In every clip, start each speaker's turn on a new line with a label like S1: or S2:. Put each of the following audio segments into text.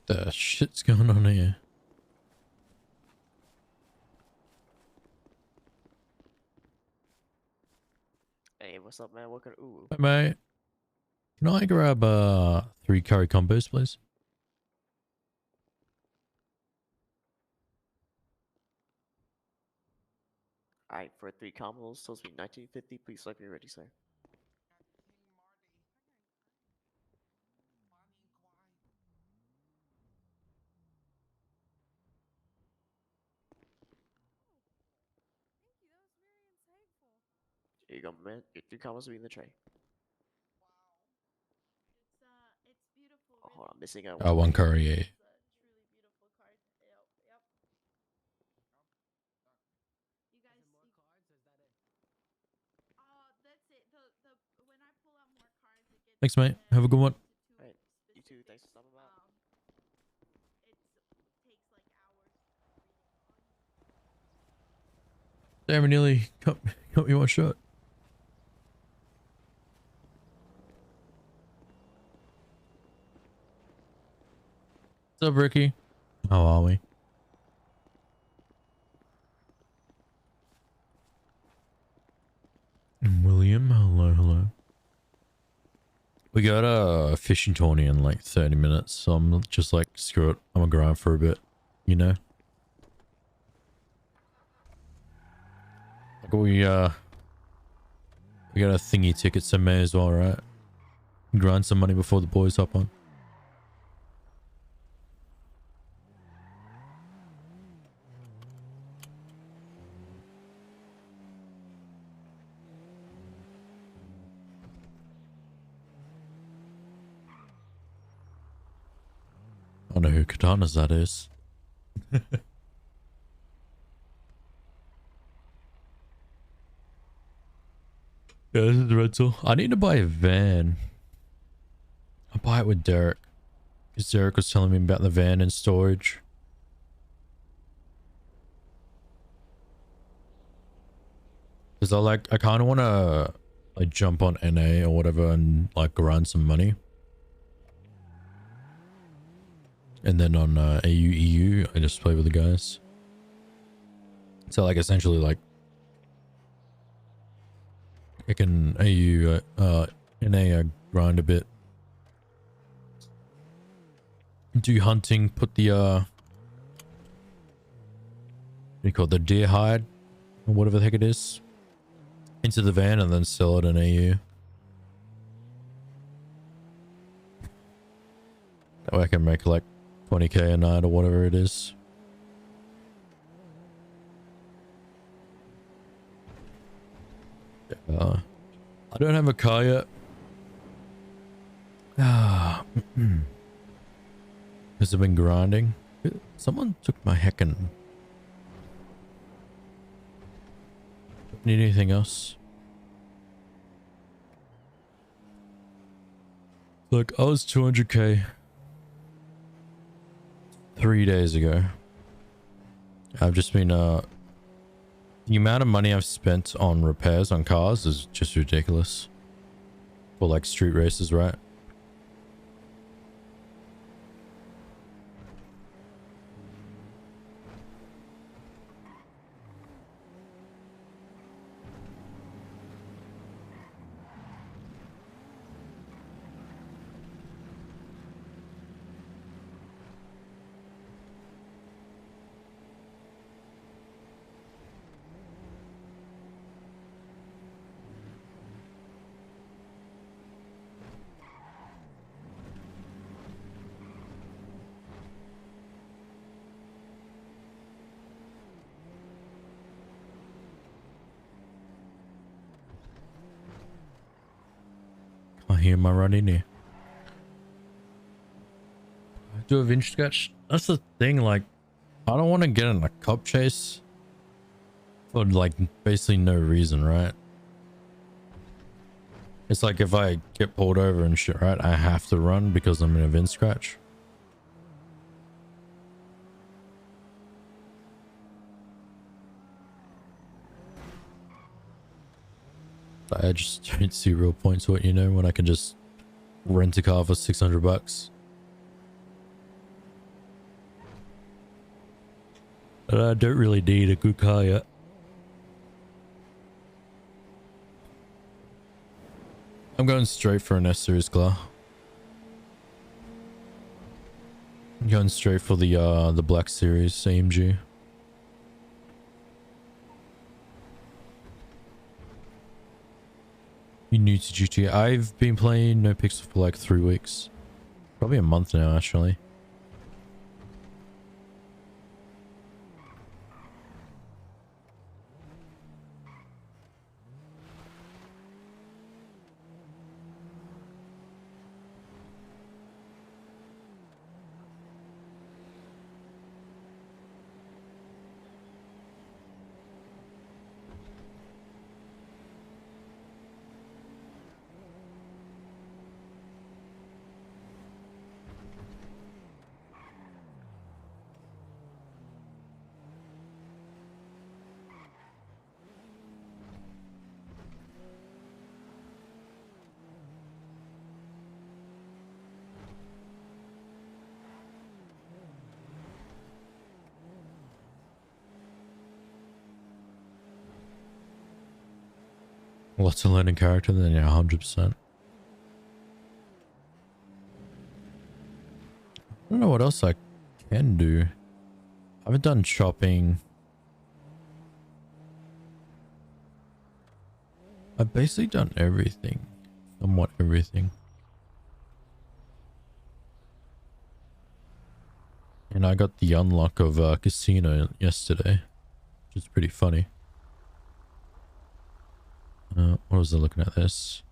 S1: The shit's going on here?
S2: Hey, what's up, man? What can ooh?
S1: Hey, mate. Can I grab 3 curry combos, please?
S2: Alright, for 3 combos, supposed to be 1950. Please select me ready, sir. Here you go, man. Your 3 combos will be in the tray. Oh, hold on, missing out one.
S1: 1 curry, yeah. Thanks, mate. Have a good one.
S2: Alright, you too. Thanks for stopping by.
S1: Damn, nearly cut me one shot. What's up, Ricky? How are we? William, hello. We got a fishing tourney in like 30 minutes, so I'm just like, screw it. I'm gonna grind for a bit, you know? Like we got a thingy ticket, so may as well, right? Grind some money before the boys hop on. I don't know who Katana's that is. Yeah, this is the rental. I need to buy a van. I'll buy it with Derek. Because Derek was telling me about the van and storage. Because I kind of want to like jump on NA or whatever and like grind some money. And then on AU, EU, I just play with the guys. So like essentially like I can AU, NA grind a bit. Do hunting, put the, what do you call it, the deer hide, or whatever the heck it is, into the van and then sell it in AU. That way I can make like 20k a night or whatever it is. I don't have a car yet. Because I've been grinding. Someone took my heckin'. Need anything else? Look, I was 200k 3 days ago. I've just been the amount of money I've spent on repairs on cars is just ridiculous. For like street races, right? I hear my run in here. Do a vintage sketch. That's the thing, like, I don't want to get in a cop chase for like basically no reason, right? It's like if I get pulled over and shit, right? I have to run because I'm in a VIN scratch. I just don't see real points to it, you know, when I can just rent a car for 600 bucks. And I don't really need a good car yet. I'm going straight for an S-Series car. I'm going straight for the Black Series AMG. You new to GTA? I've been playing NoPixel for like 3 weeks. Probably a month now, actually. Lots of learning character, then yeah, 100%. I don't know what else I can do. I haven't done shopping. I've basically done everything. Somewhat everything. And I got the unlock of casino yesterday, which is pretty funny. What was I looking at this?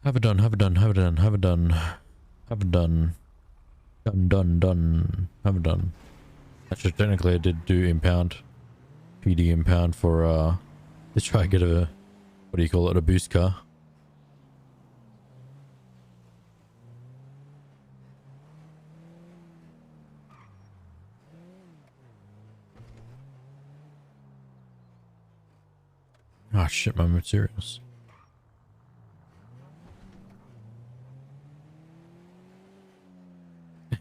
S1: Haven't done. Haven't done. Haven't done. Actually, technically I did do impound. PD impound for to try and get a, what do you call it, a boost car. Ah, shit, my materials.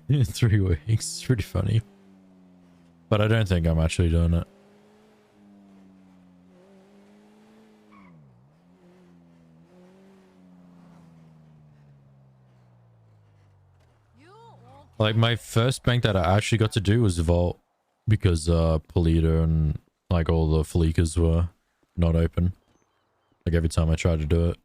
S1: In 3 weeks. It's pretty funny. But I don't think I'm actually doing it. Like, my first bank that I actually got to do was Vault. Because Polito and like all the Fleekers were not open. Like every time I tried to do it.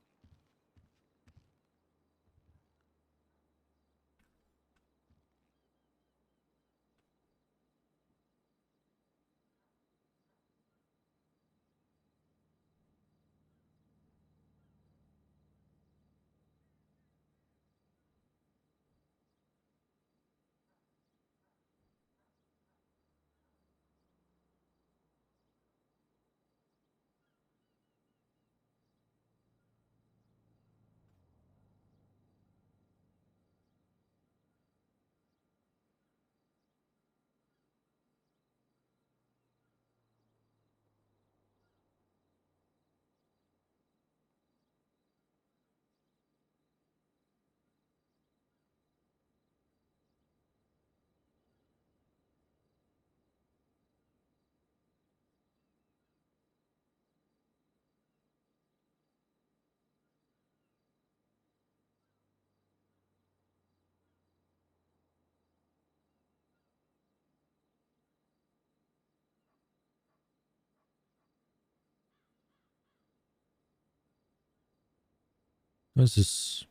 S1: What's this?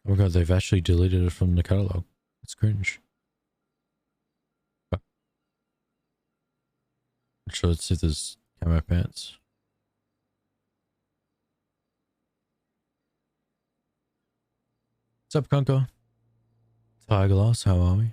S1: Oh my god, they've actually deleted it from the catalog. It's cringe. Actually, let's see if there's camo pants. What's up, Conco? Tiger Glass, how are we?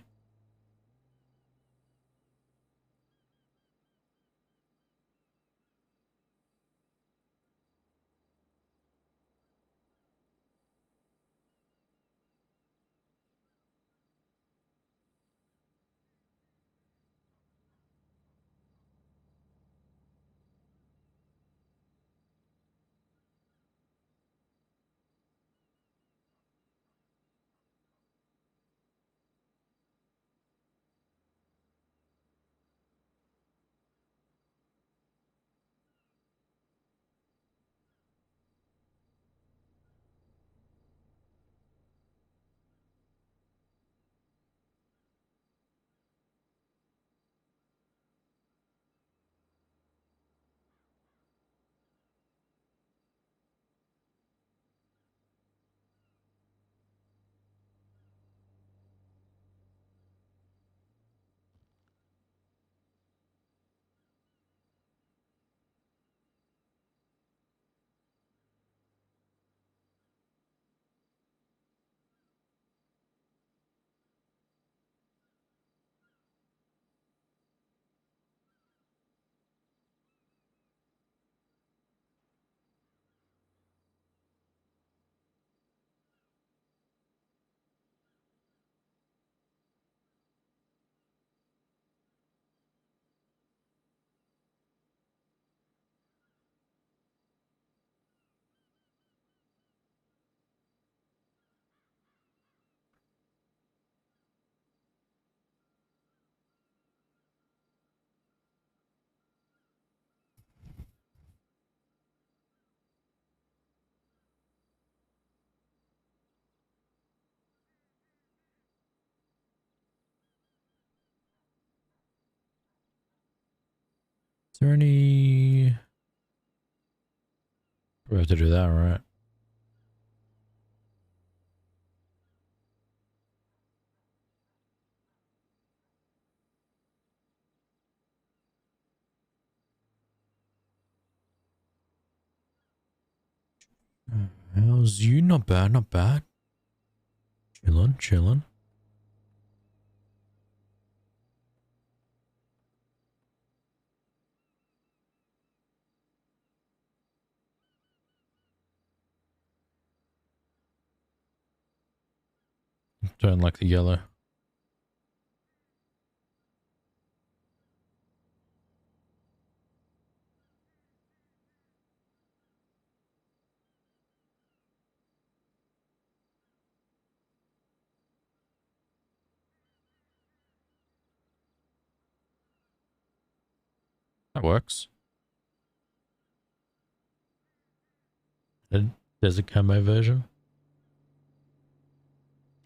S1: Is there any... We have to do that, right? How's you? Not bad, not bad. Chillin', chillin'. Don't like the yellow. That works. There's a camo version.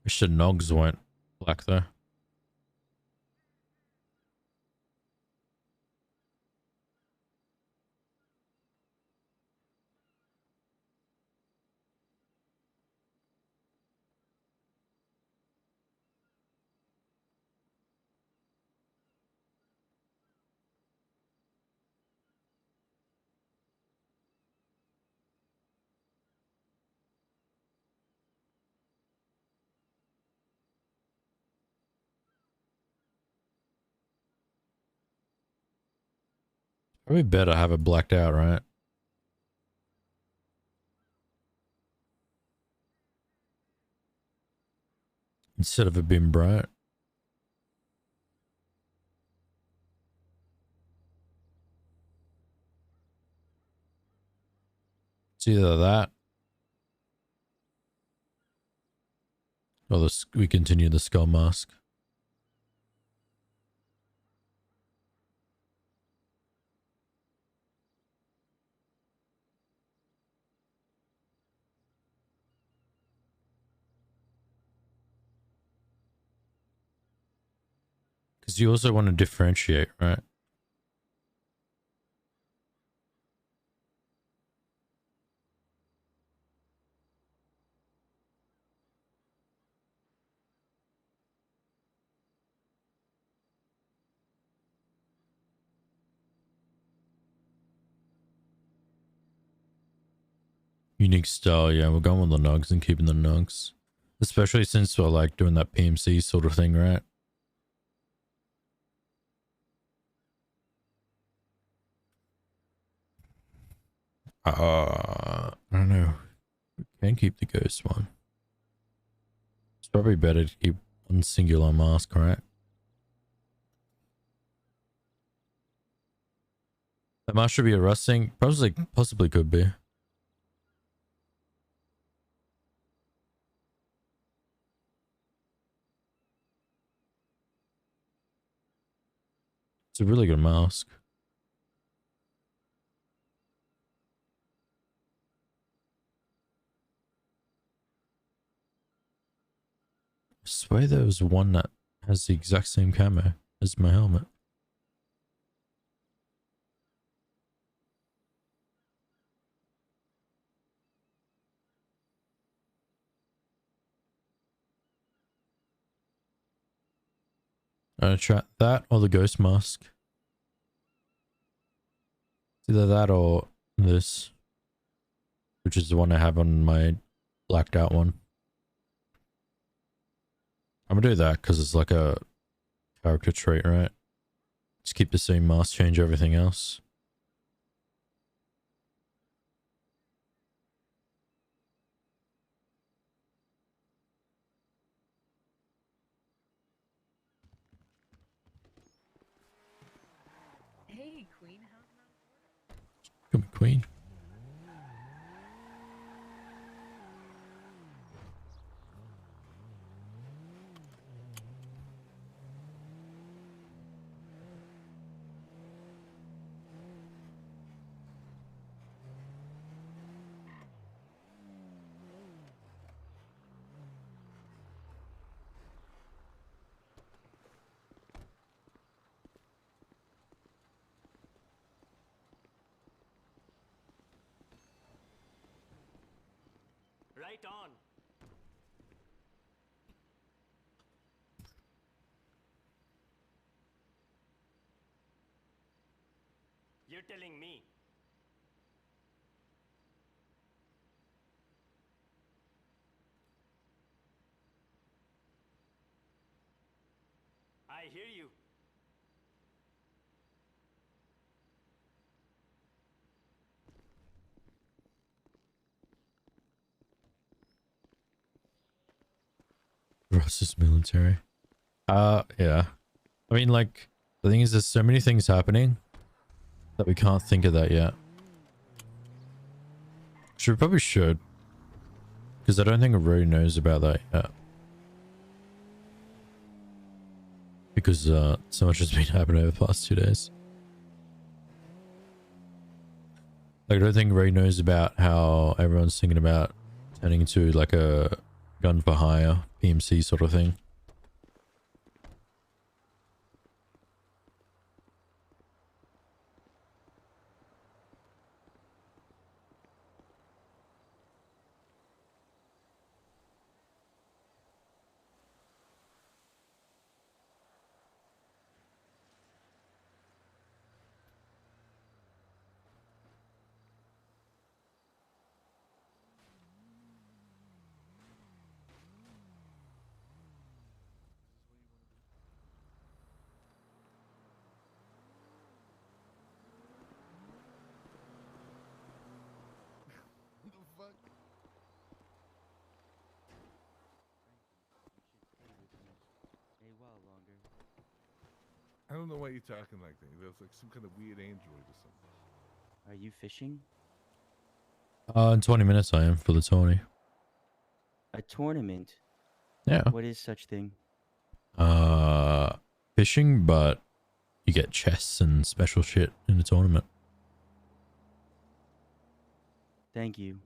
S1: Wish the nogs weren't black though. Probably better have it blacked out, right? Instead of it being bright. It's either that or we continue the skull mask. Because you also want to differentiate, right? Unique style, yeah. We're going with the nugs and keeping the nugs. Especially since we're like doing that PMC sort of thing, right? I don't know. We can keep the ghost one. It's probably better to keep one singular mask, right? That mask should be a rusting. Possibly could be. It's a really good mask. I swear there was one that has the exact same camo as my helmet. Try that or the ghost mask. It's either that or this, which is the one I have on my blacked out one. I'm gonna do that because it's like a character trait, right? Just keep the same mask, change everything else.
S3: Hey, Queen.
S1: Come on, Queen.
S3: Light on. You're telling me. I hear you.
S1: R.U.S.T is military. Yeah. I mean, like, the thing is, there's so many things happening that we can't think of that yet. Which we probably should. Because I don't think everybody knows about that yet. Because so much has been happening over the past 2 days. Like, I don't think Ray knows about how everyone's thinking about turning into like a gun for hire, PMC sort of thing.
S4: I don't know why you're talking like that. There's like some kind of weird android or something.
S5: Are you fishing?
S1: In 20 minutes I am for the tourney.
S5: A tournament?
S1: Yeah.
S5: What is such thing?
S1: Fishing, but you get chests and special shit in the tournament.
S5: Thank you.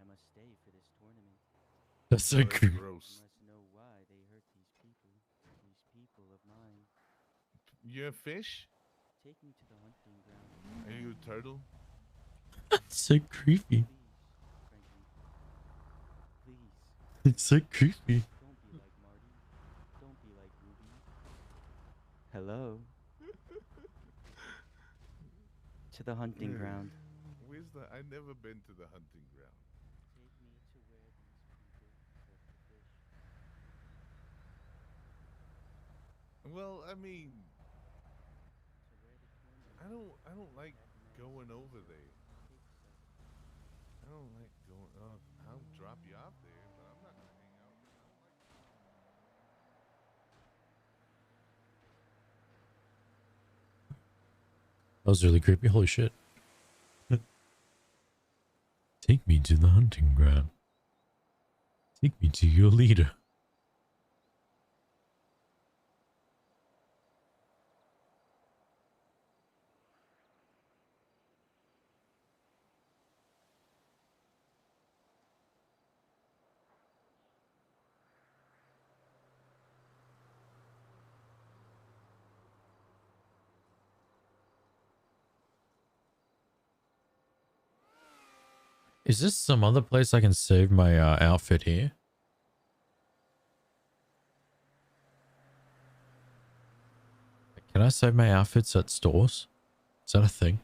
S5: I must stay for this tournament.
S1: That's so creepy.
S5: I
S4: Gross.
S5: must know why they hurt these people of mine.
S4: You're a fish?
S5: Take me to the hunting ground.
S4: Are you a turtle?
S1: That's so creepy.
S5: Please, Frankie. Please.
S1: It's so creepy.
S5: Don't be like Marty. Don't be like Ruby. Hello? To the hunting ground.
S4: Where's the? I've never been to the hunting ground.
S5: Take me to where these people hook the fish.
S4: Well, I mean,
S5: To where the tournament
S4: I don't like
S5: have nice
S4: going over there.
S5: takes us.
S4: I don't like going. I'll drop you off there, but I'm not gonna hang out. I don't like.
S1: That was really creepy. Holy shit. Take me to the hunting ground. Take me to your leader. Is this some other place I can save my outfit here? Can I save my outfits at stores? Is that a thing?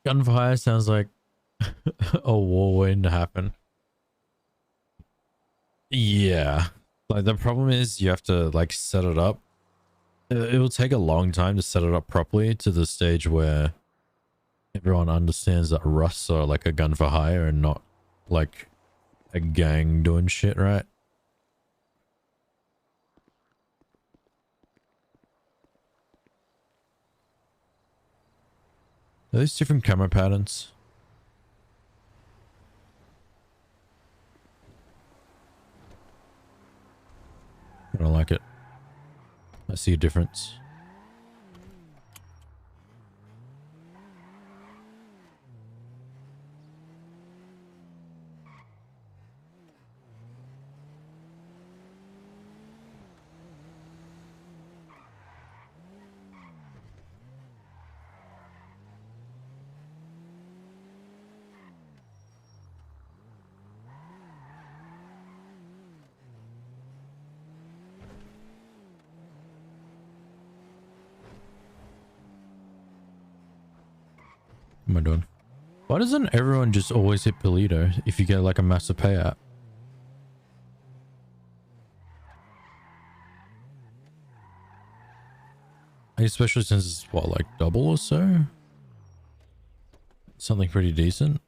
S1: Gunfire sounds like a war waiting to happen. Yeah. Like the problem is you have to like set it up. It will take a long time to set it up properly to the stage where everyone understands that Rusts are like a gun for hire and not like a gang doing shit, right? Are these different camera patterns? I don't like it. I see a difference. What am I doing? Why doesn't everyone just always hit Polito if you get like a massive payout? Especially since it's what, like double or so? Something pretty decent.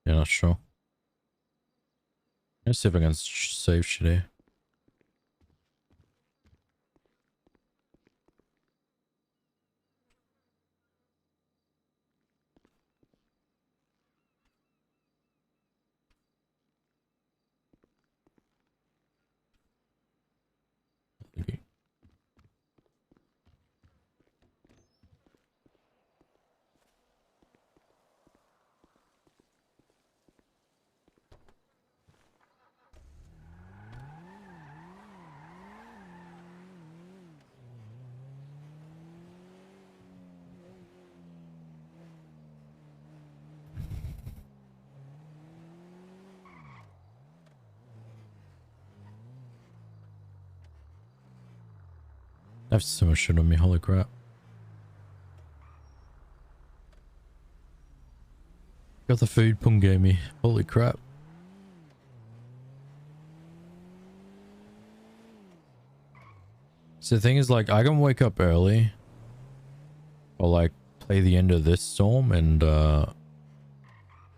S1: Yeah, not sure. Let's see if I can save shit here. Okay. I have so much shit on me, holy crap. Got the food Pung gave me. Holy crap. So the thing is, like, I can wake up early or like play the end of this storm and you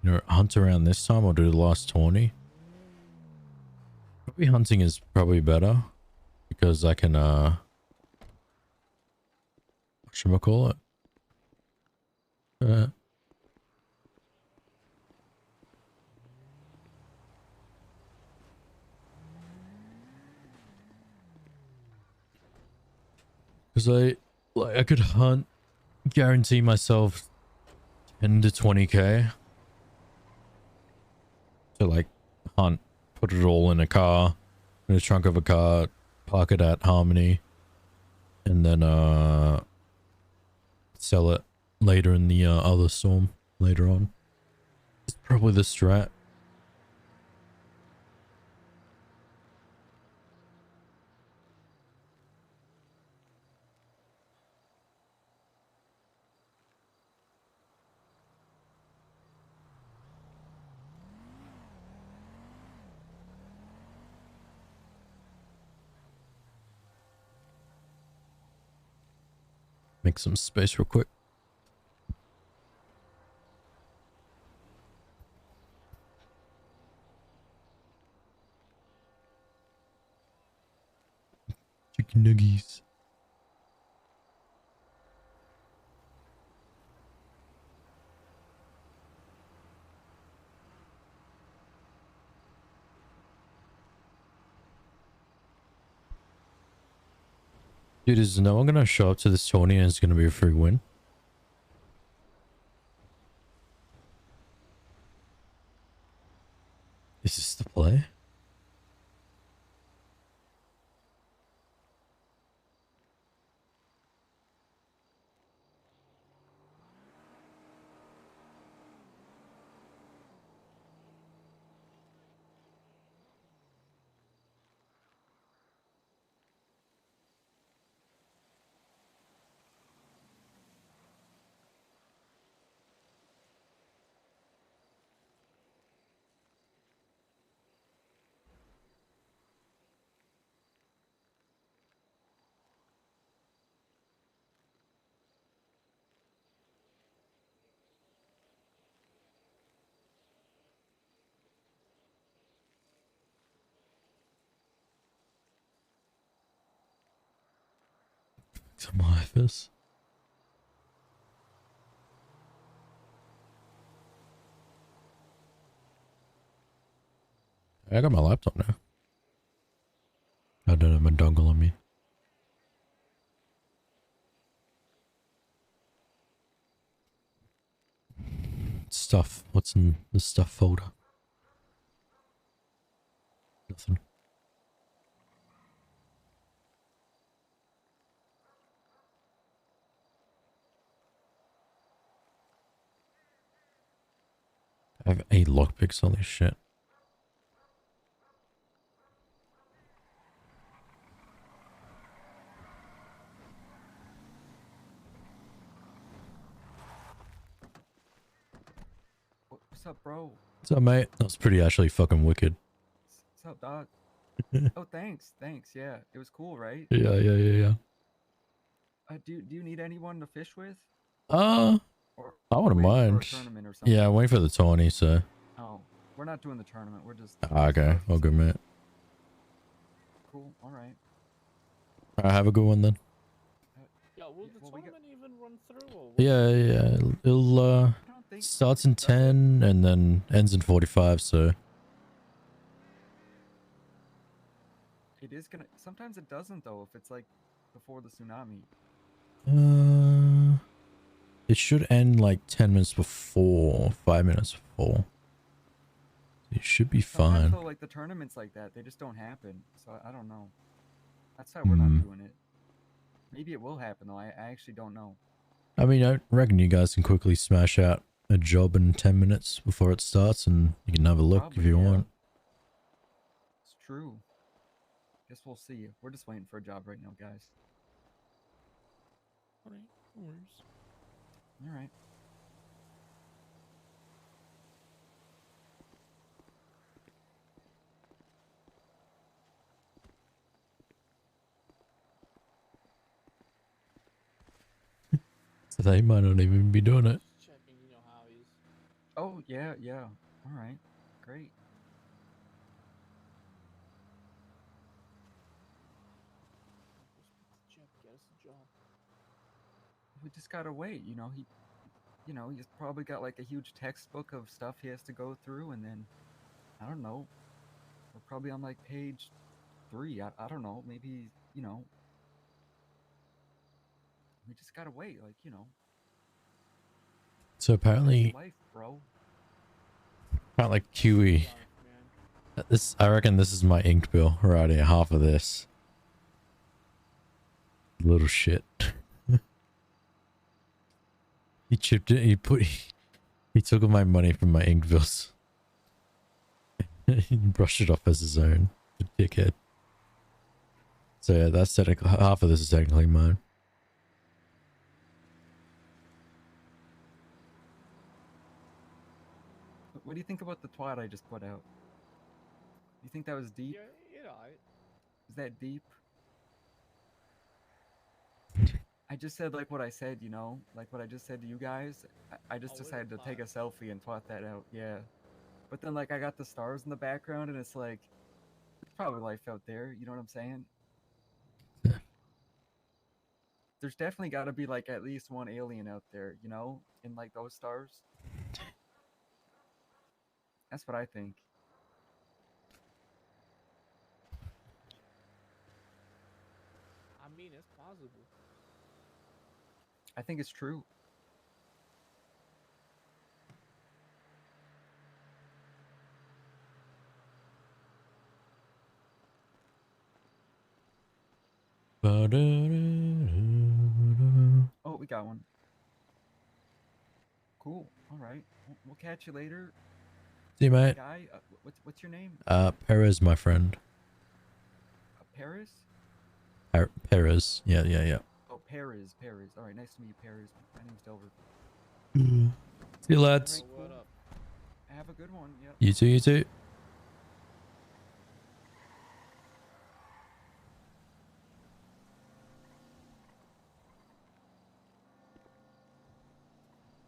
S1: know, hunt around this time or do the last 20. Probably hunting is probably better because I can whatchamacallit? Because I could hunt, guarantee myself 10 to 20k to like hunt, put it all in a car, in the trunk of a car, park it at Harmony, and then sell it later in the other storm later on. It's probably the strat. Make some space real quick. Chicken nuggies. Dude, is no one gonna show up to this Tony and it's gonna be a free win? Is this the play? To my office. I got my laptop now. I don't have my dongle on me. Stuff. What's in the stuff folder? Nothing. I have 8 lockpicks, holy shit.
S5: What's up, bro?
S1: What's up, mate? That was pretty actually fucking wicked.
S5: What's up, dog? Oh, thanks. Yeah, it was cool, right?
S1: Yeah.
S5: Do you need anyone to fish with? Or
S1: I
S5: we're
S1: wouldn't
S5: waiting for a
S1: mind.
S5: tournament or something?
S1: Yeah, I'm waiting for the Tony, so.
S5: Oh, we're not doing the tournament. We're just.
S1: Okay, all good, mate.
S5: Cool. All right.
S1: Alright, have a good one then.
S3: Yeah, will the
S5: well,
S3: tournament even run through? Or
S1: Yeah. It'll,
S5: I don't think
S1: starts in
S5: does it?
S1: 10 and then ends in 45, so.
S5: It is gonna. Sometimes it doesn't though. If it's like before the tsunami.
S1: It should end like 10 minutes before, 5 minutes before. It should be
S5: Sometimes
S1: fine.
S5: though, like the tournaments like that, they just don't happen. So I don't know. That's why we're not doing it. Maybe it will happen though. I actually don't know.
S1: I mean, I reckon you guys can quickly smash out a job in 10 minutes before it starts and you can have a look if
S5: Probably,
S1: you
S5: yeah.
S1: want.
S5: It's true. Guess we'll see. We're just waiting for a job right now, guys.
S3: Alright, no worries.
S5: All right.
S1: So they might not even be doing it.
S3: Just checking, you know how he's.
S5: Oh yeah. All right. Great.
S3: Jeff, get us a job.
S5: We just gotta wait. He's probably got like a huge textbook of stuff he has to go through, and then I don't know. We're probably on like page 3. I don't know. Maybe we just gotta wait.
S1: So
S5: That's
S1: apparently,
S5: life, bro.
S1: QE. I reckon this is my inked bill right here. Half of this. Little shit. He chipped it. He took all my money from my ink bills. He brushed it off as his own. The dickhead. So yeah, that's technically half of this is technically mine.
S5: What do you think about the twat I just put out? You think that was deep?
S3: Yeah,
S5: Is that deep? I just said like what I said, like what I just said to you guys. I just decided to take a selfie and twat that out. Yeah. But then like I got the stars in the background and it's like there's probably life out there, you know what I'm saying? There's definitely got to be like at least one alien out there, in like those stars. That's what I think.
S3: I mean, it's that's possible.
S5: I think it's true. Oh, we got one. Cool. All right. We'll catch you later,
S1: See you, mate.
S5: guy. What's your name?
S1: Perez, my friend.
S5: Paris?
S1: Perez. Yeah.
S5: Oh, Perez. All right. Nice to meet you, Perez. My name's Delver.
S1: See you, lads.
S3: Oh, what up?
S5: Have a good one. Yep.
S1: You too, you too.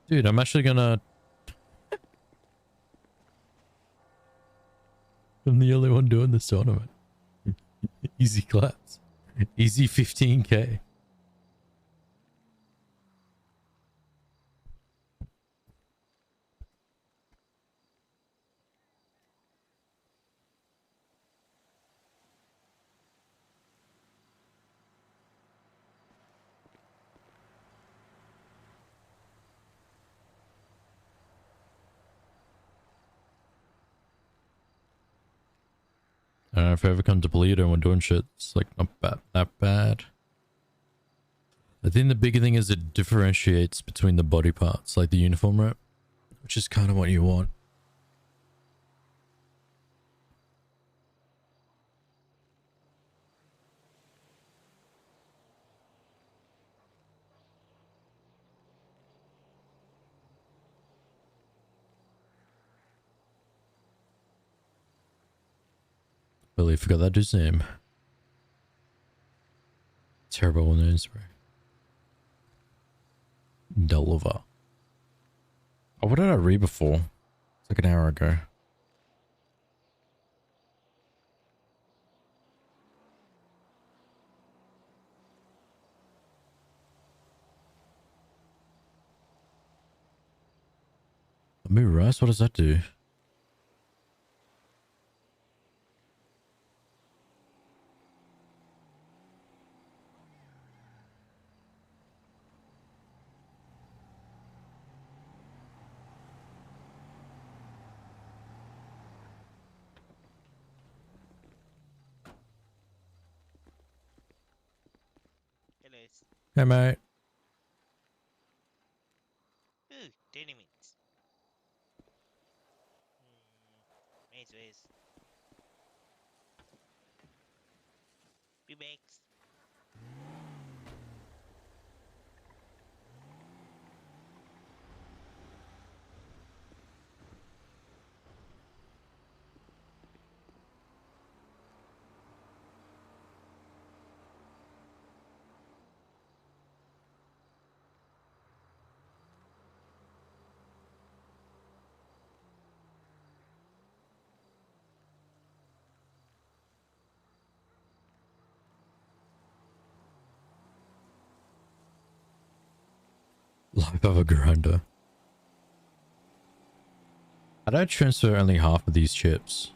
S1: Dude, I'm actually gonna... I'm the only one doing this tournament. Easy claps. Easy 15k. I don't know if I ever come to Polito and we're doing shit, it's like not that bad. I think the bigger thing is it differentiates between the body parts, like the uniform rep, which is kind of what you want. Really forgot that dude's name. Terrible names, bro. Delver. Oh, what did I read before? It's like an hour ago. R.U.S.T, what does that do?
S6: Hello.
S1: Hey, mate.
S6: Ooh, 20 minutes. Nice ways. Be back.
S1: Life of a grinder. How'd I transfer only half of these chips?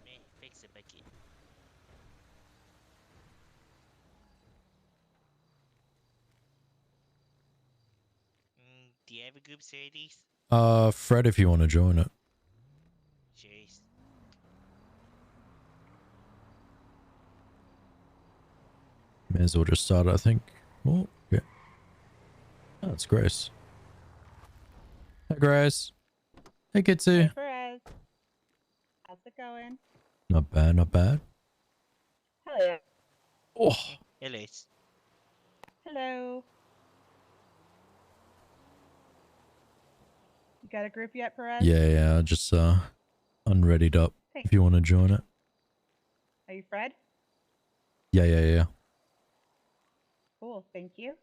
S6: Me, fix the bucket. Do you have a group series?
S1: Fred, if you want to join it.
S6: Cheers.
S1: May as well just start, I think. Oh, yeah. Oh, it's Grace. Hey, Grace. Hey, Kitsu.
S7: Hey, Perez. How's it going?
S1: Not bad, not bad.
S7: Hell yeah.
S1: Oh,
S6: Hello.
S7: Hello. You got a group yet, Perez?
S1: yeah, just unreadied up
S7: Hey.
S1: if you want to join it.
S7: Are you Fred?
S1: Yeah.
S7: Cool, thank you.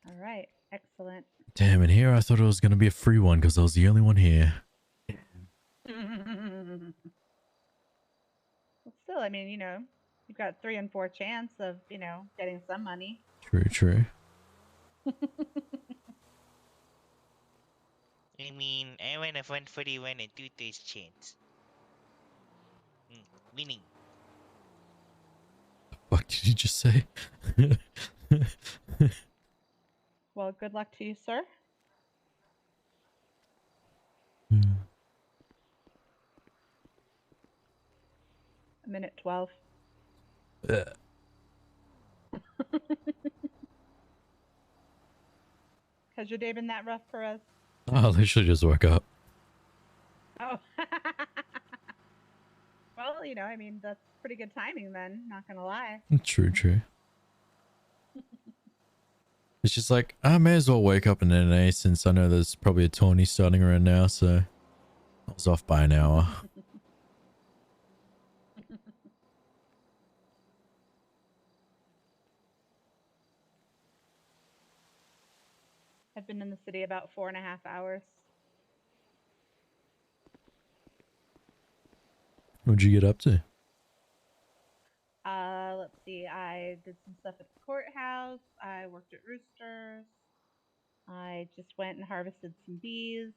S7: All right, excellent.
S1: Damn, and here I thought it was going to be a free one because I was the only one here.
S7: Well, still, I mean, you've got 3 and 4 chance of, getting some money.
S1: True, true.
S6: I mean, I won a 141 and 2 chance. Winning.
S1: What did you just say?
S7: Well, good luck to you, sir. A minute 12. Has your day been that rough, Perez?
S1: I literally just woke up.
S7: Oh. Well, I mean, that's pretty good timing then, not gonna lie.
S1: True, true. It's just like, I may as well wake up in NA since I know there's probably a tourney starting around now, so I was off by an hour.
S7: I've been in the city about 4.5 hours.
S1: What'd you get up to?
S7: Let's see. I did some stuff at the courthouse. I worked at Roosters. I just went and harvested some bees.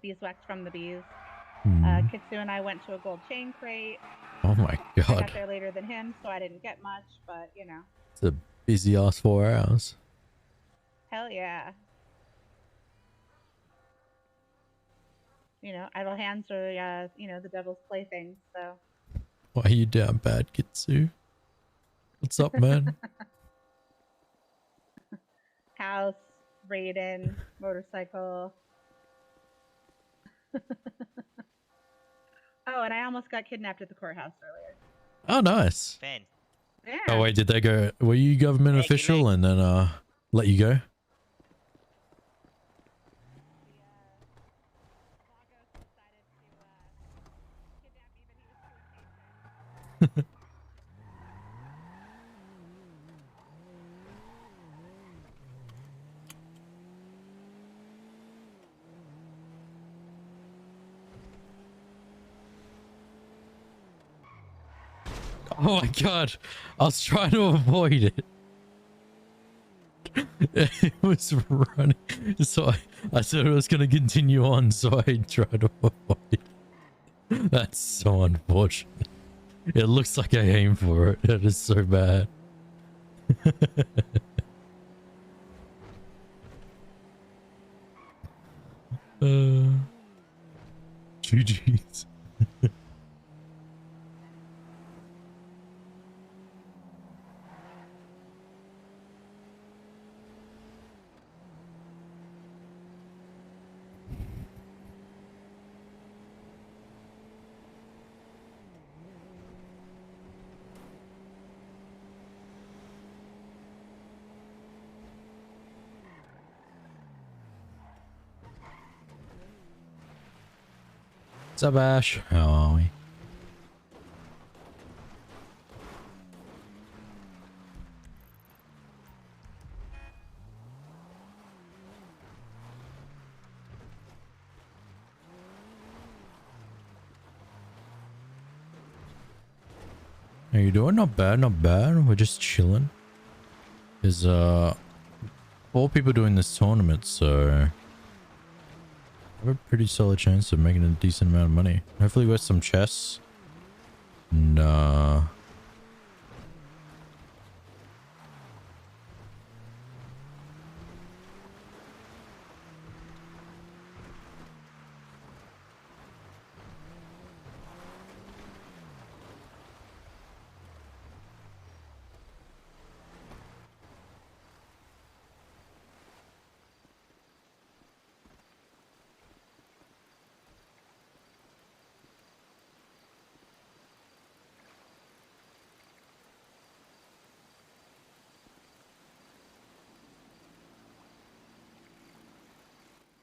S7: Beeswax from the bees. Kitsu and I went to a gold chain crate.
S1: Oh my
S7: I
S1: god.
S7: got there later than him, so I didn't get much, but
S1: It's a busy ass 4 hours.
S7: hell yeah. Idle hands are, the devil's plaything, so.
S1: Why are you down bad, Kitsu? What's up, man?
S7: House, Raiden, motorcycle. Oh, and I almost got kidnapped at the courthouse earlier.
S1: Oh, nice.
S6: Fan.
S7: Yeah.
S1: Oh, wait, did they go, were you government
S6: Yeah, good
S1: official
S6: luck.
S1: and then let you go? Oh my god, I was trying to avoid it. It was running, so I said it was going to continue on, so I tried to avoid it. That's so unfortunate. It looks like I aimed for it. That is so bad. GG's. What's up, Ash? How are we? How you doing? Not bad, not bad. We're just chilling. There's 4 people doing this tournament, so I have a pretty solid chance of making a decent amount of money. Hopefully with some chests. And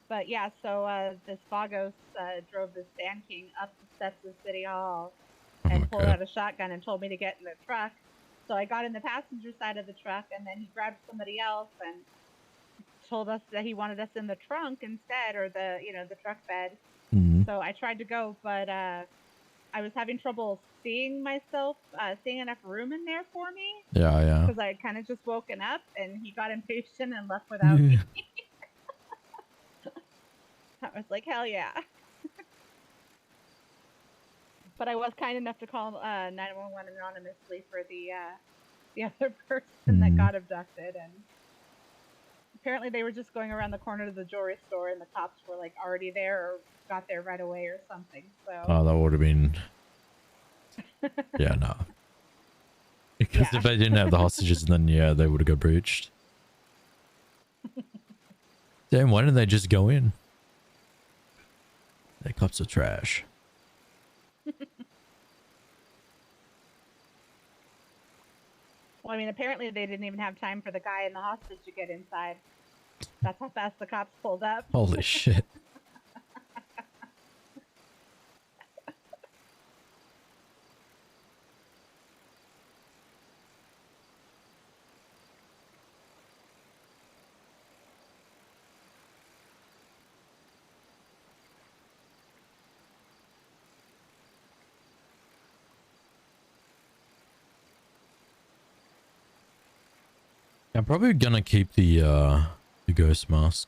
S7: But yeah, so this Vagos drove the Sand King up the steps of City Hall and pulled out a shotgun and told me to get in the truck. So I got in the passenger side of the truck, and then he grabbed somebody else and told us that he wanted us in the trunk instead, or the truck bed.
S1: Mm.
S7: So I tried to go, but I was having trouble seeing myself, seeing enough room in there for me,
S1: Yeah, yeah.
S7: because I had kind of just woken up, and he got impatient and left without me. I was like, hell yeah. But I was kind enough to call 911 anonymously for the other person that got abducted, and apparently they were just going around the corner to the jewelry store, and the cops were like already there or got there right away or something. So
S1: Oh, that would have been. Yeah, no. Because
S7: Yeah.
S1: if they didn't have the hostages, then yeah, they would have got breached. Damn, why didn't they just go in? The cops are trash.
S7: Well, I mean, apparently they didn't even have time for the guy and the hostage to get inside. That's how fast the cops pulled up.
S1: Holy shit. I'm probably gonna keep the ghost mask.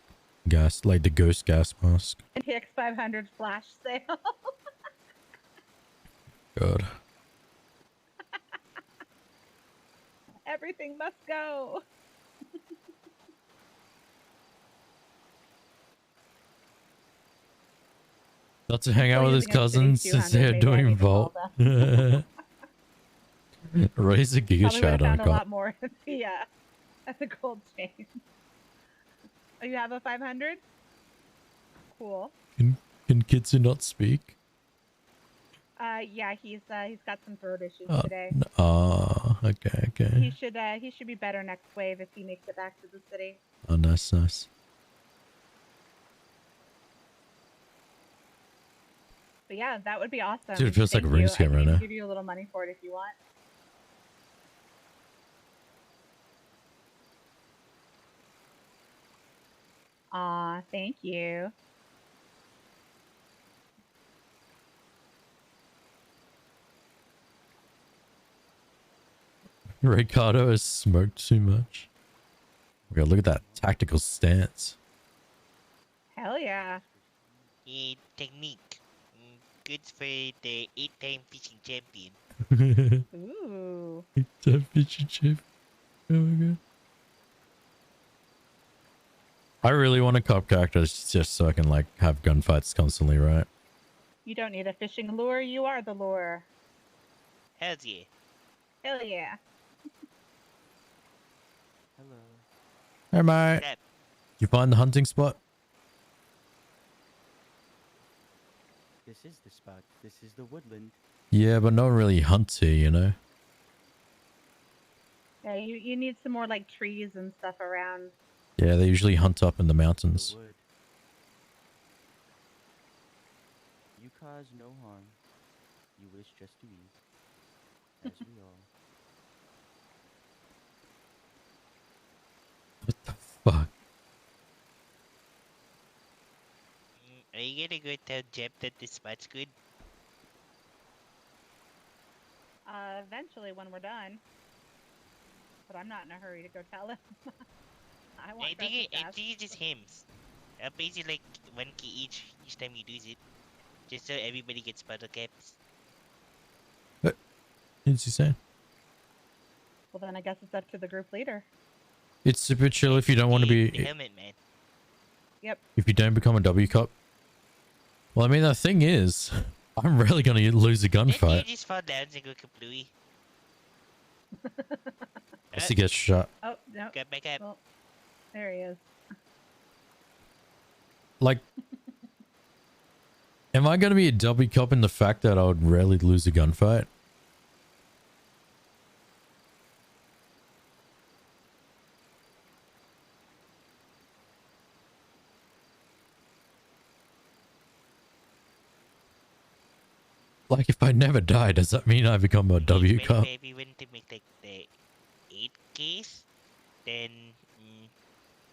S1: Like the ghost gas mask.
S7: NTX 500 flash sale.
S1: God.
S7: Everything must go.
S1: Not to hang out with his
S7: Still using
S1: cousins
S7: a
S1: since
S7: 200,
S1: they're
S7: maybe I
S1: doing
S7: need to call
S1: vault.
S7: them.
S1: Raise a giga
S7: Probably would have
S1: chat on
S7: found
S1: a
S7: a lot
S1: cop.
S7: more at the gold chain. Oh, you have a 500? Cool.
S1: Can Kitsu not speak?
S7: Yeah, he's got some throat issues
S1: Oh,
S7: today.
S1: okay.
S7: He should be better next wave if he makes it back to the city.
S1: Oh, nice.
S7: But yeah, that would be awesome.
S1: Dude, it feels like a
S7: Thank
S1: ring
S7: you.
S1: scam
S7: I
S1: right
S7: can
S1: now.
S7: give you a little money for it if you want. Aw, thank you.
S1: Ricardo has smoked too much. Okay, look at that tactical stance.
S7: Hell yeah.
S6: Technique. Good for the 8-time fishing champion.
S7: Ooh.
S1: Fish chip. Oh my god. I really want a cop character just so I can like have gunfights constantly, right?
S7: You don't need a fishing lure, you are the lure.
S6: Hell yeah.
S7: Hell yeah.
S2: Hello.
S1: Hey mate.
S6: That
S1: You find the hunting spot?
S8: This is the spot. This is the woodland.
S1: Yeah, but no one really hunts here, you know?
S7: Yeah, you need some more like trees and stuff around.
S1: Yeah, they usually hunt up in the
S8: The
S1: mountains.
S8: wood. You cause no harm. You wish just to eat. As we all.
S1: What the fuck?
S6: Are you gonna go tell Jeb that this spot's good?
S7: Eventually when we're done. But I'm not in a hurry to go tell him. I want
S6: I think
S7: breakfast.
S6: it's just hymns. Basically like 1k each time you lose it. Just so everybody gets bottle caps.
S1: What's he saying?
S7: Well, then I guess it's up to the group leader.
S1: It's super chill if you don't want to
S6: The
S1: be...
S6: helmet man.
S7: Yep.
S1: If you don't become a W cop. Well, I mean, the thing is, I'm really going to lose a
S6: Didn't you
S1: gunfight.
S6: just fall down and go kablooey?
S1: Unless he gets shot.
S7: Oh, no.
S6: Got back up.
S7: Well, there he is.
S1: Like... Am I going to be a W cop in the fact that I would rarely lose a gunfight? Like, if I never die, does that mean I become a W cop?
S6: Maybe when to make like the 8 case, then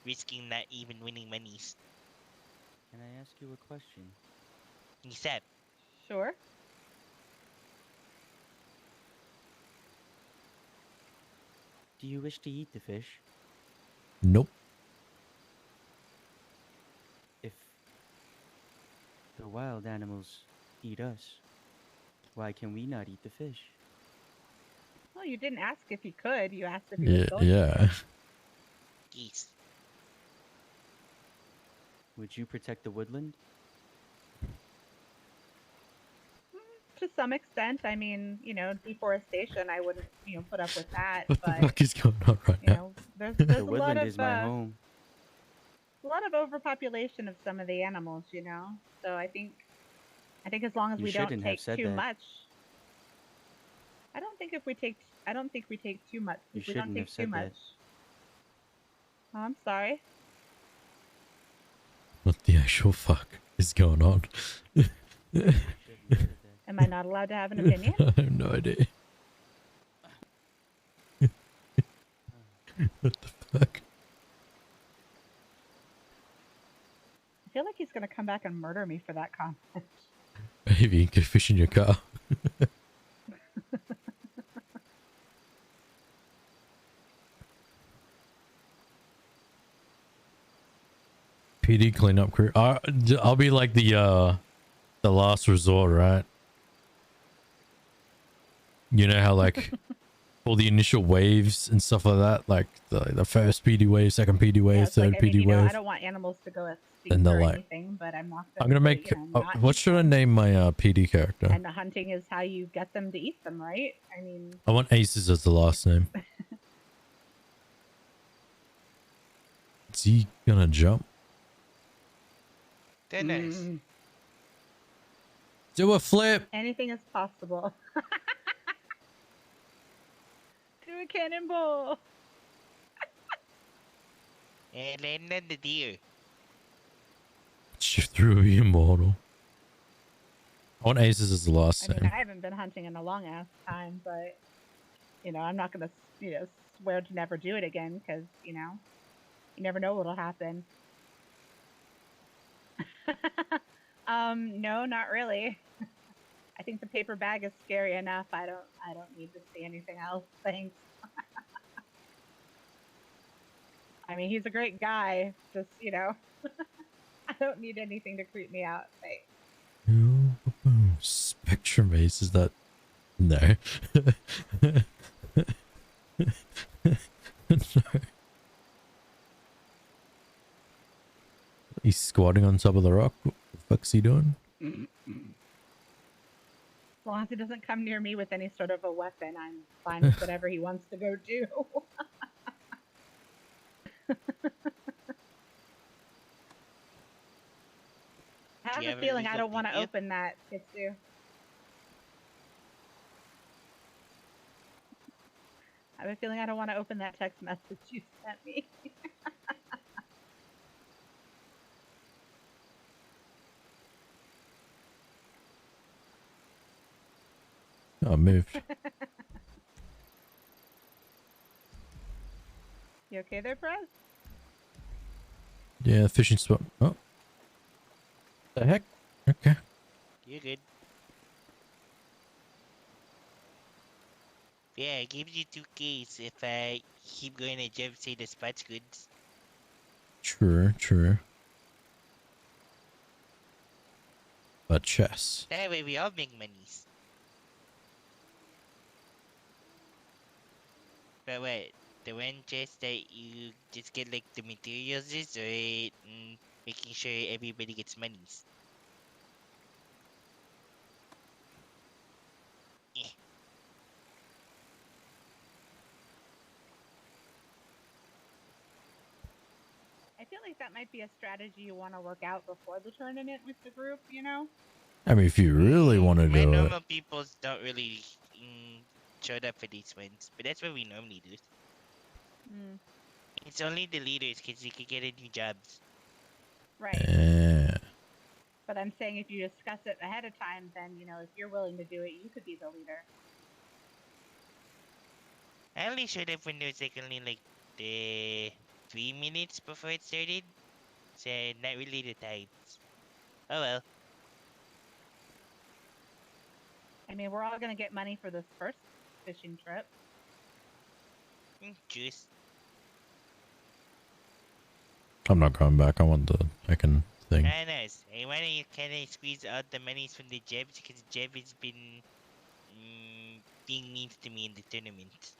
S6: risking not even winning monies.
S8: Can I ask you a question?
S6: He said,
S7: Sure.
S8: Do you wish to eat the fish?
S1: Nope.
S8: If the wild animals eat us, why can we not eat the fish?
S7: Well, you didn't ask if he could. You asked if he was
S1: Yeah,
S7: going
S1: yeah.
S7: to.
S6: geese.
S8: Would you protect the woodland?
S7: To some extent, I mean, deforestation, I wouldn't, put up with that.
S1: What the
S7: But
S1: fuck is going on right now?
S7: there's
S8: The
S7: a lot
S8: woodland
S7: of
S8: is my home.
S7: a lot of overpopulation of some of the animals, So I think as long as
S8: You
S7: we don't
S8: shouldn't have
S7: take
S8: said
S7: too
S8: that.
S7: much. I don't think we take too much.
S8: You
S7: If we don't
S8: shouldn't
S7: take
S8: have
S7: too
S8: said
S7: much.
S8: that.
S7: Oh, I'm sorry.
S1: What the actual fuck is going on?
S8: You shouldn't have said that.
S7: Am I not allowed to have an opinion?
S1: I have no idea. What the fuck?
S7: I feel like he's gonna come back and murder me for that comment.
S1: Maybe you could fish in your car. PD cleanup crew. I'll be like the last resort, right? You know how like all the initial waves and stuff like that, like the first PD wave, second PD wave,
S7: it's like,
S1: third PD
S7: I
S1: wave.
S7: don't want animals to go extinct
S1: And they're
S7: or
S1: like,
S7: anything, but I'm not.
S1: I'm gonna make.
S7: not
S1: What
S7: eat
S1: should I
S7: them.
S1: name my PD character?
S7: And the hunting is how you get them to eat them, right? I mean,
S1: I want Aces as the last name. Is he gonna jump?
S6: They're nice.
S1: Do a flip.
S7: anything is possible. Do a cannonball.
S6: And then the deer.
S1: Shift through the immortal. I want Aces as the last
S7: I mean,
S1: name.
S7: I haven't been hunting in a long ass time, but I'm not gonna swear to never do it again because you never know what'll happen. No, not really. I think the paper bag is scary enough. I don't need to see anything else. Thanks. I mean, he's a great guy. Just I don't need anything to creep me out. Thanks.
S1: Spectrum Ace, is that? No. No. He's squatting on top of the rock. What the fuck's he doing?
S7: As long as he doesn't come near me with any sort of a weapon, I'm fine with whatever he wants to go do. I have
S6: you
S7: a
S6: have a
S7: feeling I
S6: legal
S7: don't want to
S6: PPF?
S7: open that, Kitsu. I have a feeling I don't want to open that text message you sent me.
S1: Oh, I moved.
S7: You okay there, Perez?
S1: Yeah, fishing spot. Oh. The heck? Okay.
S6: You're good. Yeah, it gives you 2Ks if I keep going to jump, say the spot's good.
S1: True, true. But chess.
S6: That way we all make monies. But what? The one chest that you just get like the materials is, or making sure everybody gets monies? Eh.
S7: I feel like that might be a strategy you want to work out before the tournament with the group,
S1: I mean, if you really want to
S6: My
S1: do it.
S6: normal people don't really show up for these ones, but that's what we normally do.
S7: Mm,
S6: It's only the leaders because you could get new jobs.
S7: right.
S1: Yeah.
S7: But I'm saying if you discuss it ahead of time, then, if you're willing to do it, you could be the leader.
S6: I only showed up when there was like only like the 3 minutes before it started. So not really the times. Oh well.
S7: I mean, we're all gonna get money for this first fishing trip.
S6: Juice.
S1: I'm not going back. I want the second thing.
S6: I know. I want to kind of squeeze out the monies from the Jeb because Jeb has been being mean to me in the tournament.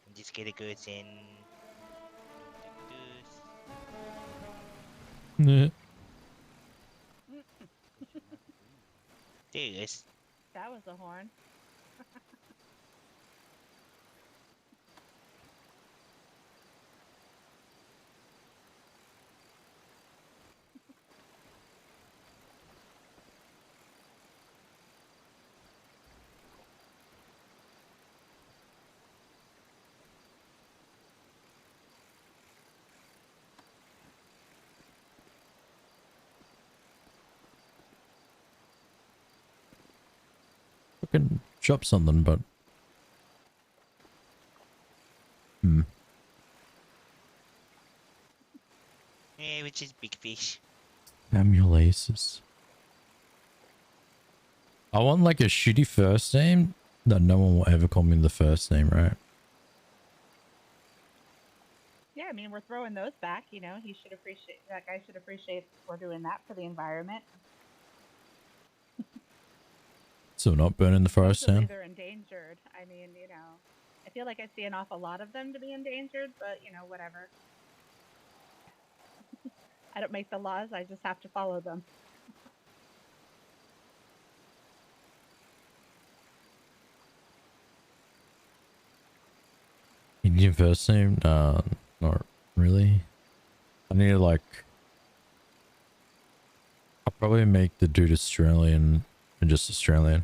S6: I'm just gonna go send this.
S1: Yeah.
S6: There it is.
S7: That was a horn.
S1: Fucking chop something, but
S6: Yeah, which is big fish.
S1: Amulaces. I want like a shitty first name that no one will ever call me the first name, right?
S7: Yeah, I mean, we're throwing those back. You know, that guy should appreciate we're doing that for the environment.
S1: So not burning the forest
S7: Supposedly
S1: down.
S7: they're endangered. I mean, you know, I feel like I see an awful lot of them to be endangered, but you know, whatever. I don't make the laws. I just have to follow them.
S1: Indian first name? Not really. I need to like... I'll probably make the dude Australian and just Australian.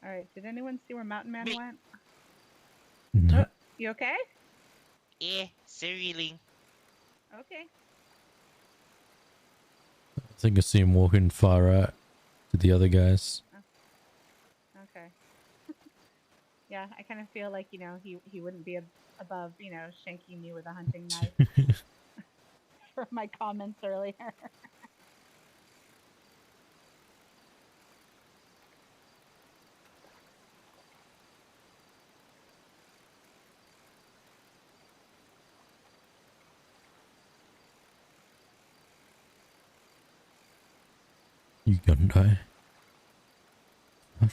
S7: All right. Did anyone see where Mountain Man
S6: Me.
S7: went?
S1: No.
S7: You okay?
S6: Yeah, so reeling.
S7: Okay.
S1: I think I see him walking far right to the other guys.
S7: Okay. Yeah, I kind of feel like, you know, he wouldn't be above, you know, shanking me with a hunting knife for my comments earlier.
S1: You gonna die? Huh?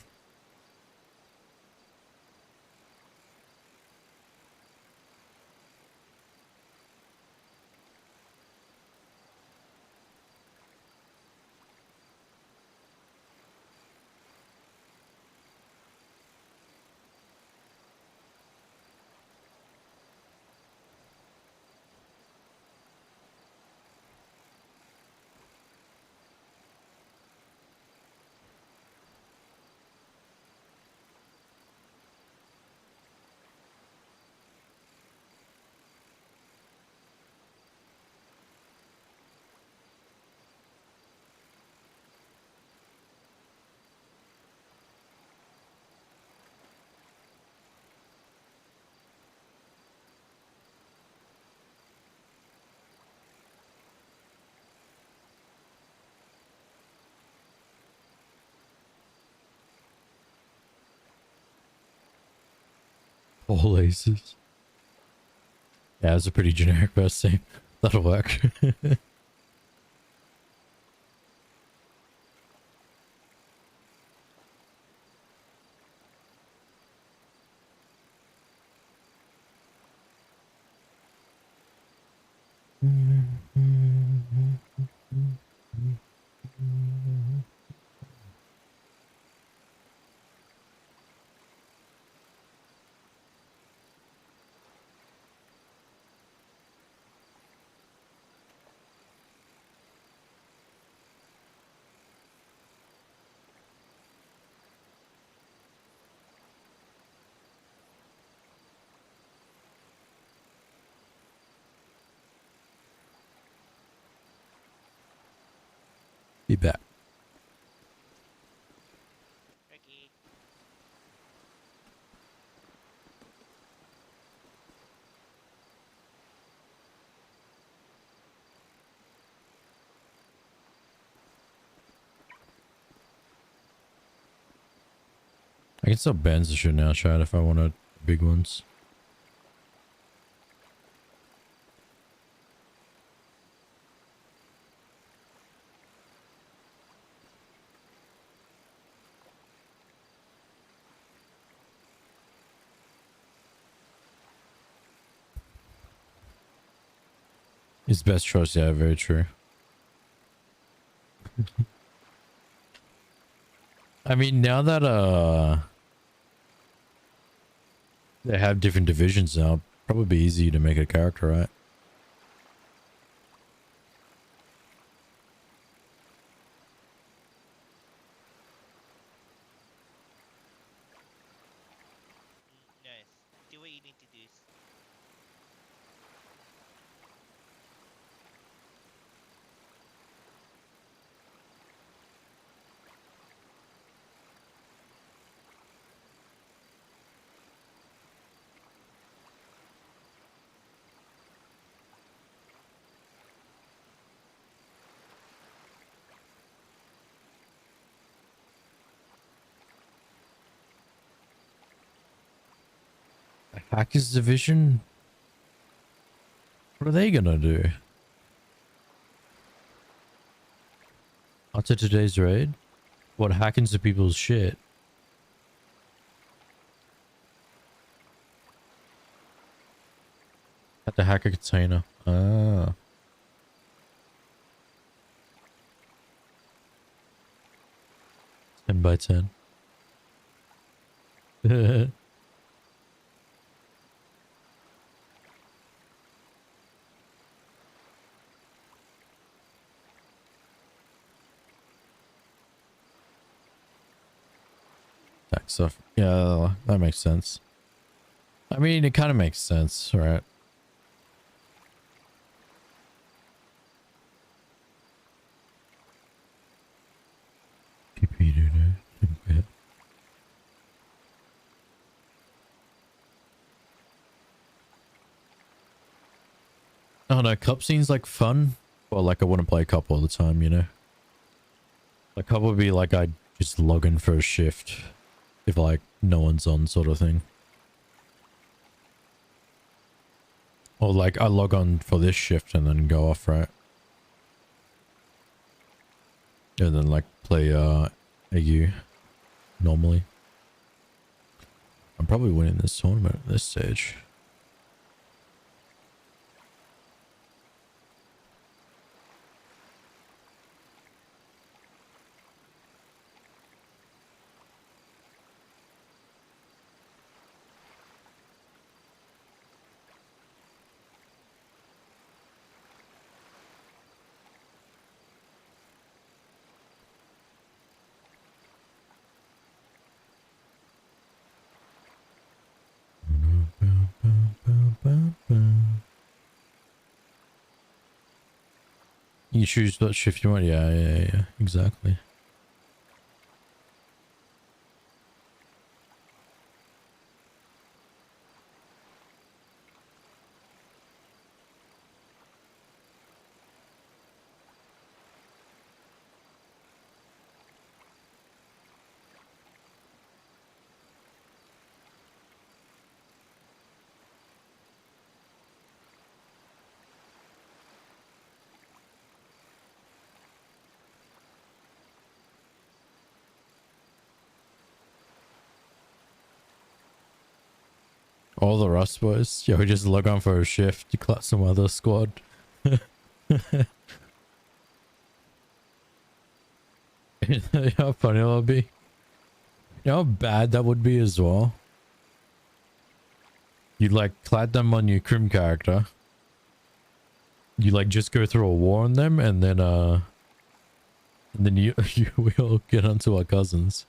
S1: All aces. Yeah, it's a pretty generic first name. That'll work. Be back.
S6: Okay.
S1: I can still bend the shit now, Chad, if I wanted big ones. His best choice, yeah, very true. I mean, now that they have different divisions now, probably be easy to make a character, right?
S6: Nice. Do what you need to do.
S1: Hackers division? What are they gonna do? After today's raid? What, hack into people's shit? Had to hack a container. Ah. Ten by 10. That stuff. Yeah, that makes sense. I mean, it kind of makes sense, right? Oh no, cup scene's like fun. Well, like I wouldn't play cup all the time, you know? Like cup would be like I'd just log in for a shift if like no one's on sort of thing. Or like I log on for this shift and then go off, right? And then like play AU normally. I'm probably winning this tournament at this stage. You choose what shift you want. Yeah, exactly. All the R.U.S.T boys. Yeah, we just log on for a shift. You clap some other squad. You know how funny that'll be? You know how bad that would be as well? You like clad them on your Crim character. You like just go through a war on them and then we all get onto our cousins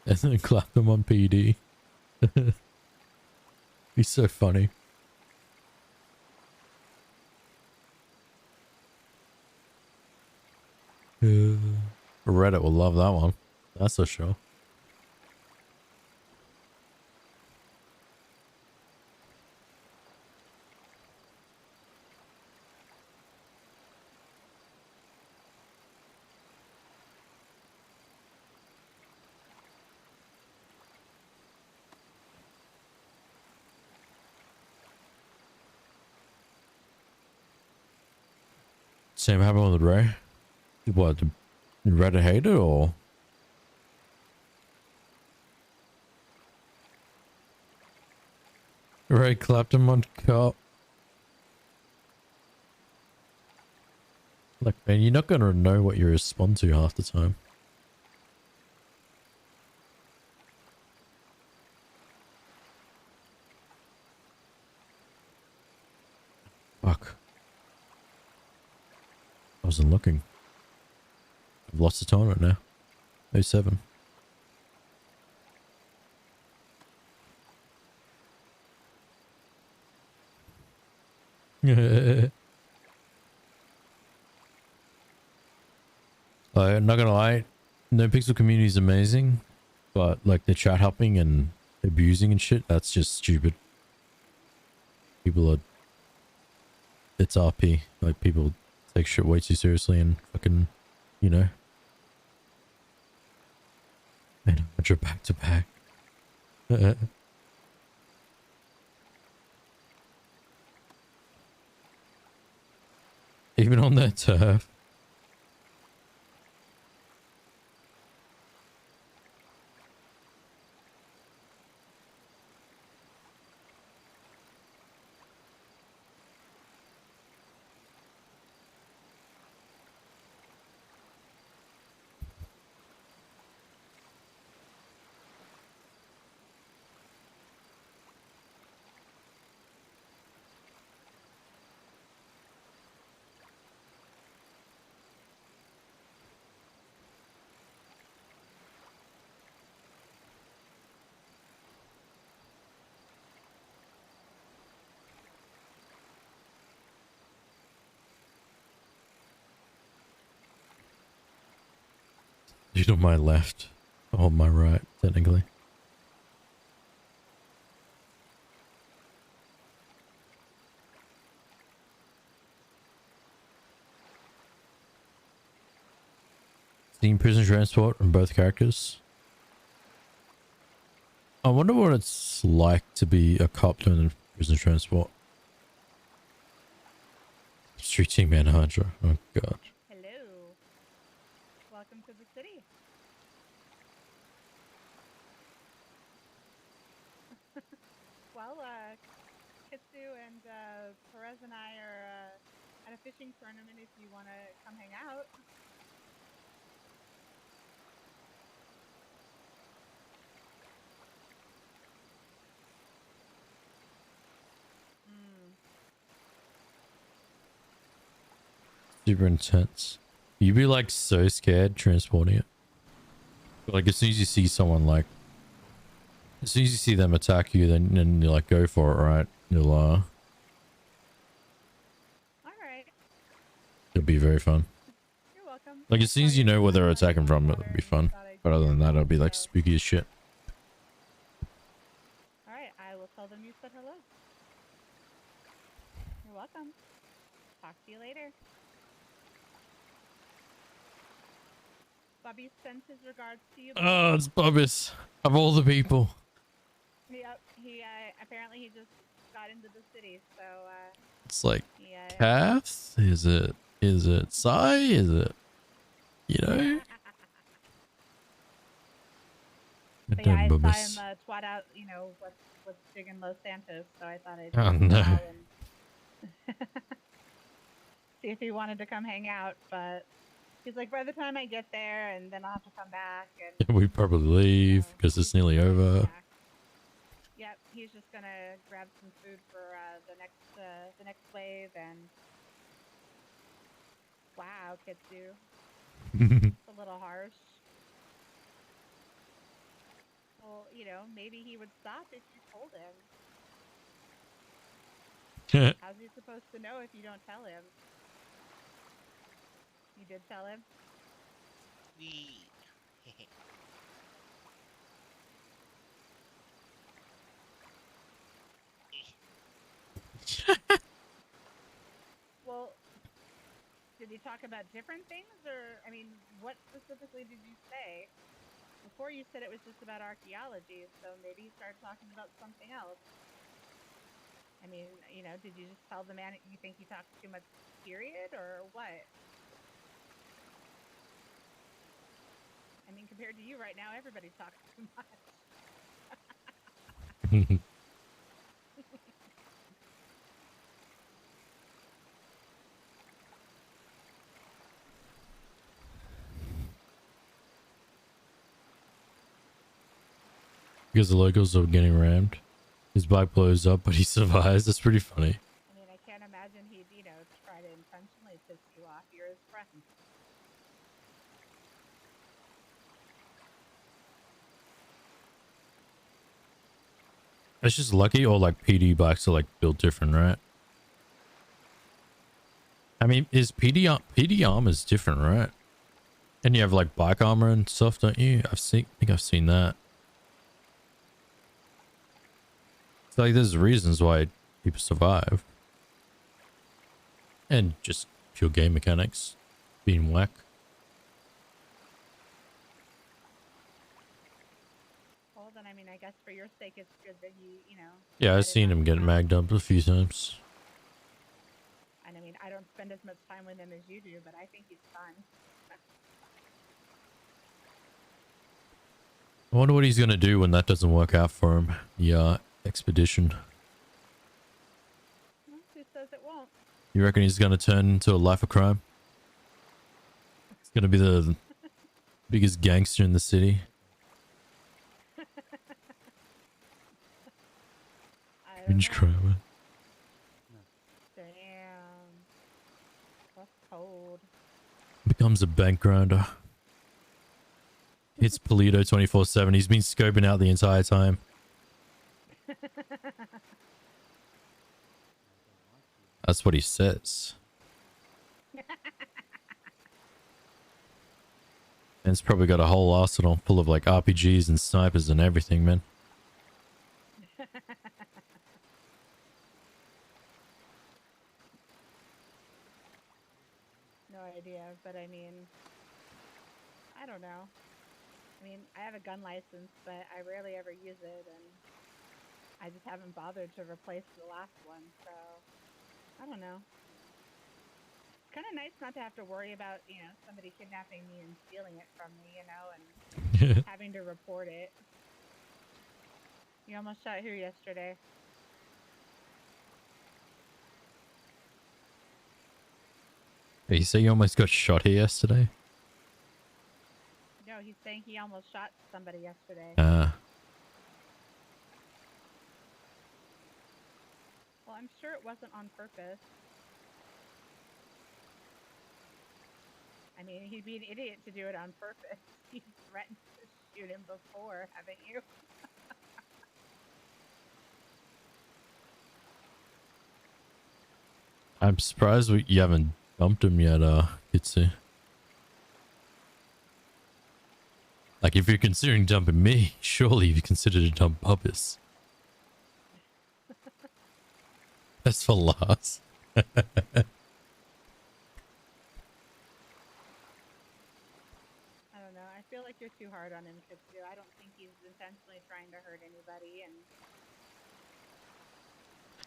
S1: and then clap them on PD. Be so funny. Reddit will love that one. That's for sure. Same happened with Ray. What? Did Reddit hate it or? Ray clapped him on cop. Like, man, you're not gonna know what you respond to half the time. Fuck. I wasn't looking. I've lost the time right now. 07. I'm not gonna lie, NoPixel community is amazing, but like the chat hopping and abusing and shit, that's just stupid. People are, it's RP. Like people take shit way too seriously and fucking, you know. And 100 back to back. Even on their turf. You're on my left. Or my right, technically. Seen prison transport on both characters. I wonder what it's like to be a cop doing prison transport. Street team manager. Oh god.
S7: Hello. Welcome to the city. Well, Kitsu and Perez and I are at a fishing tournament if you want to come hang out.
S1: Super intense. You'd be like so scared transporting it. Like as soon as you see someone like, as soon as you see them attack you, then you like go for it, right? You'll
S7: All right.
S1: it'll be very fun.
S7: You're welcome.
S1: Like as soon as you know where they're attacking from, it'll be fun. But other than that, it'll be like spooky as shit.
S7: All right, I will tell them you said hello. You're welcome. Talk to you later. Bobby sent his regards to you.
S1: Oh, it's Bobbis. Of all the people.
S7: Yep, he apparently he just got into the city, so
S1: It's like, Kath? Is it Sai? Is it, you know?
S7: But yeah, I saw him twat out, you know, what's big in Los Santos, so I thought I'd
S1: Oh, no.
S7: call and see if he wanted to come hang out, but he's like, by the time I get there, and then I'll have to come back, and
S1: We probably leave because it's nearly over.
S7: yep, he's just gonna grab some food for the next wave, and wow, Kitsu, it's a little harsh. Well, you know, maybe he would stop if you told him. How's he supposed to know if you don't tell him? You did tell him?
S6: We.
S7: Well, did you talk about different things, or I mean, what specifically did you say? Before you said it was just about archaeology, so maybe you started talking about something else. I mean, you know, did you just tell the man you think he talks too much, period, or what? I mean, compared to you right now, everybody talks too much.
S1: Because the locals are getting rammed. His bike blows up, but he survives. That's pretty funny.
S7: I mean, I can't imagine he'd, you know, try to intentionally piss you off. You're his friend.
S1: It's just lucky, or like PD bikes are like built different, right? I mean, is PD armor is different, right? And you have like bike armor and stuff, don't you? I think I've seen that. It's like there's reasons why people survive. And just pure game mechanics being whack.
S7: Well, then, I mean, I guess for your sake, it's good that you know.
S1: Yeah, I've
S7: decided
S1: seen
S7: not
S1: him
S7: to
S1: get
S7: have-
S1: magged up a few times.
S7: And I mean, I don't spend as much time with him as you do, but I think he's fun.
S1: I wonder what he's gonna do when that doesn't work out for him. The expedition.
S7: Well, who says it won't?
S1: You reckon he's gonna turn into a life of crime? He's gonna be the biggest gangster in the city.
S7: I don't
S1: Binge
S7: know.
S1: crime.
S7: Damn. That's cold.
S1: Becomes a bank grinder. Hits Polito 24/7. He's been scoping out the entire time. That's what he says. And it's probably got a whole arsenal full of like RPGs and snipers and everything, man.
S7: No idea, but I mean, I don't know. I mean, I have a gun license, but I rarely ever use it, and I just haven't bothered to replace the last one, so I don't know. It's kind of nice not to have to worry about, you know, somebody kidnapping me and stealing it from me, you know, and having to report it. You almost shot who yesterday?
S1: You say you almost got shot here yesterday?
S7: No, he's saying he almost shot somebody yesterday. Well, I'm sure it wasn't on purpose. I mean, he'd be an idiot to do it on purpose. You threatened to shoot him before, haven't you?
S1: I'm surprised you haven't dumped him yet, Kitsu. Like, if you're considering dumping me, surely you consider to dump Puppis. That's for last.
S7: I don't know. I feel like you're too hard on him, Kitsu. I don't think he's intentionally trying to hurt anybody, and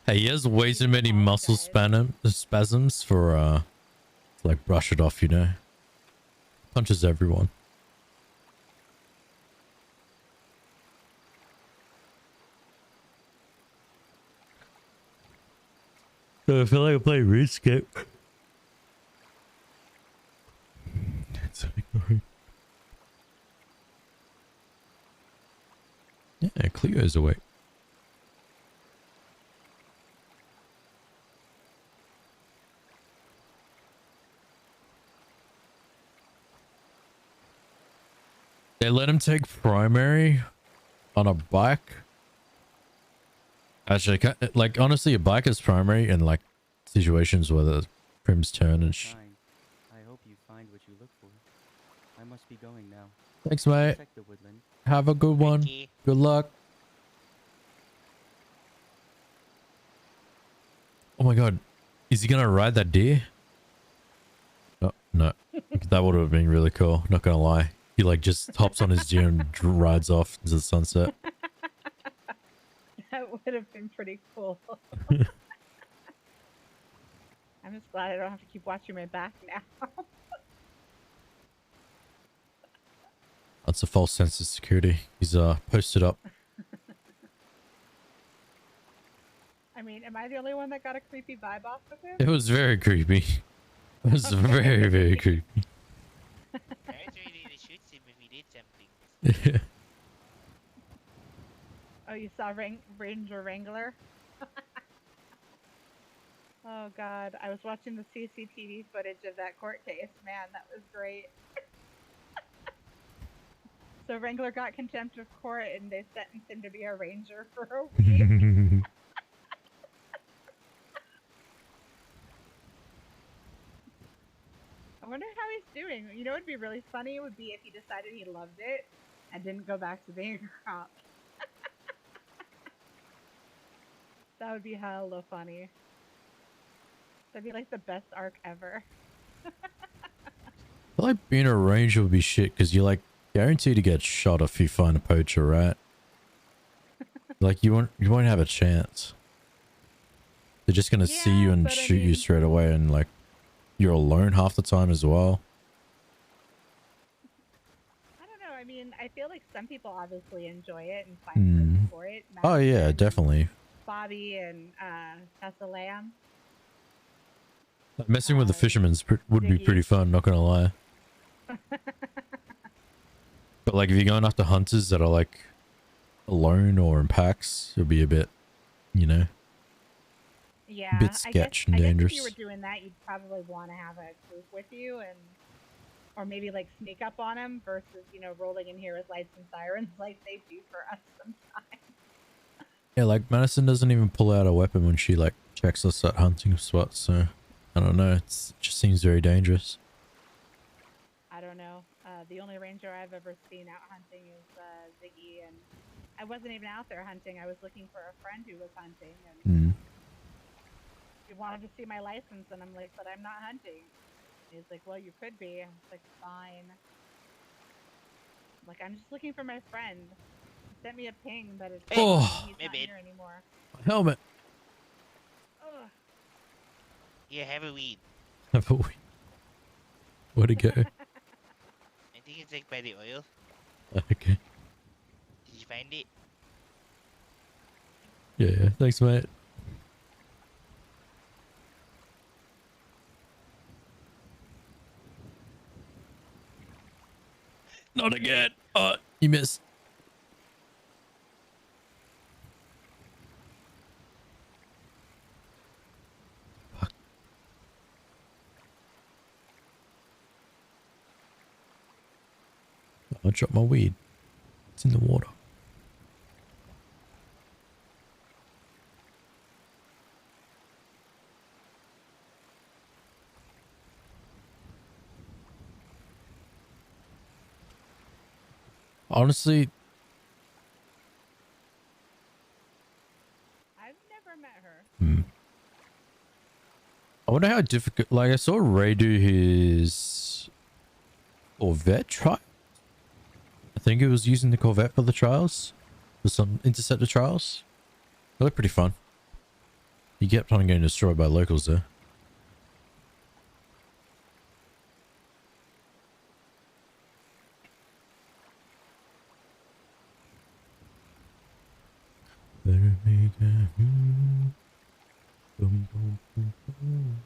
S1: Hey, he has way too many muscle spasms for, to, like, brush it off, you know? Punches everyone. So I feel like I play RuneScape. It's ignoring. Yeah, Cleo's awake. They let him take primary on a bike. Actually, like, honestly, a bike is primary in, like, situations where the prims turn and
S8: Fine. I hope you find what you look for. I must be going now.
S1: Thanks, mate.
S8: Check the woodland.
S1: Have a good one.
S6: Okay.
S1: Good luck. Oh my god. Is he gonna ride that deer? Oh, no. That would have been really cool. Not gonna lie. He like just hops on his deer and rides off into the sunset.
S7: That would have been pretty cool. I'm just glad I don't have to keep watching my back now.
S1: That's a false sense of security. He's posted up.
S7: I mean, am I the only one that got a creepy vibe off of him?
S1: It was very creepy. It was very, very creepy.
S6: I was ready to shoot him if he did something.
S7: Oh, you saw Ranger Wrangler? Oh god, I was watching the CCTV footage of that court case. Man, that was great. So Wrangler got contempt of court and they sentenced him to be a ranger for a week. I wonder how he's doing. You know what would be really funny would be if he decided he loved it and didn't go back to being a cop. That would be hella funny. That'd be like the best arc ever.
S1: I feel like being a ranger would be shit because you're like guaranteed to get shot if you find a poacher, right? Like you won't have a chance. They're just gonna see you and shoot you straight away, and like you're alone half the time as well.
S7: I don't know. I mean, I feel like some people obviously enjoy it and find purpose for it.
S1: Oh yeah,
S7: Madison,
S1: definitely.
S7: Bobby and Tessa Lamb.
S1: Messing with the fishermen's would be pretty fun, not gonna lie. But like if you're going after hunters that are like alone or in packs, it'll be a bit, you know,
S7: Yeah,
S1: bit sketch and
S7: I guess
S1: dangerous.
S7: if you were doing that, you'd probably want to have a group with you, and or maybe like sneak up on them versus rolling in here with lights and sirens like they do for us sometimes.
S1: Yeah, like Madison doesn't even pull out a weapon when she like checks us at hunting spots, so I don't know. It just seems very dangerous.
S7: I don't know. The only ranger I've ever seen out hunting is Ziggy, and I wasn't even out there hunting. I was looking for a friend who was hunting, and he wanted to see my license, and I'm like, but I'm not hunting. He's like, well, you could be. I was like, fine. Like, I'm just looking for my friend. He sent me a ping, but it's he's not here anymore.
S1: Helmet.
S7: Ugh.
S6: Yeah, have a weed.
S1: Have a weed. Where'd it go?
S6: I think it's like by the oil.
S1: Okay.
S6: Did you find it?
S1: Yeah. Thanks, mate. Not again. Oh, you missed. Fuck. I dropped my weed. It's in the water. Honestly,
S7: I've never met her.
S1: I wonder how difficult. Like I saw Ray do his Corvette trial. I think it was using the Corvette for the trials, for some interceptor trials. They look pretty fun. He kept on getting destroyed by locals though. Better make a boom, boom, boom, boom.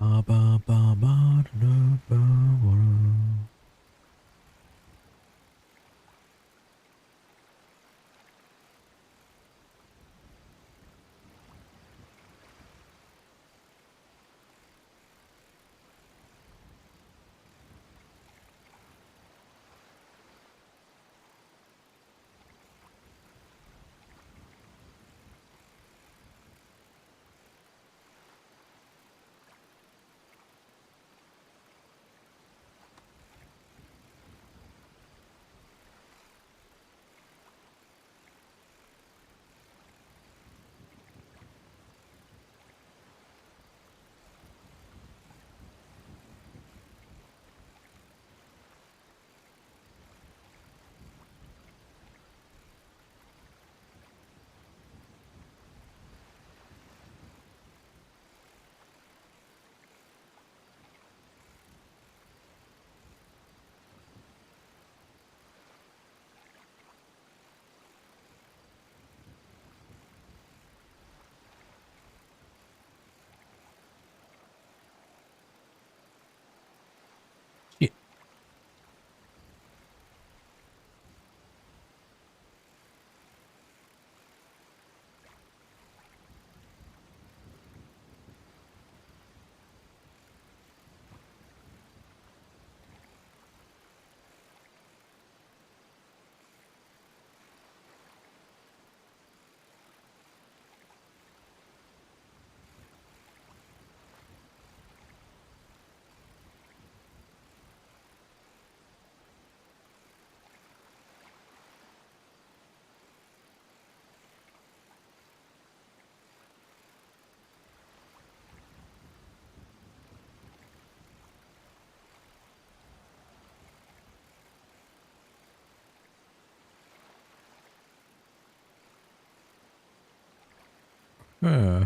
S1: Ba, ba, ba, ba, da, ba, ba. Shit. Huh.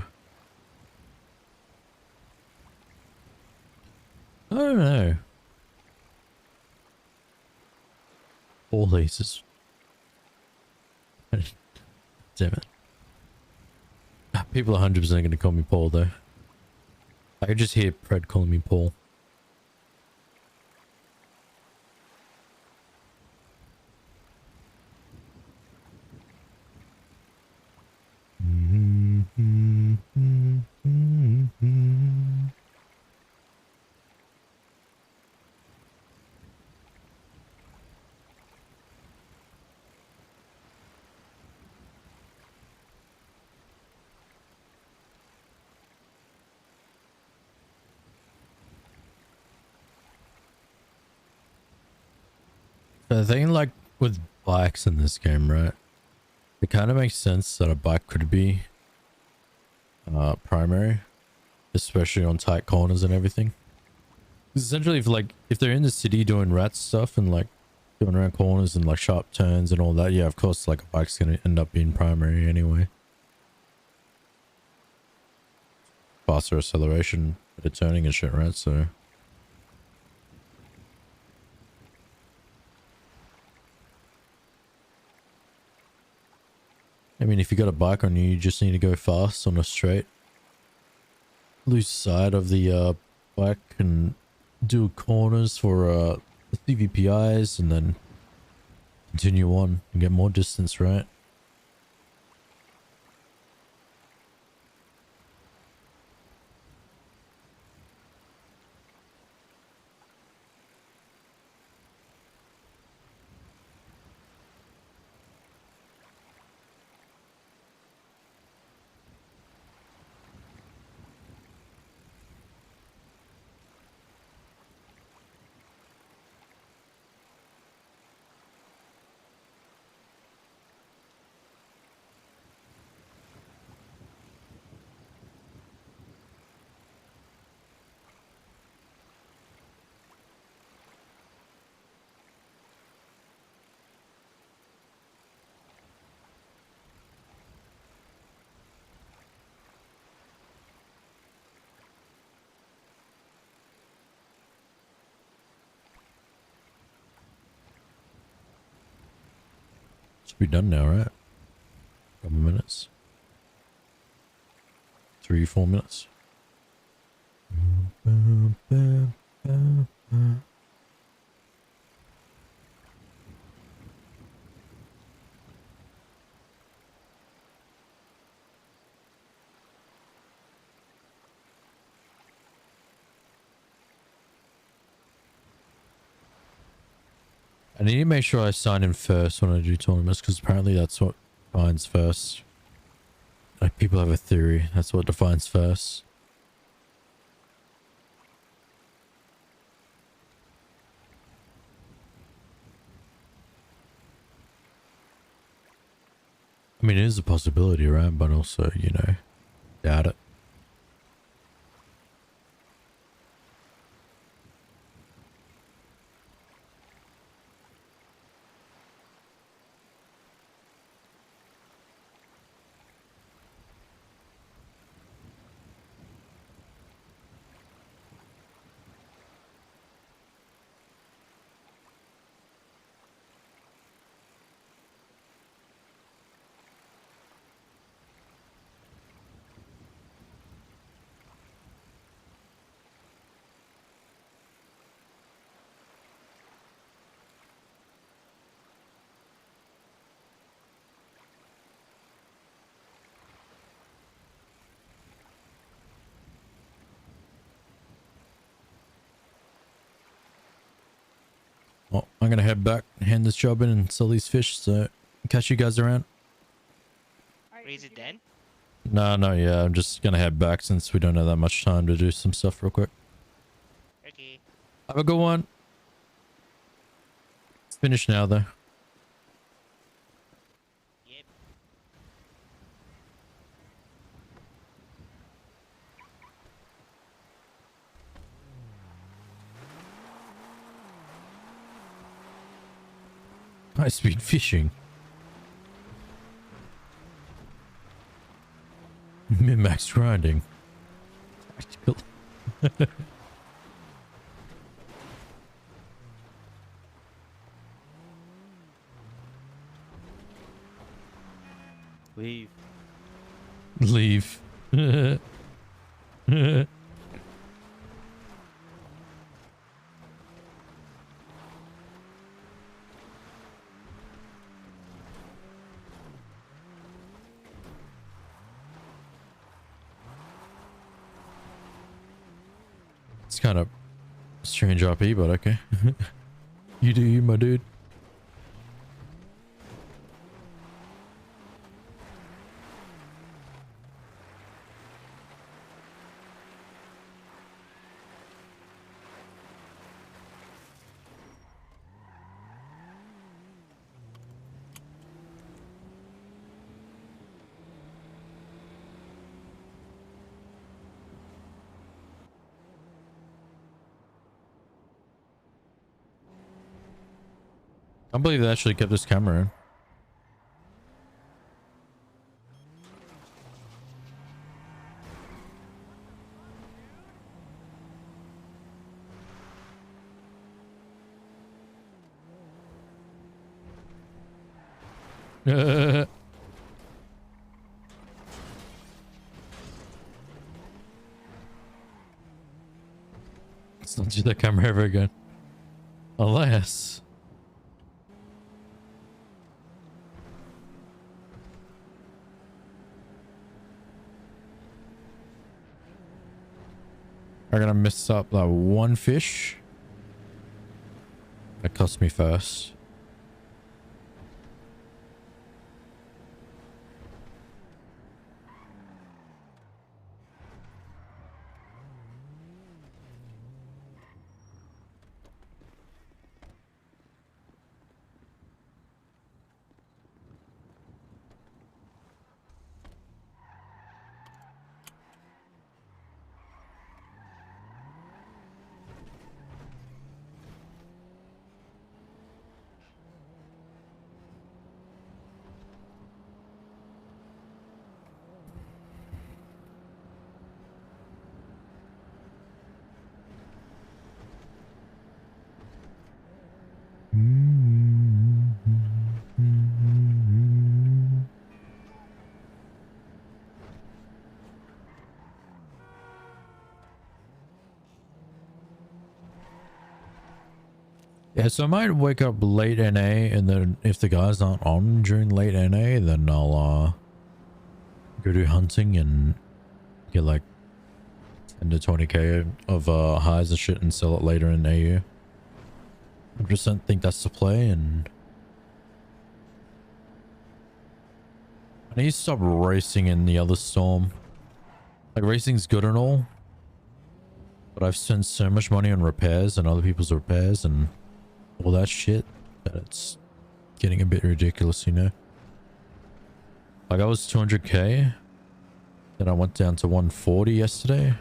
S1: I don't know. All laces. Damn it. People are 100% going to call me Paul, though. I could just hear Fred calling me Paul. The thing, like, with bikes in this game, right? It kind of makes sense that a bike could be primary, especially on tight corners and everything. 'Cause essentially, if they're in the city doing rat stuff and like going around corners and like sharp turns and all that, yeah, of course, like a bike's gonna end up being primary anyway. Faster acceleration, better turning and shit, right? So. I mean, if you got a bike on you, you just need to go fast on a straight. Loose side of the bike and do corners for the CVPIs and then continue on and get more distance, right? Should be done now, right? Couple minutes. 3-4 minutes. I need to make sure I sign in first when I do tournaments, because apparently that's what defines first. Like, people have a theory. That's what defines first. I mean, it is a possibility, right? But also, you know, doubt it. Well, I'm gonna head back, hand this job in, and sell these fish. So, catch you guys around.
S7: Alright,
S6: Is
S7: did
S6: it
S7: you guys-
S6: then?
S1: No, yeah. I'm just gonna head back since we don't have that much time to do some stuff real quick.
S6: Okay.
S1: Have a good one. It's finished now, though.
S6: Yep.
S1: High speed fishing. Min-max grinding. Tactical.
S8: Leave.
S1: Leave. It's kind of strange RP, but okay. You do you, my dude. I believe they actually kept this camera in. Let's not do that camera ever again. Alas. I'm gonna miss up that one fish. That cost me first. Yeah, so I might wake up late NA, and then if the guys aren't on during late NA, then I'll go do hunting and get like 10 to 20k of highs and shit and sell it later in AU. I just don't think that's the play, and I need to stop racing in the other storm. Like, racing's good and all, but I've spent so much money on repairs and other people's repairs and all that shit that it's getting a bit ridiculous, you know? Like, I was 200k, then I went down to 140 yesterday.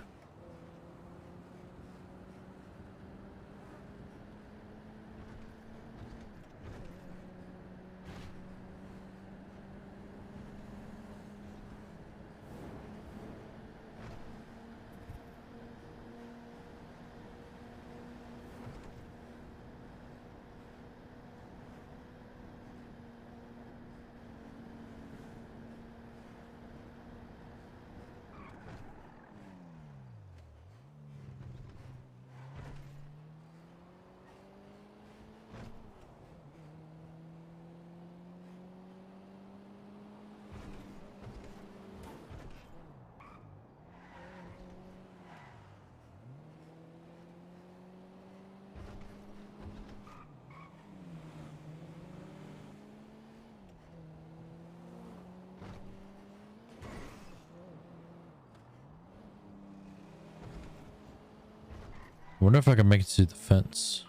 S1: I wonder if I can make it to the fence.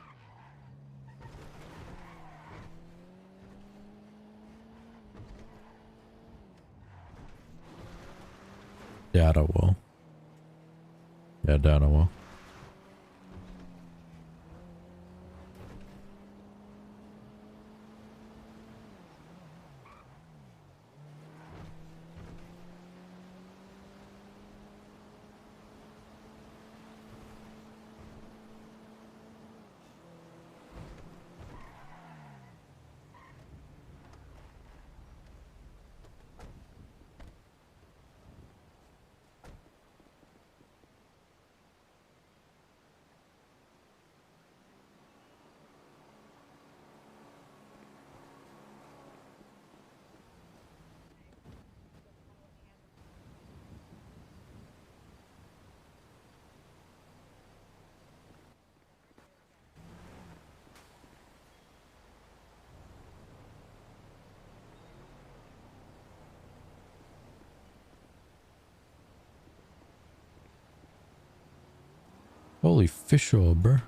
S1: Doubt I will. Yeah, doubt I will. Holy fish oil, bro.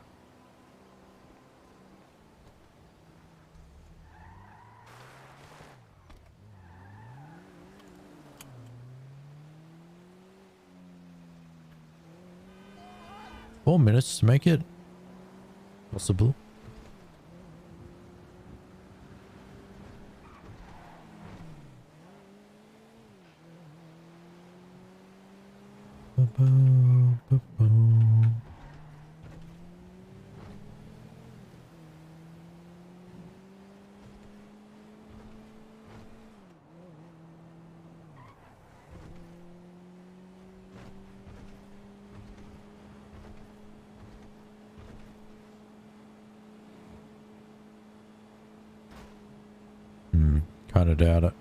S1: Four minutes to make it possible. Kind of doubt it.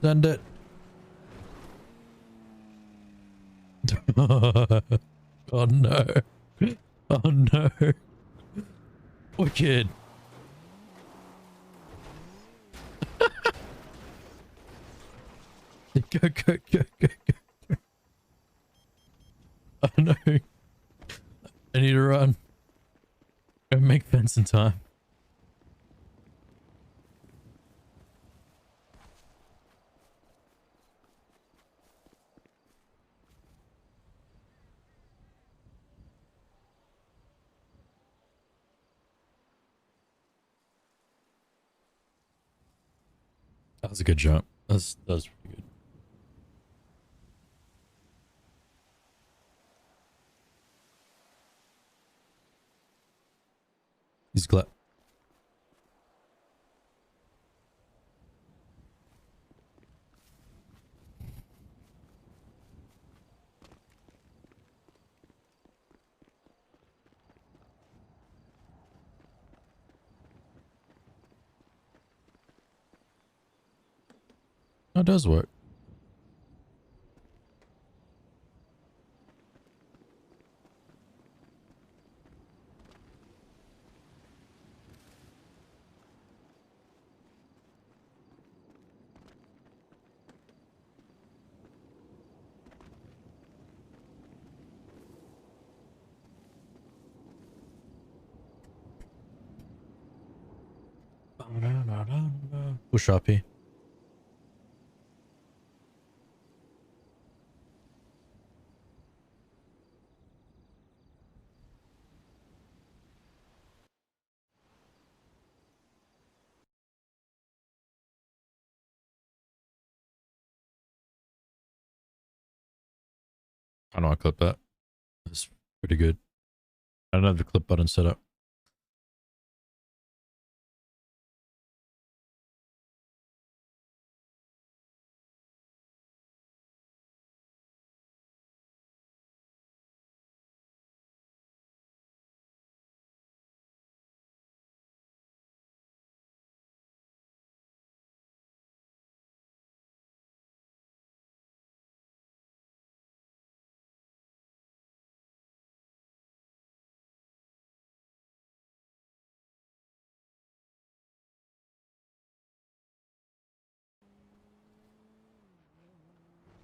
S1: Send it. Oh no. Oh no. Wicked. Go, go, go, go, go. Oh no. I need to run. Don't make fence in time. That was a good jump. That was pretty good. He's glad. That does work. Push up here. I don't want to clip that. That's pretty good. I don't have the clip button set up.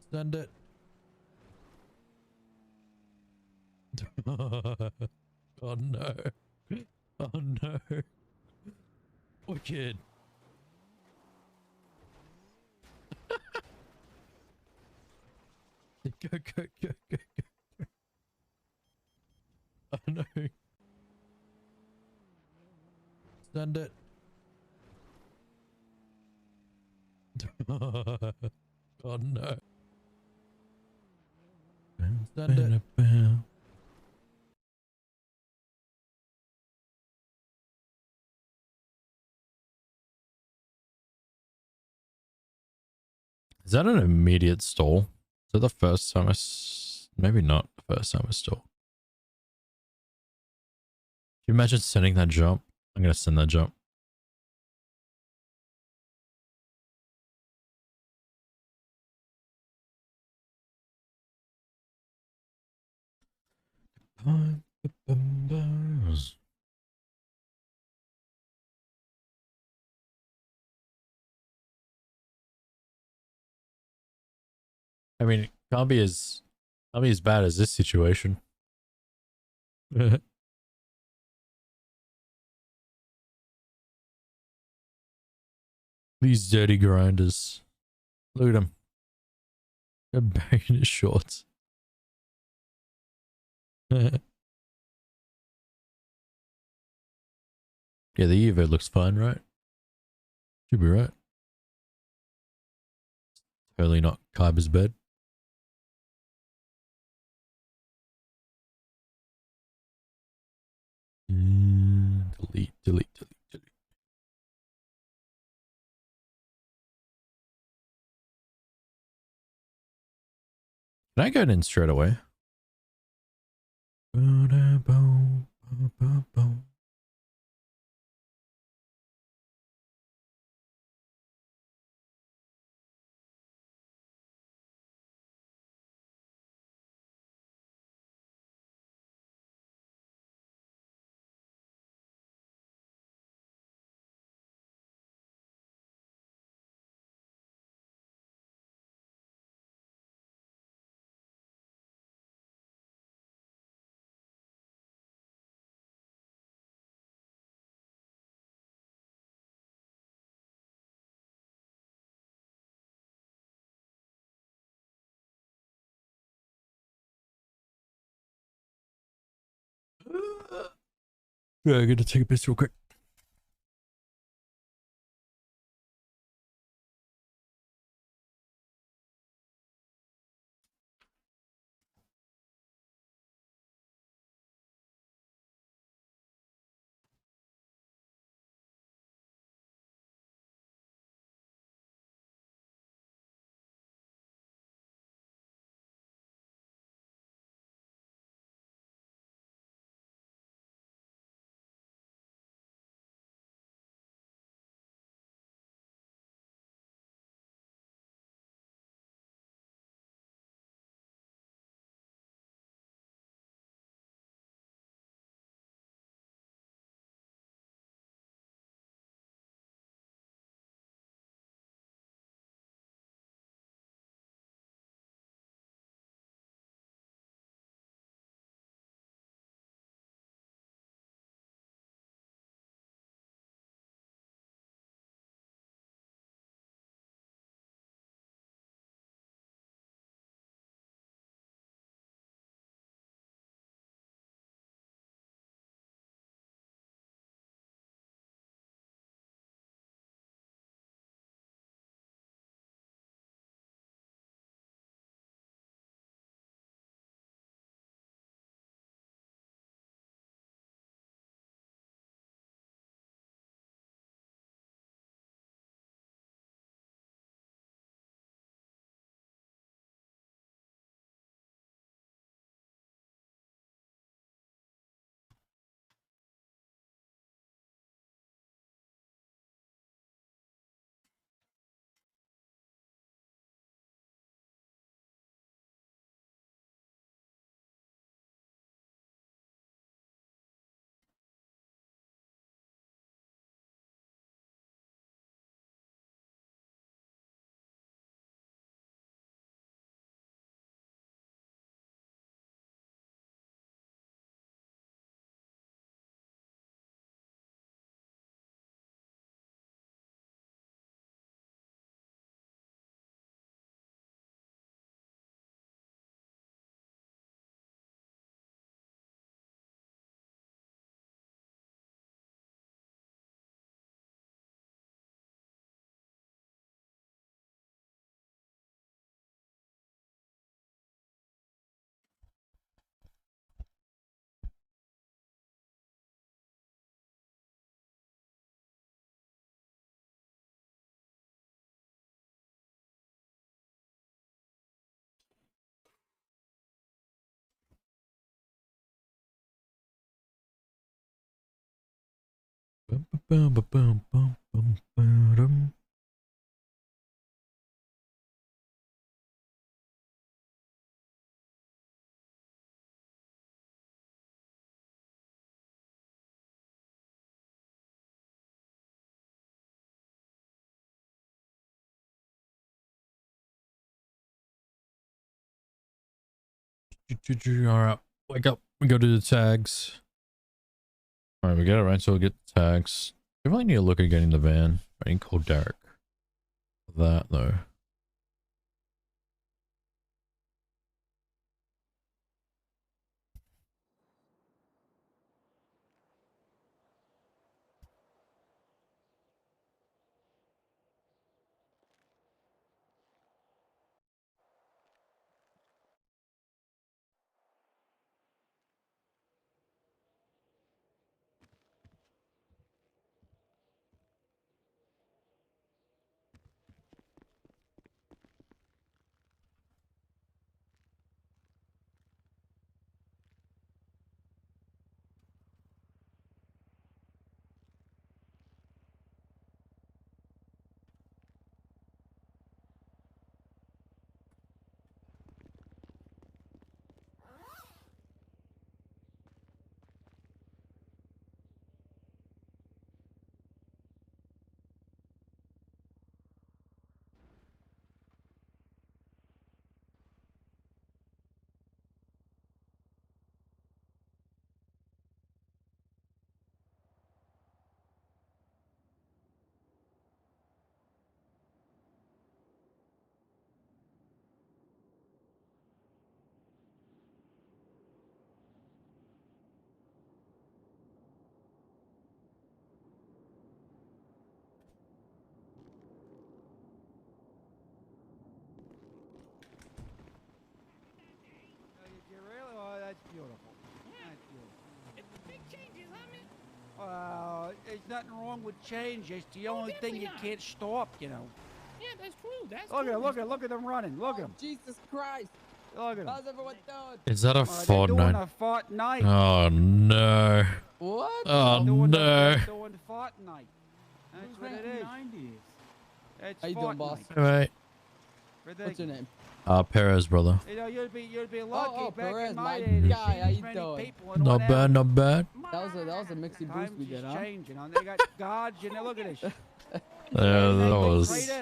S1: Send it. Oh no. Oh no. Wicked. Go, go, go, go, go. Oh no. Send it. Oh no. Send it. Is that an immediate stall? Is that the first time maybe not the first time I stall. Can you imagine sending that jump? I'm gonna send that jump. I mean, it can't be as bad as this situation. These dirty grinders. Look at them. They're buried in his shorts. Yeah, the Evo looks fine, right? Should be right. Totally not Kyber's bed. Delete, delete, delete, delete. Can I go in straight away? Yeah, I'm gonna take a piss real quick. Bum, bum, bum, bum, bum, bum, ba-dum. All right, wake up. We go to the tags. All right, we get it right, so we'll get the tags. We really need to look at getting the van. I need to call Derek for that though.
S9: You really? Oh, that's beautiful. That's beautiful.
S3: It's the big changes, huh, man?
S9: There's nothing wrong with change. It's the only thing you
S3: definitely
S9: can't stop, you know.
S3: Yeah, that's true. That's
S9: Look
S3: true.
S9: at look at them running. Look at them.
S10: Jesus Christ!
S9: Look at them.
S10: How's everyone doing?
S1: Is that a
S9: They're doing
S1: Fortnite?
S9: a Fortnite.
S1: Oh no.
S10: What?
S1: Oh
S9: doing
S1: no.
S9: they're doing Fortnite. That's what it is.
S5: 90s.
S9: It's
S10: How you doing, boss?
S9: Fortnite.
S1: Alright.
S10: What's your name?
S1: Perez, brother.
S9: You know, you'd be lucky
S10: Oh,
S9: back
S10: Perez,
S9: in
S10: my
S9: my day to
S10: guy.
S9: see
S10: How
S9: this
S10: you
S9: many
S10: doing?
S9: people in
S1: Not
S9: one
S1: bad,
S9: area.
S1: not bad.
S10: That was a mixy boost
S9: Times
S10: we did,
S9: is
S10: huh?
S9: changing, and they got guards, you know, look at this.
S1: Yeah,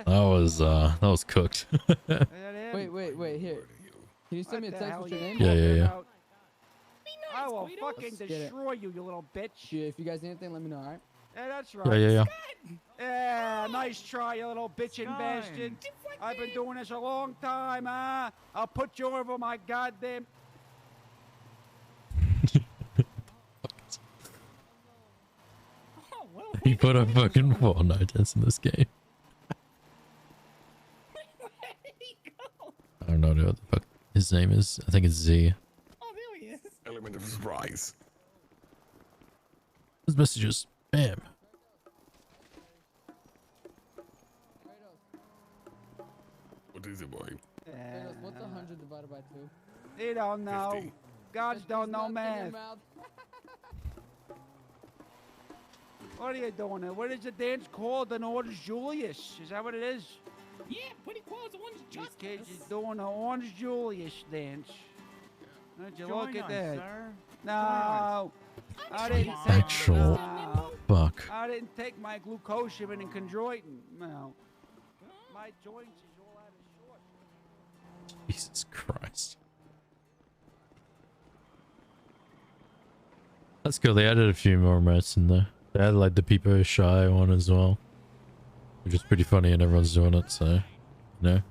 S1: that was cooked.
S10: Wait, here. Can you send me a
S9: What the
S10: text
S9: hell
S10: with your
S9: you
S10: name?
S1: Yeah,
S9: talking
S1: yeah.
S9: about?
S3: Be
S9: I
S3: nice,
S9: will
S3: Guido.
S9: fucking
S10: Let's get it.
S9: destroy you, you little bitch.
S10: Shit, if you guys need anything, let me know, alright?
S9: Yeah, that's right.
S1: Yeah.
S9: Yeah, nice try, you little bitchin' bastard. I've been doing this a long time, huh? I'll put you over my goddamn...
S3: Oh, well,
S1: He put a fucking Fortnite dance in this game.
S3: where did he go?
S1: I don't know what the fuck his name is. I think it's Z.
S3: Oh, there he is.
S4: Element of surprise.
S1: His messages. Bam.
S4: What is it, boy?
S10: Kratos, what's 100 divided by 2?
S9: They don't know.
S4: 50.
S9: Gods
S10: Just
S9: don't
S10: use
S9: know
S10: nuts in your
S9: math.
S10: mouth.
S9: What are you doing there? What is the dance called? An Orange Julius. Is that what it is?
S3: Yeah, pretty close to one's
S9: These
S3: justice.
S9: kids is doing an Orange Julius dance. Don't you look at that? No. I didn't take
S1: Actual fuck.
S9: I didn't take my glucosamine and chondroitin. No. My joints is all out of sorts.
S1: Jesus Christ. That's cool. They added a few more mats in there. They added like the Peepo Shy one as well, which is pretty funny, and everyone's doing it. So, you know.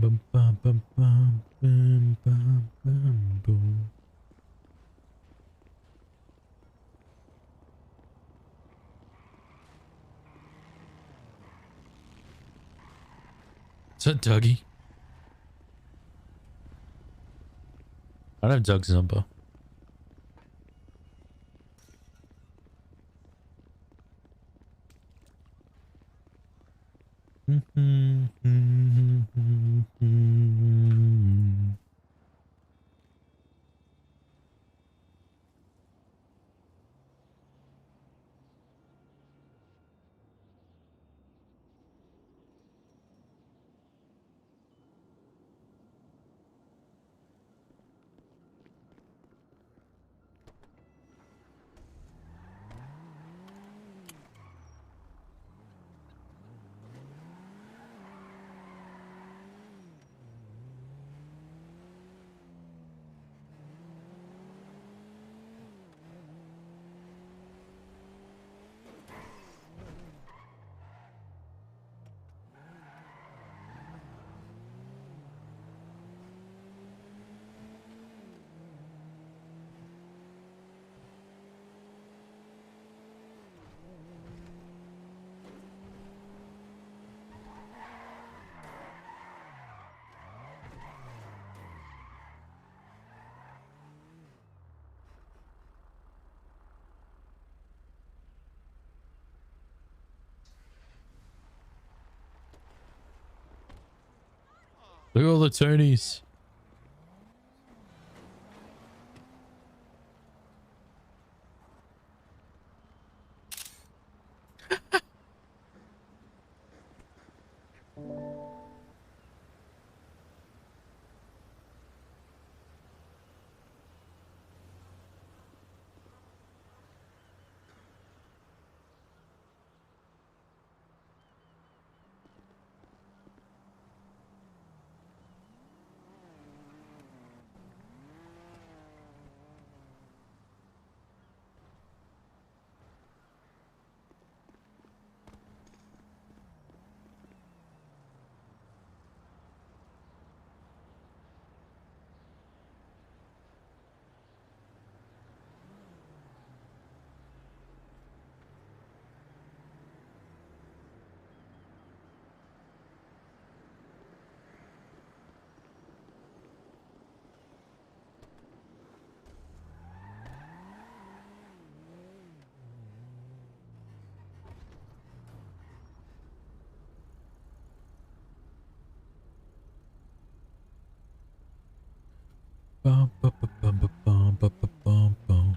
S1: bum, bum, bum, bum, bum, bum, bum, boom. Is that Dougie? I don't have Doug's number. Look at all the Tonys. Bum, bum, bum, bum, bum, bum, bum, bum, bum.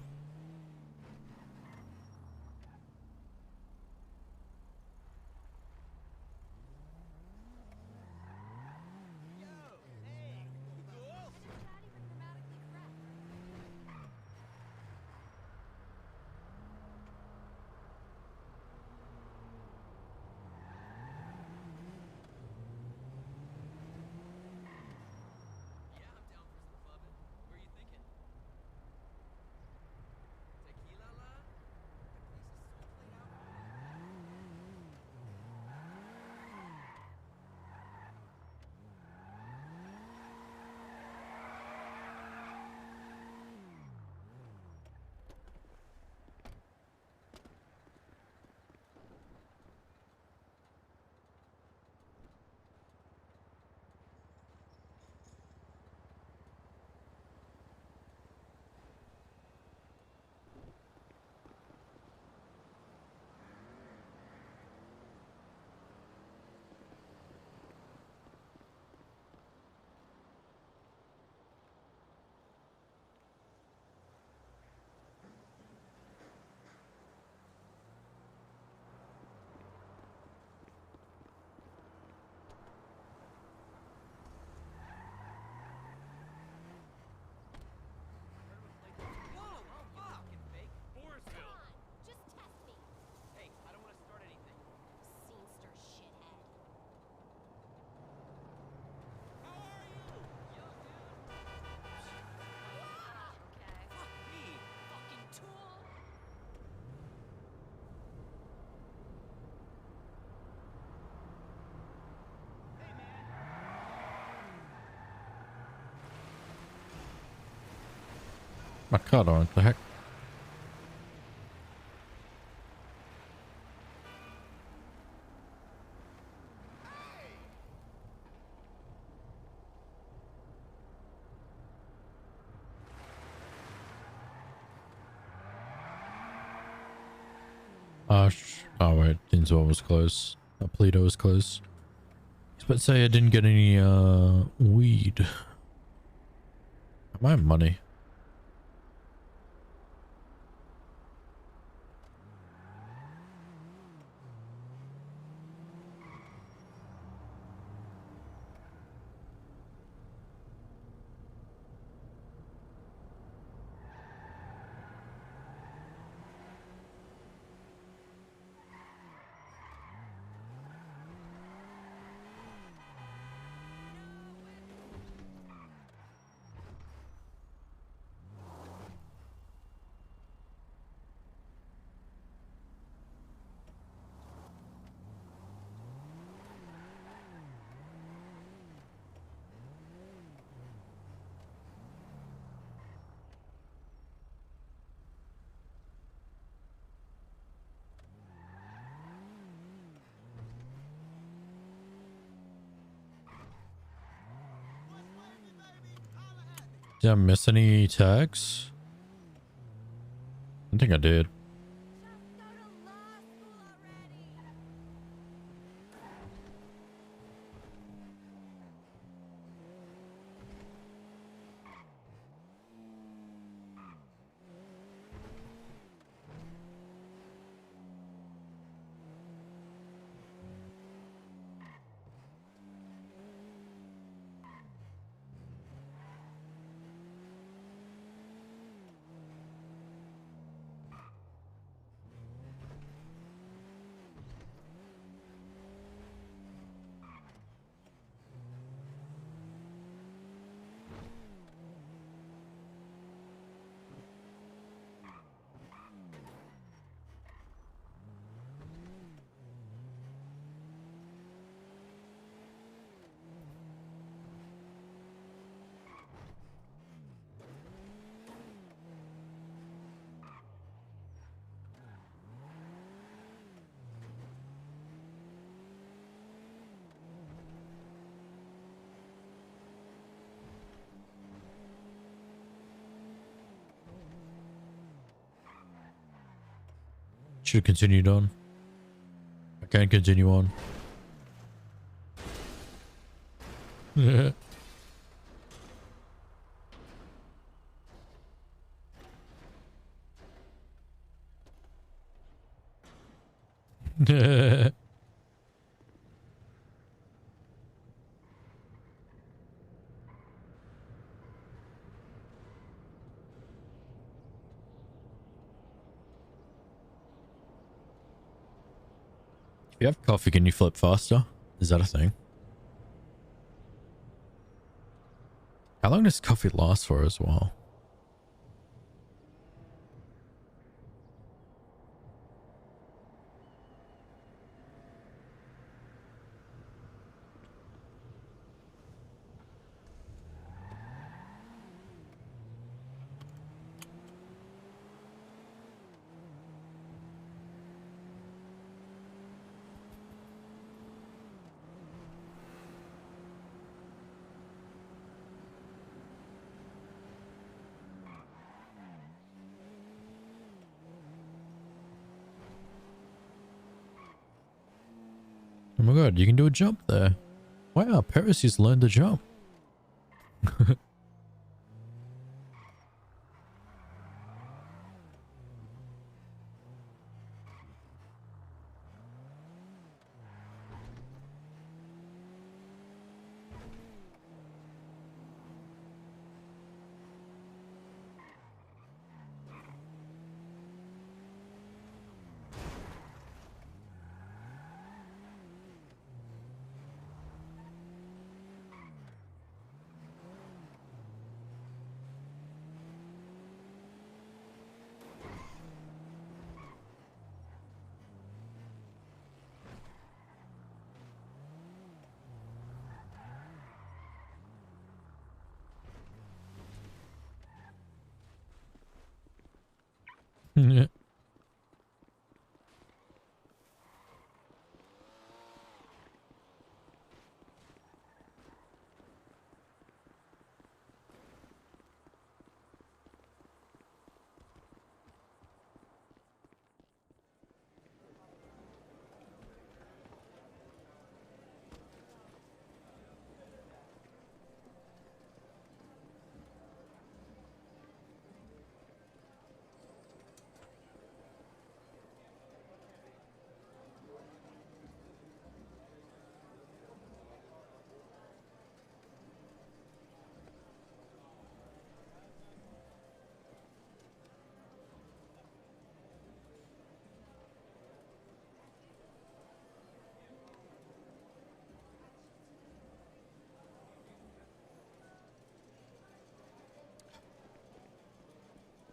S1: My card on. What the heck? Oh wait, Dinsmore was close. Pleto was close. But say I didn't get any weed. I might have money. Did I miss any tags? I think I did. Should have continued on. I can't continue on. If you have coffee, can you flip faster? Is that a thing? How long does coffee last for as well? Oh my god, you can do a jump there. Wow, Perez has learned to jump. Yeah.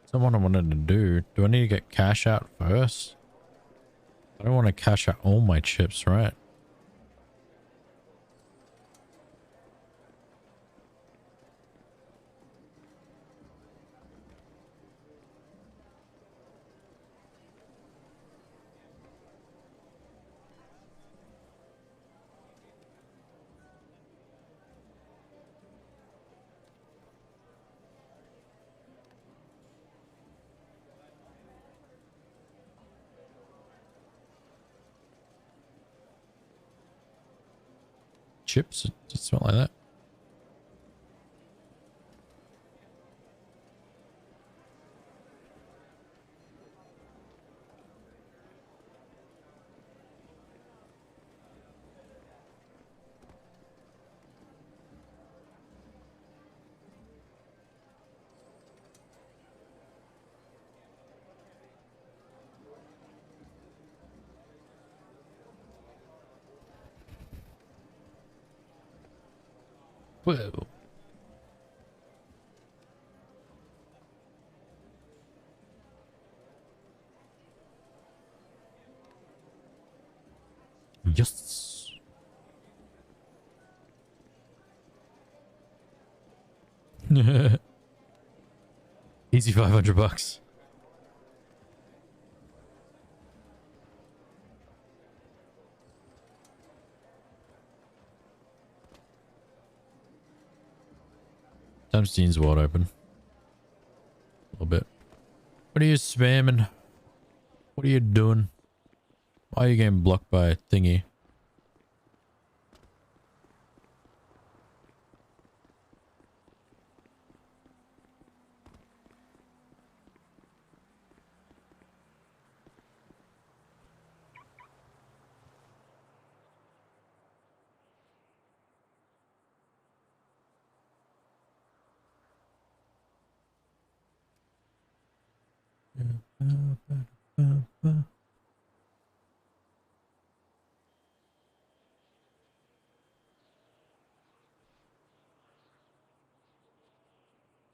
S1: Someone I wanted to do. Do I need to get cash out first? I don't want to cash out all my chips, right? Chips? Does it smell like that? Whoa. Yes. Easy $500. Times Dean's wide open. A little bit. What are you spamming? What are you doing? Why are you getting blocked by a thingy?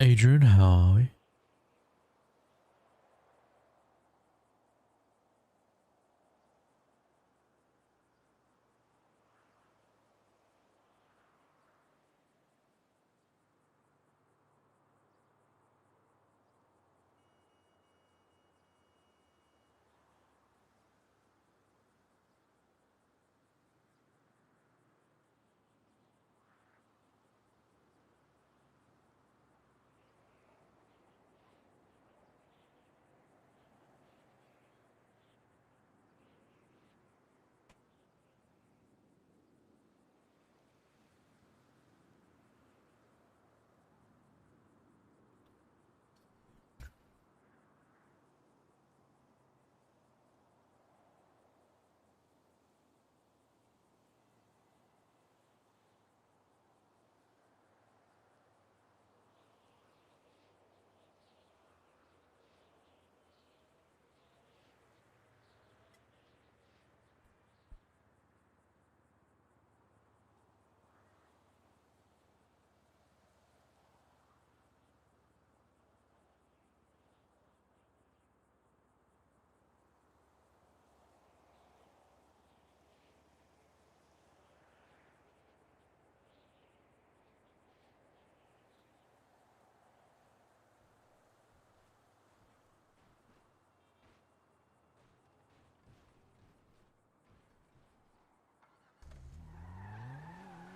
S1: Adrian, how are you?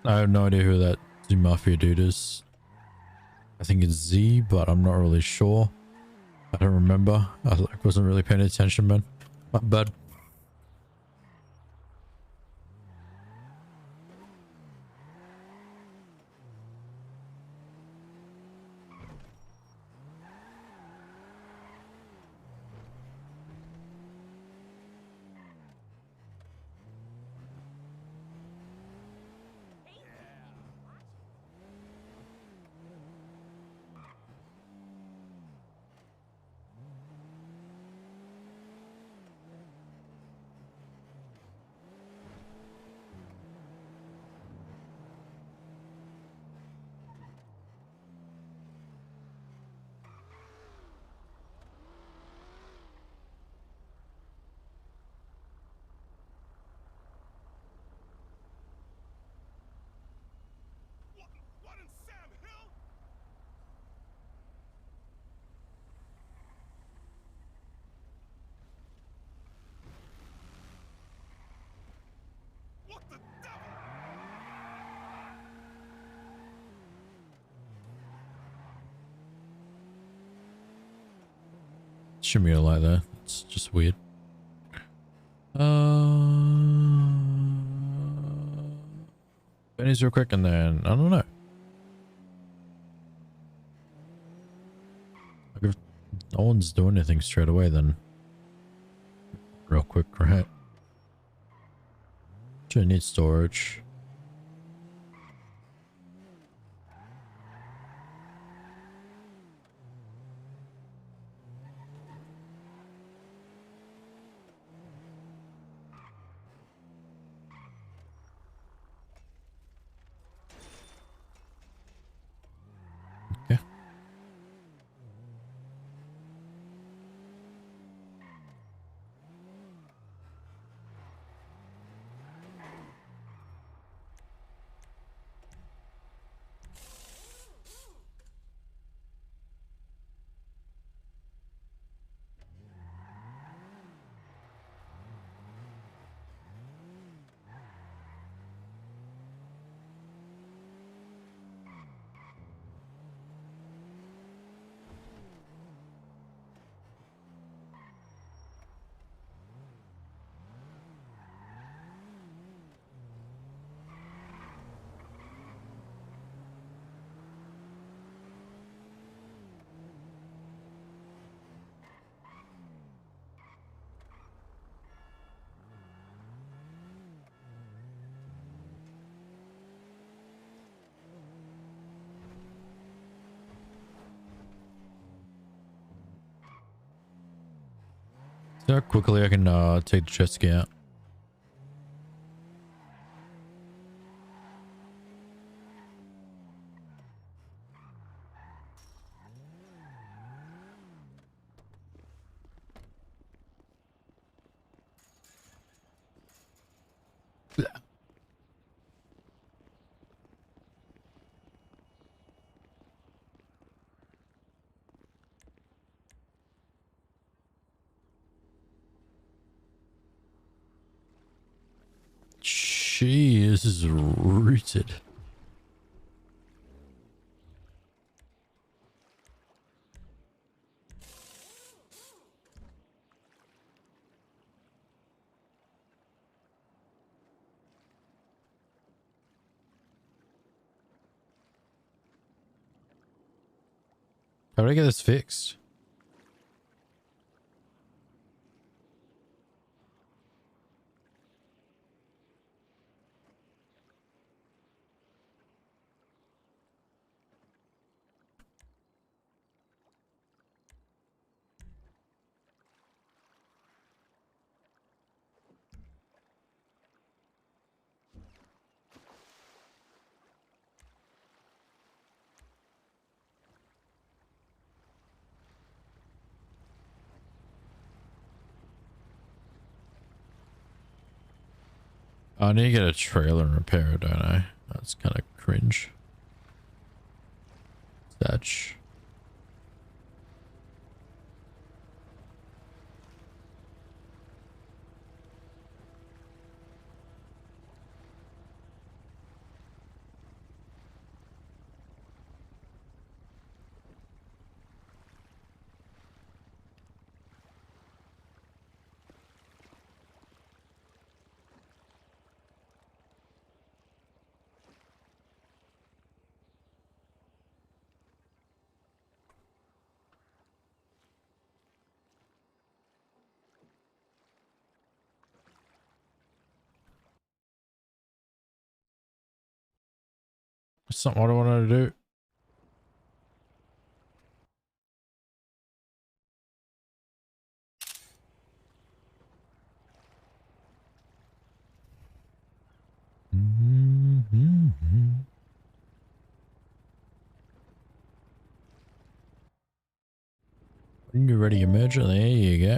S1: I have no idea who that Z Mafia dude is. I think it's Z, but I'm not really sure. I don't remember. I like, wasn't really paying attention, man. My bad. Shouldn't be like that. It's just weird. Benny's real quick and then I don't know. Like if no one's doing anything straight away, then real quick, right? Should need storage. Okay. See how quickly I can take the jet ski out. Gee, this is rooted. How do I get this fixed? I need to get a trailer and repair it, don't I? That's kind of cringe. Thatch. It's not what I wanted to do. When you're ready to merge it, there you go.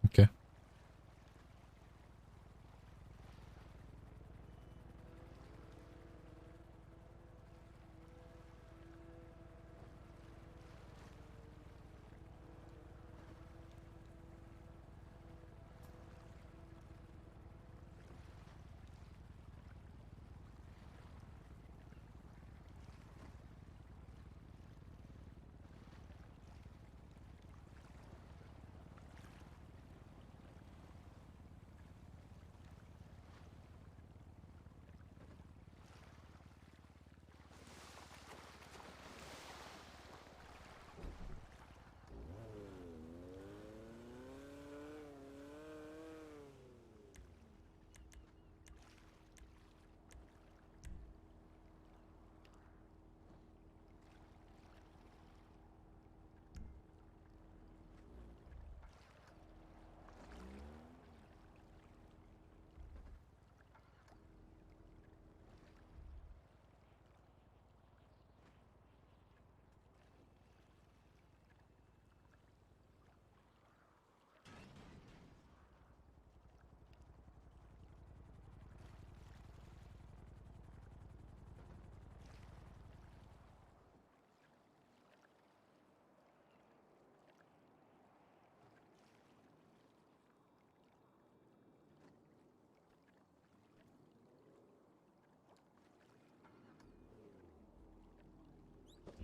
S1: Okay.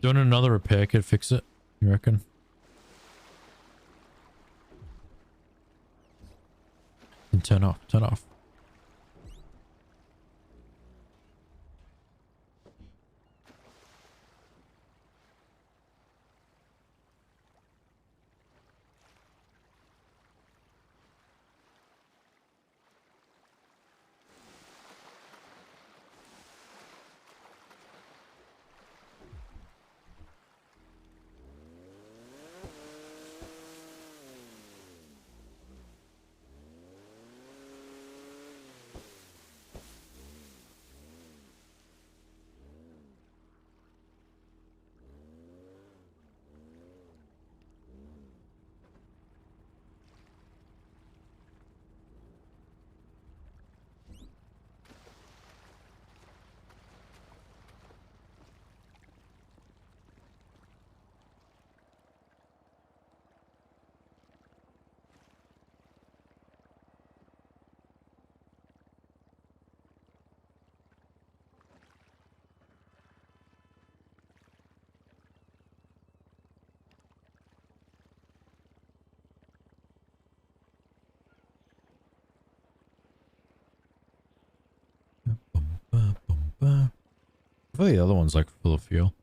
S1: Doing another repair could fix it, you reckon? And turn off, turn off. I feel like the other one's like full of fuel.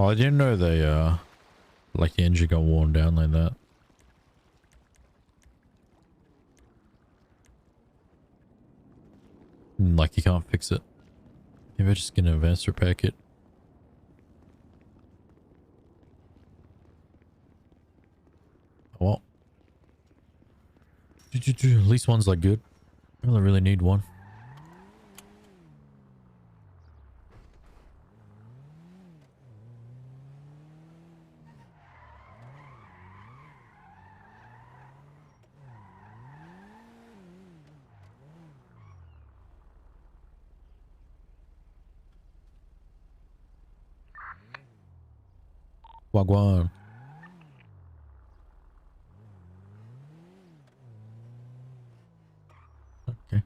S1: Oh, I didn't know they, like the engine got worn down like that. Like you can't fix it. Maybe I'm just gonna advance repair kit. Oh, well. At least one's like good. I only really need one. Wagwan. Okay.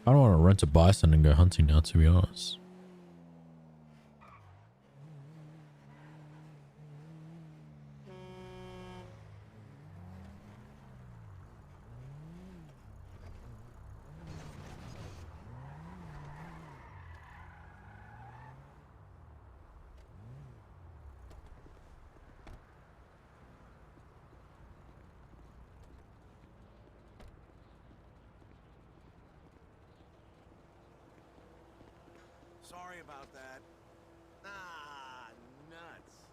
S1: I don't want to rent a bison and go hunting now, to be honest.
S11: Sorry about that. Ah, nuts.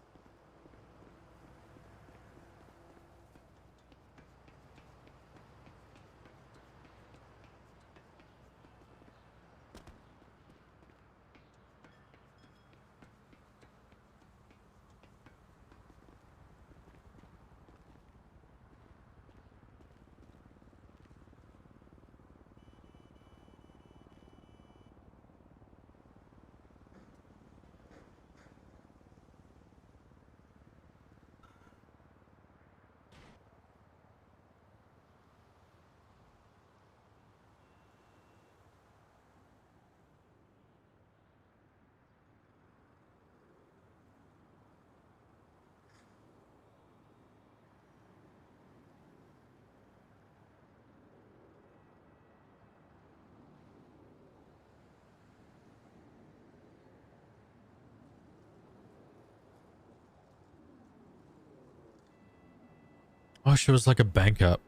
S1: Oh, she was like a bank app.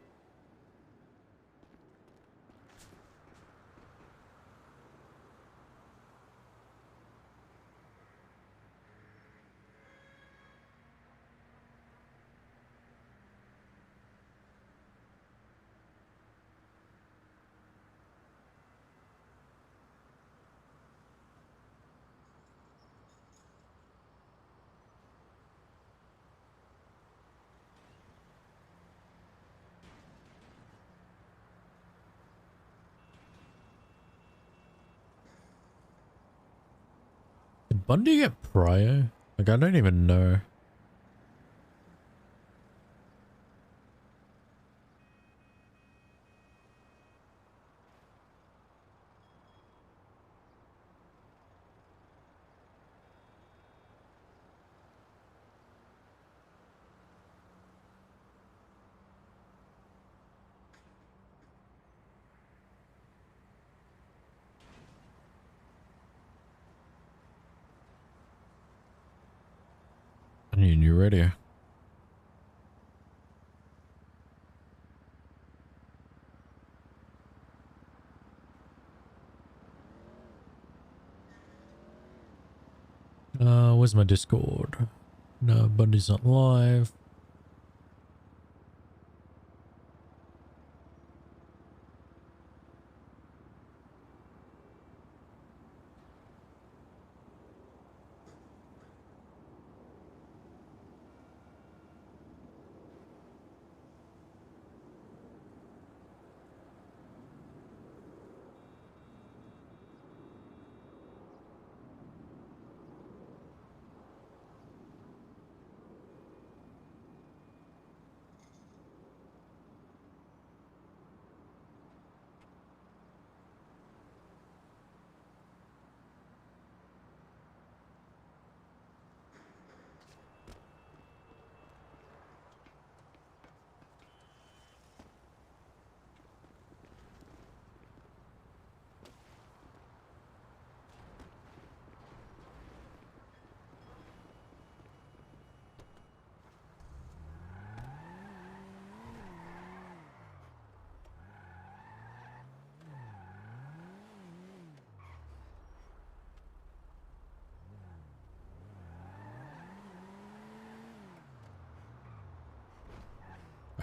S1: Did Bundy get prio? Like, I don't even know. I need a new radio. Where's my Discord? No, Bundy's not live.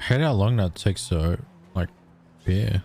S1: hate how long that takes to, like, beer.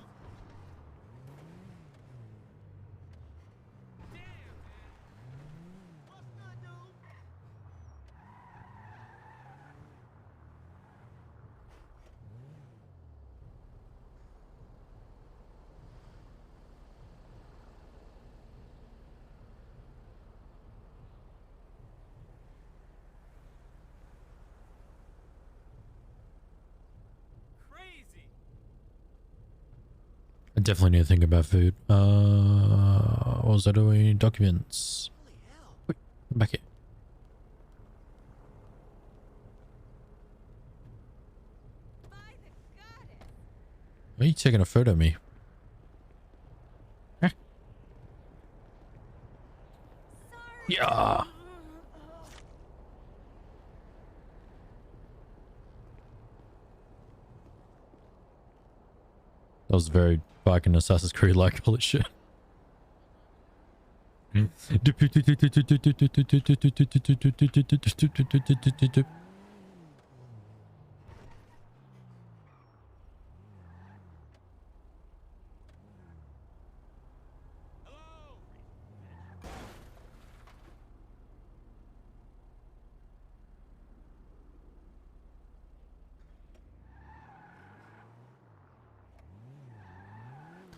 S1: I definitely need to think about food. What was I doing? Documents. Wait, come back here. Why are you taking a photo of me? Huh? Yeah. That was very fucking Assassin's Creed like, holy shit. I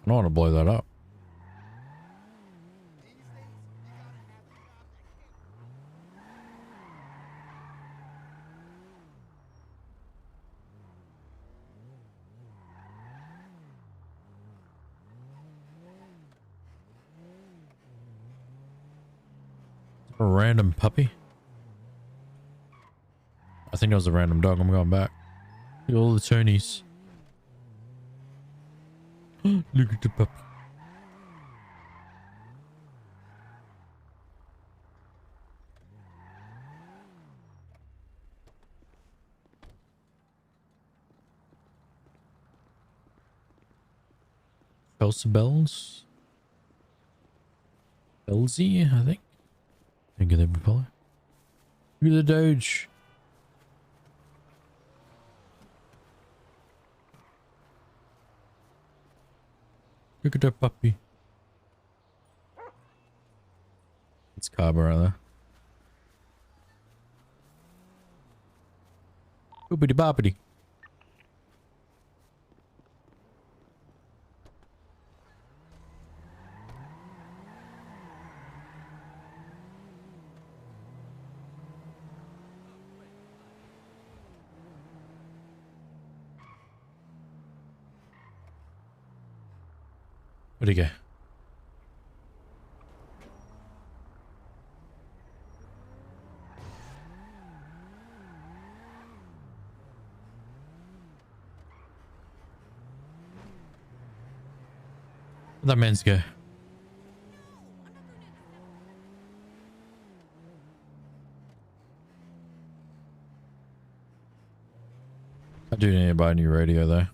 S1: don't want to blow that up. A random puppy? I think it was a random dog. I'm going back. Look at all the Tonys. Look at the puppy. Bells? Belsy, I think. Think of them follow. Look at the Doge. Look at that puppy. It's Carver, rather. Boopity boppity. Where'd he go? Where'd that man's go? I do need to buy a new radio though.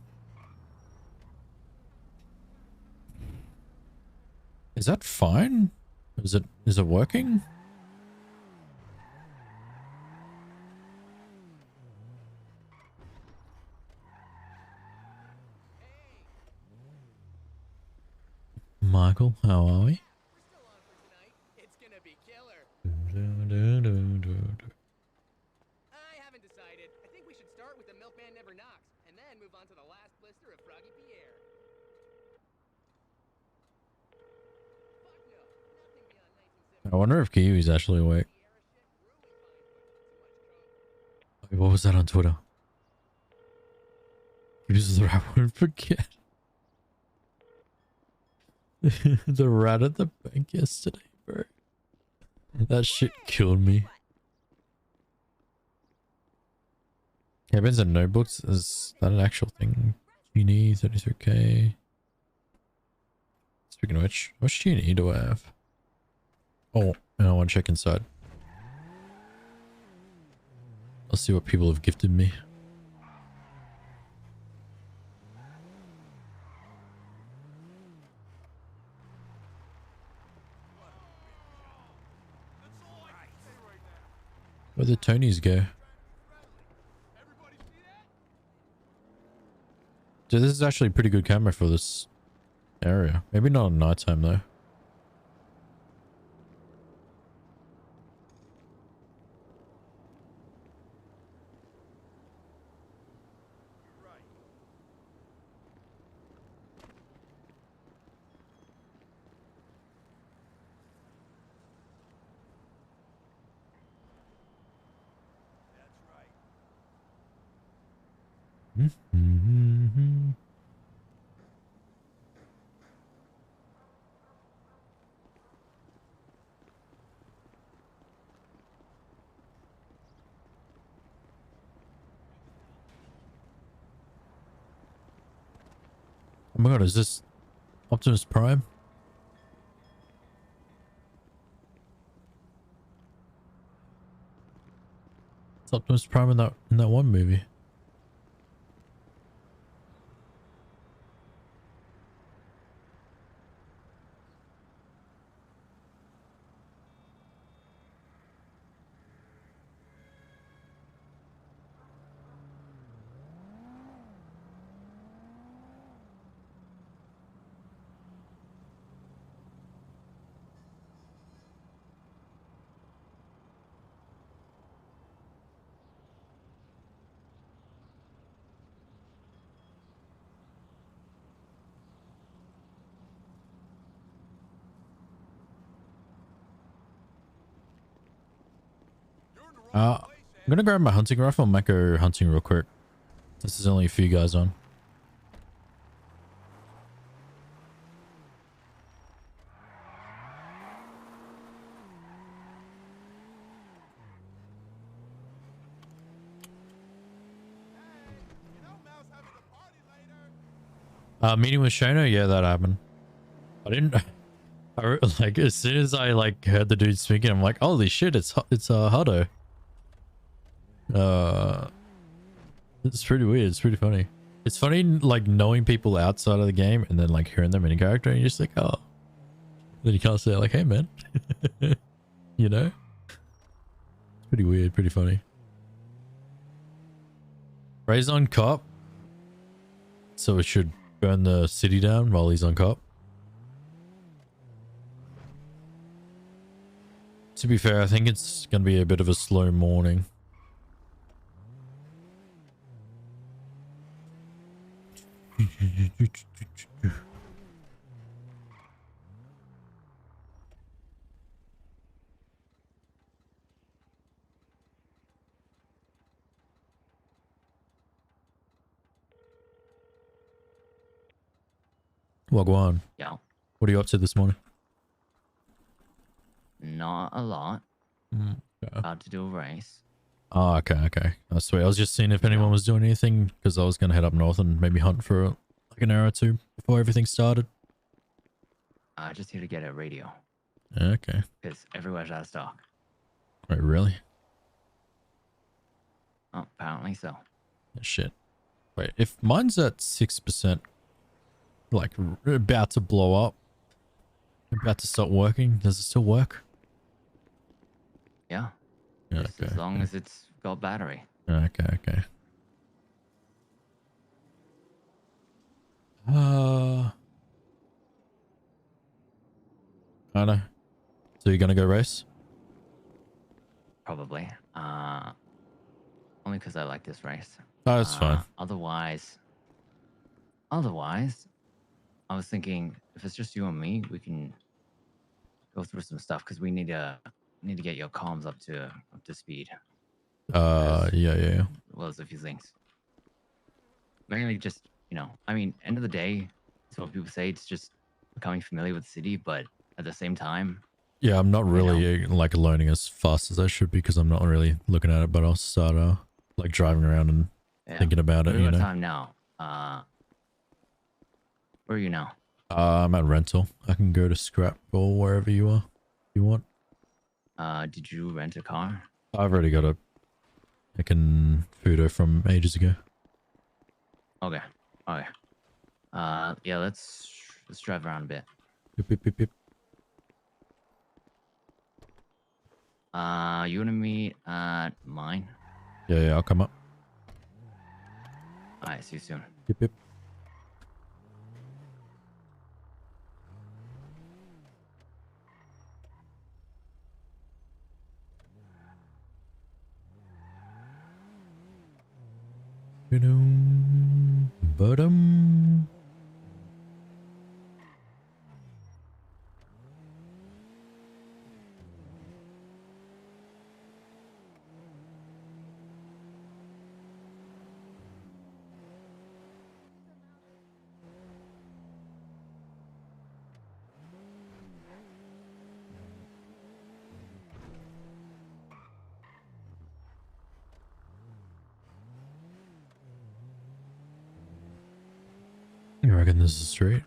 S1: Is that fine? Is it working? Michael, how are we?
S12: It's gonna be killer. I haven't decided. I think we should start with The Milkman Never Knocks, and then move on to the last blister of Froggy Pierre.
S1: I wonder if Kiwi's actually awake. Wait, what was that on Twitter? He was the rat won't forget. The rat at the bank yesterday, bro. That shit killed me. Cabins and notebooks, is that an actual thing? Genie, 33k. Speaking of which, what Genie do I have? Oh, and I want to check inside. I'll see what people have gifted me. Where'd the Tonys go? Dude, this is actually pretty good camera for this area. Maybe not at nighttime though. Oh my god, is this Optimus Prime? It's Optimus Prime in that one movie. I'm gonna grab my hunting rifle and might go hunting real quick. This is only a few guys on. Meeting with Shano? Yeah, that happened. I didn't... like, as soon as I, like, heard the dude speaking, I'm like, holy shit, it's Hutto. It's pretty weird. It's pretty funny. It's funny, like, knowing people outside of the game and then, like, hearing them in a character and you're just like, oh. Then you can't say, like, hey, man. You know? It's pretty weird, pretty funny. Ray's on cop. So it should burn the city down while he's on cop. To be fair, I think it's going to be a bit of a slow morning. Wagwan.
S13: Yeah.
S1: What are you up to this morning?
S13: Not a lot.
S1: Okay.
S13: About to do a race.
S1: Oh, okay. That's sweet. I was just seeing if anyone was doing anything because I was going to head up north and maybe hunt for like an hour or two before everything started.
S13: Just here to get a radio.
S1: Okay.
S13: Because everywhere's out of stock.
S1: Wait, really?
S13: Oh, apparently so.
S1: Shit. Wait, if mine's at 6%, like about to blow up, about to stop working, does it still work?
S13: Yeah.
S1: Yeah,
S13: Just
S1: okay.
S13: as long as it's got battery.
S1: Okay. I know. So you're gonna go race?
S13: Probably. Only because I like this race.
S1: Oh, that's fine.
S13: Otherwise, I was thinking if it's just you and me, we can go through some stuff because we need to get your comms up to speed.
S1: Yeah.
S13: Well, as a few things. Mainly just, I mean, end of the day, it's what people say. It's just becoming familiar with the city, but at the same time.
S1: Yeah, I'm not really like learning as fast as I should because I'm not really looking at it, but I'll start like driving around and thinking about it.
S13: What time now? Where are you now?
S1: I'm at rental. I can go to scrap or wherever you are. You want?
S13: Did you rent a car?
S1: I've already got a Fudo from ages ago.
S13: Okay. Yeah, let's drive around a bit.
S1: Yep.
S13: You wanna meet at mine?
S1: Yeah, I'll come up.
S13: Alright, see you soon.
S1: Yep. Ba-dum. You reckon this is straight?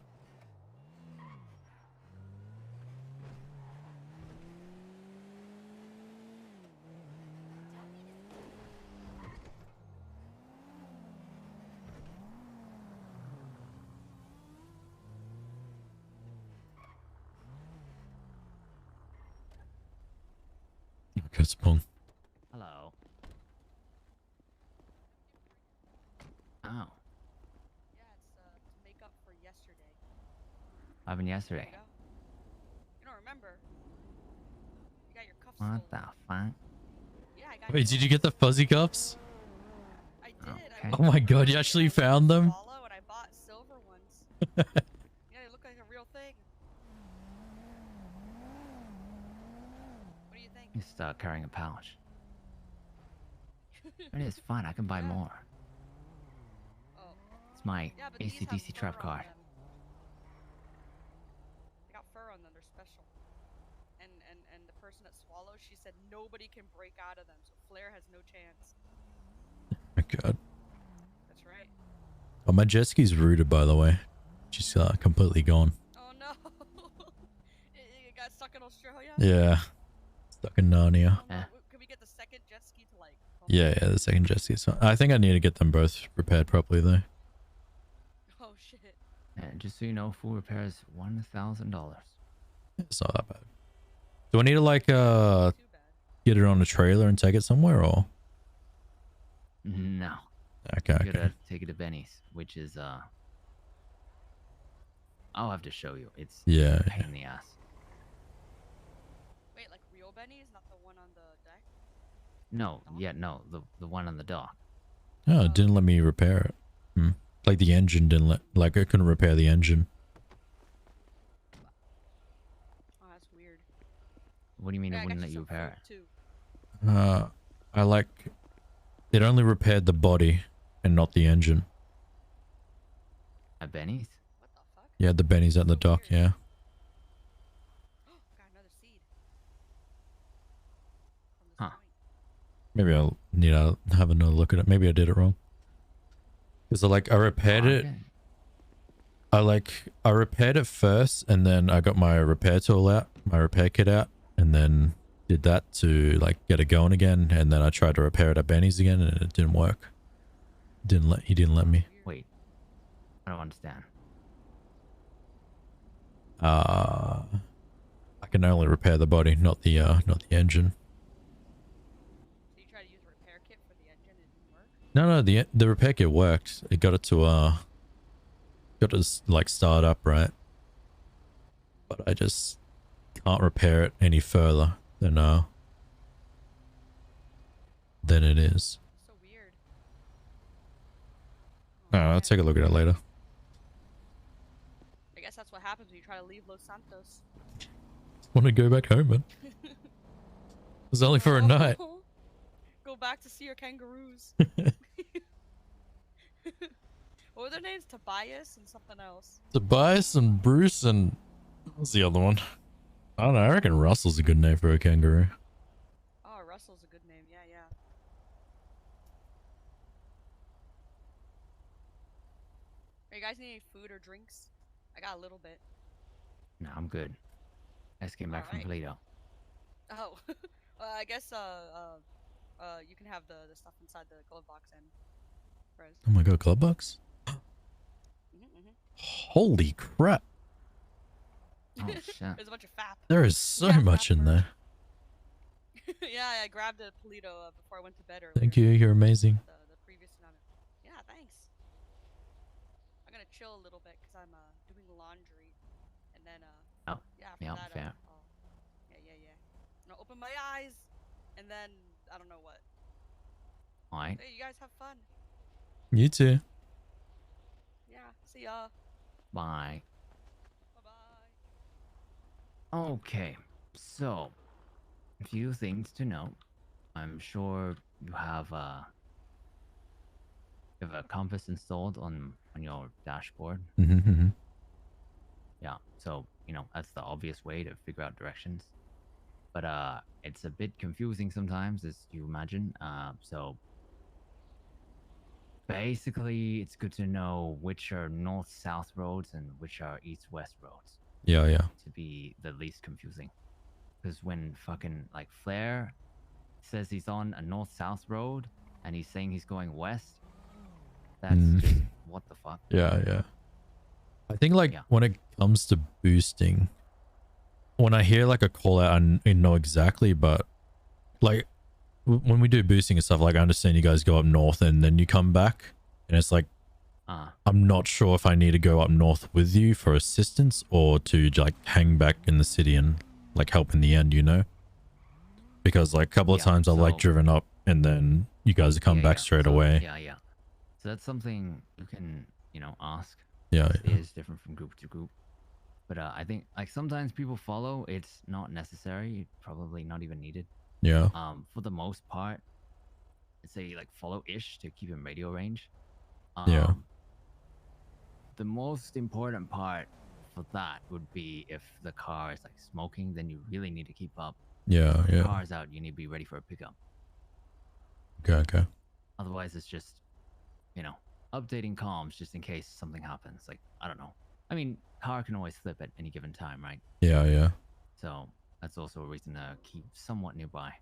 S1: Okay, Spong.
S13: Hello. Oh.
S14: Yeah, it's to make up for yesterday.
S13: What happened yesterday?
S14: You don't remember? You got your cuffs
S13: What
S14: stolen.
S13: the fuck?
S14: Yeah, I got
S1: Wait, did you get the fuzzy cups?
S14: I did.
S13: Okay.
S1: Oh my god, you actually found them?
S14: Swallow and I bought silver ones. Yeah, they look like a real thing. What do you think?
S13: You start carrying a pouch. It is fun. I can buy more.
S14: Oh.
S13: It's my
S14: Yeah, but these have
S13: ACDC trap
S14: fur on
S13: card.
S14: them. They got fur on them. They're special. And the person that swallowed, she said nobody can break out of them, so Flair has no chance.
S1: Oh my god.
S14: That's right.
S1: Oh, my jet ski's rooted, by the way. She's completely gone.
S14: Oh no! it got stuck in Australia.
S1: Yeah. Stuck in Narnia.
S14: Oh, no. Can we get the second jet ski to like?
S1: Yeah, the second jet ski. So I think I need to get them both repaired properly, though.
S14: Oh shit.
S13: And just so you know, full repair is $1,000.
S1: It's not that bad. Do I need to, like, get it on a trailer and take it somewhere, or?
S13: No.
S1: Okay,
S13: You gotta take it to Benny's, which is, I'll have to show you. It's
S1: Yeah,
S13: a pain in the ass.
S14: Wait, like real Benny's, not the one on the deck?
S13: No, no, the one on the dock.
S1: Oh, it didn't let me repair it. Like the engine didn't let, like I couldn't repair the engine.
S14: Oh, that's weird.
S13: What do you mean
S14: Yeah,
S13: it
S14: I
S13: wouldn't
S14: got
S13: let
S14: you
S13: you
S14: some
S13: repair
S14: food,
S13: it?
S14: too.
S1: I like, it only repaired the body and not the engine.
S13: At Benny's?
S1: Yeah, the Benny's at the dock, yeah.
S14: Got another seed.
S13: Huh.
S1: Maybe I'll need to have another look at it. Maybe I did it wrong. Because I repaired it. I repaired it first, and then I got my repair tool out, my repair kit out, and then did that to like get it going again, and then I tried to repair it at Benny's again, and it didn't work. He didn't let me.
S13: Wait. I don't understand.
S1: I can only repair the body, not the engine.
S14: So you tried to use a repair kit for the engine, it didn't work?
S1: No, the repair kit worked. It got it to like start up, right? But I just can't repair it any further than it is.
S14: So weird.
S1: I'll take a look at it later.
S14: I guess that's what happens when you try to leave Los Santos.
S1: Want to go back home, man? It's only for a night.
S14: Go back to see your kangaroos. What were their names? Tobias and something else.
S1: Tobias and Bruce and what's the other one? I don't know. I reckon Russell's a good name for a kangaroo.
S14: Oh, Russell's a good name. Yeah, yeah. Are you guys need any food or drinks? I got a little bit.
S13: No, I'm good. I just came back from Toledo.
S14: Oh, I guess you can have the stuff inside the glove box and Perez.
S1: Oh my god, club box? Holy crap.
S13: Oh shit.
S14: There's a bunch of fap.
S1: There is so much in there.
S14: Yeah, I grabbed a Polito before I went to bed earlier.
S1: Thank you. You're amazing.
S14: The previous amount of... Yeah, thanks. I'm gonna chill a little bit because I'm doing laundry, and then
S13: Oh,
S14: yeah, after
S13: yeah,
S14: that
S13: fair.
S14: yeah. I'm gonna open my eyes, and then I don't know what.
S13: Alright.
S14: Hey, you guys have fun.
S1: You too.
S14: Yeah, see ya.
S13: Bye. Okay, so a few things to know. I'm sure you have a compass installed on your dashboard.
S1: Mm-hmm.
S13: Yeah, so that's the obvious way to figure out directions. But it's a bit confusing sometimes, as you imagine. So basically, it's good to know which are north-south roads and which are east-west roads.
S1: Yeah, yeah.
S13: To be the least confusing. Because when fucking like Flair says he's on a north-south road and he's saying he's going west, that's just what the fuck.
S1: Yeah, yeah. I think like when it comes to boosting, when I hear like a call out, I know exactly, but like when we do boosting and stuff, like I understand you guys go up north and then you come back and it's like, I'm not sure if I need to go up north with you for assistance or to like hang back in the city and like help in the end, you know? Because like a couple of times I've like driven up and then you guys have come back straight away.
S13: Yeah. So that's something you can, ask.
S1: Yeah,
S13: It is different from group to group. But I think like sometimes people follow, it's not necessary, probably not even needed.
S1: Yeah.
S13: For the most part, I'd say like follow-ish to keep in radio range.
S1: Yeah.
S13: The most important part for that would be if the car is like smoking, then you really need to keep up.
S1: Yeah,
S13: If the
S1: yeah.
S13: car's out, you need to be ready for a pickup.
S1: Okay.
S13: Otherwise, it's just, updating comms just in case something happens. Like, I don't know. I mean, car can always flip at any given time, right?
S1: Yeah.
S13: So that's also a reason to keep somewhat nearby.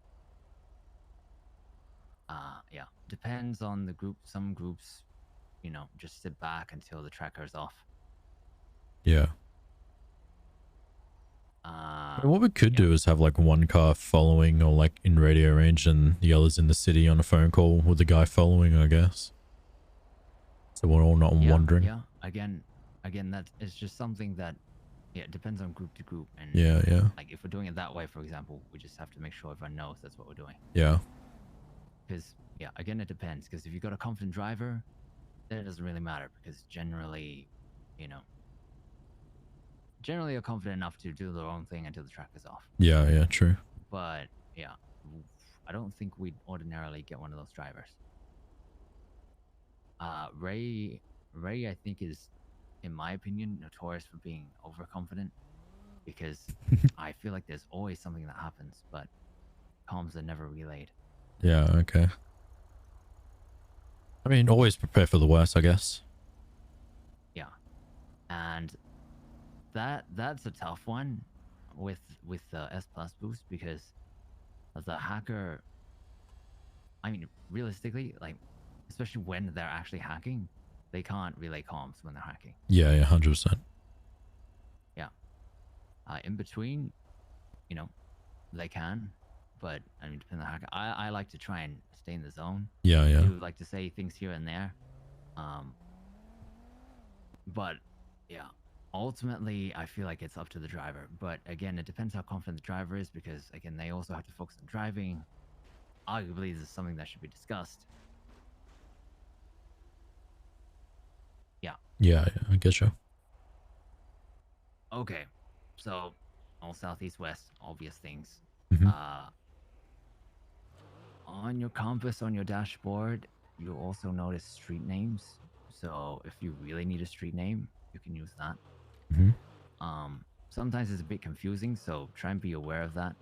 S13: Yeah. Depends on the group. Some groups, just sit back until the tracker's off.
S1: Yeah. What we could do is have like one car following or like in radio range and the others in the city on a phone call with the guy following, I guess. So we're all not wandering.
S13: Yeah. Again, that is just something that, it depends on group to group. And
S1: Yeah.
S13: like if we're doing it that way, for example, we just have to make sure everyone knows that's what we're doing.
S1: Yeah.
S13: Because, again, it depends. Because if you've got a confident driver, then it doesn't really matter. Because generally, you're confident enough to do their own thing until the track is off.
S1: Yeah, true.
S13: But, I don't think we'd ordinarily get one of those drivers. Ray, I think is, in my opinion, notorious for being overconfident. Because I feel like there's always something that happens, but comms are never relayed.
S1: Yeah, okay. I mean, always prepare for the worst, I guess.
S13: Yeah. And that's a tough one with the S Plus boost because the hacker, I mean, realistically, like, especially when they're actually hacking, they can't relay comms when they're hacking.
S1: Yeah, 100%.
S13: Yeah. In between, they can, but I mean, depending on the hacker. I like to try and stay in the zone.
S1: Yeah.
S13: I do like to say things here and there. But yeah, ultimately, I feel like it's up to the driver. But again, it depends how confident the driver is because, again, they also have to focus on driving. Arguably, this is something that should be discussed.
S1: Yeah, I guess so.
S13: Okay, so all southeast west, obvious things. On your compass on your dashboard, you'll also notice street names. So if you really need a street name, you can use that. Sometimes it's a bit confusing, so try and be aware of that.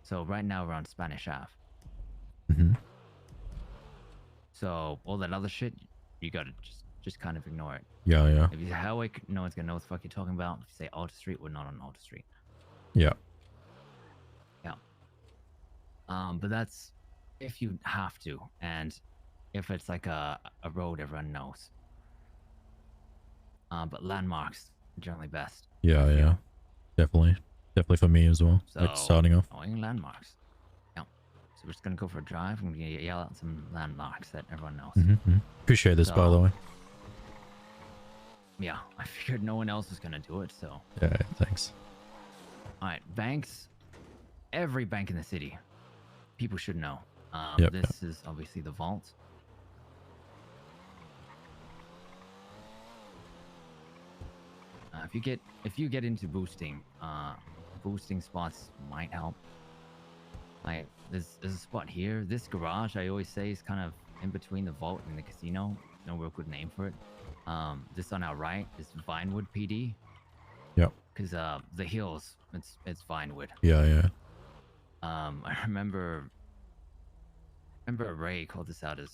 S13: So right now we're on Spanish Ave. So all that other shit, you gotta just kind of ignore it.
S1: Yeah.
S13: If you say Highway, no one's gonna know what the fuck you're talking about. If you say Alta Street, we're not on Alta Street.
S1: Yeah.
S13: But that's if you have to, and if it's like a road everyone knows. But landmarks are generally best.
S1: Yeah. Definitely for me as well.
S13: So,
S1: like starting off.
S13: Knowing landmarks. Yeah. So we're just gonna go for a drive. I'm gonna yell out some landmarks that everyone knows.
S1: Appreciate this, by the way.
S13: Yeah, I figured no one else was gonna do it, so.
S1: Yeah, thanks.
S13: All right, banks. Every bank in the city, people should know.
S1: Yep.
S13: This is obviously the vault. if you get into boosting, boosting spots might help. Like there's a spot here. This garage I always say is kind of in between the vault and the casino. No real good name for it. This on our right is Vinewood PD.
S1: Yep.
S13: Because the hills, it's Vinewood.
S1: Yeah.
S13: I remember Ray called this out as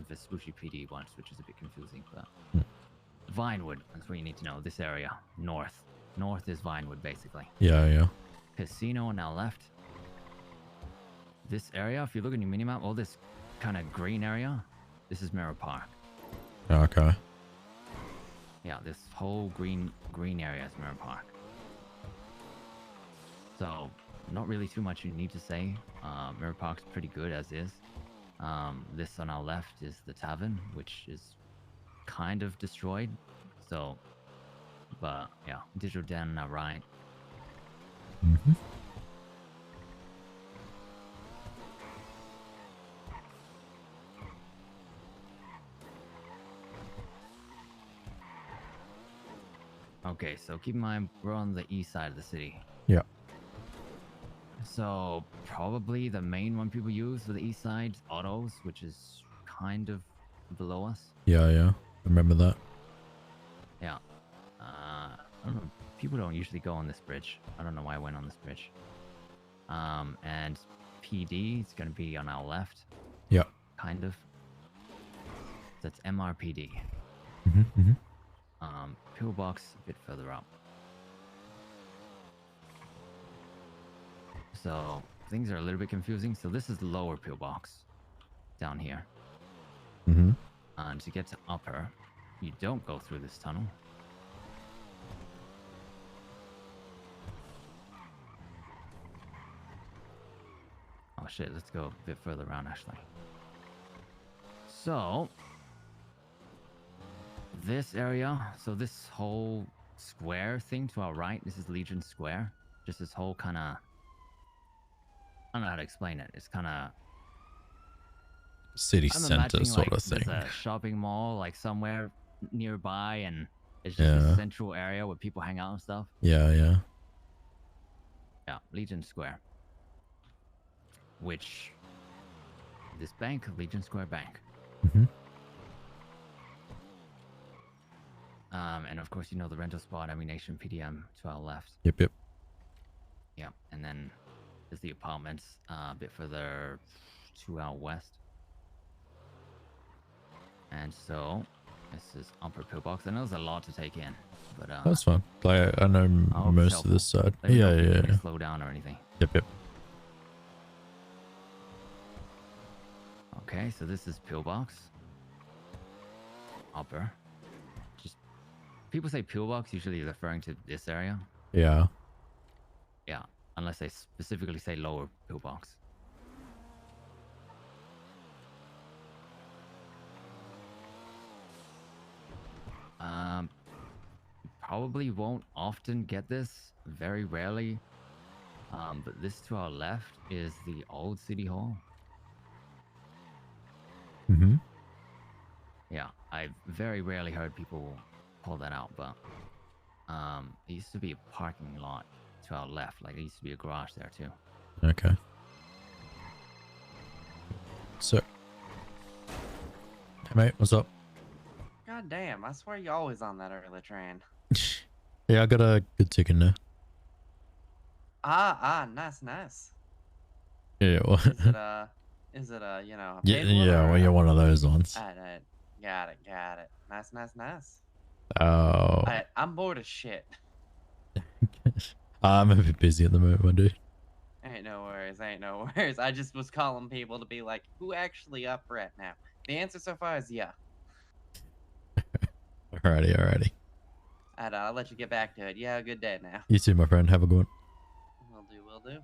S13: Vespucci PD once, which is a bit confusing, but Vinewood, that's what you need to know. This area, north is Vinewood basically.
S1: Yeah.
S13: Casino on our left. This area, if you look at your minimap, all this kind of green area, this is Mirror Park.
S1: Okay.
S13: Yeah, this whole green area is Mirror Park. So, not really too much you need to say. Mirror Park's pretty good as is. This on our left is the tavern, which is kind of destroyed. So, but yeah, Digital Den on our right.
S1: Mm-hmm.
S13: Okay, so keep in mind we're on the east side of the city.
S1: Yeah.
S13: So probably the main one people use for the east side, Autos, which is kind of below us.
S1: Yeah. I remember that.
S13: Yeah. I don't know. People don't usually go on this bridge. I don't know why I went on this bridge. And PD is going to be on our left.
S1: Yeah.
S13: Kind of. That's MRPD.
S1: Mm-hmm.
S13: Pillbox a bit further up. So things are a little bit confusing. So this is the lower pillbox down here.
S1: Mm-hmm.
S13: And to get to upper, you don't go through this tunnel. Oh shit, let's go a bit further around actually. So this area, so this whole square thing to our right, this is Legion Square. Just this whole kind of, I don't know how to explain it. It's kind of
S1: city center sort of thing.
S13: There's a shopping mall like somewhere nearby, and it's just a central area where people hang out and stuff.
S1: Yeah.
S13: Yeah, Legion Square. Which this bank, Legion Square Bank.
S1: Mm-hmm.
S13: And of course, you know the rental spot, Ammunition PDM to our left.
S1: Yep.
S13: Yeah, and then there's the apartments a bit further to our west. And so this is upper pillbox. I know there's a lot to take in, but
S1: that's fine. Like I know most of this side. Yeah.
S13: Slow down or anything.
S1: Yep.
S13: Okay, so this is pillbox. Upper. Just people say pillbox, usually referring to this area.
S1: Yeah.
S13: Yeah, unless they specifically say lower pillbox. Probably won't often get this, very rarely. But this to our left is the old city hall.
S1: Mm-hmm.
S13: Yeah, I've very rarely heard people pull that out, but it used to be a parking lot to our left. Like, it used to be a garage there, too.
S1: Okay. So, hey mate, what's up?
S15: God damn, I swear you're always on that early train.
S1: Yeah, I got a good ticket now.
S15: Nice.
S1: Yeah, well.
S15: Is it a, you know, a
S1: yeah,
S15: paid one or
S1: well, you're one of those ones.
S15: Got it. Nice.
S1: Oh.
S15: I'm bored as shit.
S1: I'm a bit busy at the moment, my dude.
S15: Ain't no worries. I just was calling people to be like, who actually up right now? The answer so far is yeah.
S1: Alrighty.
S15: I'll let you get back to it. You have a good day now.
S1: You too, my friend. Have a good one.
S15: Will do.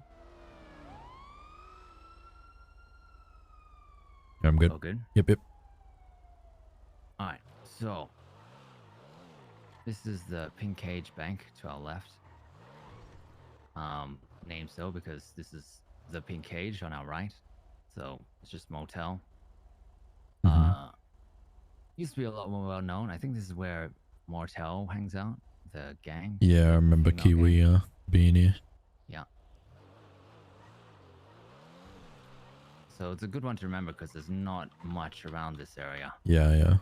S1: I'm good.
S13: All good?
S1: Yep.
S13: Alright, so this is the Pink Cage Bank to our left. Named so because this is the Pink Cage on our right. So it's just motel. Used to be a lot more well known. I think this is where Mortel hangs out, if the gang.
S1: Yeah, I remember
S13: female gang.
S1: Kiwi being here.
S13: Yeah. So it's a good one to remember because there's not much around this area.
S1: Yeah, yeah.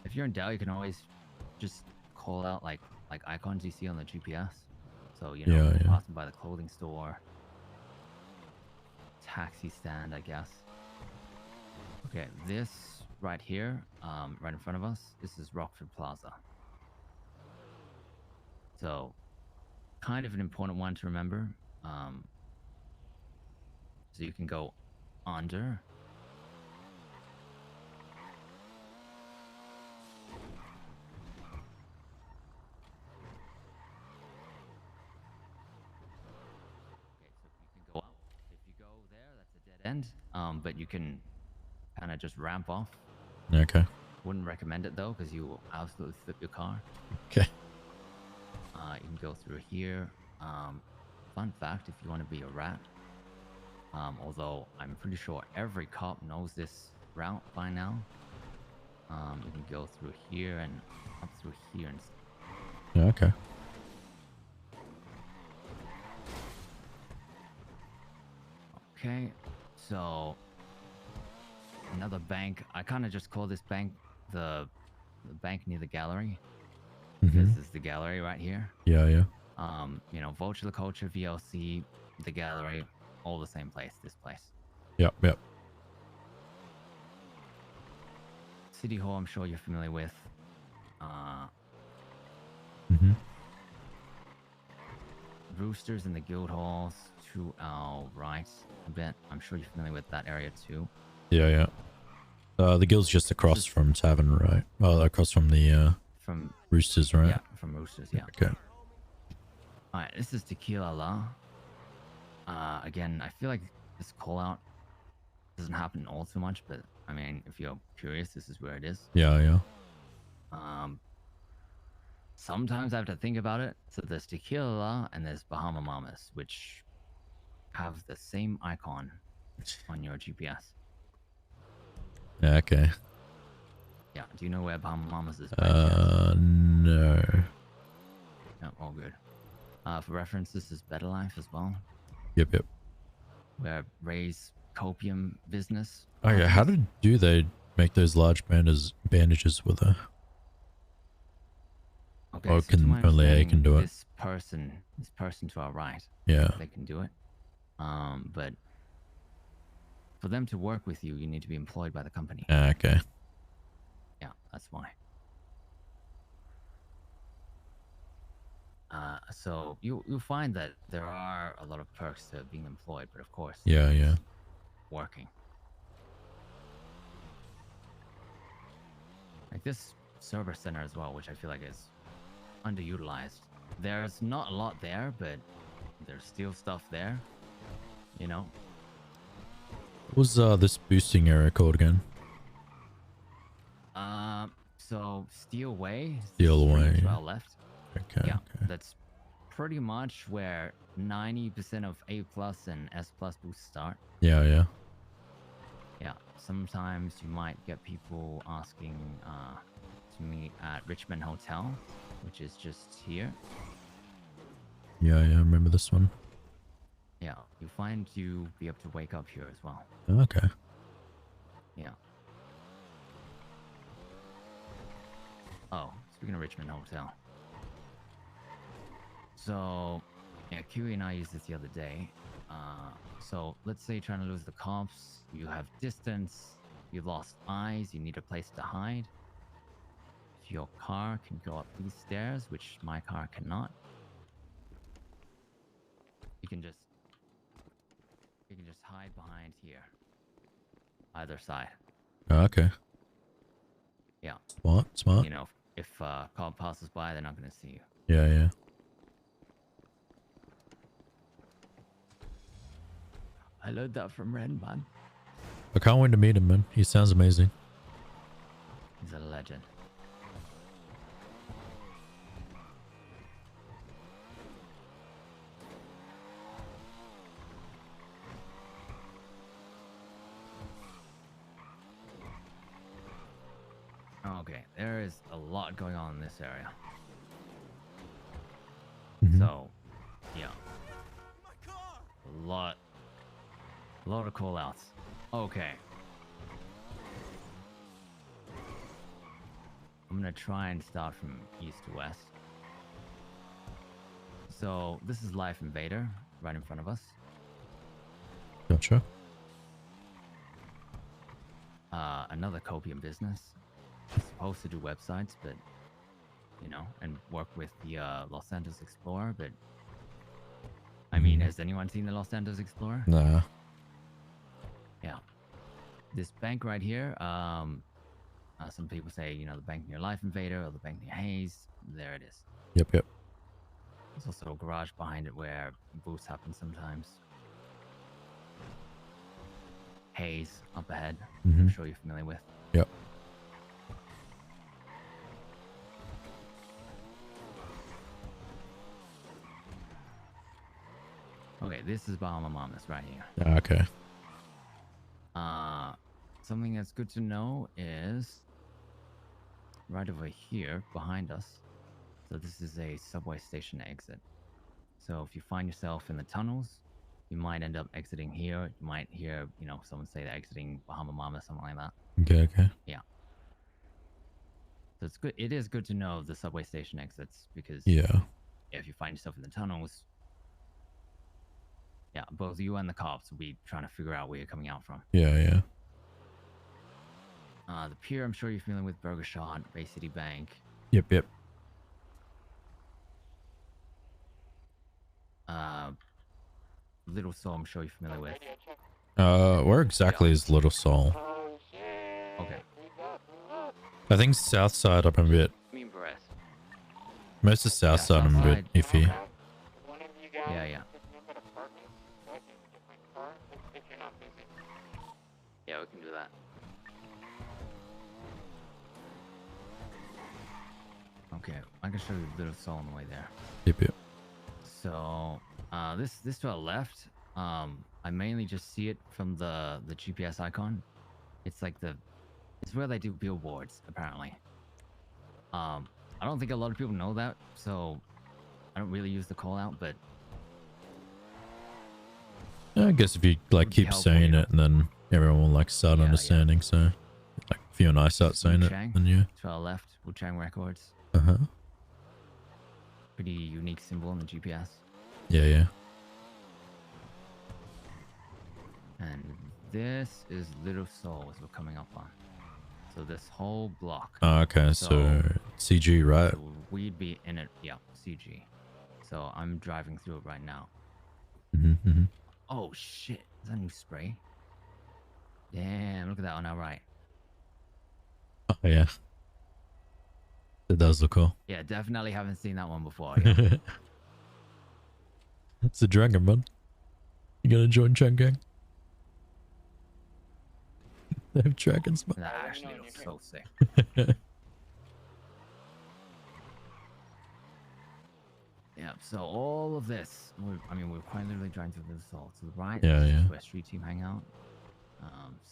S13: If you're in Dell, you can always just call out like icons you see on the GPS. So you know,
S1: Yeah, yeah.
S13: passing by the clothing store, taxi stand, I guess. Okay, this right here, right in front of us, this is Rockford Plaza. So, kind of an important one to remember. So you can go under. Go up. If you go there, that's a dead end. But you can kind of just ramp off.
S1: Okay.
S13: Wouldn't recommend it though, because you will absolutely flip your car.
S1: Okay.
S13: You can go through here. Fun fact, if you want to be a rat, although I'm pretty sure every cop knows this route by now. You can go through here and up through here and.
S1: Yeah, okay.
S13: Okay, so another bank. I kind of just call this bank the bank near the gallery.
S1: Mhm.
S13: This is the gallery right here.
S1: Yeah, yeah.
S13: You know, Vulture the Culture, VLC, the gallery, all the same place. This place.
S1: Yep, yep.
S13: City Hall, I'm sure you're familiar with.
S1: Mhm.
S13: Roosters in the guild halls to our right a bit. I'm sure you're familiar with that area too.
S1: Yeah, yeah. The guild's just across from Tavern, right? Well, across from the
S13: from
S1: Roosters, right?
S13: Yeah, from Roosters, yeah.
S1: Okay.
S13: Alright, this is Tequila La. Again, I feel like this call out doesn't happen all too much, but I mean, if you're curious, this is where it is.
S1: Yeah, yeah.
S13: Sometimes I have to think about it. So there's Tequila La and there's Bahama Mamas, which have the same icon on your GPS.
S1: Yeah, okay.
S13: Yeah, do you know where Bahama Mamas is?
S1: No.
S13: No, all good. For reference, this is Better Life as well.
S1: Yep, yep.
S13: Where Ray's copium business.
S1: Oh yeah, how do they make those large bandages with her?
S13: Okay,
S1: Or
S13: so to
S1: can
S13: my
S1: only A can do it?
S13: This person to our right.
S1: Yeah.
S13: They can do it. But for them to work with you, you need to be employed by the company.
S1: Okay.
S13: Yeah, that's why. So you'll find that there are a lot of perks to being employed, but of course,
S1: Yeah, yeah.
S13: working. Like this server center as well, which I feel like is underutilized. There's not a lot there, but there's still stuff there. You know.
S1: What was this boosting area called again?
S13: So Steel Way.
S1: Steel Way.
S13: To our left.
S1: Okay.
S13: Yeah,
S1: Okay.
S13: that's pretty much where 90% of A+ and S+ boosts start.
S1: Yeah, yeah.
S13: Yeah, sometimes you might get people asking to meet at Richmond Hotel, which is just here.
S1: Yeah, yeah. I remember this one.
S13: Yeah, you find you be able to wake up here as well.
S1: Okay.
S13: Yeah. Oh, speaking of Richmond Hotel. So, yeah, Kiwi and I used this the other day. So let's say you're trying to lose the cops, you have distance, you lost eyes, you need a place to hide. If your car can go up these stairs, which my car cannot, you can just hide behind here. Either side.
S1: Okay.
S13: Yeah.
S1: Smart.
S13: You know, if a cop passes by, they're not gonna see you.
S1: Yeah, yeah.
S13: I learned that from Ren, man.
S1: I can't wait to meet him, man. He sounds amazing.
S13: He's a legend. Okay, there is a lot going on in this area.
S1: Mhm.
S13: So, yeah. A lot of call outs. Okay. I'm gonna try and start from east to west. So this is Life Invader right in front of us.
S1: Gotcha.
S13: Another copium business. It's supposed to do websites, but you know, and work with the Los Santos Explorer, but I mean, has anyone seen the Los Santos Explorer?
S1: Nah.
S13: Yeah. This bank right here, some people say, you know, the bank near Life Invader or the bank near Hayes. There it is.
S1: Yep, yep.
S13: There's also a garage behind it where booths happen sometimes. Hayes up ahead. I'm sure you're familiar with.
S1: Yep.
S13: Okay, this is Bahama Mamas right here.
S1: Okay.
S13: Something that's good to know is right over here behind us. So this is a subway station exit. So if you find yourself in the tunnels, you might end up exiting here. You might hear, you know, someone say they're exiting Bahama Mama, something like that.
S1: Okay, okay.
S13: Yeah. So it's good. It is good to know the subway station exits because
S1: Yeah.
S13: if you find yourself in the tunnels, yeah, both you and the cops will be trying to figure out where you're coming out from.
S1: Yeah, yeah.
S13: The pier, I'm sure you're familiar with. Burger Shot, Bay City Bank.
S1: Yep, yep.
S13: Little Soul, I'm sure you're familiar with.
S1: Where exactly is Little Soul?
S13: Okay.
S1: I think south side I'm a bit.
S13: Me and Perez.
S1: Most of south side I'm a bit iffy.
S13: Yeah, yeah. Yeah, we can do that. Okay, I can show you Little Soul on the way there.
S1: Yep, yep.
S13: So, this to our left, I mainly just see it from the GPS icon. It's like it's where they do billboards, apparently. I don't think a lot of people know that, so I don't really use the call out, but
S1: I guess if you like keep saying it, and then everyone will like start understanding. So, like if you and I start saying it, then yeah.
S13: To our left, Wu-Chang Records.
S1: Uh-huh.
S13: Pretty unique symbol on the GPS.
S1: Yeah, yeah.
S13: And this is Little Soul, as we're coming up on. So this whole block.
S1: Oh, okay, so CG, right?
S13: So we'd be in it, yeah, CG. So I'm driving through it right now.
S1: Mm-hmm.
S13: Oh shit! Is that a new spray? Damn! Look at that on our right.
S1: Oh yeah. It does look cool.
S13: Yeah, definitely haven't seen that one before.
S1: It's a dragon, man. You gonna join Chang Gang? They have dragons, man.
S13: That actually looks so sick. Yeah, so all of this, we're quite literally driving through Little Soul. To the right,
S1: Yeah,
S13: this is
S1: yeah.
S13: where Street Team hang out.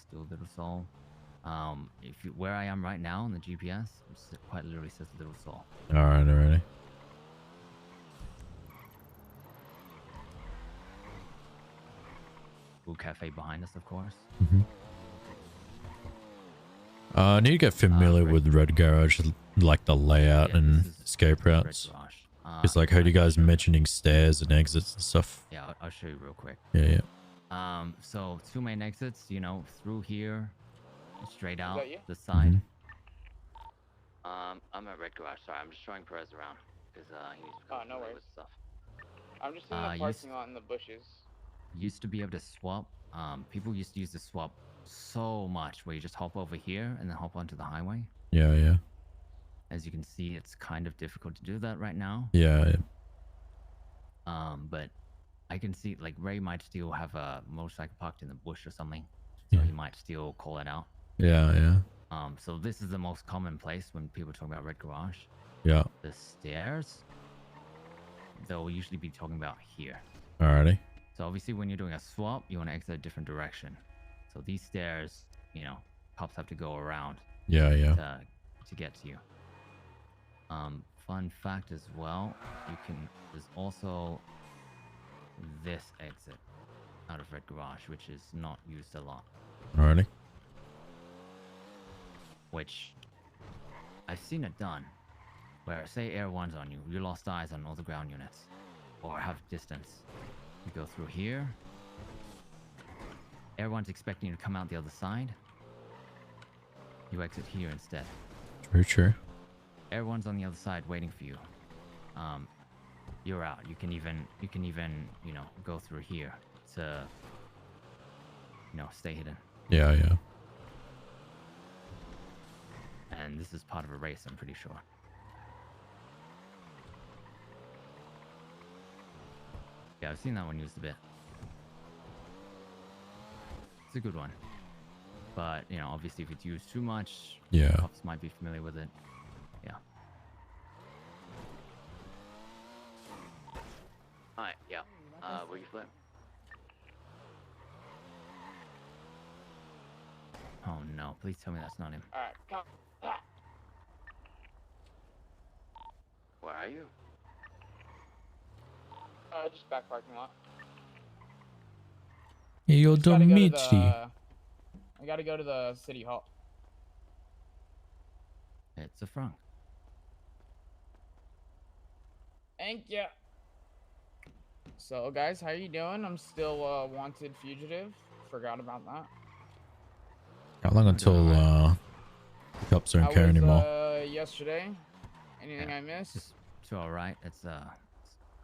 S13: Still Little Soul. Where I am right now on the GPS, it quite literally says Little Soul.
S1: Alright, alrighty.
S13: Blue Cafe behind us, of course.
S1: I need to get familiar with Red Garage, like the layout and escape routes. It's like, heard you guys mentioning stairs and exits and stuff.
S13: Yeah, I'll show you real quick.
S1: Yeah, yeah.
S13: So two main exits, you know, through here, straight out
S16: that you?
S13: the side.
S1: Mm-hmm.
S13: I'm at Red Garage. Sorry, I'm just showing Perez around because he needs to
S16: Oh,
S13: come
S16: no
S13: play
S16: worries.
S13: with stuff.
S16: I'm just in the parking lot in the bushes.
S13: Used to be able to swap. People used to use the swap so much, where you just hop over here and then hop onto the highway.
S1: Yeah, yeah.
S13: As you can see, it's kind of difficult to do that right now.
S1: Yeah,
S13: But I can see, like, Ray might still have a motorcycle parked in the bush or something, so he might still call it out.
S1: yeah, yeah.
S13: So this is the most common place when people talk about Red Garage.
S1: Yeah.
S13: The stairs, they'll usually be talking about here.
S1: Alrighty.
S13: So obviously when you're doing a swap, you want to exit a different direction. So these stairs, you know, cops have to go around.
S1: Yeah, yeah.
S13: To to get to you. Fun fact as well, there's also this exit out of Red Garage, which is not used a lot.
S1: Alrighty.
S13: Which I've seen it done, where say Air 1's on you, you lost eyes on all the ground units, or have distance. You go through here. Air 1's expecting you to come out the other side. You exit here instead.
S1: True.
S13: Air 1's on the other side waiting for you. You're out. You can even go through here to stay hidden.
S1: Yeah.
S13: And this is part of a race, I'm pretty sure. Yeah, I've seen that one used a bit. It's a good one. But, obviously if it's used too much,
S1: Yeah.
S13: cops might be familiar with it. Yeah. Alright, yeah. Will you flip? Oh no, please tell me that's not him.
S16: Alright, come. Ah.
S13: Where are you?
S16: Just back parking lot.
S1: Io
S16: Just gotta go to
S1: Domici.
S16: I gotta go to the city hall.
S13: It's a front.
S16: Thank you. So, guys, how you doing? I'm still wanted fugitive. Forgot about that.
S1: How long until the cops don't care anymore?
S16: Yesterday. Anything I missed?
S13: It's alright. It's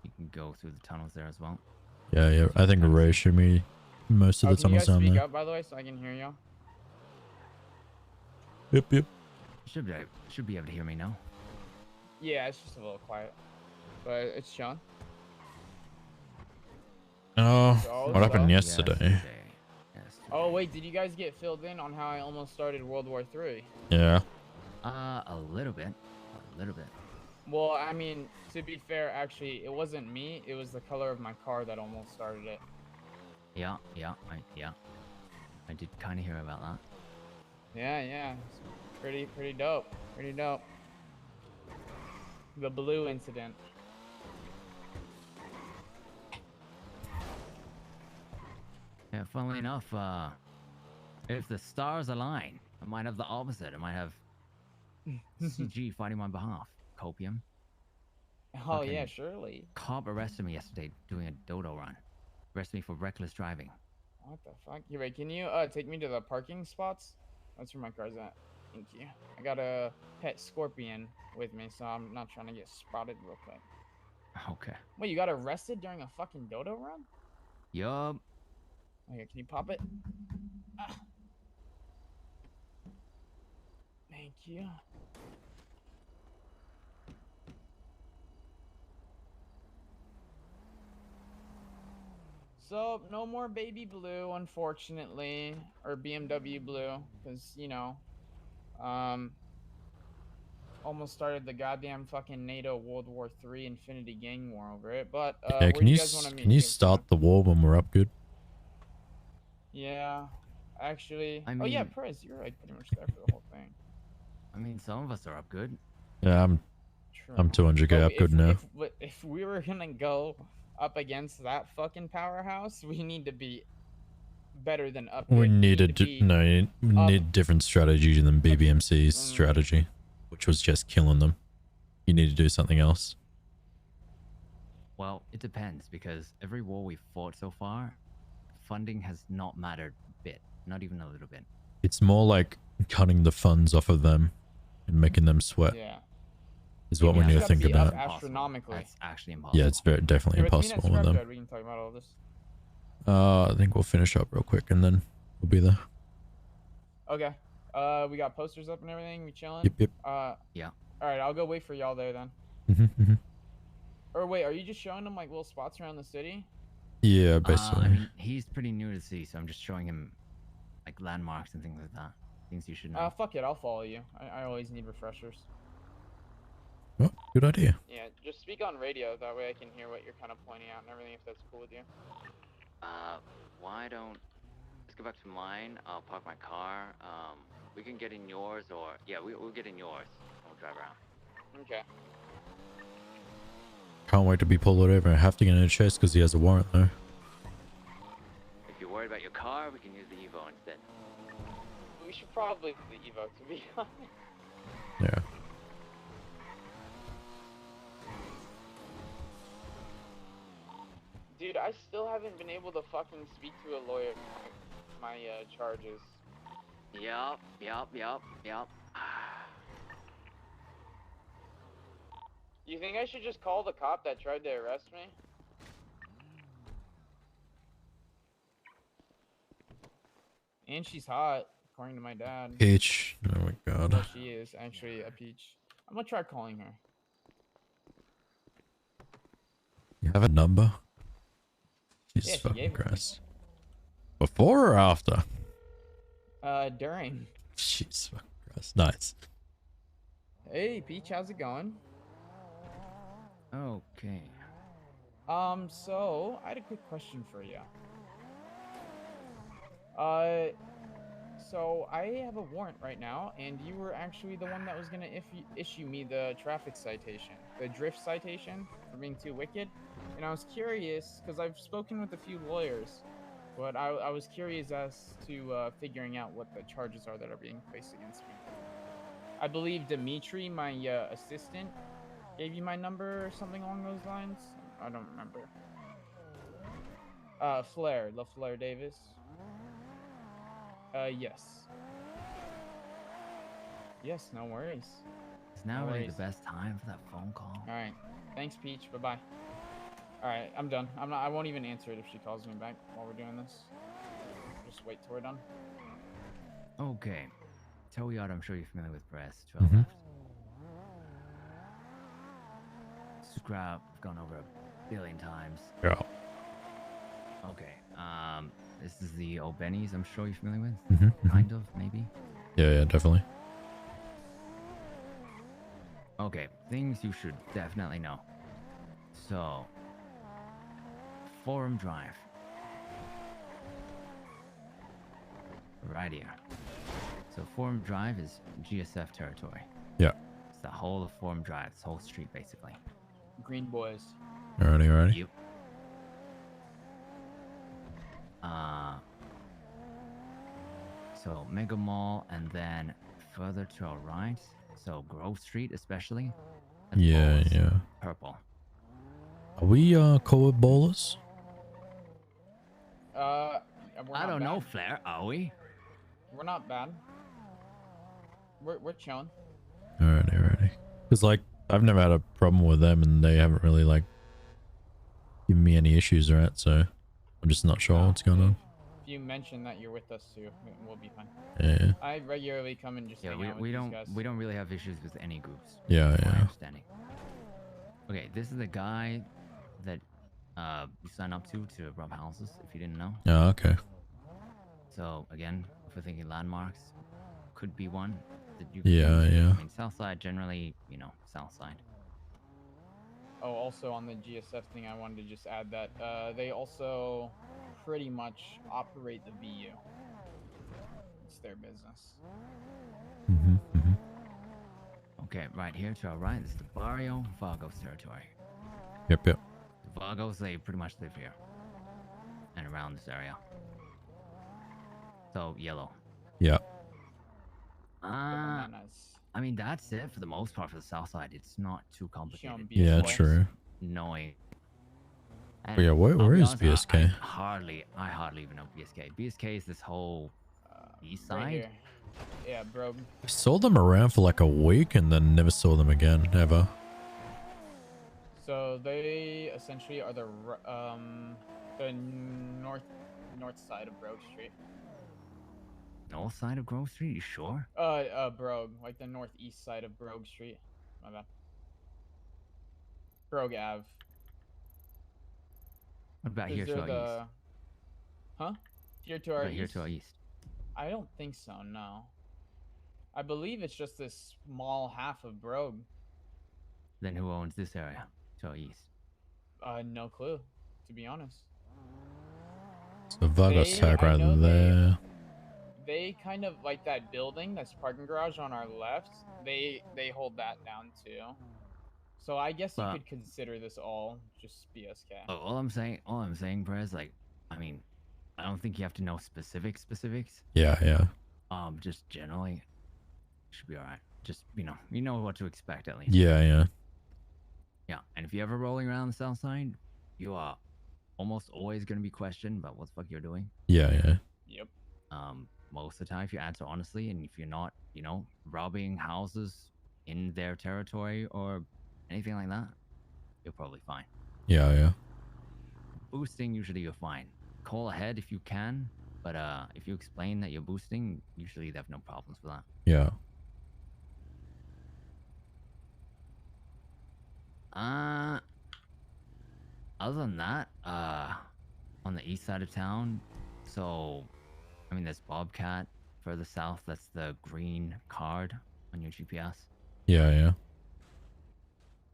S13: you can go through the tunnels there as well.
S1: Yeah. I think Ray showed me most of the
S16: Can you
S1: tunnels
S16: guys
S1: down
S16: speak
S1: there.
S16: up, by the way, so I can hear y'all?
S1: Yep.
S13: Should be able to hear me now.
S16: Yeah, it's just a little quiet, but it's Sean.
S1: Oh,
S16: So,
S1: what happened yesterday?
S16: Oh wait, did you guys get filled in on how I almost started World War III?
S1: Yeah.
S13: A little bit.
S16: Well, I mean, to be fair, actually, it wasn't me. It was the color of my car that almost started it.
S13: Yeah. I did kind of hear about that.
S16: Yeah. It's pretty dope. Pretty dope. The blue incident.
S13: Yeah, funnily enough, if the stars align, I might have the opposite. I might have CG fighting on my behalf. Copium.
S16: Oh yeah, surely.
S13: Cop arrested me yesterday doing a dodo run. Arrested me for reckless driving.
S16: What the fuck? Here, wait, can you take me to the parking spots? That's where my car's at. Thank you. I got a pet scorpion with me, so I'm not trying to get spotted real quick.
S13: Okay.
S16: Wait, you got arrested during a fucking dodo run?
S13: Yup.
S16: Okay, can you pop it? Ah. Thank you. So, no more baby blue, unfortunately, or BMW blue, because, almost started the goddamn fucking NATO World War III Infinity Gang War over it, but,
S1: Yeah,
S16: where
S1: can
S16: do
S1: you
S16: guys want to meet?
S1: can you start the war when we're up good?
S16: Yeah, actually.
S13: I
S16: Oh yeah,
S13: mean-
S16: Perez, you're right, pretty much there for the whole thing.
S13: I mean, some of us are up good.
S1: Yeah, I'm
S16: True.
S1: 200k
S16: But
S1: up good now.
S16: If we were gonna go up against that fucking powerhouse, we need to be better than up.
S1: We
S16: good.
S1: needed
S16: to be up.
S1: need different strategy than BBMC's strategy, which was just killing them. You need to do something else.
S13: Well, it depends, because every war we've fought so far, funding has not mattered a bit. Not even a little bit.
S1: It's more like cutting the funds off of them and making them sweat.
S16: Yeah.
S1: Is what we need to think about.
S16: Astronomically.
S13: That's actually impossible.
S1: Yeah, it's definitely
S16: Here, let's meet
S1: impossible
S16: at
S1: with them.
S16: Scrapyard, we can talk about all this.
S1: I think we'll finish up real quick and then we'll be there.
S16: Okay. We got posters up and everything. We chilling.
S1: Yep.
S13: Yeah.
S16: All right, I'll go wait for y'all there then.
S1: Mm-hmm.
S16: Or wait, are you just showing them like little spots around the city?
S1: Yeah, basically.
S13: I mean, he's pretty new to the city, so I'm just showing him like landmarks and things like that. Things you should know.
S16: Fuck it, I'll follow you. I always need refreshers.
S1: Oh, good idea.
S16: Yeah, just speak on radio. That way I can hear what you're kind of pointing out and everything, if that's cool with you.
S13: Why don't let's go back to mine. I'll park my car. We can get in yours, or yeah, we'll get in yours. We'll drive around.
S16: Okay.
S1: Can't wait to be pulled over. I have to get in a chase because he has a warrant though.
S13: If you're worried about your car, we can use the Evo instead.
S16: We should probably do the Evo, to be honest.
S1: Yeah.
S16: Dude, I still haven't been able to fucking speak to a lawyer my charges.
S13: Yup.
S16: You think I should just call the cop that tried to arrest me? And she's hot, according to my dad.
S1: Peach. Oh my god.
S16: Well, she is actually a peach. I'm gonna try calling her.
S1: You have a number? Jesus
S16: Yeah, she
S1: fucking
S16: gave it to me.
S1: Christ. Before or after?
S16: During.
S1: Jesus fucking Christ. Nice.
S16: Hey, Peach, how's it going?
S13: Okay.
S16: So, I had a quick question for you. So I have a warrant right now, and you were actually the one that was gonna issue me the traffic citation, the drift citation for being too wicked. And I was curious, because I've spoken with a few lawyers, but I was curious as to figuring out what the charges are that are being placed against me. I believe Dimitri, my assistant, gave you my number or something along those lines. I don't remember. Flair, LaFlair Davis. Yes. Yes, no worries.
S13: Is now
S16: No
S13: really
S16: worries.
S13: the best time for that phone call?
S16: All right. Thanks, Peach. Bye-bye. All right, I'm done. I won't even answer it if she calls me back while we're doing this. Just wait till we're done.
S13: Okay. Toyota, I'm sure you're familiar with Perez. 12
S1: Mm-hmm.
S13: left. Scrap, I've gone over 1 billion times.
S1: Yeah.
S13: Okay. This is the old Benny's I'm sure you're familiar with.
S1: Mm-hmm.
S13: Kind of, maybe.
S1: Yeah, definitely.
S13: Okay, things you should definitely know. So, Forum Drive. Right here. So Forum Drive is GSF territory.
S1: Yeah.
S13: It's the whole of Forum Drive, this whole street basically.
S16: Green boys.
S1: Alrighty.
S13: Yep. So Mega Mall, and then further to our right, so Grove Street especially. that
S1: Yeah,
S13: falls
S1: yeah.
S13: Purple.
S1: Are we cool with bowlers?
S16: We're
S13: I
S16: not
S13: don't know,
S16: bad.
S13: Flair, are we?
S16: We're not bad. We're chilling.
S1: Alrighty. Because like I've never had a problem with them, and they haven't really like given me any issues, right? So I'm just not sure what's going on.
S16: If you mention that you're with us too, we'll be fine.
S1: Yeah.
S16: I regularly come and just
S13: Yeah,
S16: hang out with
S13: we
S16: these
S13: don't
S16: guys.
S13: we don't really have issues with any groups.
S1: Yeah,
S13: from my
S1: yeah.
S13: understanding. Okay, this is the guy that you sign up to rob houses. If you didn't know.
S1: Oh, okay.
S13: So again, if we're thinking landmarks, could be one that you.
S1: Yeah, yeah.
S13: I mean, Southside generally, you know, Southside.
S16: Oh, also on the GSF thing, I wanted to just add that they also pretty much operate the VU. It's their business.
S13: Okay, right here to our right, this is the Barrio Vargos territory.
S1: Yep.
S13: The Vargos, they pretty much live here and around this area. So yellow.
S1: Yeah.
S13: I mean, that's it for the most part for the south side. It's not too complicated.
S1: Yeah, true.
S13: Knowing.
S1: But yeah, where
S13: I'll be
S1: is
S13: honest,
S1: BSK?
S13: I hardly even know BSK. BSK is this whole east
S16: Right
S13: side.
S16: here. Yeah, bro.
S1: I saw them around for like a week and then never saw them again, ever.
S16: So they essentially are the north side of Brogue Street.
S13: North side of Grove Street, you sure?
S16: Brogue, like the northeast side of Brogue Street. My bad. Brogue Ave.
S13: What about
S16: 'Cause
S13: here to
S16: they're
S13: our east?
S16: Huh? Here to our
S13: Right
S16: east?
S13: here to our east.
S16: I don't think so, no. I believe it's just this small half of Brogue.
S13: Then who owns this area to our east?
S16: No clue, to be honest.
S1: The Vargas tag
S16: I
S1: right
S16: know
S1: there.
S16: they kind of like that building, that's parking garage on our left. They hold that down too. So I guess you
S13: But-
S16: could consider this all just BSK.
S13: All I'm saying, Perez, like, I mean, I don't think you have to know specifics.
S1: Yeah, yeah.
S13: Just generally, should be all right. Just you know what to expect at least.
S1: Yeah, yeah.
S13: Yeah, and if you're ever rolling around the south side, you are almost always gonna be questioned about what the fuck you're doing.
S1: Yeah, yeah.
S16: Yep.
S13: Most of the time, if you answer honestly, and if you're not, robbing houses in their territory or anything like that, you're probably fine.
S1: Yeah, yeah.
S13: Boosting, usually you're fine. Call ahead if you can, but if you explain that you're boosting, usually they have no problems with that.
S1: Yeah.
S13: Other than that, on the east side of town, so, I mean, there's Bobcat further south. That's the green card on your GPS.
S1: Yeah,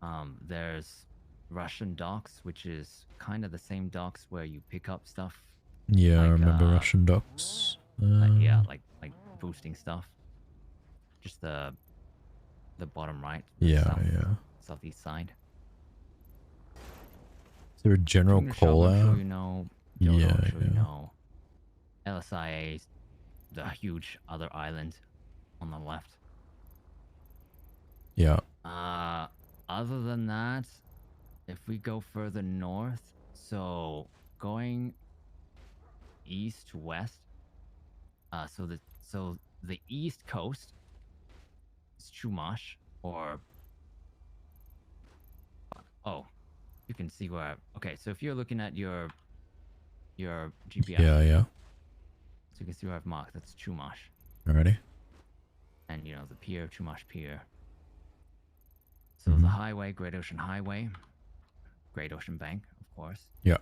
S1: yeah.
S13: There's Russian docks, which is kind of the same docks where you pick up stuff.
S1: Yeah, I
S13: like,
S1: remember Russian docks.
S13: Yeah, like boosting stuff. Just the bottom right. The
S1: Yeah, yeah.
S13: Southeast side.
S1: Is there a general
S13: English
S1: call
S13: Shop, I'm sure
S1: out?
S13: you know.
S1: Yeah,
S13: Yodo, I'm sure
S1: yeah.
S13: you know. LSIA, the huge other island on the left.
S1: Yeah.
S13: Other than that, if we go further north, so going east to west, so the east coast is Chumash, or you can see where. Okay, so if you're looking at your GPS,
S1: Yeah, yeah.
S13: so you can see where I've marked. That's Chumash,
S1: Alrighty.
S13: and the pier, Chumash Pier. So the highway, Great Ocean Highway, Great Ocean Bank, of course.
S1: Yeah.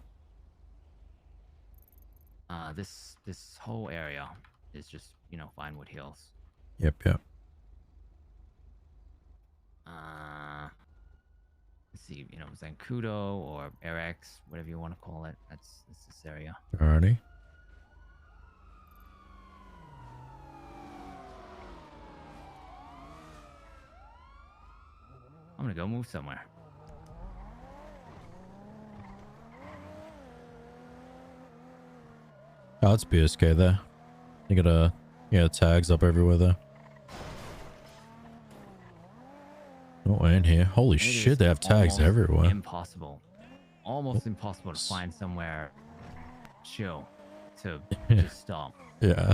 S13: This whole area is just Vinewood Hills.
S1: Yep, yep.
S13: Let's see, Zancudo or Erex, whatever you want to call it. That's this area.
S1: Alrighty.
S13: I'm gonna go move somewhere.
S1: Oh, it's BSK there. You got tags up everywhere there. Oh, and here. Holy
S13: It
S1: shit,
S13: is
S1: they have tags
S13: almost
S1: everywhere.
S13: Almost impossible to find somewhere chill to just stop.
S1: Yeah.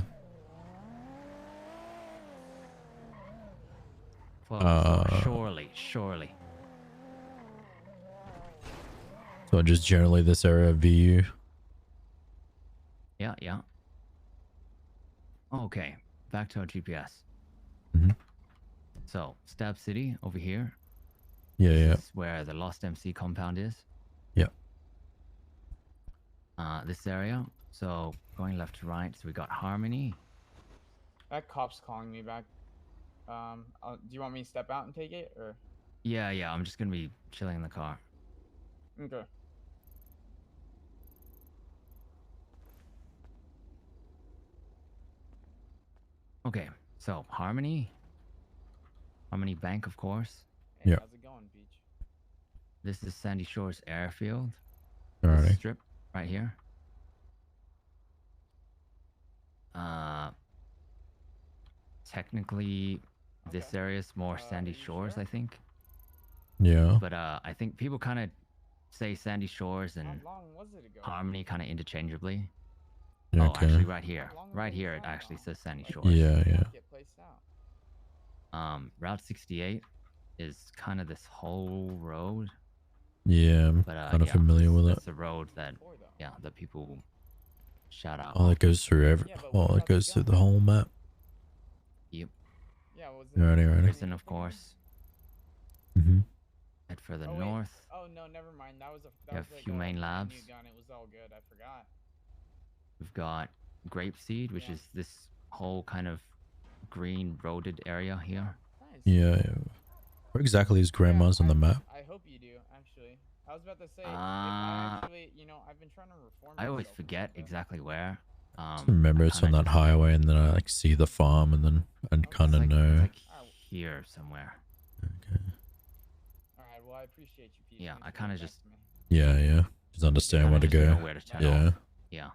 S13: Well, surely.
S1: So just generally this area of VU.
S13: Yeah. Okay, back to our GPS.
S1: Mhm.
S13: So, Stab City over here.
S1: Yeah, yeah.
S13: This is where the Lost MC compound is.
S1: Yeah.
S13: This area. So, going left to right, so we got Harmony.
S16: That cop's calling me back. Do you want me to step out and take it, or?
S13: Yeah, I'm just gonna be chilling in the car.
S16: Okay.
S13: Okay, so Harmony Bank, of course.
S16: Hey,
S1: Yeah.
S16: how's it going, Beach?
S13: This is Sandy Shores Airfield.
S1: Alrighty.
S13: This strip right here. Technically, this area is more Sandy Shores, I think.
S1: Yeah.
S13: But I think people kind of say Sandy Shores and
S16: How long was it ago?
S13: Harmony kind of interchangeably.
S1: Okay.
S13: Oh, actually, right here, it actually says Sandy Shores.
S1: Yeah, yeah.
S16: Get placed out.
S13: Route 68 is kind of this whole road.
S1: Yeah, I'm
S13: But
S1: kind of familiar with it.
S13: That's the road that that people shout out.
S1: Oh, that goes through it goes through the whole map.
S13: Yep.
S16: Yeah, was
S1: Alrighty.
S13: Prison, of course.
S1: Mhm.
S13: Head further
S16: Oh, wait.
S13: north.
S16: Oh no, never mind. That was a.
S13: You have Humane Labs.
S16: New gun. It was all good. I forgot.
S13: We've got Grapeseed, which is this whole kind of green roaded area here.
S1: Yeah, yeah. Where exactly is Grandma's on the map?
S16: I hope you do, actually. I was about to say, if I actually, I've been trying to reform.
S13: I always
S16: myself a
S13: forget
S16: little bit.
S13: exactly where.
S1: Just remember it's on that highway, and then I like see the farm, and then I kind of know.
S13: It's like here somewhere.
S16: All right. Well, I appreciate you. Peter.
S13: Yeah,
S16: Thanks
S13: I
S16: for
S13: kind of
S16: getting
S13: just.
S16: back to me.
S1: Yeah. Just understand
S13: Kinda
S1: where to
S13: just
S1: go.
S13: know where to turn
S1: Yeah.
S13: off. Yeah.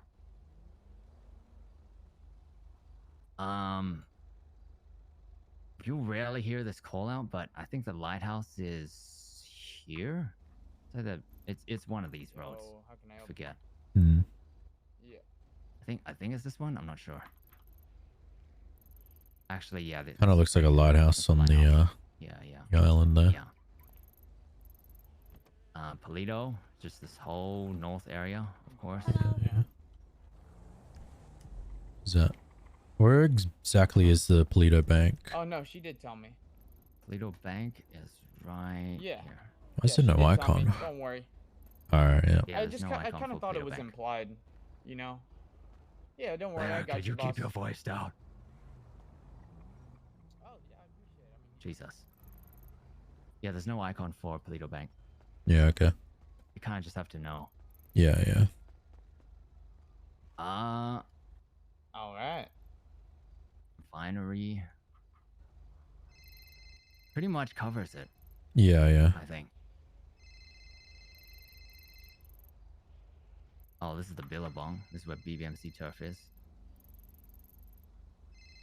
S13: You rarely hear this call out, but I think the lighthouse is here. So it's one of these roads.
S16: So, how can I help?
S13: Forget.
S1: Hmm.
S16: Yeah.
S13: I think it's this one. I'm not sure. Actually, yeah.
S1: Kind of looks like a lighthouse on the the island there.
S13: Yeah. Polito, just this whole north area, of course.
S16: Yeah.
S1: Is that where exactly is the Polito Bank?
S16: Oh no, she did tell me.
S13: Polito Bank is right
S16: Yeah.
S13: here.
S1: Why is there no
S16: Tell me.
S1: icon?
S16: Don't worry.
S1: All right. Yeah.
S16: I kind of thought it was implied, Yeah, don't worry. I got
S13: could
S16: you,
S13: you
S16: boss.
S13: keep your voice down?
S16: Oh yeah, I appreciate it.
S13: Jesus. Yeah, there's no icon for Polito Bank.
S1: Yeah. Okay.
S13: You kind of just have to know.
S1: Yeah.
S16: All right.
S13: Refinery. Pretty much covers it.
S1: Yeah.
S13: I think. Oh, this is the Billabong. This is where BBMC turf is.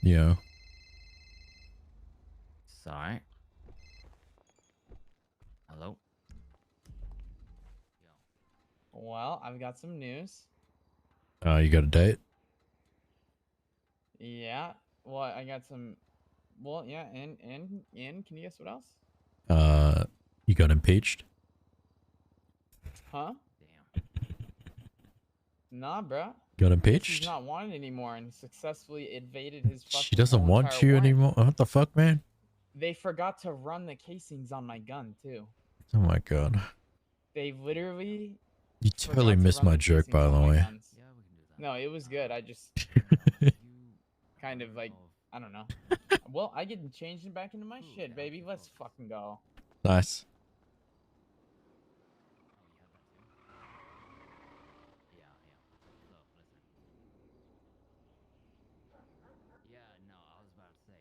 S1: Yeah.
S13: Sorry. Hello.
S16: Well, I've got some news.
S1: You got a date?
S16: Yeah. Well, I got some. Well, yeah, and can you guess what else?
S1: You got impeached?
S16: Huh? Nah, bro.
S1: Got
S16: He's
S1: impeached?
S16: not wanted anymore and successfully evaded his fucking
S1: She doesn't
S16: whole
S1: want
S16: entire
S1: you
S16: warrant.
S1: anymore. What the fuck, man?
S16: They forgot to run the casings on my gun too.
S1: Oh my god.
S16: They literally.
S1: You totally missed my joke, by the way.
S16: No, it was good. I just kind of like, I don't know. Well, I get changed back into my shit, baby. Let's fucking go.
S1: Nice.
S13: Yeah, no, I was about to say, a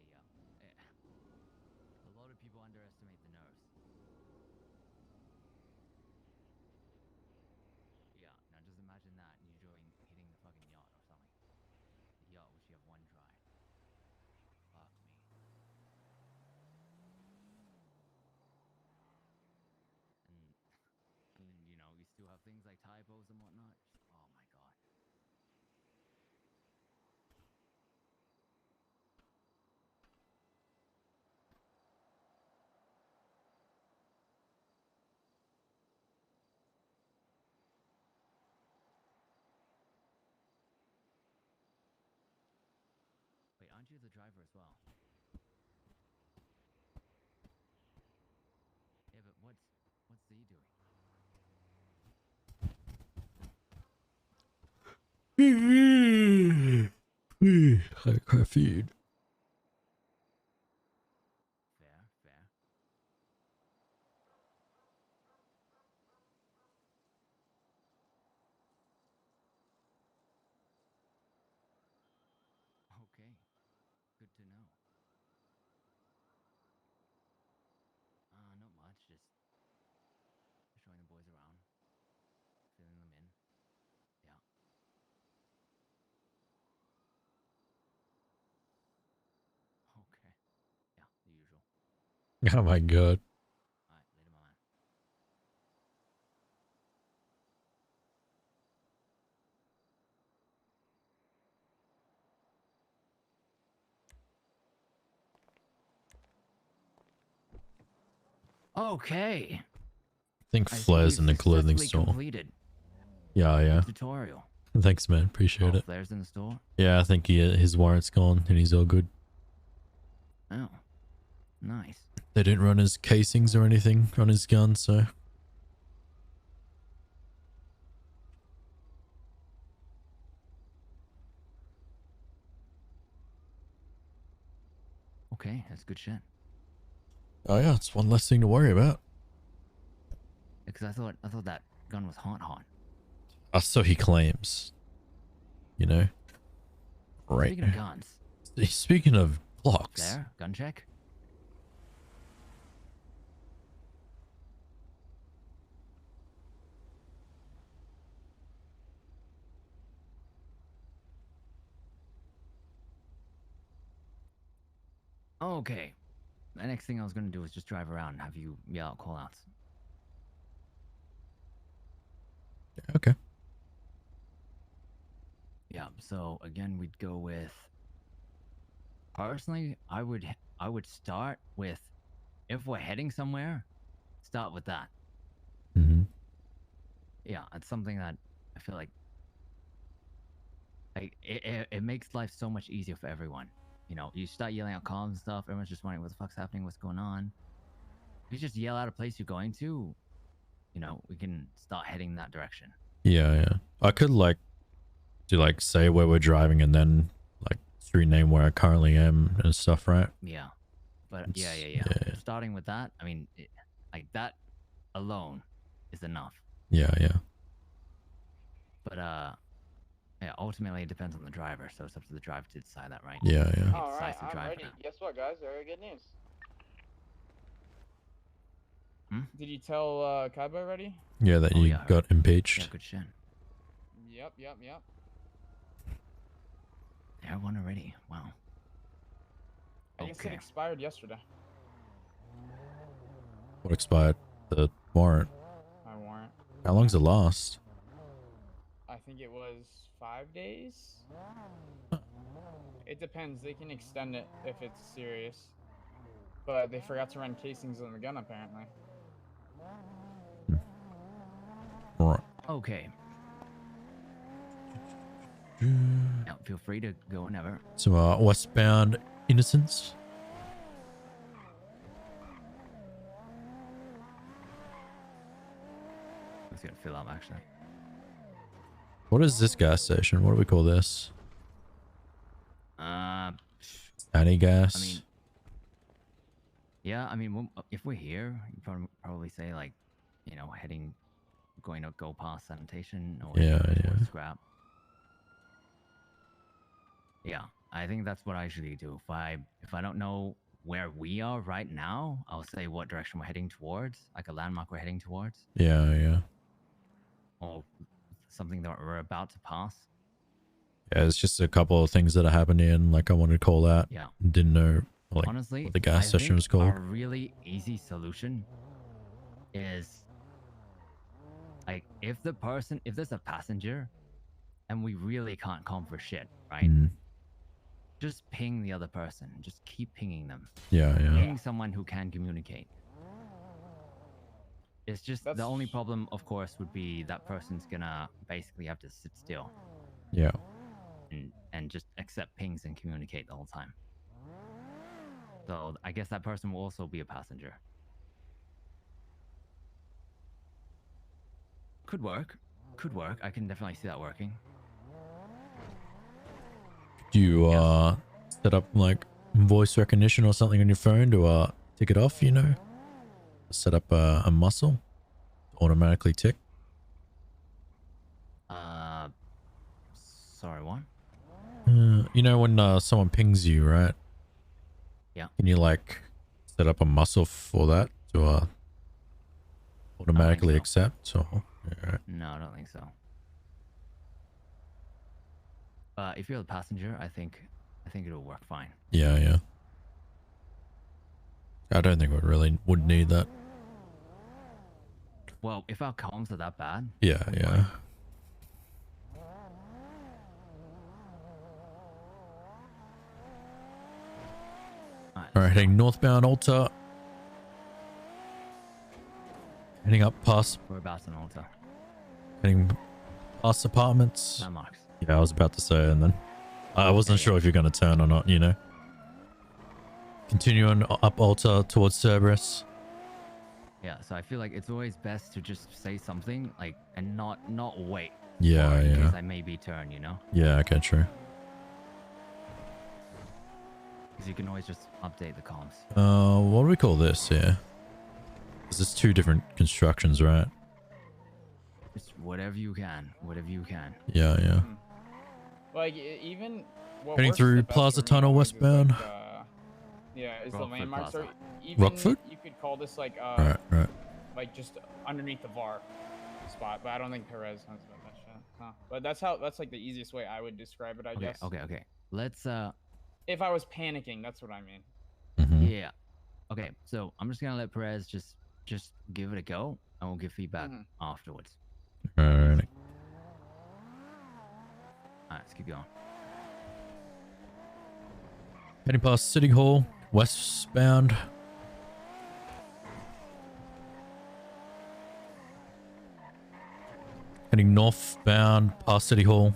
S13: lot of people underestimate the nerves. Yeah, now just imagine that and you're hitting the fucking yacht or something. The yacht which you have one dry. Fuck me. And you still have things like typos and whatnot. Oh my god. Wait, aren't you the driver as well? Yeah, but what's Z doing?
S1: High caffeine.
S13: Fair. Okay, good to know. Not much, just showing the boys around, filling them in. Yeah. Okay. Yeah, the usual.
S1: Oh my god.
S13: Alright, later, my man. Okay.
S1: I think
S13: I see
S1: Flair's in
S13: we've
S1: the clothing
S13: successfully
S1: store.
S13: completed
S1: Yeah.
S13: the tutorial.
S1: Thanks, man. Appreciate it.
S13: Flair's in the store?
S1: Yeah, I think his warrant's gone and he's all good.
S13: Oh. Nice.
S1: They didn't run his casings or anything on his gun, so.
S13: Okay, that's good shit.
S1: Oh yeah, it's one less thing to worry about.
S13: Because I thought that gun was hot.
S1: So he claims. You know? Right.
S13: Speaking of guns.
S1: Speaking of blocks.
S13: There, gun check. Okay. The next thing I was gonna do is just drive around and have you yell out call-outs.
S1: Okay.
S13: Yeah, so again we'd go with, personally I would start with, if we're heading somewhere, start with that.
S1: Mm-hmm.
S13: Yeah, it's something that I feel like it makes life so much easier for everyone. You know, you start yelling out calls and stuff, everyone's just wondering what the fuck's happening, what's going on. If you just yell out a place you're going to, you know, we can start heading that direction.
S1: Yeah. I could like do like say where we're driving and then like street name where I currently am and stuff, right?
S13: Yeah. But yeah.
S1: Yeah.
S13: Starting with that, I mean, like that alone is enough.
S1: Yeah.
S13: But yeah, ultimately it depends on the driver, so it's up to the driver to decide that, right?
S1: Yeah.
S16: All right, I'm ready. Guess what, guys? Very good news. Did you tell Kaiba already?
S1: Yeah, that you got impeached.
S13: Yeah, good shit.
S16: Yep.
S13: Yeah, one already. Wow.
S16: I guess it expired yesterday.
S1: What expired? The warrant.
S16: My warrant.
S1: How long's it last?
S16: I think it was 5 days. It depends. They can extend it if it's serious. But they forgot to run casings on the gun, apparently.
S1: Right.
S13: Okay. Now, feel free to go whenever.
S1: So, westbound Innocence.
S13: It's gonna fill up, actually.
S1: What is this gas station? What do we call this? Annie gas.
S13: I mean, yeah. I mean, if we're here, you probably say like, you know, going to go past sanitation or towards scrap. Yeah, I think that's what I usually do. If I don't know where we are right now, I'll say what direction we're heading towards, like a landmark we're heading towards.
S1: Yeah.
S13: Or something that we're about to pass.
S1: Yeah, it's just a couple of things that are happening. Like I wanted to call out.
S13: Yeah.
S1: Didn't know like
S13: Honestly,
S1: what the gas station
S13: think
S1: was called.
S13: A really easy solution is like if there's a passenger and we really can't calm for shit, right? Just ping the other person. Just keep pinging them.
S1: Yeah.
S13: Ping someone who can communicate. It's just the only problem, of course, would be that person's gonna basically have to sit still.
S1: Yeah.
S13: And just accept pings and communicate the whole time. So I guess that person will also be a passenger. Could work. I can definitely see that working.
S1: Do you set up like voice recognition or something on your phone to tick it off? You know, set up a muscle, automatically tick.
S13: Sorry, what?
S1: You know when someone pings you, right?
S13: Yeah.
S1: Can you like set up a muscle for that to automatically accept? Or yeah.
S13: No, I don't think so. If you're the passenger, I think it'll work fine.
S1: Yeah. I don't think we would need that.
S13: Well, if our comms are that bad.
S1: Yeah. All right, heading northbound Alta. Heading up past.
S13: We're about an Alta.
S1: Heading past apartments.
S13: Landmarks.
S1: Yeah, I was about to say, and then I wasn't sure if you're going to turn or not, you know. Continuing up Alta towards Cerberus.
S13: Yeah, so I feel like it's always best to just say something, like, and not wait.
S1: Yeah.
S13: In case I maybe turn, you know?
S1: Yeah, okay, true.
S13: Because you can always just update the comms.
S1: What do we call this here? 'Cause there's two different constructions, right?
S13: Just whatever you can. Whatever you can.
S1: Yeah, yeah.
S16: Like even what
S1: Heading
S16: works
S1: through
S16: the best
S1: Plaza
S16: for me
S1: Tunnel
S16: always is,
S1: westbound.
S16: like, yeah, is the
S13: Rockford
S16: landmarks
S13: Plaza.
S16: or even
S1: Rockford?
S16: you could call this like
S1: Right.
S16: like just underneath the VAR spot, but I don't think Perez has that shit. Huh. But that's like the easiest way I would describe it, I
S13: Okay,
S16: guess.
S13: okay. Let's
S16: If I was panicking, that's what I mean.
S13: yeah. Okay, so I'm just gonna let Perez just give it a go, and we'll give feedback afterwards.
S1: Alright.
S13: Alright, let's keep going.
S1: Heading past City Hall, westbound. Heading northbound past City Hall.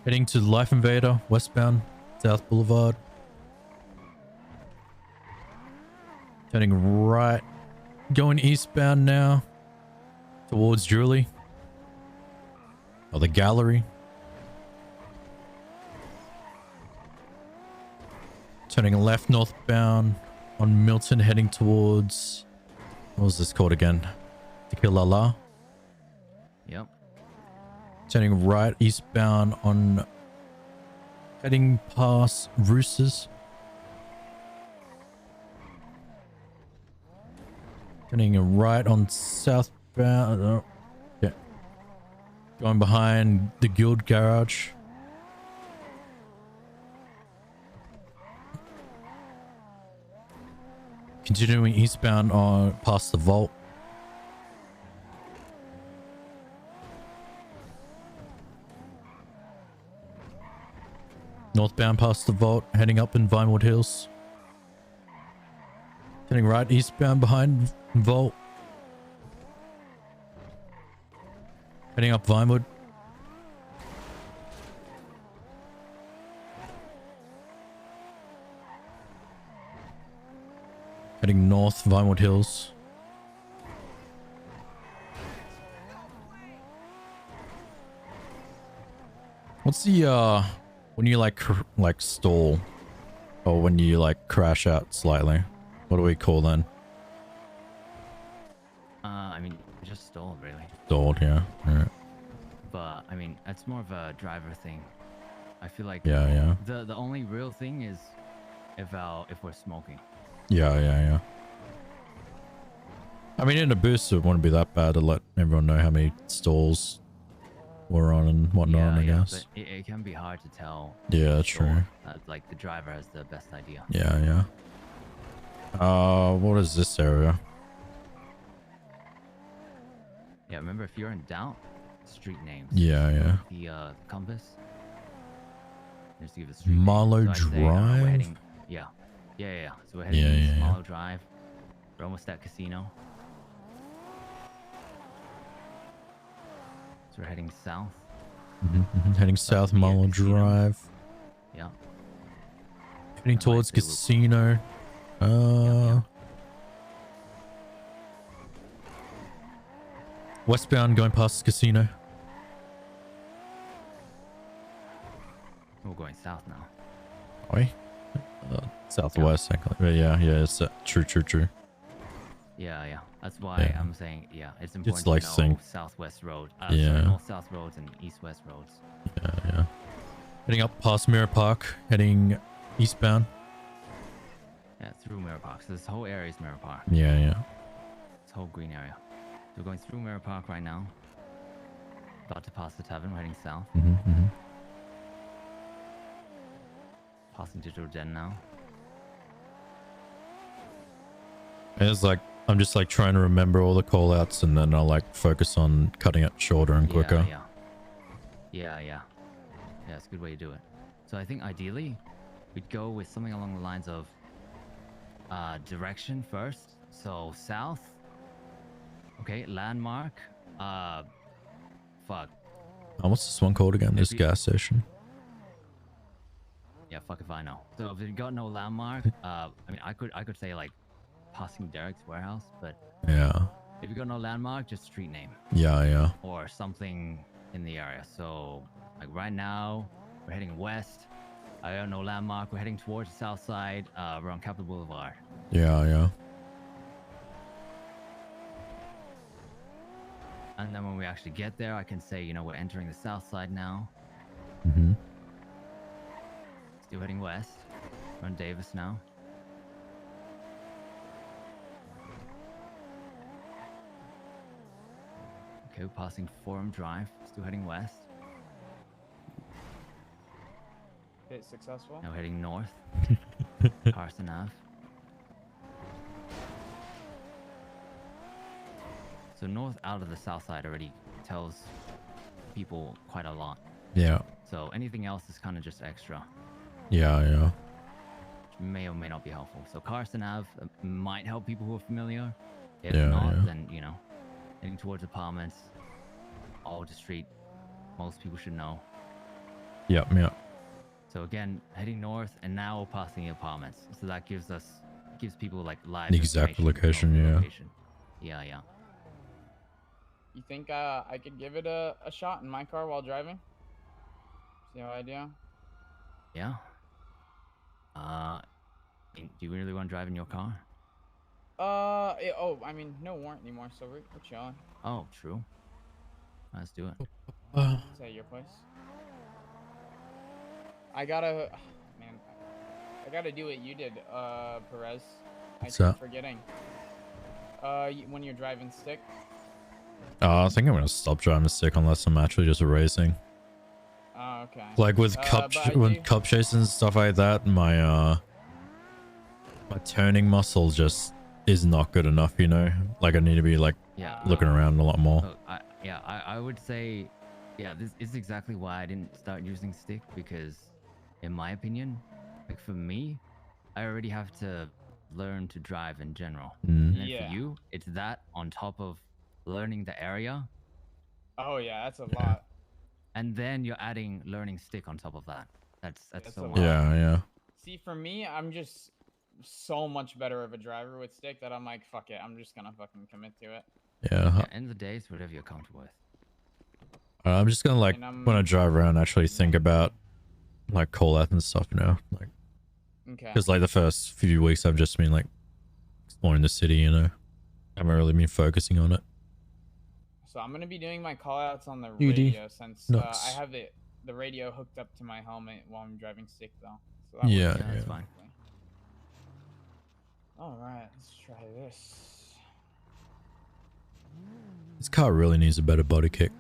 S1: Heading to Life Invader, westbound, South Boulevard. Turning right. Going eastbound now. Towards Julie. Or the gallery. Turning left northbound on Milton, heading towards... What was this called again? Tequila.
S13: Yep.
S1: Turning right eastbound on... Heading past Roosters. Turning right on southbound. Oh, yeah. Going behind the Guild Garage. Continuing eastbound on past the Vault. Northbound past the Vault, heading up in Vinewood Hills. Turning right eastbound behind Vault. Heading up Vinewood. Heading north, Vinewood Hills. What's the when you like stall, or when you like crash out slightly? What do we call then?
S13: I mean, just stalled really.
S1: Stalled, yeah. Alright.
S13: But I mean, it's more of a driver thing. I feel like
S1: Yeah.
S13: The only real thing is if we're smoking.
S1: Yeah. I mean, in a boost, it wouldn't be that bad to let everyone know how many stalls we're on and whatnot, I guess.
S13: But it can be hard to tell.
S1: Yeah, true.
S13: Like the driver has the best idea.
S1: Yeah. What is this area?
S13: Yeah, remember if you're in doubt, street names.
S1: Yeah.
S13: The compass. Just give a street
S1: Marlow
S13: name. So I'd say, we're
S1: Drive?
S13: heading, yeah. So we're heading east, Marlow Drive. We're almost at Casino. So we're heading south.
S1: Heading south, Marlow Drive.
S13: Yeah.
S1: Heading towards Casino. Westbound, going past Casino.
S13: We're going south now.
S1: Oi. Southwest, but yeah, it's true.
S13: Yeah. That's why I'm saying, it's important
S1: It's like
S13: to know
S1: saying-
S13: southwest road.
S1: Yeah.
S13: North-south roads and east-west roads.
S1: Yeah. Heading up past Mirror Park, heading eastbound.
S13: Yeah, through Mirror Park. So this whole area is Mirror Park.
S1: Yeah.
S13: This whole green area. So we're going through Mirror Park right now. About to pass the tavern, we're heading south. Passing Digital Den now.
S1: It's like I'm just like trying to remember all the call outs, and then I'll like focus on cutting it shorter and quicker.
S13: Yeah, it's a good way to do it. So I think ideally we'd go with something along the lines of direction first. So south. Okay, landmark. Fuck.
S1: What's this one called again? This gas station.
S13: Yeah, fuck if I know. So if you got no landmark, I mean, I could say like passing Derek's warehouse, but
S1: Yeah.
S13: if you got no landmark, just street name.
S1: Yeah.
S13: Or something in the area. So like right now, we're heading west. I don't know landmark. We're heading towards the south side. We're on Capitol Boulevard.
S1: Yeah.
S13: And then when we actually get there, I can say, you know, we're entering the south side now.
S1: Mm-hmm.
S13: Still heading west. We're on Davis now. Okay, we're passing Forum Drive. Still heading west.
S16: Okay, successful.
S13: Now heading north. Carson Ave. So north out of the south side already tells people quite a lot.
S1: Yeah.
S13: So anything else is kind of just extra.
S1: Yeah.
S13: Which may or may not be helpful. So Carson Ave might help people who are familiar. If
S1: Yeah,
S13: not,
S1: yeah.
S13: then, you know, heading towards apartments. Alder Street. Most people should know.
S1: Yeah.
S13: So again, heading north and now we're passing the apartments. So that gives people like live
S1: The exact
S13: information,
S1: location, yeah.
S13: location. Yeah.
S16: You think I could give it a shot in my car while driving? See how I do?
S13: Yeah. Do you really want to drive in your car?
S16: Oh, I mean, no warrant anymore, so we're chilling.
S13: Oh, true. Let's do it.
S16: Is that your place? I gotta do what you did, Perez.
S1: What's
S16: I
S1: that?
S16: keep forgetting. When you're driving stick.
S1: I think I'm gonna stop driving stick unless I'm actually just racing.
S16: Oh, okay.
S1: Like with cup chasing and stuff like that, my turning muscle just is not good enough, you know? Like I need to be like looking around a lot more.
S13: So, I would say, yeah, this is exactly why I didn't start using stick, because in my opinion, like for me, I already have to learn to drive in general. And then for you, it's that on top of learning the area.
S16: Oh yeah, that's a lot.
S13: And then you're adding learning stick on top of that. That's so
S16: a
S13: much.
S16: lot.
S1: Yeah.
S16: See, for me, I'm just so much better of a driver with stick that I'm like, fuck it, I'm just gonna fucking commit to it.
S1: Yeah.
S13: End of the day, it's whatever you're comfortable with.
S1: I'm just gonna like
S16: And
S1: when I drive around actually think about like call out and stuff, you know, like
S16: Okay.
S1: because like the first few weeks I've just been like exploring the city, you know, I haven't really been focusing on it.
S16: So I'm gonna be doing my call outs on the
S1: UD.
S16: radio since
S1: Nuts.
S16: I have the radio hooked up to my helmet while I'm driving stick though. So that
S1: Yeah,
S16: works
S1: yeah.
S13: That's fine.
S16: All right, let's try this.
S1: This car really needs a better body kick.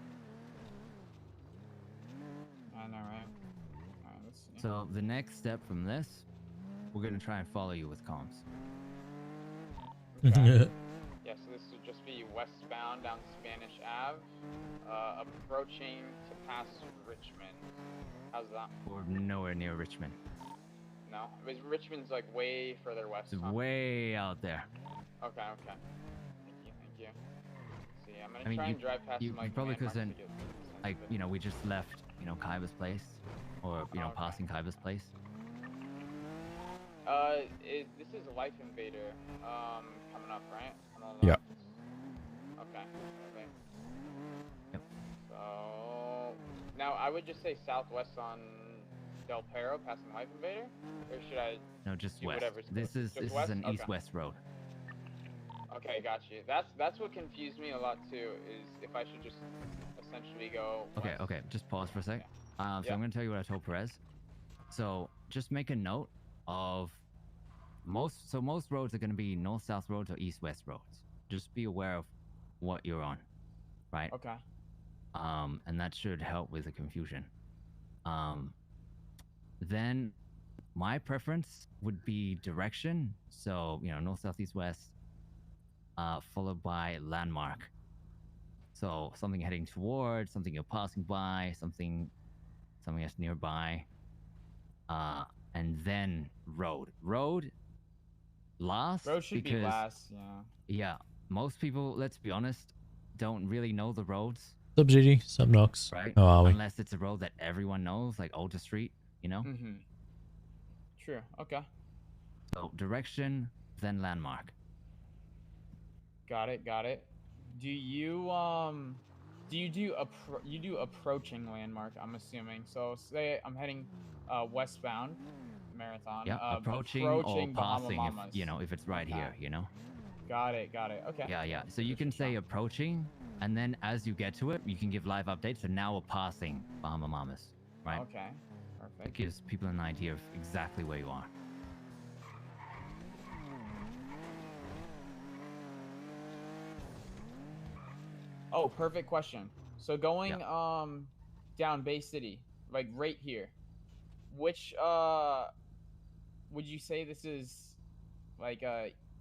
S16: I know, right? All right, let's see.
S13: So the next step from this, we're gonna try and follow you with comms.
S16: Okay. Yeah, so this would just be westbound down Spanish Ave, approaching to pass Richmond. How's that?
S13: We're nowhere near Richmond.
S16: No? Because Richmond's like way further west.
S13: It's
S16: huh?
S13: way out there.
S16: Okay. Thank you. See, I'm gonna
S13: I mean,
S16: try
S13: you,
S16: and drive past
S13: you,
S16: some, like,
S13: you probably
S16: landmarks to
S13: couldn't,
S16: get a sense
S13: like,
S16: of it.
S13: you know, we just left, you know, Kaiba's place, or, you know, passing Kaiba's place.
S16: This is Life Invader, coming up, right?
S1: Yeah.
S16: Okay. So now I would just say southwest on Del Perro, passing Life Invader, or should I?
S13: No, just
S16: do
S13: west.
S16: whatever's
S13: This
S16: close?
S13: is
S16: Just west?
S13: an
S16: Okay.
S13: east-west road.
S16: Okay, got you. That's what confused me a lot too. Is if I should just essentially go.
S13: Okay,
S16: west.
S13: just pause for a sec. So
S16: Yeah.
S13: I'm gonna tell you what I told Perez. So just make a note of most roads are gonna be north-south roads or east-west roads. Just be aware of what you're on, right?
S16: Okay.
S13: And that should help with the confusion. Then my preference would be direction. So, you know, north, south, east, west, followed by landmark. So something heading towards, something you're passing by, something that's nearby, and then road. Road last.
S16: Road should be
S13: because,
S16: last. Yeah.
S13: Yeah, most people, let's be honest, don't really know the roads.
S1: Sub GD, sub Nox.
S13: Right?
S1: How are we?
S13: Unless it's a road that everyone knows, like Alder Street, you know?
S16: Mm-hmm. True. Okay.
S13: So direction, then landmark.
S16: Got it. Do you Do you do you do approaching landmark? I'm assuming. So say I'm heading westbound marathon.
S13: Yeah, approaching or
S16: Bahama
S13: passing
S16: Mamas.
S13: if you know if it's right
S16: Okay.
S13: here, you know.
S16: Got it. Got it. Okay.
S13: Yeah, yeah. So you can say approaching, and then as you get to it, you can give live updates. So now we're passing Bahama Mamas, right?
S16: Okay.
S13: It
S16: Perfect.
S13: gives people an idea of exactly where you are.
S16: Oh, perfect question. So going down Bay City, like right here, which would you say this is like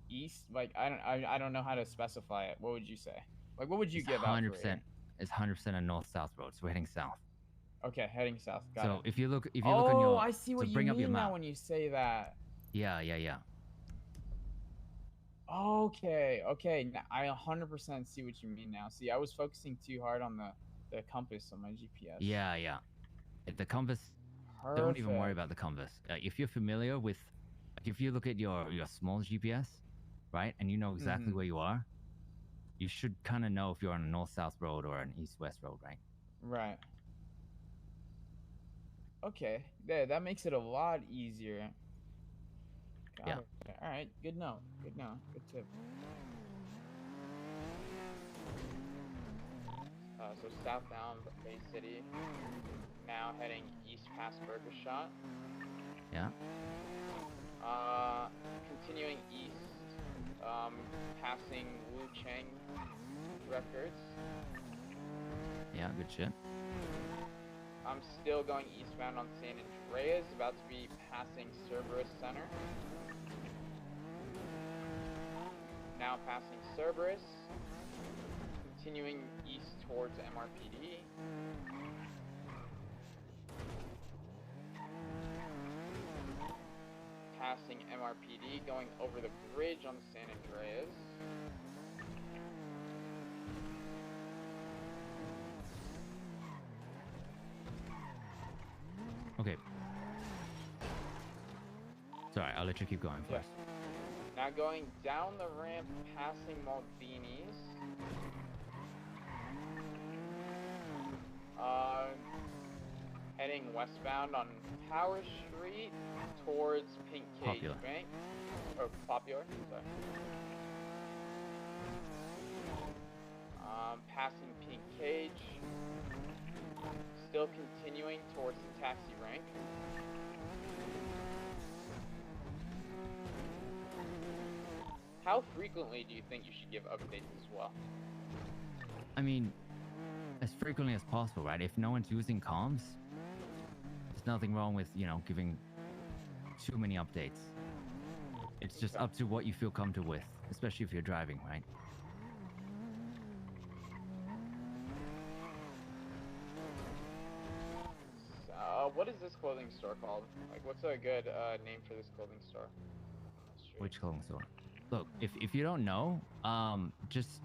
S16: east? Like I don't know how to specify it. What would you say? Like what would you
S13: It's
S16: give out for
S13: 100%.
S16: here?
S13: It's 100% a north-south road. So we're heading south.
S16: Okay, heading south. Got
S13: So
S16: it.
S13: if you look
S16: Oh,
S13: on your
S16: I see what
S13: so
S16: you
S13: bring up your
S16: mean now
S13: map.
S16: when you say that.
S13: Yeah, yeah, yeah.
S16: Okay, okay. I 100% see what you mean now. See, I was focusing too hard on the compass on my GPS.
S13: Yeah, yeah. The compass. Don't even worry
S16: Perfect.
S13: about the compass. If you're familiar with, like, if you look at your small GPS, right, and you know exactly
S16: Mhm.
S13: where you are, you should kind of know if you're on a north-south road or an east-west road, right?
S16: Right. Okay. Yeah, that makes it a lot easier. Got
S13: Yeah.
S16: it. All right. Good note. Good note. Good tip. So southbound Bay City. Now heading east past Burger Shot.
S13: Yeah.
S16: Continuing east, passing Wu Chang Records.
S13: Yeah, good shit.
S16: I'm still going eastbound on San Andreas, about to be passing Cerberus Center. Now passing Cerberus, continuing east towards MRPD. Passing MRPD, going over the bridge on San Andreas.
S13: Okay. Sorry, I'll let you keep going first.
S16: Now going down the ramp, passing Maldini's. Heading westbound on Power Street towards Pink Cage
S13: Popular.
S16: Bank. Or Popular, sorry. Passing Pink Cage. Still continuing towards the taxi rank. How frequently do you think you should give updates as well?
S13: I mean, as frequently as possible, right? If no one's using comms, there's nothing wrong with, you know, giving too many updates. It's just up to what you feel comfortable with, especially if you're driving, right?
S16: What is this clothing store called? Like, what's a good name for this clothing store?
S13: Which clothing store? Look, if you don't know, just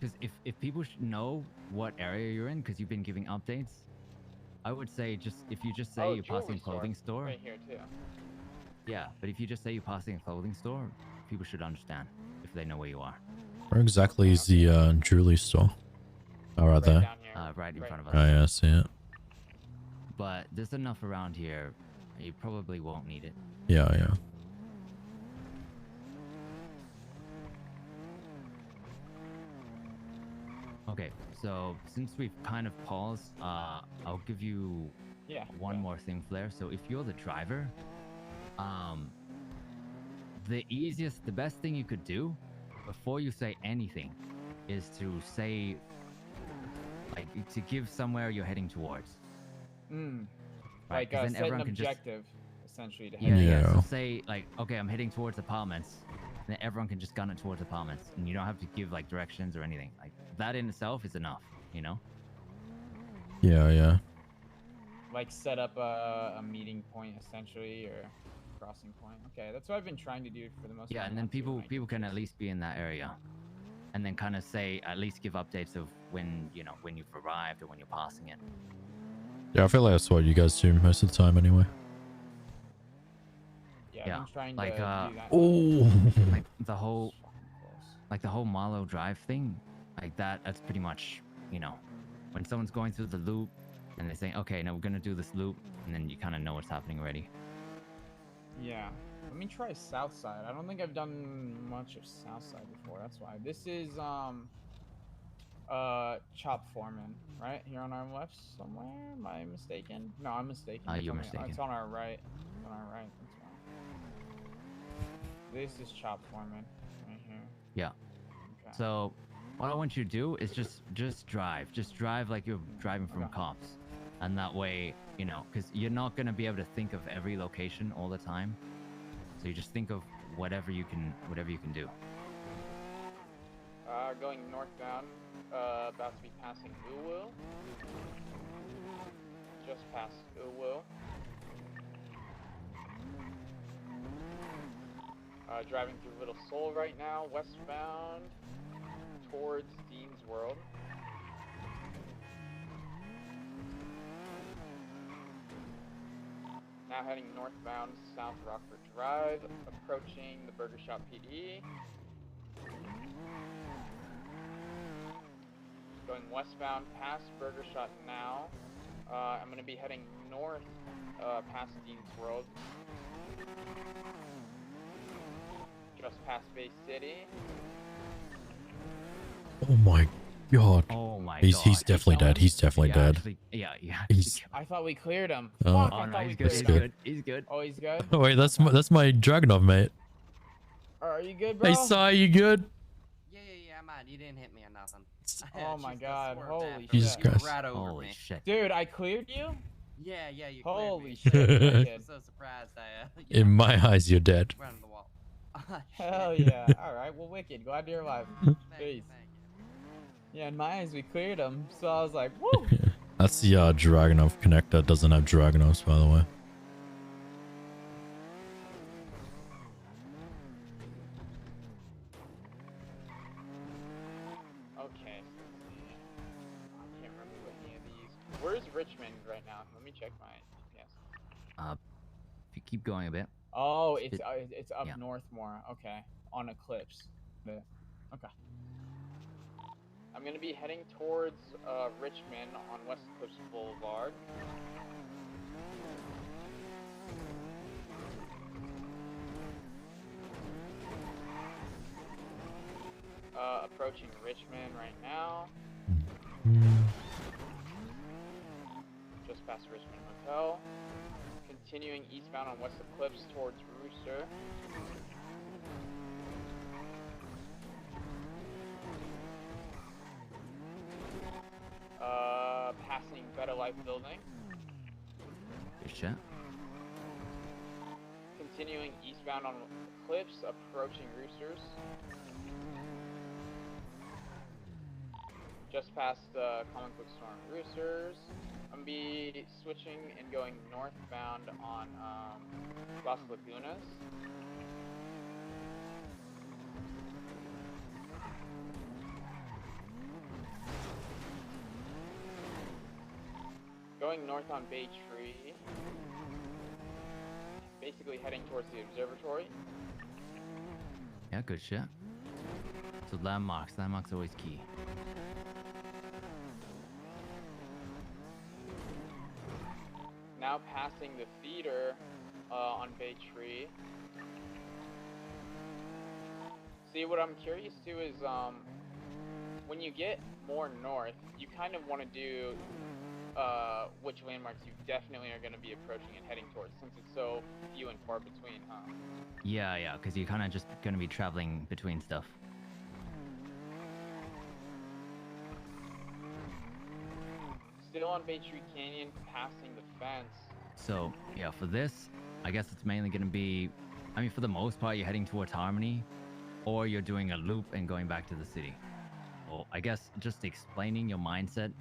S13: because if people know what area you're in, because you've been giving updates, I would say just if you just say you're passing a clothing store.
S16: Right here too.
S13: Yeah, but if you just say you're passing a clothing store, people should understand if they know where you are.
S1: Where exactly is the jewelry store? Oh, right there.
S13: Right in front of us.
S1: Oh yeah, I see it.
S13: But there's enough around here. You probably won't need it.
S1: Yeah, yeah.
S13: Okay, so since we've kind of paused, I'll give you one more thing, Flair. So if you're the driver, the best thing you could do before you say anything is to say, like, to give somewhere you're heading towards.
S16: Mm.
S13: Right,
S16: Like
S13: 'cause then
S16: set an
S13: everyone can just-
S16: objective, essentially. To
S13: Yeah,
S16: head
S13: yeah.
S16: towards.
S13: So say, like, okay, I'm heading towards apartments. Then everyone can just gun it towards apartments, and you don't have to give like directions or anything. Like that in itself is enough, you know.
S1: Yeah, yeah.
S16: Like set up a meeting point, essentially, or crossing point. Okay, that's what I've been trying to do for the most part.
S13: Yeah, and then people can at least be in that area, and then kind of say at least give updates of when when you've arrived or when you're passing it.
S1: Yeah, I feel like that's what you guys do most of the time anyway.
S16: Yeah, I'm trying
S13: like
S16: to do that.
S1: Oh.
S13: like the whole Marlow Drive thing, like that's pretty much when someone's going through the loop and they're saying, okay, now we're gonna do this loop, and then you kind of know what's happening already.
S16: Yeah. Let me try south side. I don't think I've done much of south side before. That's why. This is Chop Foreman, right? Here on our left somewhere? Am I mistaken? No, I'm mistaken.
S13: You're
S16: Tell me-
S13: mistaken.
S16: It's on our right. It's on our right. That's why. This is Chop Foreman right here.
S13: Yeah.
S16: Okay.
S13: So what I want you to do is just drive. Just drive like you're driving from cops. And that way, you know, because you're not going to be able to think of every location all the time. So you just think of whatever you can do.
S16: Going northbound, about to be passing Uwu. Just past Uwu. Driving through Little Seoul right now, westbound towards Dean's World. Now heading northbound, South Rockford Drive, approaching the Burger Shop PD. Going westbound past Burger Shot now. I'm going to be heading north past Dean's World. Just past Bay City.
S1: Oh my god.
S13: Oh my
S1: He's
S13: god.
S1: definitely dead. He's definitely dead.
S13: Actually, yeah.
S1: He's.
S16: I thought we cleared him.
S1: Oh.
S16: Fuck,
S1: Oh,
S16: I
S1: no,
S16: thought
S1: he's
S16: we
S1: good.
S16: cleared
S1: He's
S16: him.
S1: good.
S13: He's good.
S16: Oh, he's good?
S1: Oh wait, that's my Dragunov mate.
S16: Are you good, bro?
S1: Hey, Sai, you good?
S15: Yeah, I'm out. You didn't hit me or nothing.
S16: Oh my god, holy
S1: Jesus
S16: shit.
S1: Christ.
S15: Right over
S13: Holy
S15: me.
S13: shit.
S16: Dude, I cleared you?
S15: Yeah, you
S16: Holy
S15: cleared me.
S16: shit,
S15: I'm
S16: wicked.
S15: so surprised I,
S1: In my eyes, you're dead.
S15: ran into the wall.
S16: Hell yeah. Alright, well, wicked. Glad you're alive. Peace. Yeah, in my eyes, we cleared him. So I was like, woo!
S1: That's the Dragunov connector. Doesn't have Dragunovs, by the way.
S16: Okay. I can't remember any of these. Where's Richmond right now? Let me check my GPS.
S13: If you keep going a bit.
S16: Oh,
S13: It's
S16: it's up
S13: yeah.
S16: north more. Okay, on Eclipse. Yeah. Okay. I'm gonna be heading towards Richmond on West Eclipse Boulevard. Approaching Richmond right now. Just past Richmond Hotel. Continuing eastbound on West Eclipse towards Rooster. Passing Better Life Building.
S13: Good shit.
S16: Continuing eastbound on Eclipse, approaching Roosters. Just past the comic book store on Roosters. I'm gonna be switching and going northbound on Las Lagunas. Going north on Bay Tree. Basically heading towards the observatory.
S13: Yeah, good shit. So landmarks are always key.
S16: Now passing the theater on Bay Tree. See, what I'm curious to is when you get more north, you kind of want to do which landmarks you definitely are going to be approaching and heading towards, since it's so few and far between, huh?
S13: Yeah, because you're kind of just going to be traveling between stuff.
S16: Still on Bay Tree Canyon, passing the fence.
S13: So, yeah, for this, I guess it's mainly going to be, I mean, for the most part, you're heading towards Harmony, or you're doing a loop and going back to the city. Well, I guess just explaining your mindset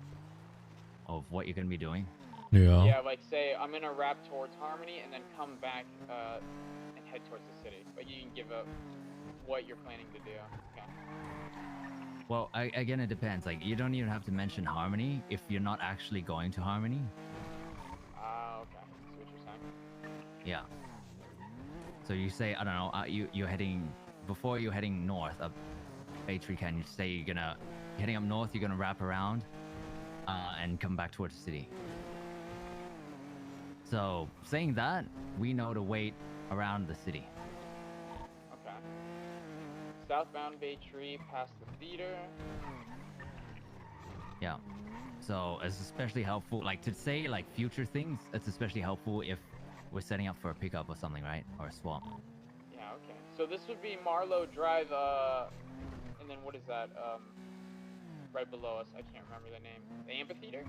S13: of what you're going to be doing.
S1: Yeah.
S16: Yeah, like say I'm going to wrap towards Harmony and then come back and head towards the city. But you can give up what you're planning to do. Okay.
S13: Well, again, it depends. Like, you don't even have to mention Harmony if you're not actually going to Harmony.
S16: Okay. See what you're saying.
S13: Yeah. So you say, I don't know, you're heading, before you're heading north up Bay Tree Canyon, you say you're heading up north, you're gonna wrap around, and come back towards the city. So, saying that, we know to wait around the city.
S16: Okay. Southbound Bay Tree past the theater.
S13: Yeah. So it's especially helpful, like to say like future things. It's especially helpful if we're setting up for a pickup or something, right? Or a swap.
S16: Yeah, okay. So this would be Marlowe Drive, and then what is that? Right below us. I can't remember the name. The amphitheater?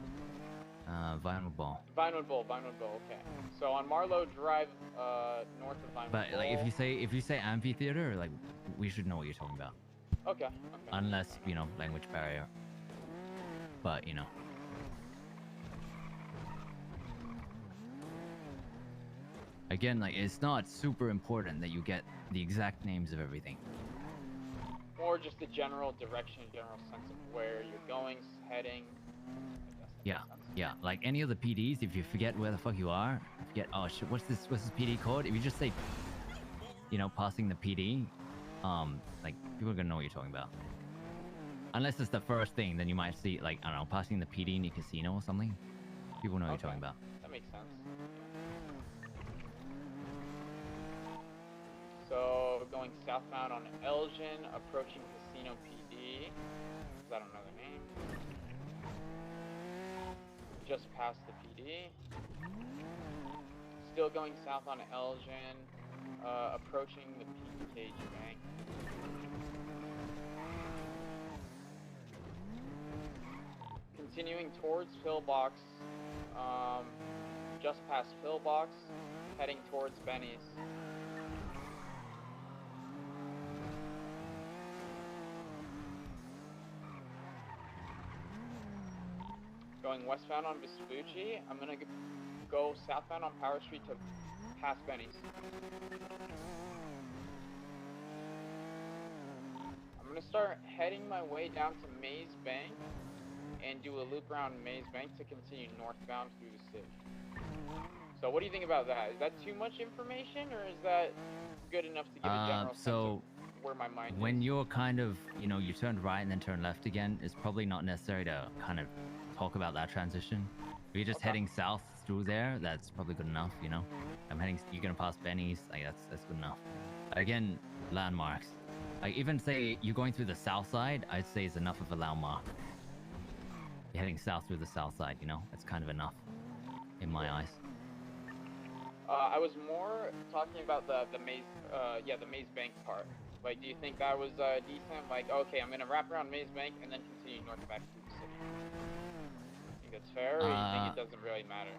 S13: Vinyl Ball.
S16: Vinewood Bowl, okay. So on Marlowe Drive, north of Vinewood
S13: But
S16: Bowl.
S13: like if you say amphitheater, like we should know what you're talking about.
S16: Okay.
S13: Unless, you know, language barrier. But, you know. Again, like it's not super important that you get the exact names of everything.
S16: Or just the general direction, general sense of where you're going, heading.
S13: Yeah, yeah. Like any of the PDs, if you forget where the fuck you are, forget, oh shit, what's this PD code? If you just say, you know, passing the PD, like people are gonna know what you're talking about. Unless it's the first thing, then you might see, like, I don't know, passing the PD in your casino or something. People know what you're talking about.
S16: That makes sense. So going southbound on Elgin, approaching Casino PD. 'Cause I don't know the name. Just past the PD. Still going south on Elgin, approaching the PKG Bank. Continuing towards Pillbox, just past Pillbox, heading towards Benny's. Going westbound on Vespucci, I'm gonna go southbound on Power Street to past Benny's. I'm gonna start heading my way down to Maze Bank and do a loop around Maze Bank to continue northbound through the city. So what do you think about that? Is that too much information, or is that good enough to give a general sense of where my mind is?
S13: When you're kind of, you know, you turned right and then turn left again, it's probably not necessary to kind of talk about that transition. If you're just heading south through there, that's probably good enough, you know? You're gonna pass Benny's, like that's good enough. Again, landmarks. Like even say you're going through the south side, I'd say is enough of a landmark. You're heading south through the south side, you know? It's kind of enough in my eyes.
S16: I was more talking about the Maze, the Maze Bank part. Like, do you think that was decent? Like, okay, I'm gonna wrap around Maze Bank and then continue north back through the city. You think that's fair, or you think it doesn't really matter?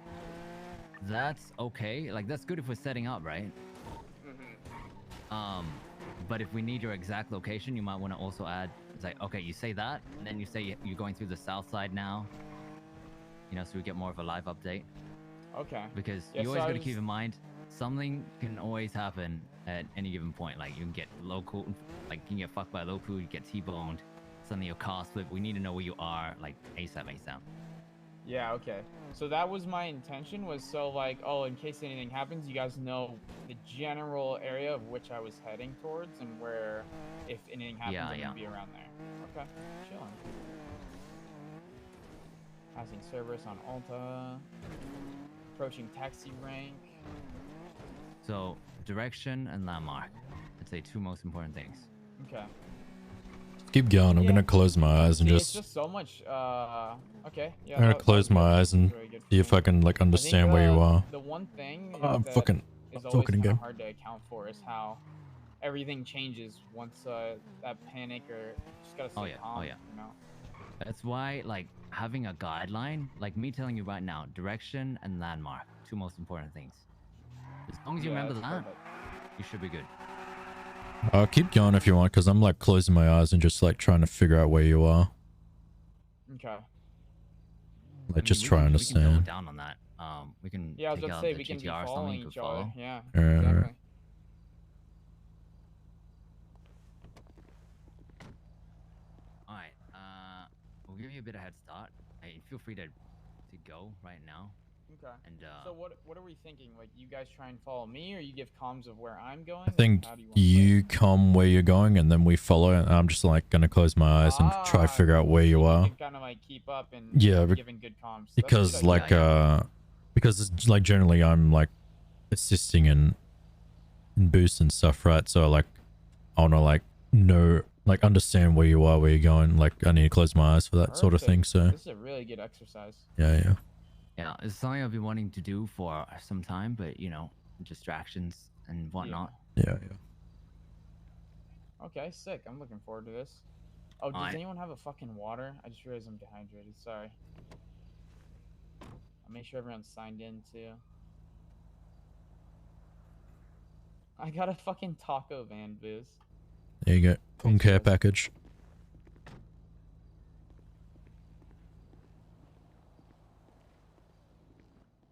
S13: That's okay. Like that's good if we're setting up, right? But if we need your exact location, you might want to also add. It's like, okay, you say that, and then you say you're going through the south side now. You know, so we get more of a live update.
S16: Okay.
S13: Because
S16: Yeah,
S13: you always
S16: so
S13: got to keep in mind, something can always happen at any given point. Like you can get local, like you can get fucked by local, you get T-boned, suddenly your car split. We need to know where you are, like ASAP.
S16: Yeah, okay. So that was my intention, was so like, oh, in case anything happens, you guys know the general area of which I was heading towards and where, if anything happens, I'm gonna be around there. Okay, chilling. Passing Cerberus on Alta. Approaching taxi rank.
S13: So direction and landmark. I'd say two most important things.
S16: Okay.
S1: Keep going. I'm gonna close my eyes and
S16: See,
S1: just.
S16: it's just so much. Okay. Yeah.
S1: I'm gonna close my eyes and see if I can like understand where you are.
S16: The one thing
S1: I'm
S16: that
S1: fucking
S16: is always
S1: talking
S16: kind of
S1: again.
S16: hard to account for is how everything changes once that panic or just gotta stay calm. You know.
S13: That's why, like, having a guideline, like me telling you right now, direction and landmark, two most important things. As long as you remember that, you should be good.
S1: Keep going if you want, because I'm like closing my eyes and just like trying to figure out where you are.
S16: Okay.
S1: Like just try to
S13: We can double
S1: understand.
S13: down on that. We can
S16: Yeah, I was
S13: take
S16: about to
S13: out
S16: say
S13: the
S16: we can be
S13: GTR or something
S16: following
S13: you could
S16: each other.
S13: follow.
S16: Yeah.
S1: Exactly.
S13: Alright, we'll give you a bit of head start. Hey, feel free to go right now.
S16: Okay.
S13: And
S16: So what are we thinking? Like, you guys try and follow me, or you give comms of where I'm going?
S1: I think
S16: How do you want to play
S1: you come where you're going and then we follow, and I'm just like gonna close my eyes and try to figure out where you
S16: so
S1: are.
S16: you can kind of like keep up and
S1: Yeah,
S16: giving good comms. That's a
S1: because
S16: good
S1: like
S16: idea.
S1: because it's, like generally I'm like assisting in boosts and stuff, right? So like I wanna like know, like understand where you are, where you're going. Like I need to close my eyes for that sort of thing.
S16: Perfect.
S1: So
S16: This is a really good exercise.
S1: yeah.
S13: yeah, it's something I've been wanting to do for some time, but you know, distractions and whatnot.
S1: Yeah.
S16: Okay, sick. I'm looking forward to this. Oh, does
S13: Alright.
S16: anyone have a fucking water? I just realized I'm dehydrated. Sorry. I'll make sure everyone's signed in too. I got a fucking taco van, Viz.
S1: There you go. Home care package.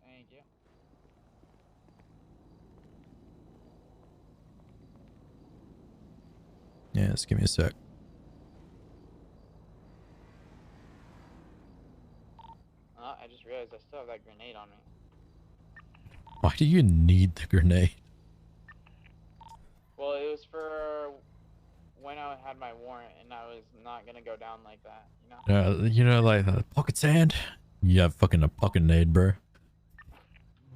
S16: Thank you.
S1: Yeah, just give me a sec.
S16: I just realized I still have that grenade on me.
S1: Why do you need the grenade?
S16: Well, it was for when I had my warrant, and I was not gonna go down like that, you know?
S1: You know, like pocket sand. You have fucking a pocket nade, bro.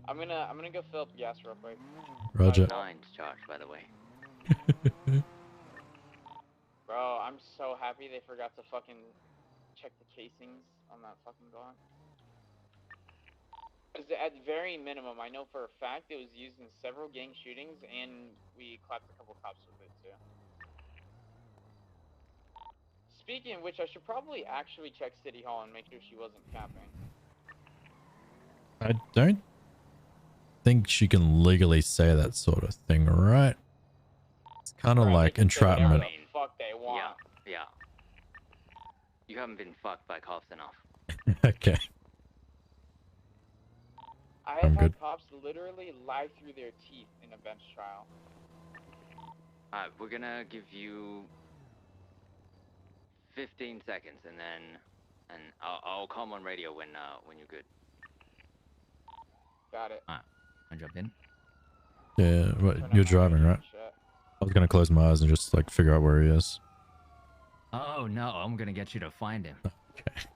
S16: I'm gonna go fill up gas real quick.
S1: Roger.
S13: Nines charge, by the way.
S16: Bro, I'm so happy they forgot to fucking check the casings on that fucking gun. Because at very minimum, I know for a fact it was used in several gang shootings, and we clapped a couple cops with it too. Speaking of which, I should probably actually check City Hall and make sure she wasn't capping.
S1: I don't think she can legally say that sort of thing, right? It's kind of like entrapment.
S16: Fuck they want.
S13: Yeah. You haven't been fucked by cops enough.
S1: Okay.
S16: I have
S1: I'm
S16: had
S1: good.
S16: cops literally lie through their teeth in a bench trial.
S13: Alright, we're gonna give you 15 seconds, and then I'll come on radio when you're good.
S16: Got it.
S13: Alright, I jump in.
S1: Yeah, what, you're driving, right? I was gonna close my eyes and just like figure out where he is.
S13: Oh no, I'm gonna get you to find him.
S1: Okay.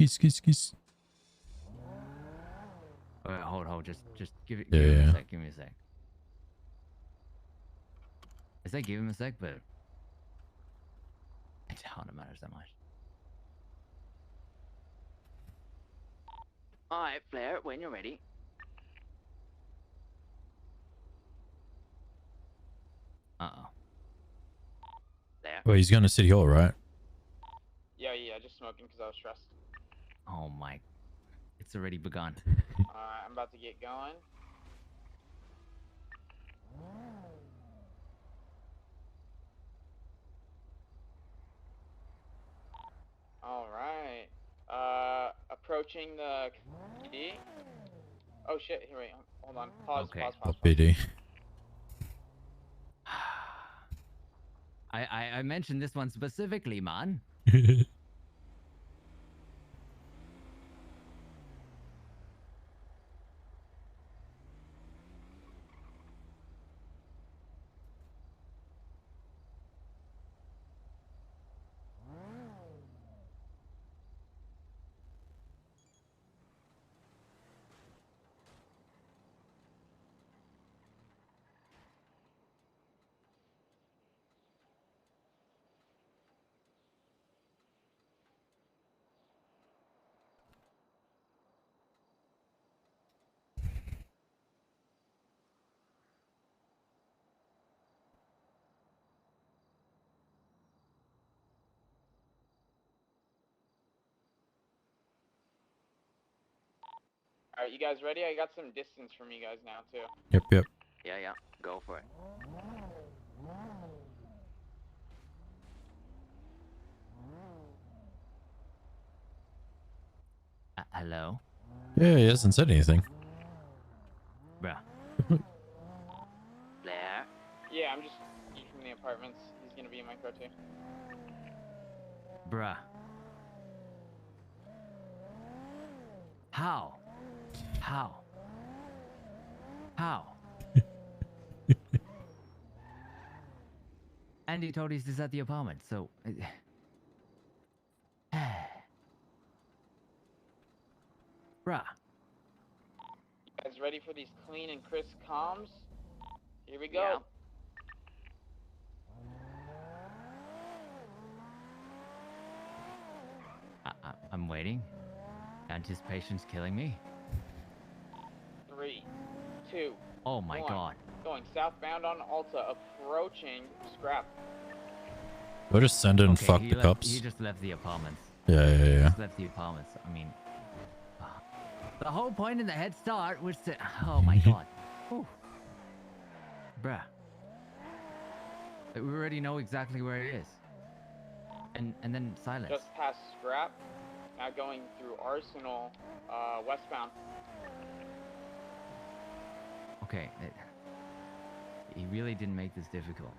S1: Skis.
S13: Alright, hold, just give him
S1: Yeah.
S13: a sec, give me a sec. I say give him a sec, but I doubt it matters that much. Alright, Flair, when you're ready. Uh-oh. There.
S1: Well, he's going to City Hall, right?
S16: Yeah, just smoking because I was stressed.
S13: Oh my. It's already begun.
S16: I'm about to get going. Alright. Approaching the PD. Oh shit, here, wait, hold on. Pause.
S1: PD.
S13: I mentioned this one specifically, man.
S16: Alright, you guys ready? I got some distance from you guys now, too.
S1: Yep.
S13: Yeah, go for it. Hello?
S1: Yeah, he hasn't said anything.
S13: Bruh. Blair?
S16: Yeah, I'm just from the apartments. He's gonna be in my Cartier.
S13: Bruh. How? How? How? Andy told us this at the apartment, so... Bruh.
S16: You guys ready for these clean and crisp comms? Here we go.
S13: I'm waiting. Anticipation's killing me.
S16: 3, 2,
S13: Oh my
S16: 1.
S13: god.
S16: Going southbound on Alta, approaching scrap.
S1: We'll just send it and
S13: Okay,
S1: fuck
S13: he
S1: the
S13: left-
S1: cops.
S13: He just left the apartments.
S1: Yeah, yeah,
S13: He
S1: yeah.
S13: just left the apartments. I mean... The whole point in the head start was to... Oh my god. Whew. Bruh. We already know exactly where it is. And then silence.
S16: Just past scrap. Now going through Arsenal, westbound.
S13: Okay. He really didn't make this difficult.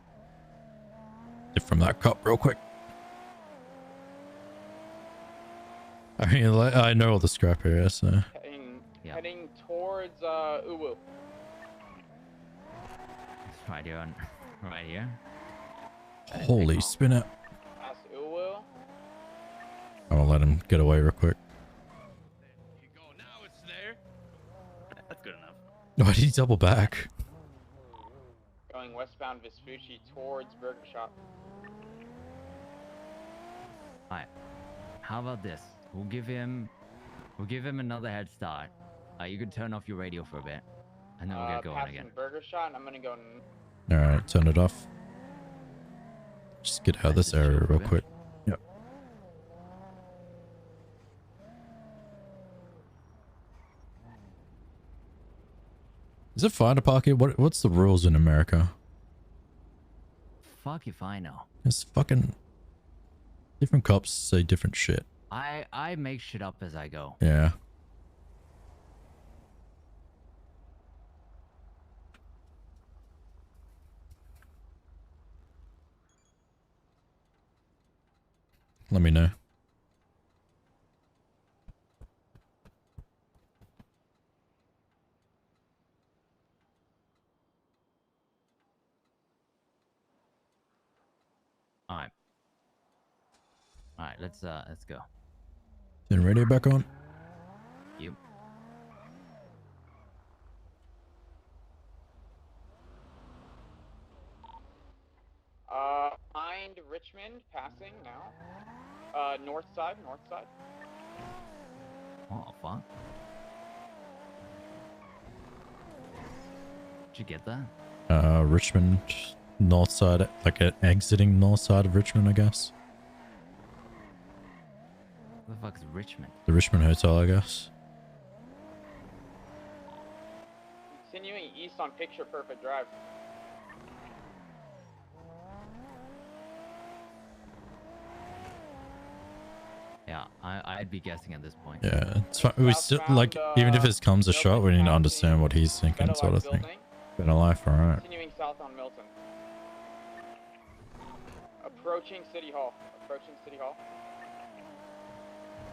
S1: Get from that cop real quick. I mean, I know all the scrap area, so...
S16: Heading towards Uwu.
S13: Right here. Right here.
S1: Holy spin it.
S16: Past Uwu.
S1: I won't let him get away real quick.
S17: That's good enough.
S1: Why did he double back?
S16: Going westbound Vespucci towards Burger Shop.
S13: Alright. How about this? We'll give him another head start. You can turn off your radio for a bit. And then we'll get going
S16: Passing
S13: again.
S16: Burger Shot, and I'm gonna go.
S1: Alright, turn it off. Just get out of this area real quick. Yep. Is it fine to park here? What's the rules in America?
S13: Fuck if I know.
S1: It's fucking... Different cops say different shit.
S13: I make shit up as I go.
S1: Yeah. Let me know.
S13: Alright. Alright, let's go.
S1: Turn radio back on.
S13: Yep.
S16: Behind Richmond, passing now. North side.
S13: What the fuck? Did you get that?
S1: Richmond, north side, like exiting north side of Richmond, I guess.
S13: What the fuck is Richmond?
S1: The Richmond Hotel, I guess.
S16: Continuing east on Picture Perfect Drive.
S13: Yeah, I'd be guessing at this point.
S1: Yeah, it's fine. We still, like, even if it comes a shot, we need to understand what he's thinking, sort of thing. Better life, alright.
S16: Continuing south on Milton. Approaching City Hall.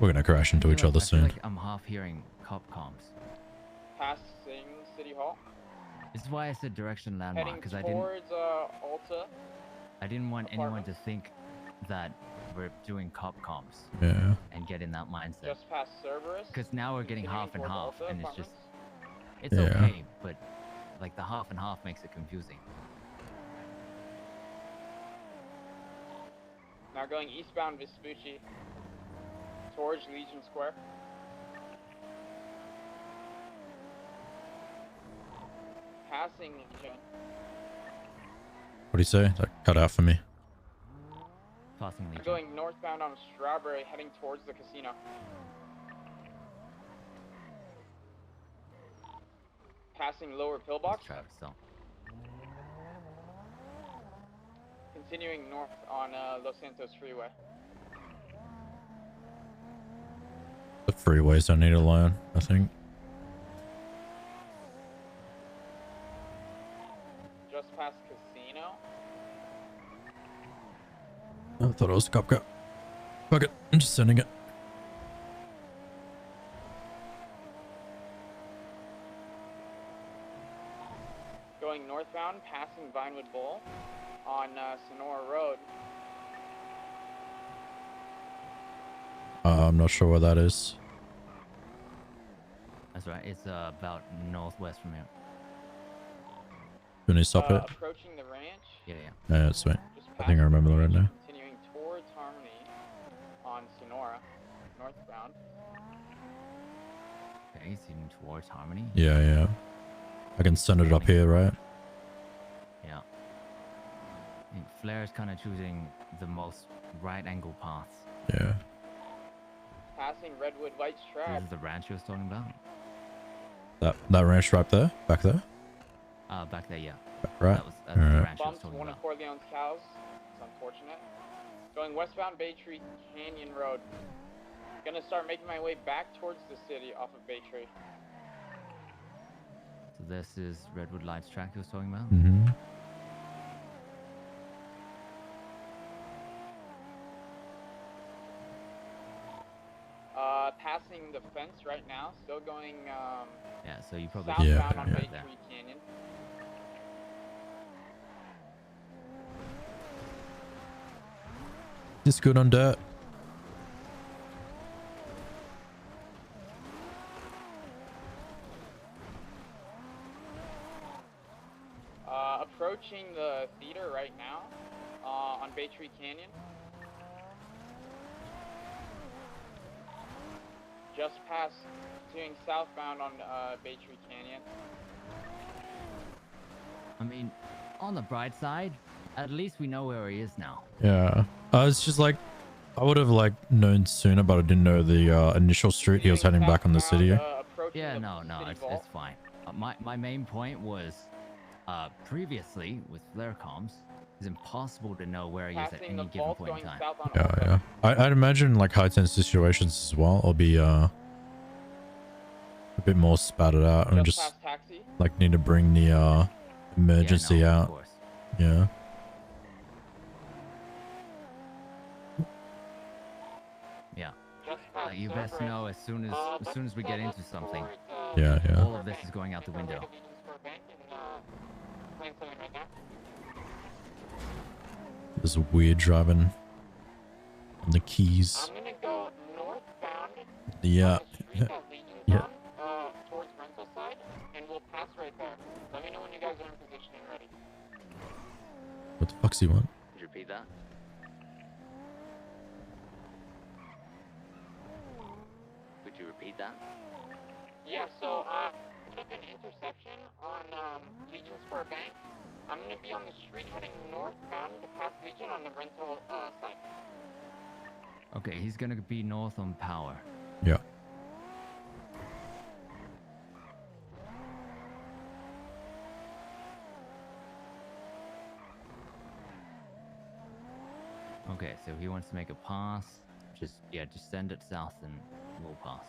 S1: We're gonna crash into each other
S13: I feel
S1: soon.
S13: like I'm half hearing cop comms.
S16: Passing City Hall.
S13: This is why I said direction landmark,
S16: Heading
S13: because
S16: towards Alta.
S13: I didn't want anyone to think that we're doing cop comms.
S1: Yeah.
S13: And get in that mindset.
S16: Just past Cerberus.
S13: Because now we're getting half and half,
S16: Alta
S13: and it's just...
S16: apartments.
S13: It's
S1: Yeah.
S13: okay, but like the half and half makes it confusing.
S16: Now going eastbound Vespucci. Towards Legion Square. Passing Legion.
S1: What do you say? That cut out for me.
S13: Passing
S16: I'm going northbound on Strawberry, heading towards the casino. Passing Lower Pillbox. Continuing north on Los Santos Freeway.
S1: The freeways don't need a line, I think.
S16: Just past Casino.
S1: I thought it was a cop car. Fuck it, I'm just sending it.
S16: Going northbound, passing Vinewood Bowl on Sonora Road.
S1: I'm not sure where that is.
S13: That's right. It's about northwest from here.
S1: Can you stop it?
S16: Approaching the ranch.
S13: Yeah, yeah.
S1: Yeah, that's sweet. I think I remember that right now.
S16: Continuing towards Harmony on Sonora, northbound.
S13: Okay, he's heading towards Harmony.
S1: Yeah, yeah. I can send it up here, right?
S13: Yeah. I think Flair is kind of choosing the most right angle paths.
S1: Yeah.
S16: Passing Redwood Lights
S13: This
S16: track.
S13: is the ranch you was talking about?
S1: That ranch right there? Back there?
S13: Back there, yeah.
S1: Right.
S13: That's the
S1: Alright.
S13: ranch I was
S16: Bumped
S13: talking
S16: one of
S13: about.
S16: Corleone's cows. It's unfortunate. Going westbound Bay Tree Canyon Road. Gonna start making my way back towards the city off of Bay Tree.
S13: So this is Redwood Lights track you was talking about?
S1: Mm-hmm.
S16: Passing the fence right now. Still going
S13: Yeah, so you probably
S16: southbound on
S13: yeah,
S16: Bay
S13: there.
S16: Tree Canyon.
S1: Just good on dirt.
S16: Approaching the theater right now on Bay Tree Canyon. Just past, doing southbound on Bay Tree Canyon.
S13: I mean, on the bright side, at least we know where he is now.
S1: Yeah. It's just like, I would have like known sooner, but I didn't know the initial street he was heading back on the city.
S13: Yeah, no, it's fine. My main point was, previously with flare comms, it's impossible to know where he is at any given point in time.
S1: Yeah, yeah. I'd imagine like high tense situations as well. I'll be a bit more spattered out and just like need to bring the emergency out. Yeah.
S13: Yeah. You best know as soon as we get into something.
S1: Yeah, yeah.
S13: All of this is going out the window.
S1: There's a weird driving on the keys.
S18: I'm gonna go northbound.
S1: Yeah. Yeah. Yeah.
S18: Towards rental side, and we'll pass right there. Let me know when you guys are in position and ready.
S1: What the fuck's he want?
S13: Could you repeat that? Could you repeat that?
S18: Yeah, so took an intersection on Legion Square Bank. I'm gonna be on the street heading northbound to pass Legion on the rental side.
S13: Okay, he's gonna be north on Power.
S1: Yeah.
S13: Okay, so he wants to make a pass. Just send it south and we'll pass.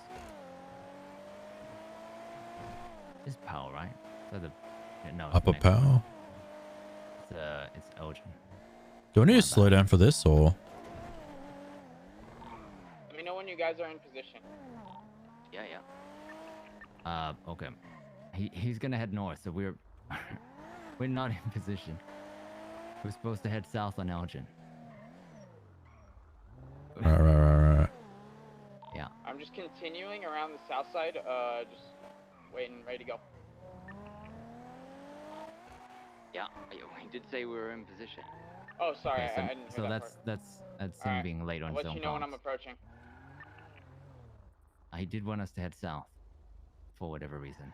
S13: It's Power, right? So no, it's
S1: Upper
S13: next.
S1: Power?
S13: It's Elgin.
S1: Do I need to slow down for this or?
S16: Let me know when you guys are in position.
S13: Yeah. Okay. He's gonna head north, so we're not in position. We're supposed to head south on Elgin.
S1: Right.
S13: Yeah.
S16: I'm just continuing around the south side, just waiting, ready to go.
S13: Yeah, he did say we were in position.
S16: Oh, sorry,
S13: Okay, so,
S16: I didn't hear
S13: so
S16: that
S13: that's him
S16: Alright,
S13: being late on
S16: I'll
S13: his
S16: let
S13: own
S16: you know when
S13: comms.
S16: I'm approaching.
S13: He did want us to head south, for whatever reason.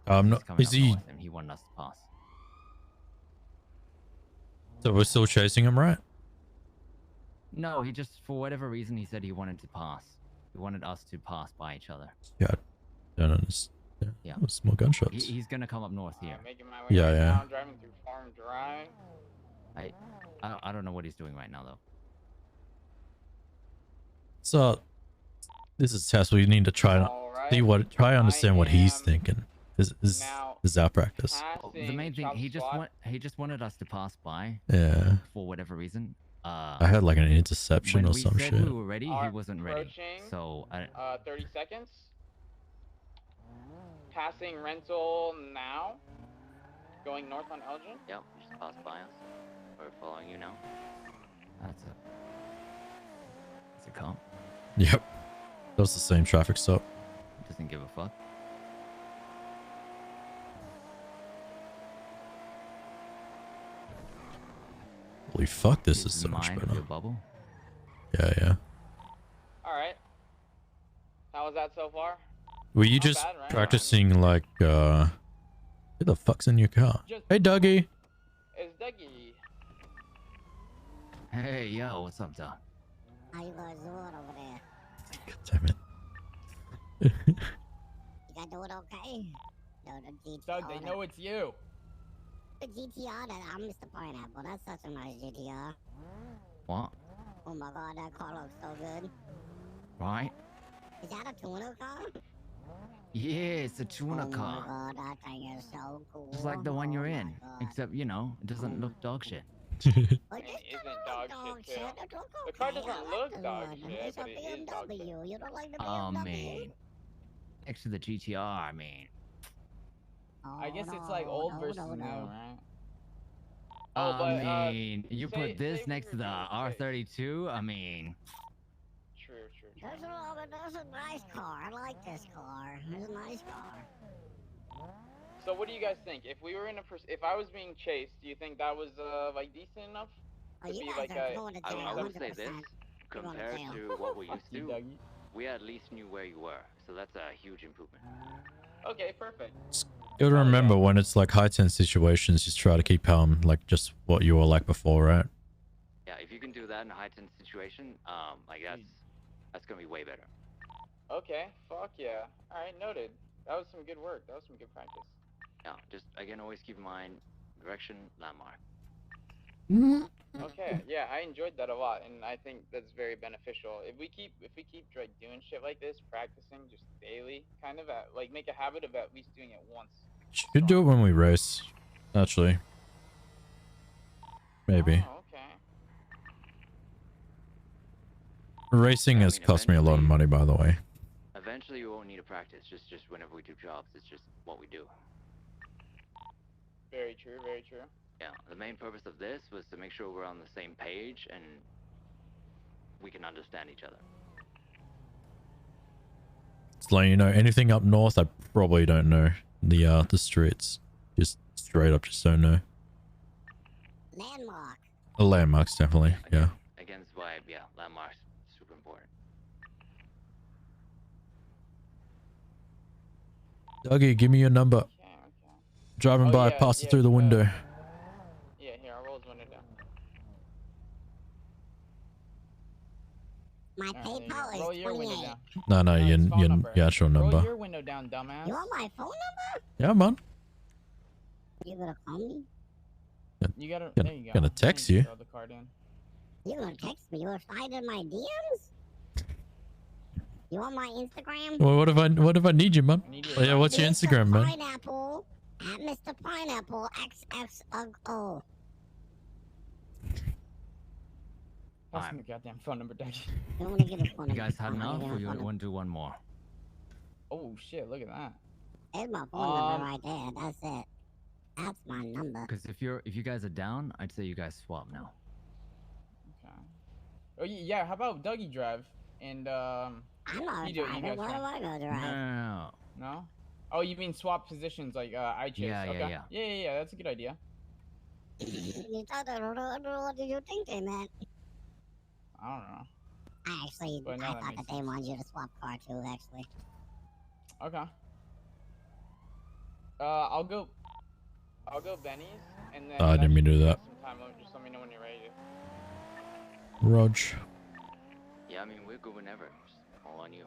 S1: No,
S13: He's coming
S1: is
S13: up
S1: he?
S13: north and he wanted us to pass.
S1: So we're still chasing him, right?
S13: No, he just, for whatever reason, he said he wanted to pass. He wanted us to pass by each other.
S1: Yeah. Don't understand.
S13: Yeah.
S1: Small gunshots.
S13: He's gonna come up north here.
S16: Making my way
S1: Yeah,
S16: right
S1: yeah.
S16: now, driving through Farm Drive.
S13: I don't know what he's doing right now though.
S1: So this is test. We need to try and understand what he's thinking. This is our practice.
S13: Oh, the main thing, he just wanted us to pass by.
S1: Yeah.
S13: For whatever reason.
S1: I had like an interception
S13: when
S1: or
S13: we
S1: some
S13: said
S1: shit.
S13: we were ready, he wasn't ready.
S16: Approaching,
S13: So
S16: 30 seconds. Passing rental now. Going north on Elgin.
S17: Yep, you just passed by us. We're following you now.
S13: That's a comp.
S1: Yep. That was the same traffic stop.
S13: Doesn't give a fuck.
S1: Holy fuck, this is so much
S13: Mind
S1: better.
S13: your bubble.
S1: Yeah.
S16: All right. How was that so far?
S1: Were you
S16: Not
S1: just
S16: bad, right?
S1: practicing like who the fuck's in your car? Hey Dougie.
S16: It's Dougie.
S13: Hey, yo, what's up, Doc?
S19: How you guys doing over there?
S1: God damn it.
S19: You guys doing okay? No, the GTR.
S16: Doug, they know it's you.
S19: The GTR that I'm Mr. Pineapple. That's such a nice GTR.
S13: What?
S19: Oh my god, that car looks so good.
S13: Right?
S19: Is that a tuner car?
S13: Yeah, it's a tuner car.
S19: Oh my god, that thing is so cool.
S13: Just like the one you're in. Except, you know, it doesn't look dog shit.
S16: And it isn't dog shit, too. The car doesn't look dog shit, but it is dog shit.
S19: You don't like the
S13: Oh,
S19: BMW?
S13: man. Next to the GTR, I mean.
S16: I guess it's like old versus new, right?
S13: I mean, you put this next to the R32, I mean.
S16: True.
S19: That's a nice car. I like this car. It's a nice car.
S16: So what do you guys think? If we were in if I was being chased, do you think that was like decent enough?
S19: Oh, you
S16: be
S19: guys
S16: like
S19: are
S16: a,
S19: going to
S17: I
S19: jail,
S17: would say this,
S19: 100%.
S17: compared
S19: jail.
S17: to what we used to,
S16: Dougie.
S17: we at least knew where you were, so that's a huge improvement.
S16: Okay, perfect.
S1: You gotta remember when it's like high tense situations, just try to keep like just what you were like before, right?
S17: Yeah, if you can do that in a high tense situation, like that's gonna be way better.
S16: Okay, fuck yeah. Alright, noted. That was some good work. That was some good practice.
S17: Yeah, just again, always keep in mind direction, landmark.
S16: Okay, yeah, I enjoyed that a lot, and I think that's very beneficial. If we keep like doing shit like this, practicing just daily, kind of like make a habit of at least doing it once.
S1: Should do it when we race, actually. Maybe.
S16: Oh, okay.
S1: Racing has cost me a lot of money, by the way.
S17: Eventually, you won't need to practice. Just whenever we do jobs, it's just what we do.
S16: Very true. Very true.
S17: Yeah, the main purpose of this was to make sure we're on the same page and we can understand each other.
S1: It's like, you know, anything up north, I probably don't know. The streets, just straight up, just don't know.
S19: Landmark.
S1: The landmarks, definitely. Yeah.
S17: Against why, yeah, landmarks super important.
S1: Dougie, give me your number. Driving by, pass it through the window.
S16: Yeah, here, I'll roll his window down.
S19: My PayPal
S16: Roll
S19: is
S16: your window
S19: 28.
S16: down.
S1: No, your actual
S16: Roll
S1: number.
S16: your window down, dumbass.
S19: You want my phone number?
S1: Yeah, man.
S19: You gonna call me?
S16: You gotta.
S1: Gonna,
S16: There you go.
S1: gonna text you.
S16: Throw the card in.
S19: You gonna text me? You gonna slide in my DMs? You want my Instagram?
S1: Well, what if I need you, man? Oh, yeah, what's your Instagram, man?
S19: Pineapple at Mr. Pineapple XXO.
S16: Pass me the goddamn phone number, Dougie.
S19: Don't wanna give a phone
S13: You
S19: number.
S13: guys had
S19: Don't wanna
S13: enough,
S19: give
S13: or
S19: a
S13: you
S19: phone
S13: want to do one more?
S16: Oh shit! Look at that.
S19: There's my phone number right there. That's it. That's my number.
S13: Because if you guys are down, I'd say you guys swap now.
S16: Okay. Oh yeah. How about Dougie drive and
S19: I'm not
S16: you do it, you
S19: driving.
S16: guys
S19: Why do
S16: try.
S19: I go drive?
S13: No.
S16: No? Oh, you mean swap positions like Achez?
S13: Yeah,
S16: okay.
S13: yeah.
S16: Yeah. That's a good idea.
S19: You thought that, what did you think they meant?
S16: I don't know.
S19: Actually,
S16: But now
S19: I
S16: that
S19: thought
S16: makes
S19: that they wanted you to swap car too, actually.
S16: Okay. I'll go Benny's and then.
S1: I didn't mean to do that.
S16: Sometime, just let me know when you're ready.
S1: Rog.
S17: Yeah, I mean, we're good whenever. Just all on you.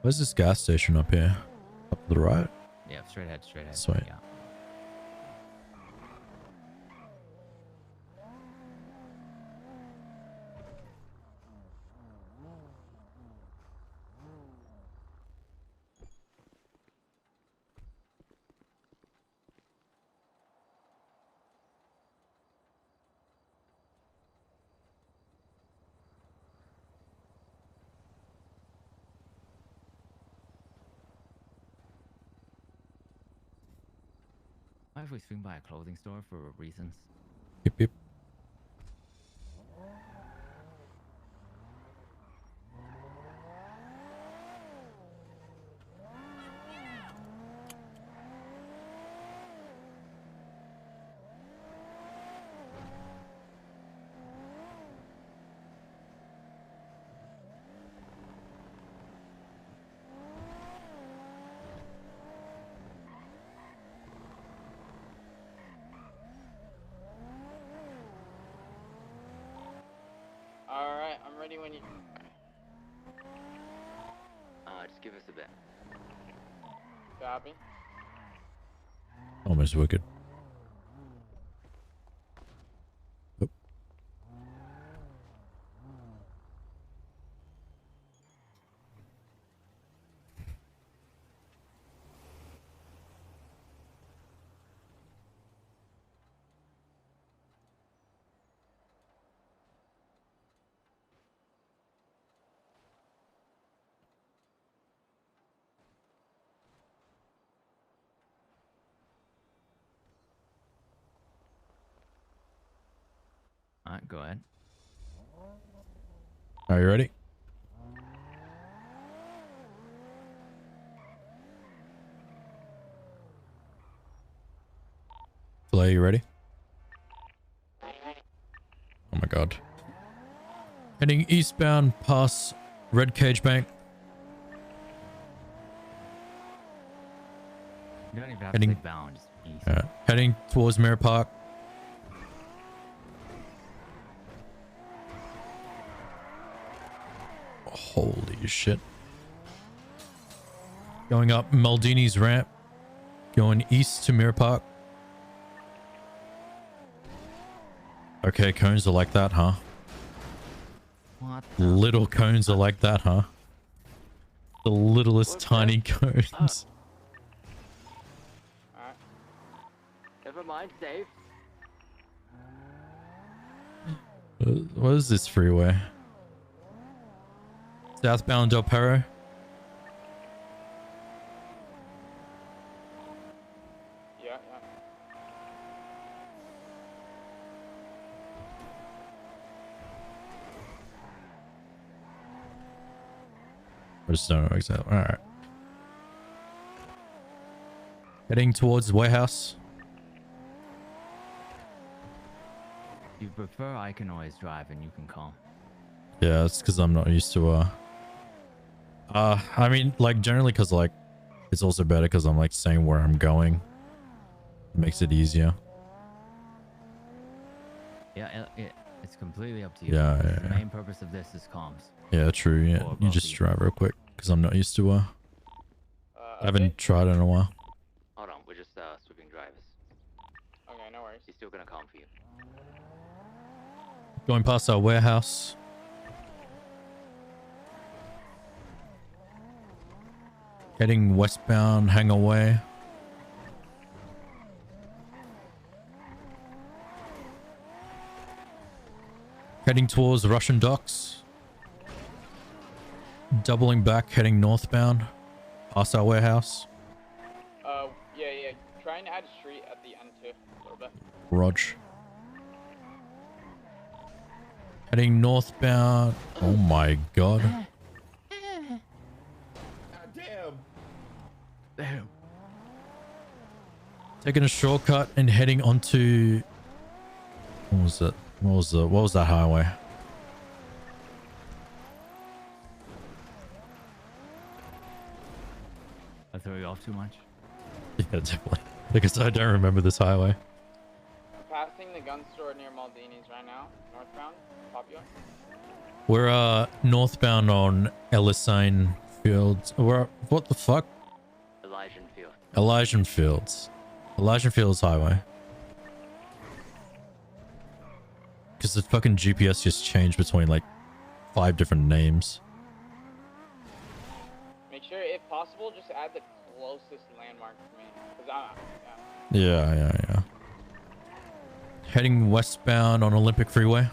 S1: Where's this gas station up here? Up to the right?
S13: Yeah, straight ahead, straight ahead.
S1: Sweet.
S13: Yeah. Why if we swing by a clothing store for reasons?
S1: Yep, yep.
S16: Alright, I'm ready when you...
S17: Just give us a bit.
S16: Copy.
S1: Almost wicked. Oop.
S13: Alright, go ahead.
S1: Are you ready? Flay, you ready? Oh my god. Heading eastbound past Red Cage Bank.
S13: You don't even have
S1: Heading-
S13: to say bound, just east.
S1: Heading towards Mirror Park. Holy shit. Going up Maldini's ramp. Going east to Mirror Park. Okay, cones are like that, huh?
S13: What?
S1: Little cones are like that, huh? The littlest tiny cones.
S17: Never mind, Dave.
S1: What is this freeway? Southbound Del Perro.
S16: Yeah.
S1: I just don't know exactly. Alright. Heading towards warehouse.
S13: If you prefer, I can always drive and you can call.
S1: Yeah, it's because I'm not used to I mean, like, generally because, like, it's also better because I'm, like, saying where I'm going. It makes it easier.
S13: Yeah, it's completely up to you.
S1: Yeah,
S13: The
S1: yeah.
S13: main purpose of this is comms.
S1: Yeah, true. Yeah,
S13: Or
S1: you just drive real quick because I'm not used to I haven't tried it in a while.
S17: Hold on, we're just sweeping drivers.
S16: Okay, no worries.
S17: He's still gonna come for you.
S1: Going past our warehouse. Heading westbound Hangar Way. Heading towards Russian docks. Doubling back, heading northbound. Past our warehouse.
S16: Yeah. Trying to add a street at the end too, a little bit.
S1: Rog. Heading northbound. Oh my god.
S4: Damn.
S1: Taking a shortcut and heading onto... What was it? What was that highway?
S13: I throw you off too much?
S1: Yeah, definitely. Because I don't remember this highway.
S16: Passing the gun store near Maldini's right now, northbound, popular.
S1: We're northbound on Ellisine Fields. What the fuck?
S17: Elijah Field.
S1: Elijah Fields. Elijah Fields Highway. Because the fucking GPS just changed between like 5 different names.
S16: Make sure, if possible, just add the closest landmark to me. Cause
S1: Yeah. Heading westbound on Olympic Freeway.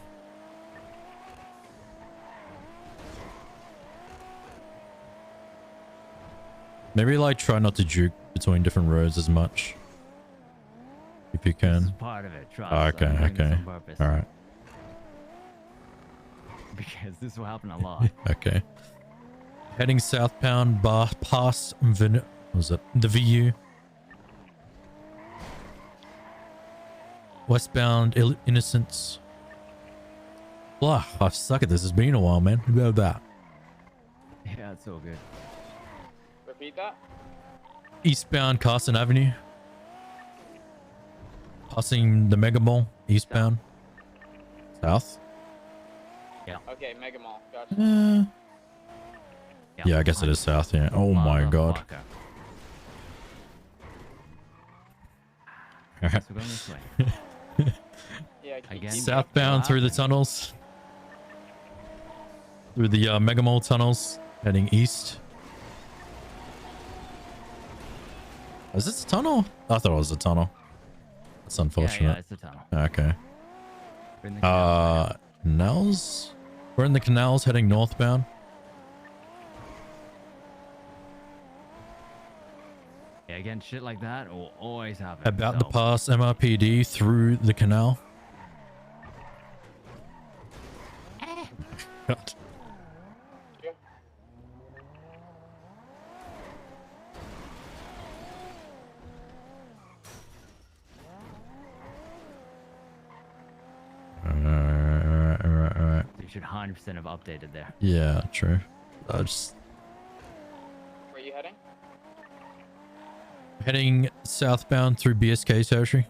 S1: Maybe like try not to juke between different roads as much. If you
S13: This
S1: can.
S13: is part of it. Trust.
S1: Oh, okay,
S13: I'm doing this
S1: okay.
S13: on purpose.
S1: All right.
S13: Because this will happen a lot.
S1: Okay. Heading southbound, past what was it? The VU. Westbound, Innocence. Blah, I suck at this. It's been a while, man. Blah, blah.
S13: Yeah, it's all good.
S16: Repeat that.
S1: Eastbound, Carson Avenue. Passing the Mega Mall, eastbound. South.
S13: Yeah.
S16: Okay, Mega Mall. Gotcha.
S1: Yeah, I guess it is south, yeah. Oh my god.
S13: So we're going this way.
S16: Yeah,
S13: Again,
S1: Southbound through the tunnels. Through the Mega Mall tunnels. Heading east. Is this a tunnel? I thought it was a tunnel. That's unfortunate.
S13: Yeah, it's a tunnel.
S1: Okay.
S13: We're in the canals right
S1: canals? We're in the canals heading northbound.
S13: Yeah, again, shit like that will always happen.
S1: About to pass MRPD through the canal. God. Alright.
S13: You should 100% have updated there.
S1: Yeah, true. I just
S16: Where are you heading?
S1: heading southbound through BSK territory.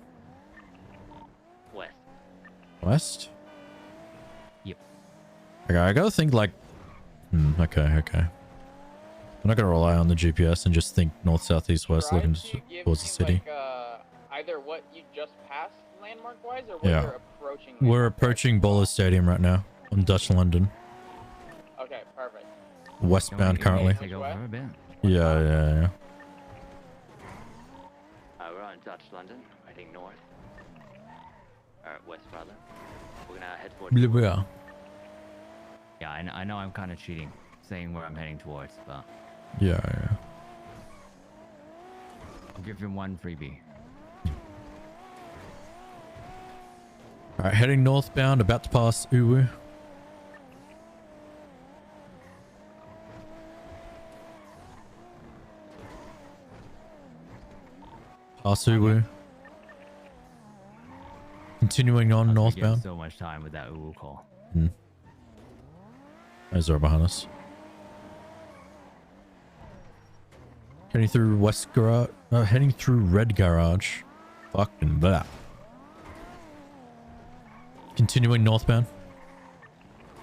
S17: West.
S1: West?
S13: Yep.
S1: Okay, I gotta think like... okay. I'm not gonna rely on the GPS and just think north, south, east, west,
S16: Try
S1: looking
S16: to give
S1: towards the
S16: me,
S1: city.
S16: Like, either what you just passed landmark-wise, or what
S1: Yeah.
S16: you're approaching.
S1: We're approaching Bowler Stadium right now on Dutch London.
S16: Okay, perfect.
S1: Westbound currently.
S13: Take over a bit.
S1: Yeah.
S17: We're on Dutch London, heading north. West rather. We're gonna head towards.
S1: Blah, blah.
S13: Yeah, I know I'm kind of cheating, saying where I'm heading towards, but
S1: Yeah.
S13: I'll give him one freebie.
S1: Alright, heading northbound, about to pass Uwu. Pass Uwu. Continuing on
S13: Getting
S1: northbound.
S13: so much time with that Uwu call.
S1: There's our behind us. Heading through West Garage. Heading through Red Garage. Fucking that. Continuing northbound.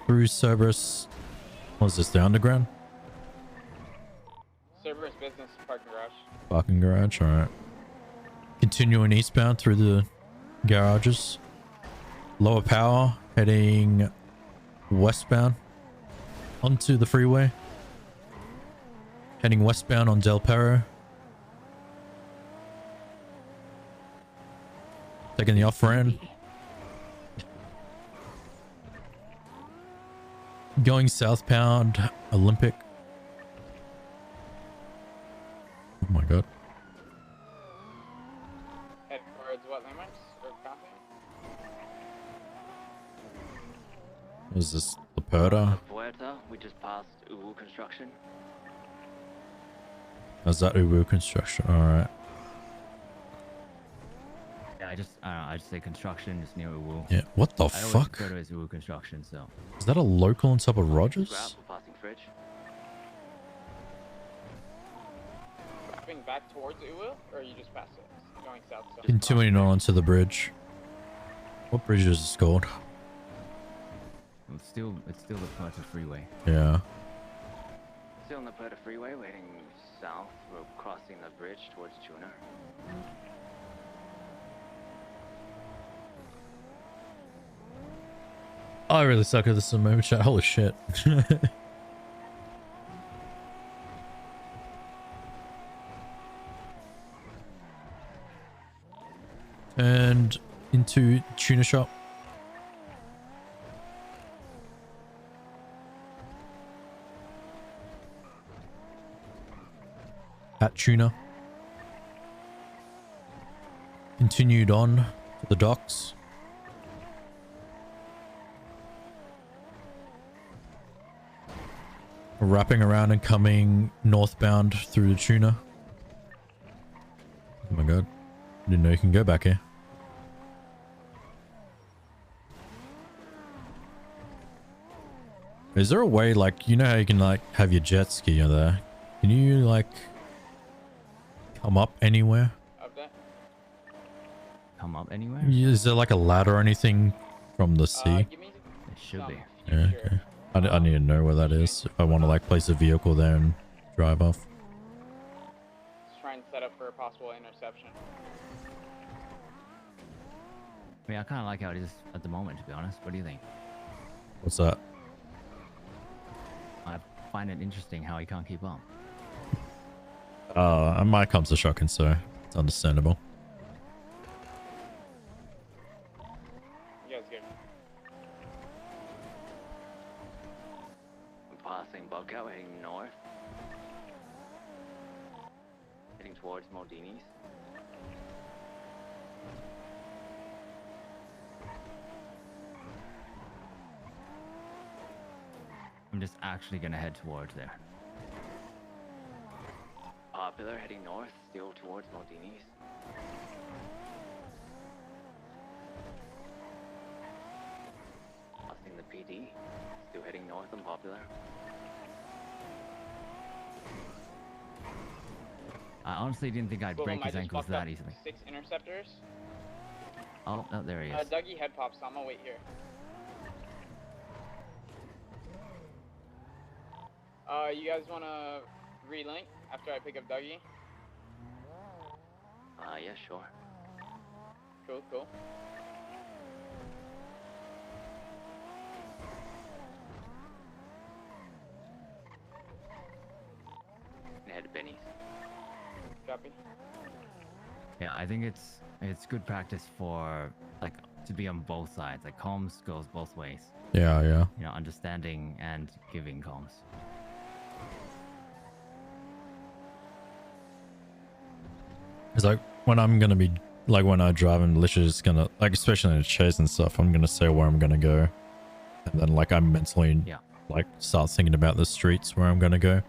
S1: Through Cerberus. What is this? The underground?
S16: Cerberus Business Parking Garage.
S1: Parking garage. Alright. Continuing eastbound through the garages. Lower power. Heading westbound. Onto the freeway. Heading westbound on Del Perro. Taking the off-ramp. Going southbound Olympic. Oh my god.
S16: Head towards what landmarks? Or copy?
S1: What is this? Laporta?
S17: Puerta, we just passed Uwu construction.
S1: Is that Uwu construction? Alright.
S13: Yeah, I don't know, I just say construction, just near Uwu.
S1: Yeah, what the
S13: I always
S1: fuck?
S13: refer to it as Uwu construction, so.
S1: Is that a local on top of Rogers?
S17: We're passing Fridge.
S16: Driving back towards Uwu, or you just passed it? Going south.
S1: Continuing on to the bridge. What bridge is this called?
S13: It's still the Puerto Freeway.
S1: Yeah.
S17: Still on the Puerto Freeway, we're heading south. We're crossing the bridge towards Tuna.
S1: I really suck at this in moment chat. Holy shit. And into tuna shop. At tuna. continued on to the docks. Wrapping around and coming northbound through the tuna. Oh my god. Didn't know you can go back here. Is there a way, like, you know how you can, like, have your jet ski there? Can you, like, come up anywhere?
S13: Come up anywhere?
S1: Is there, like, a ladder or anything from the sea?
S13: It should be.
S1: Yeah, okay. I need to know where that is if I want to, like, place a vehicle there and drive off.
S16: Let's try and set up for a possible interception.
S13: I mean, I kind of like how it is at the moment, to be honest. What do you think?
S1: What's that?
S13: I find it interesting how he can't keep up.
S1: My comps are shocking, so it's understandable.
S16: You guys good?
S17: I'm passing Buckout, heading north. Heading towards Maldini's.
S13: I'm just actually gonna head towards there.
S17: Popular, heading north, still towards Maldini's. Passing the PD, still heading north on Popular.
S13: I honestly didn't think I'd break his ankles that easily.
S16: 6 interceptors.
S13: Oh, no, there he is.
S16: Dougie head pops, so I'm gonna wait here. You guys wanna relink after I pick up Dougie?
S17: Yeah, sure.
S16: Cool, cool.
S17: Head to Benny's.
S16: Copy.
S13: Yeah, I think it's good practice for, like, to be on both sides. Like, comms goes both ways.
S1: Yeah, yeah.
S13: You know, understanding and giving comms.
S1: It's like when I'm gonna be, like, when I drive, I'm literally just gonna, like, especially in a chase and stuff, I'm gonna say where I'm gonna go, and then, like, I mentally like start thinking about the streets where I'm gonna go.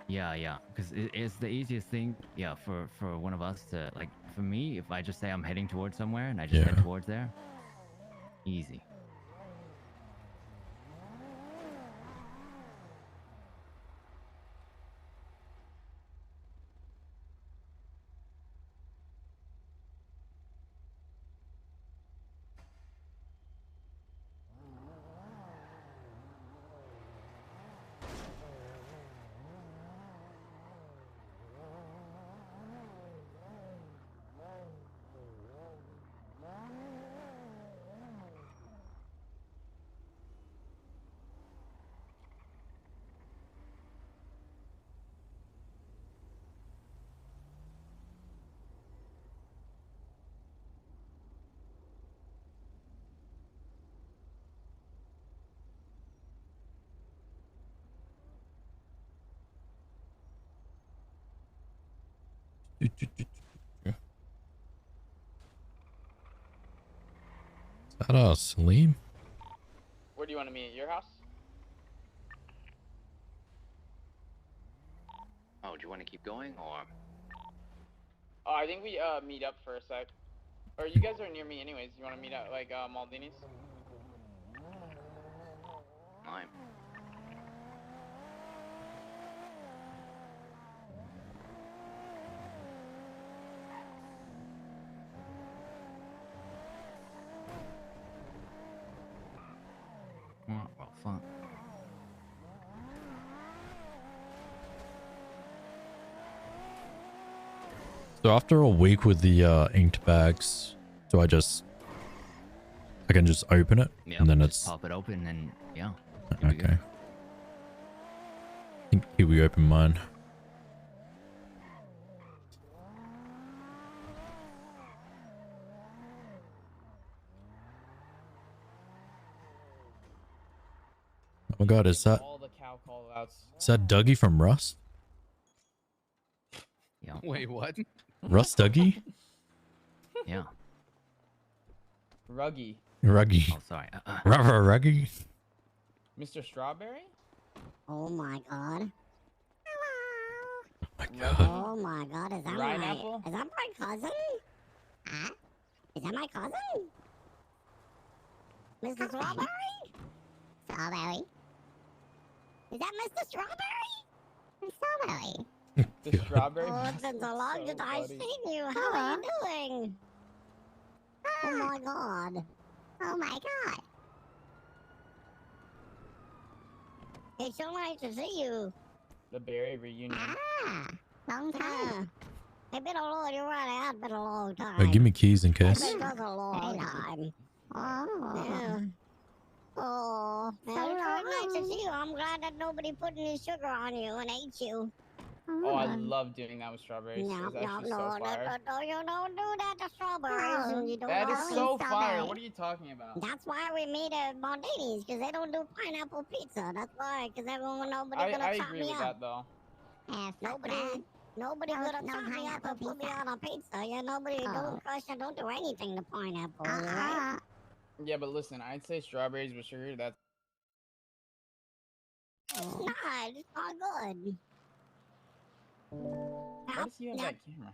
S13: Yeah, because it's the easiest thing, for one of us to, like, for me, if I just say I'm heading towards somewhere and I just head towards there, easy.
S1: Is that Salim?
S16: Where do you want to meet? At your house?
S17: Oh, do you want to keep going, or?
S16: Oh, I think we meet up for a sec. Or you guys are near me anyways. You want to meet at, like, Maldini's?
S17: Fine.
S13: Well, fun.
S1: So after a week with the inked bags, do I can just open it,
S13: Yeah,
S1: and then
S13: just
S1: it's
S13: pop it open and yeah.
S1: okay. I think here we open mine. Oh my god, is that
S16: All the cow call outs.
S1: Dougie from Rust?
S13: Yeah.
S20: Wait, what?
S1: Rust Dougie?
S13: Yeah.
S16: Ruggy.
S1: Ruggy.
S13: Oh, sorry.
S1: Ruggy.
S16: Mr. Strawberry?
S19: Oh my god.
S16: Ruggy?
S19: Oh my god, is that
S16: Rhineapple?
S19: my cousin? Huh? Is that my cousin? Mr. Strawberry? Strawberry? Is that Mr. Strawberry? Strawberry.
S16: The strawberry?
S19: Oh, it's been so long since I've seen you. How are you doing? Oh my god. Oh my god. It's so nice to see you.
S16: The berry reunion.
S19: Ah, long time. It's been a long, you're right, it has been a long time.
S1: Oh, give me keys in case.
S19: It's been such a long time. Oh. Yeah. Oh, yeah, it's really nice to see you. I'm glad that nobody put any sugar on you and ate you.
S16: Oh, I love doing that with strawberries.
S19: No,
S16: It's actually so fire.
S19: you don't do that to strawberries. And you don't
S16: That is
S19: always
S16: so
S19: strawberry.
S16: fire. What are you talking about?
S19: That's why we made a Mondani's, because they don't do pineapple pizza. That's why, because nobody's gonna
S16: I
S19: chop
S16: agree
S19: me
S16: with
S19: up.
S16: that though.
S19: Nobody's gonna chop me up and put me on a pizza. Yeah, nobody don't crush and don't do anything to pineapple, right?
S16: Yeah, but listen, I'd say strawberries with sugar. That's
S19: It's not good.
S16: why does he have that camera?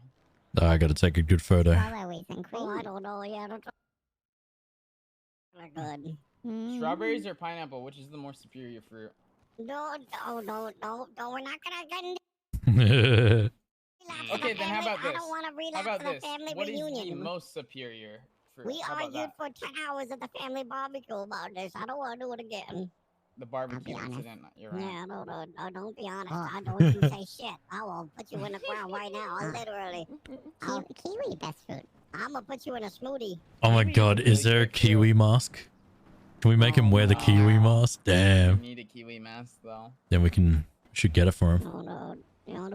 S1: I gotta take a good photo.
S19: Strawberries and cream. Oh, I don't know. Yeah, they're good.
S16: Strawberries or pineapple? Which is the more superior fruit?
S19: No, we're not gonna get into
S16: Okay, then how about
S19: I
S16: this?
S19: don't want to
S16: How
S19: relapse
S16: about
S19: to the
S16: this?
S19: family
S16: What is
S19: reunion.
S16: the most superior fruit?
S19: We
S16: How about
S19: argued
S16: that?
S19: for 10 hours at the family barbecue about this. I don't want to do it again.
S16: The barbecue incident. You're right.
S19: Yeah, no, don't be honest. I don't even say shit. I will put you in the ground right now. Literally. Kiwi best fruit. I'm gonna put you in a smoothie.
S1: Oh my god, is there a kiwi mask? Can we make him wear the kiwi mask?
S16: You
S1: Damn.
S16: need a kiwi mask though.
S1: Then we should get it for him.
S19: No. Yeah,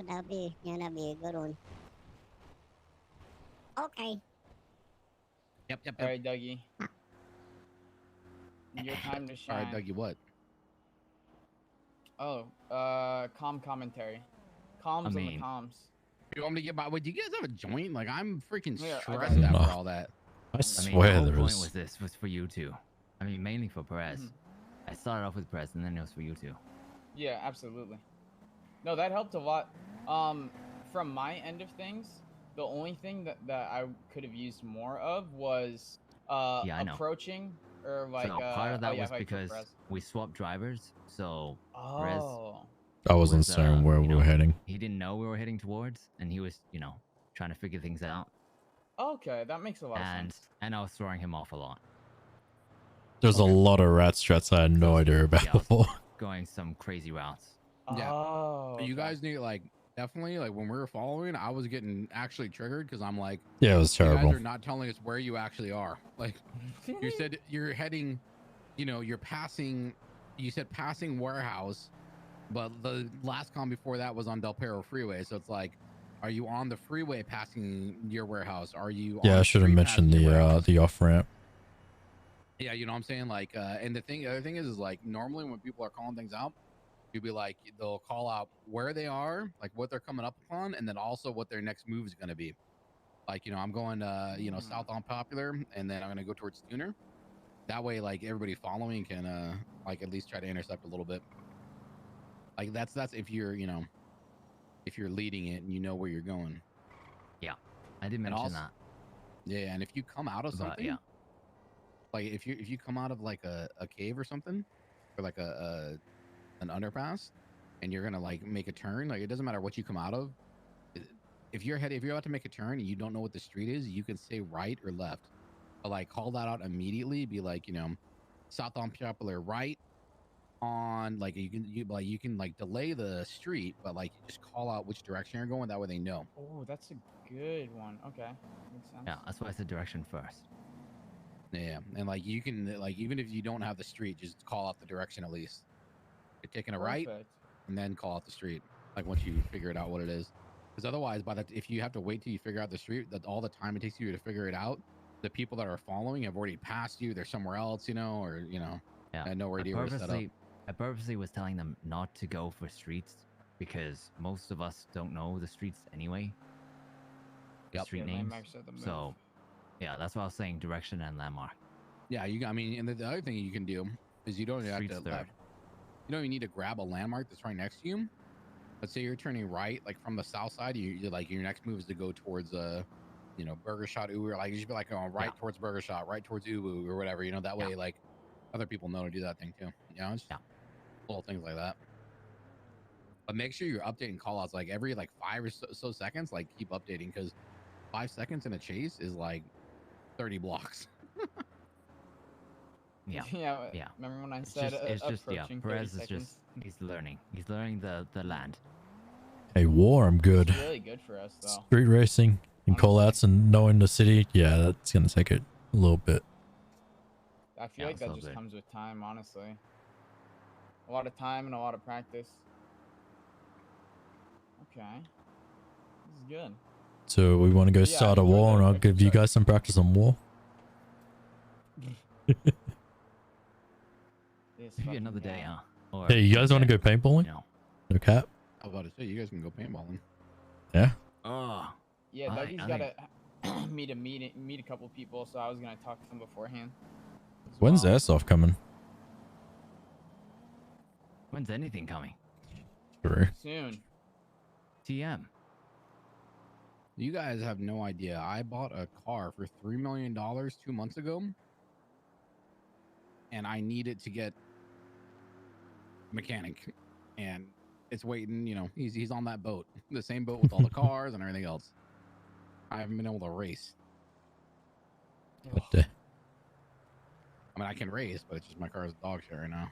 S19: that'd be a good one. Okay.
S20: Yep.
S16: All right, Dougie. Your time to shine.
S20: All right, Dougie, what?
S16: Oh, calm commentary. Comms on the comms.
S20: You want me to get by? Wait, do you guys have a joint? Like, I'm freaking
S16: Yeah, I
S20: stressed
S16: got
S20: after
S1: it.
S20: all that.
S1: I
S13: the
S1: swear
S13: whole
S1: there
S13: point
S1: is.
S13: was this was for you two. I mean, mainly for Perez. I started off with Perez, and then it was for you two.
S16: Yeah, absolutely. No, that helped a lot. From my end of things, the only thing that I could have used more of was
S13: Yeah, I know.
S16: approaching or like
S13: So part of that was
S16: like for
S13: because
S16: Perez.
S13: we swapped drivers. So Perez
S1: I wasn't
S13: was,
S1: certain where we were heading.
S13: He didn't know we were heading towards, and he was, trying to figure things out.
S16: Okay, that makes a lot of sense.
S13: And I was throwing him off a lot.
S1: There's a lot of rat strats I had no idea about
S13: Yeah, I was
S1: before.
S13: going some crazy routes.
S20: Yeah.
S16: Oh.
S20: You guys need definitely when we were following, I was getting actually triggered because I'm like,
S1: Yeah, it was
S20: You
S1: terrible.
S20: guys are not telling us where you actually are. Like, you said you're heading, you're passing. You said passing warehouse, but the last con before that was on Del Perro Freeway. So it's like, are you on the freeway passing your warehouse? Are you?
S1: Yeah,
S20: on
S1: I
S20: the
S1: should have
S20: street
S1: mentioned
S20: passing your warehouse?
S1: the off ramp.
S20: Yeah, you know what I'm saying? Like, and the other thing is like normally when people are calling things out, you'll be like, they'll call out where they are, like what they're coming up upon, and then also what their next move is going to be. Like, I'm going, south on Popular, and then I'm going to go towards Tuner. That way, like everybody following can, like at least try to intercept a little bit. Like that's if you're, if you're leading it and you know where you're going.
S13: Yeah, I did mention that.
S20: Yeah, and if you come out of
S13: But,
S20: something,
S13: yeah.
S20: like if you come out of like a cave or something, or like an underpass, and you're gonna like make a turn, like it doesn't matter what you come out of. If you're about to make a turn and you don't know what the street is, you can say right or left. But like call that out immediately. Be like, south on Popular, right on. Like you can like delay the street, but like just call out which direction you're going. That way they know.
S16: Oh, that's a good one. Okay, makes sense.
S13: Yeah, that's why I said direction first.
S20: Yeah, and like you can like even if you don't have the street, just call out the direction at least. You're taking a right,
S16: Perfect.
S20: and then call out the street. Like once you figure it out what it is, because otherwise, if you have to wait till you figure out the street, that all the time it takes you to figure it out, the people that are following have already passed you. They're somewhere else, or
S13: Yeah,
S20: and no idea where to set up.
S13: I purposely was telling them not to go for streets because most of us don't know the streets anyway. street
S16: Yeah,
S13: names.
S16: landmarks are the move.
S13: So, yeah, that's what I was saying. Direction and landmark.
S20: Yeah, I mean, and the other thing you can do is you don't have
S13: Street's
S20: to.
S13: third.
S20: You don't even need to grab a landmark that's right next to you. Let's say you're turning right, like from the south side. You like your next move is to go towards Burger Shot Uber. Like you should be like going right towards Burger Shot, right towards Ubu or whatever. You know that way, like other people know to do that thing too. You know, it's little things like that. But make sure you're updating callouts like every like 5 or so seconds. Like keep updating because 5 seconds in a chase is like 30 blocks.
S13: Yeah.
S16: Yeah. Remember when I said
S13: It's just
S16: approaching 30
S13: Perez is
S16: seconds?
S13: just he's learning. He's learning the land.
S1: Hey, war, I'm good.
S16: It's really good for us though.
S1: Street racing and callouts and knowing the city, yeah, that's gonna take it a little bit.
S16: I feel like that just comes with time, honestly. A lot of time and a lot of practice. Okay. This is good.
S1: So we want to go start a war, and I'll give you guys some practice on war.
S13: Maybe another day, huh? Or
S1: Hey, you guys want to go paintballing?
S13: No.
S1: No cap.
S20: I was about to say you guys can go paintballing.
S1: Yeah.
S13: Oh.
S16: Yeah,
S13: I
S16: Dougie's gotta meet a couple people, so I was gonna talk to them beforehand.
S1: When's airsoft coming?
S13: When's anything coming?
S1: True.
S16: Soon.
S13: TM.
S20: You guys have no idea. I bought a car for $3 million 2 months ago, and I needed to get a mechanic, and it's waiting. You know, he's on that boat, the same boat with all the cars and everything else. I haven't been able to race.
S1: But,
S20: I mean, I can race, but it's just my car is dog shit right now.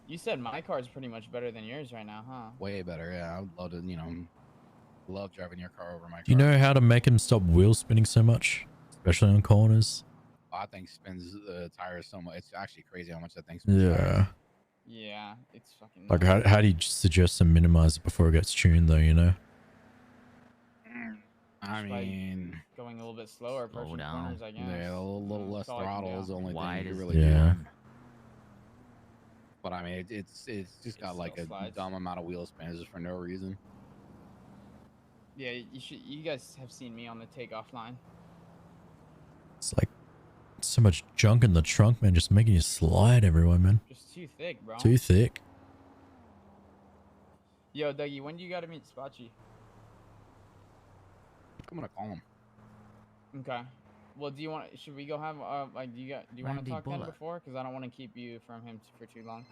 S16: You said my car's pretty much better than yours right now, huh?
S20: Way better, yeah. I would love to, love driving your car over my car.
S1: Do you know how to make him stop wheel spinning so much, especially on corners?
S20: That thing spins the tires so much. It's actually crazy how much that thing spins.
S1: Yeah.
S16: Yeah, it's fucking.
S1: Like, how do you suggest to minimize it before it gets tuned, though? You know.
S20: I mean,
S16: going a little bit slower, approaching corners, I guess.
S20: Yeah, a little less throttle is the only thing you really
S1: yeah.
S20: do. But I mean, it's just got like a dumb amount of wheel spins just for no reason.
S16: Yeah, you guys have seen me on the takeoff line.
S1: It's like so much junk in the trunk, man, just making you slide everywhere, man.
S16: Just too thick, bro.
S1: Too thick.
S16: Yo, Dougie, when do you gotta meet Spachi?
S20: I'm gonna call him.
S16: Okay. Well, do you want? Should we go have like? Do you want to
S13: Randy
S16: talk to him
S13: Bullock.
S16: before? Because I don't want to keep you from him for too long.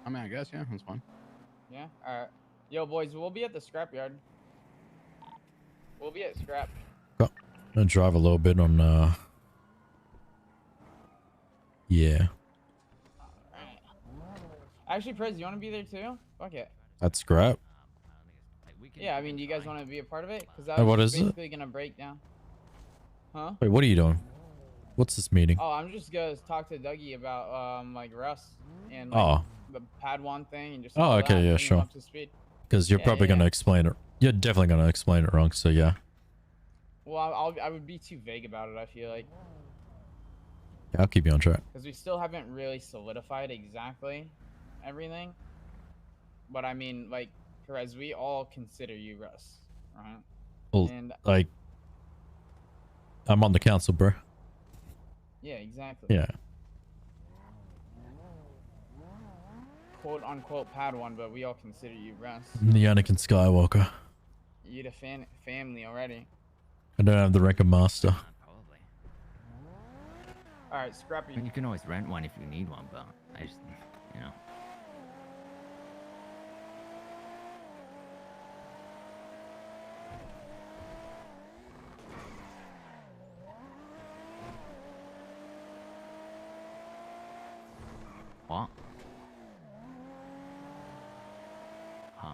S20: I mean, I guess yeah, that's fine.
S16: Yeah. All right. Yo, boys, we'll be at the scrapyard. We'll be at scrap.
S1: I'm gonna drive a little bit on. Yeah.
S16: Actually, Perez, you want to be there too? Fuck it.
S1: That's scrap.
S16: Yeah, I mean, do you guys want to be a part of it? Because I
S1: Hey,
S16: was
S1: what
S16: just
S1: is it?
S16: basically gonna break down. Huh?
S1: Wait, what are you doing? What's this meeting?
S16: Oh, I'm just gonna talk to Dougie about like R.U.S.T and
S1: Oh.
S16: like, the Padawan thing and just.
S1: Oh,
S16: all
S1: okay,
S16: that,
S1: yeah,
S16: bring him
S1: sure.
S16: up to speed.
S1: Because you're
S16: Yeah,
S1: probably
S16: yeah,
S1: gonna explain it. You're definitely gonna explain it wrong. So yeah.
S16: Well, I would be too vague about it. I feel like.
S1: Yeah, I'll keep you on track.
S16: Because we still haven't really solidified exactly everything. But I mean, like, Perez, we all consider you Russ, right?
S1: Well,
S16: And
S1: like, I'm on the council, bro.
S16: yeah, exactly.
S1: Yeah.
S16: Quote unquote Padawan, but we all consider you Russ.
S1: I'm the Anakin Skywalker.
S16: You're the family already.
S1: I don't have the rank of master.
S16: All right, Scrappy.
S13: I mean, you can always rent one if you need one, but I just, you know. What? Huh.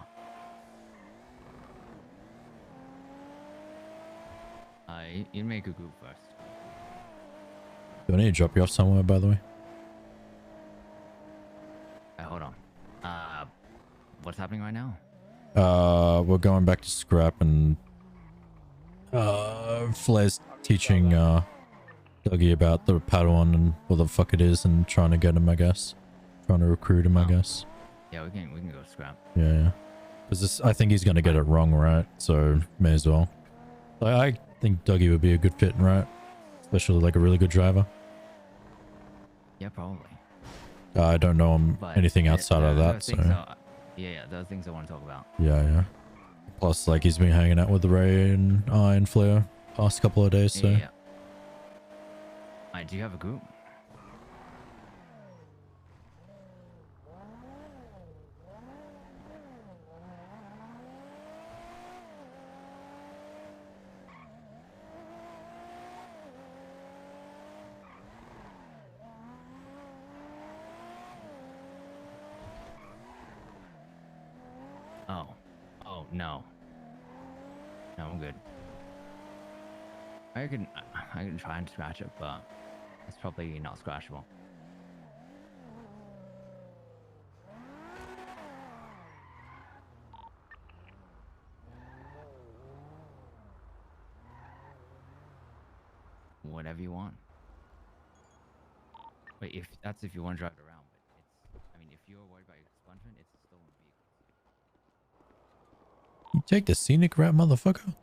S13: You make a group first.
S1: Do I need to drop you off somewhere, by the way?
S13: Hold on. What's happening right now?
S1: We're going back to scrap and Flair's teaching Dougie about the Padawan and what the fuck it is and trying to get him, I guess. Trying to recruit him, I guess.
S13: Yeah, we can go scrap.
S1: Yeah, yeah. Because I think he's going to get it wrong, right? So may as well. I think Dougie would be a good fit, right? Especially like a really good driver.
S13: Yeah, probably.
S1: I don't know him
S13: But
S1: anything outside of
S13: there are
S1: that, so
S13: things yeah, there are things I want to talk about.
S1: yeah. Plus, like he's been hanging out with Ray and I and Flair past couple of days, so
S13: Yeah. Alright, do you have a group? Oh, no. No, I'm good. I can try and scratch it, but it's probably not scratchable. Whatever you want. Wait, if you want to drive it around, but I mean, if you're worried about expungement, it's a stolen vehicle.
S1: you take the scenic route, motherfucker.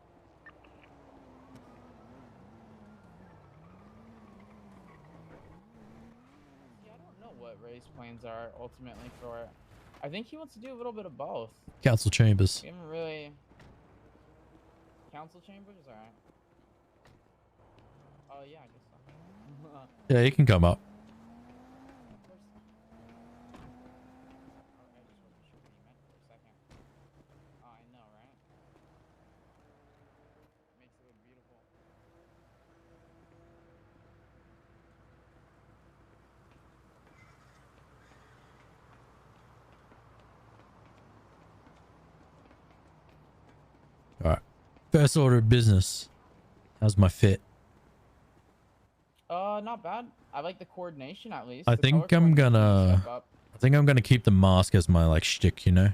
S16: Yeah, I don't know what Ray's plans are ultimately for it. I think he wants to do a little bit of both.
S1: Council chambers.
S16: We haven't really. Council chambers, alright. Oh yeah, I guess so.
S1: Yeah, he can come up.
S16: I know, right? Makes it look beautiful.
S1: All right. First order of business. How's my fit?
S16: Not bad. I like the coordination at least.
S1: I
S16: The color
S1: think I'm
S16: coordination is
S1: gonna.
S16: step up.
S1: I think I'm gonna keep the mask as my like shtick, you know.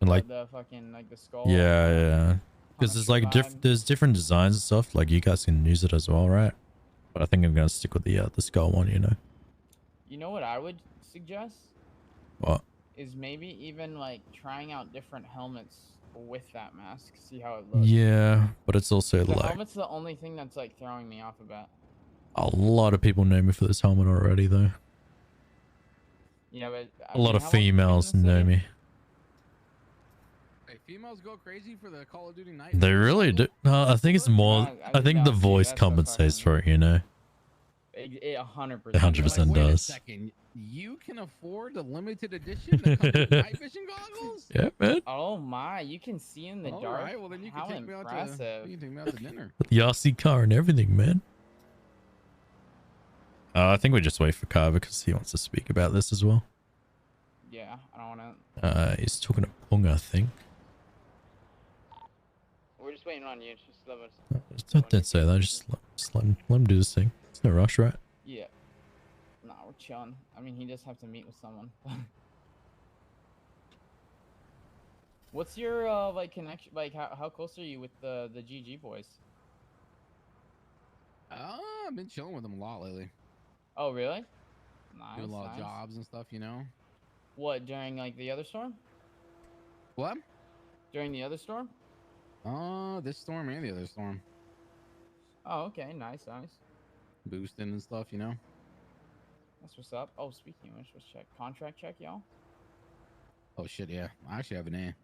S1: And like,
S16: The fucking like the skull.
S1: yeah. Because there's like there's different designs and stuff. Like you guys can use it as well, right? But I think I'm gonna stick with the skull one, you know.
S16: You know what I would suggest
S1: What?
S16: is maybe even like trying out different helmets with that mask. See how it looks.
S1: Yeah, but it's also
S16: The
S1: like
S16: helmet's the only thing that's like throwing me off a bit.
S1: a lot of people know me for this helmet already, though.
S16: Yeah, but
S1: A lot of females know me.
S20: Hey, females go crazy for the Call of Duty night.
S1: They really do. I think it's more. I think the voice compensates for it, you know.
S16: It 100%.
S1: It 100%
S20: Wait a
S1: does.
S20: second. You can afford a limited edition that comes with night vision goggles?
S1: Yeah, man.
S16: Oh my, you can see in the
S20: All
S16: dark.
S20: right, well then you
S16: How
S20: can take me out
S16: impressive.
S20: to take me out to dinner.
S1: With the RC car and everything, man. I think we just wait for Carver because he wants to speak about this as well.
S16: Yeah, I don't want to.
S1: He's talking to Pung, I think.
S16: We're just waiting on you. Just let us.
S1: Don't say that. Just let him do this thing. It's no rush, right?
S16: Yeah. Nah, we're chilling. I mean, he just have to meet with someone. What's your like connection? Like, how close are you with the GG boys?
S20: I've been chilling with them a lot lately.
S16: Oh, really? Nice.
S20: Doing a lot of
S16: nice.
S20: jobs and stuff, you know.
S16: What, during like the other storm?
S20: What?
S16: During the other storm?
S20: This storm and the other storm.
S16: Oh, okay. Nice, nice.
S20: Boosting and stuff, you know.
S16: That's what's up. Oh, speaking of which, let's check. Contract check, y'all.
S20: Oh shit, yeah. I actually have an A.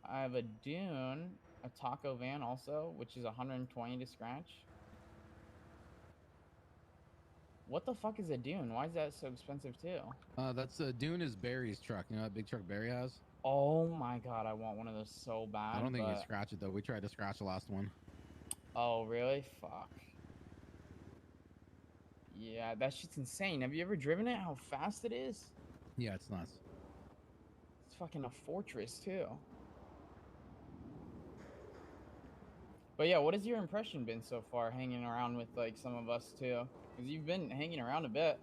S16: I have a Dune, a taco van also, which is 120 to scratch. What the fuck is a Dune? Why is that so expensive too?
S20: That's Dune is Barry's truck. You know that big truck Barry has?
S16: Oh my god, I want one of those so bad.
S20: I don't think you
S16: but...
S20: can scratch it though. We tried to scratch the last one.
S16: Oh really? Fuck. Yeah, that shit's insane. Have you ever driven it? How fast it is?
S20: Yeah, it's nuts.
S16: It's fucking a fortress too. But yeah, what has your impression been so far hanging around with like some of us too? Because you've been hanging around a bit.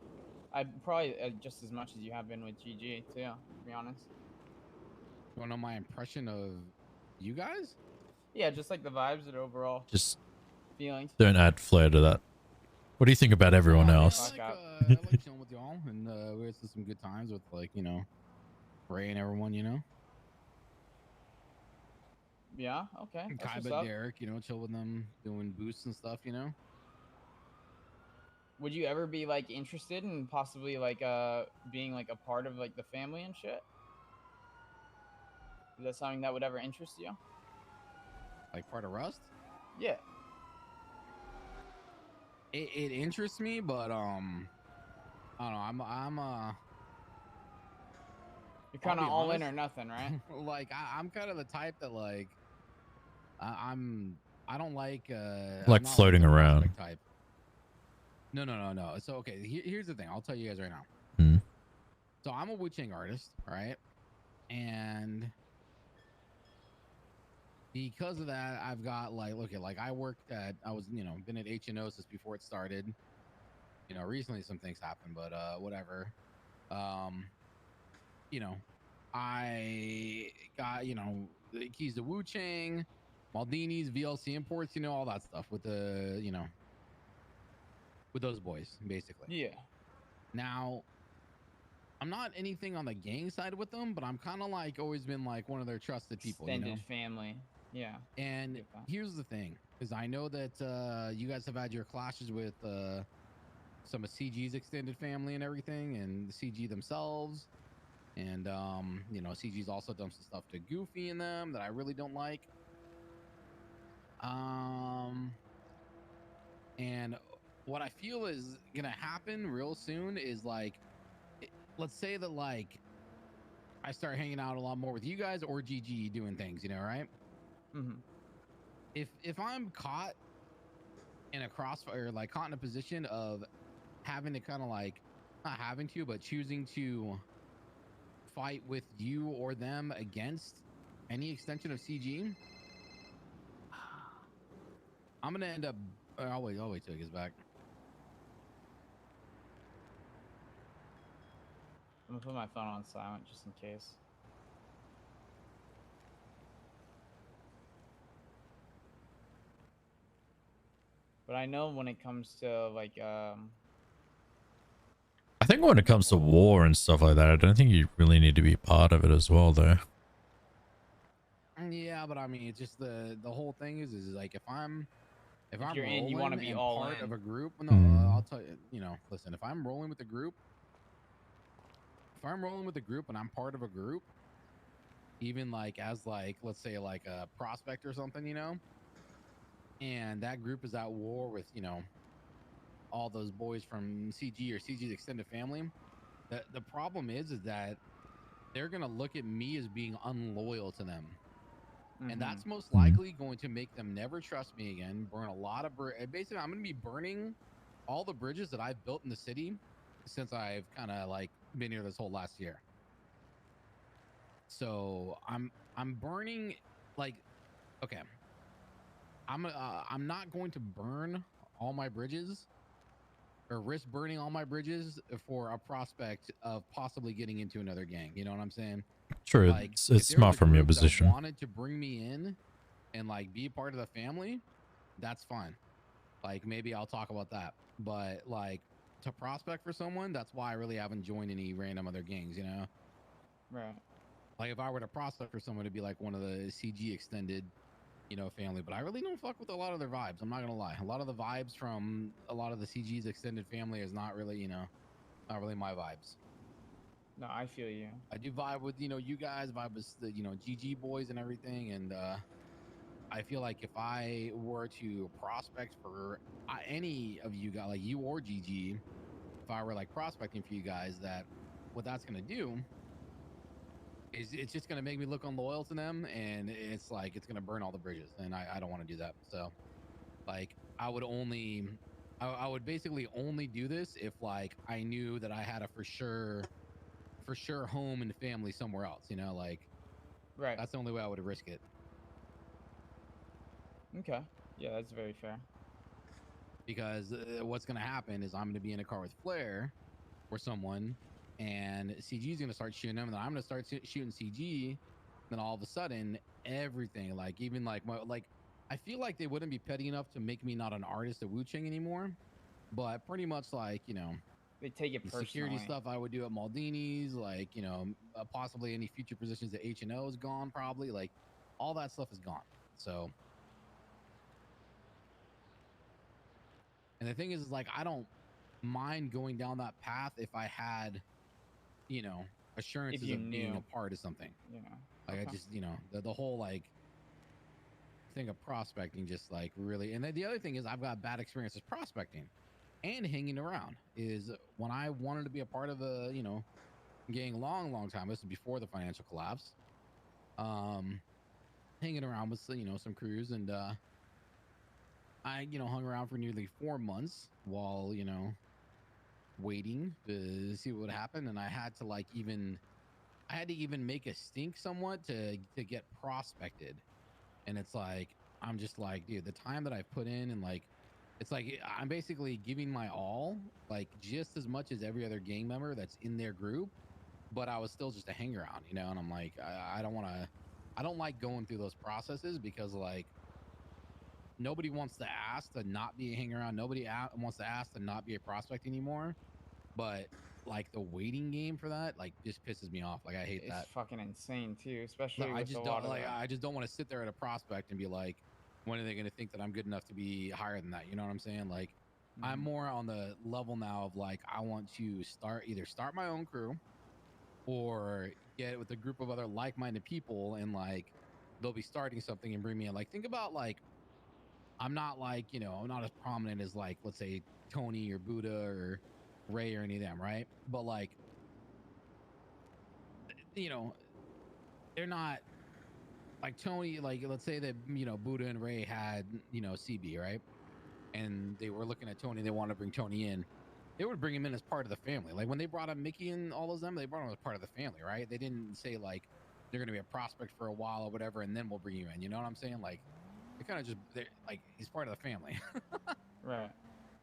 S16: I probably just as much as you have been with GG too, to be honest.
S20: You want to know my impression of you guys?
S16: Yeah, just like the vibes and overall
S1: Just
S16: feelings.
S1: don't add flair to that. What do you think about everyone else?
S20: I like chilling with y'all, and we had some good times with like, you know, Ray and everyone, you know.
S16: Yeah. Okay. That's what's
S20: Kaiba,
S16: up.
S20: Derek, you know, chill with them, doing boosts and stuff, you know.
S16: Would you ever be like interested in possibly like being like a part of like the family and shit? Is that something that would ever interest you?
S20: Like part of Rust?
S16: Yeah.
S20: It interests me, but I don't know.
S16: You're
S20: I'll
S16: kind of
S20: be
S16: all in
S20: honest,
S16: or nothing, right?
S20: like I'm kind of the type that like I don't like I'm
S1: Like
S20: not
S1: floating
S20: the
S1: around.
S20: prospect type. No. So okay, here's the thing. I'll tell you guys right now.
S1: Hmm.
S20: So I'm a Wu-Chang artist, right? And because of that, I've got like, look at like I was, you know, been at H&O since before it started. You know, recently some things happened, but whatever. You know, I got, you know, the keys to Wu-Chang, Maldini's, VLC imports, you know, all that stuff with the, you know, with those boys, basically.
S16: Yeah.
S20: Now, I'm not anything on the gang side with them, but I'm kind of like always been like one of their trusted people,
S16: Extended
S20: you know?
S16: family. Yeah.
S20: And here's the thing, is I know that you guys have had your clashes with some of CG's extended family and everything, and the CG themselves. And you know, CG's also done some stuff to Goofy in them that I really don't like. And what I feel is gonna happen real soon is like, let's say that like I start hanging out a lot more with you guys or GG doing things, you know, right?
S16: Mm-hmm.
S20: If I'm caught in a crossfire, like caught in a position of having to kind of like, not having to, but choosing to fight with you or them against any extension of CG, I'm gonna end up. I'll wait till he gets back.
S16: I'm gonna put my phone on silent just in case. But I know when it comes to like
S1: I think when it comes to war and stuff like that, I don't think you really need to be part of it as well, though.
S20: Yeah, but I mean, it's just the whole thing is like if I'm
S16: you're in, you wanna
S20: rolling
S16: be
S20: and
S16: all
S20: part
S16: in.
S20: of a group, no, I'll tell you, you know, listen, if I'm rolling with a group, and I'm part of a group, even like as like, let's say like a prospect or something, you know, and that group is at war with, you know, all those boys from CG or CG's extended family, the problem is that they're gonna look at me as being unloyal to them. And that's most likely going to make them never trust me again, burn a lot of basically I'm going to be burning all the bridges that I've built in the city since I've kind of like been here this whole last year. So I'm burning, like, okay, I'm not going to burn all my bridges or risk burning all my bridges for a prospect of possibly getting into another gang. You know what I'm saying?
S1: True,
S20: Like,
S1: it's
S20: if there's
S1: smart
S20: a
S1: from your
S20: group that
S1: position.
S20: wanted to bring me in and like be a part of the family, that's fine. Like maybe I'll talk about that. But like to prospect for someone, that's why I really haven't joined any random other gangs, you know?
S16: Right.
S20: Like if I were to prospect for someone to be like one of the CG extended, you know, family, but I really don't fuck with a lot of their vibes. I'm not gonna lie. A lot of the vibes from a lot of the CG's extended family is not really, you know, not really my vibes.
S16: No, I feel you.
S20: I do vibe with, you know, you guys, vibe with the, you know, GG boys and everything. And I feel like if I were to prospect for any of you guys, like you or GG, if I were like prospecting for you guys, that what that's going to do is it's just going to make me look unloyal to them. And it's like, it's going to burn all the bridges. And I don't want to do that. So like, I would basically only do this if like I knew that I had a for sure home and family somewhere else, you know, like,
S16: right.
S20: That's the only way I would risk it.
S16: Okay. Yeah, that's very fair.
S20: Because what's going to happen is I'm going to be in a car with Flair or someone, and CG is going to start shooting them, and then I'm going to start shooting CG. Then all of a sudden, everything, like even like I feel like they wouldn't be petty enough to make me not an artist at Wu-Chang anymore, but pretty much like, you know,
S16: they take it
S20: the
S16: personally.
S20: security stuff I would do at Maldini's, like, you know, possibly any future positions at H&O is gone, probably like all that stuff is gone. So, and the thing is like, I don't mind going down that path if I had, you know, assurances
S16: you
S20: of being
S16: knew.
S20: a part of something.
S16: Yeah.
S20: Like I
S16: Okay.
S20: just, you know, the whole like thing of prospecting just like really, and then the other thing is I've got bad experiences prospecting and hanging around. Is when I wanted to be a part of a, you know, gang long time, this is before the financial collapse, hanging around with, you know, some crews, and I, you know, hung around for nearly 4 months while, you know, waiting to see what would happen, and I had to even make a stink somewhat to get prospected. And it's like, I'm just like, dude, the time that I've put in, and like, it's like I'm basically giving my all, like just as much as every other gang member that's in their group, but I was still just a hang around, you know. And I'm like, I don't like going through those processes, because like nobody wants to ask to not be a hang around. Nobody wants to ask to not be a prospect anymore. But like the waiting game for that, like, just pisses me off. Like I hate that.
S16: It's fucking insane too, especially
S20: I
S16: with
S20: just
S16: a
S20: don't
S16: lot of
S20: like.
S16: that.
S20: I just don't want to sit there at a prospect and be like, when are they going to think that I'm good enough to be higher than that? You know what I'm saying? Like, I'm more on the level now of like, I want to either start my own crew, or get with a group of other like-minded people, and like they'll be starting something and bring me in. Like, think about like, I'm not like, you know, I'm not as prominent as like, let's say Tony or Buddha or Ray or any of them, right? But like, you know, they're not like Tony, like let's say that, you know, Buddha and Ray had, you know, CB, right? And they were looking at Tony, they wanted to bring Tony in. They would bring him in as part of the family. Like when they brought up Mickey and all of them, they brought him as part of the family, right? They didn't say like they're going to be a prospect for a while or whatever, and then we'll bring you in. You know what I'm saying? Like, they're kind of just, they're like, he's part of the family.
S16: Right.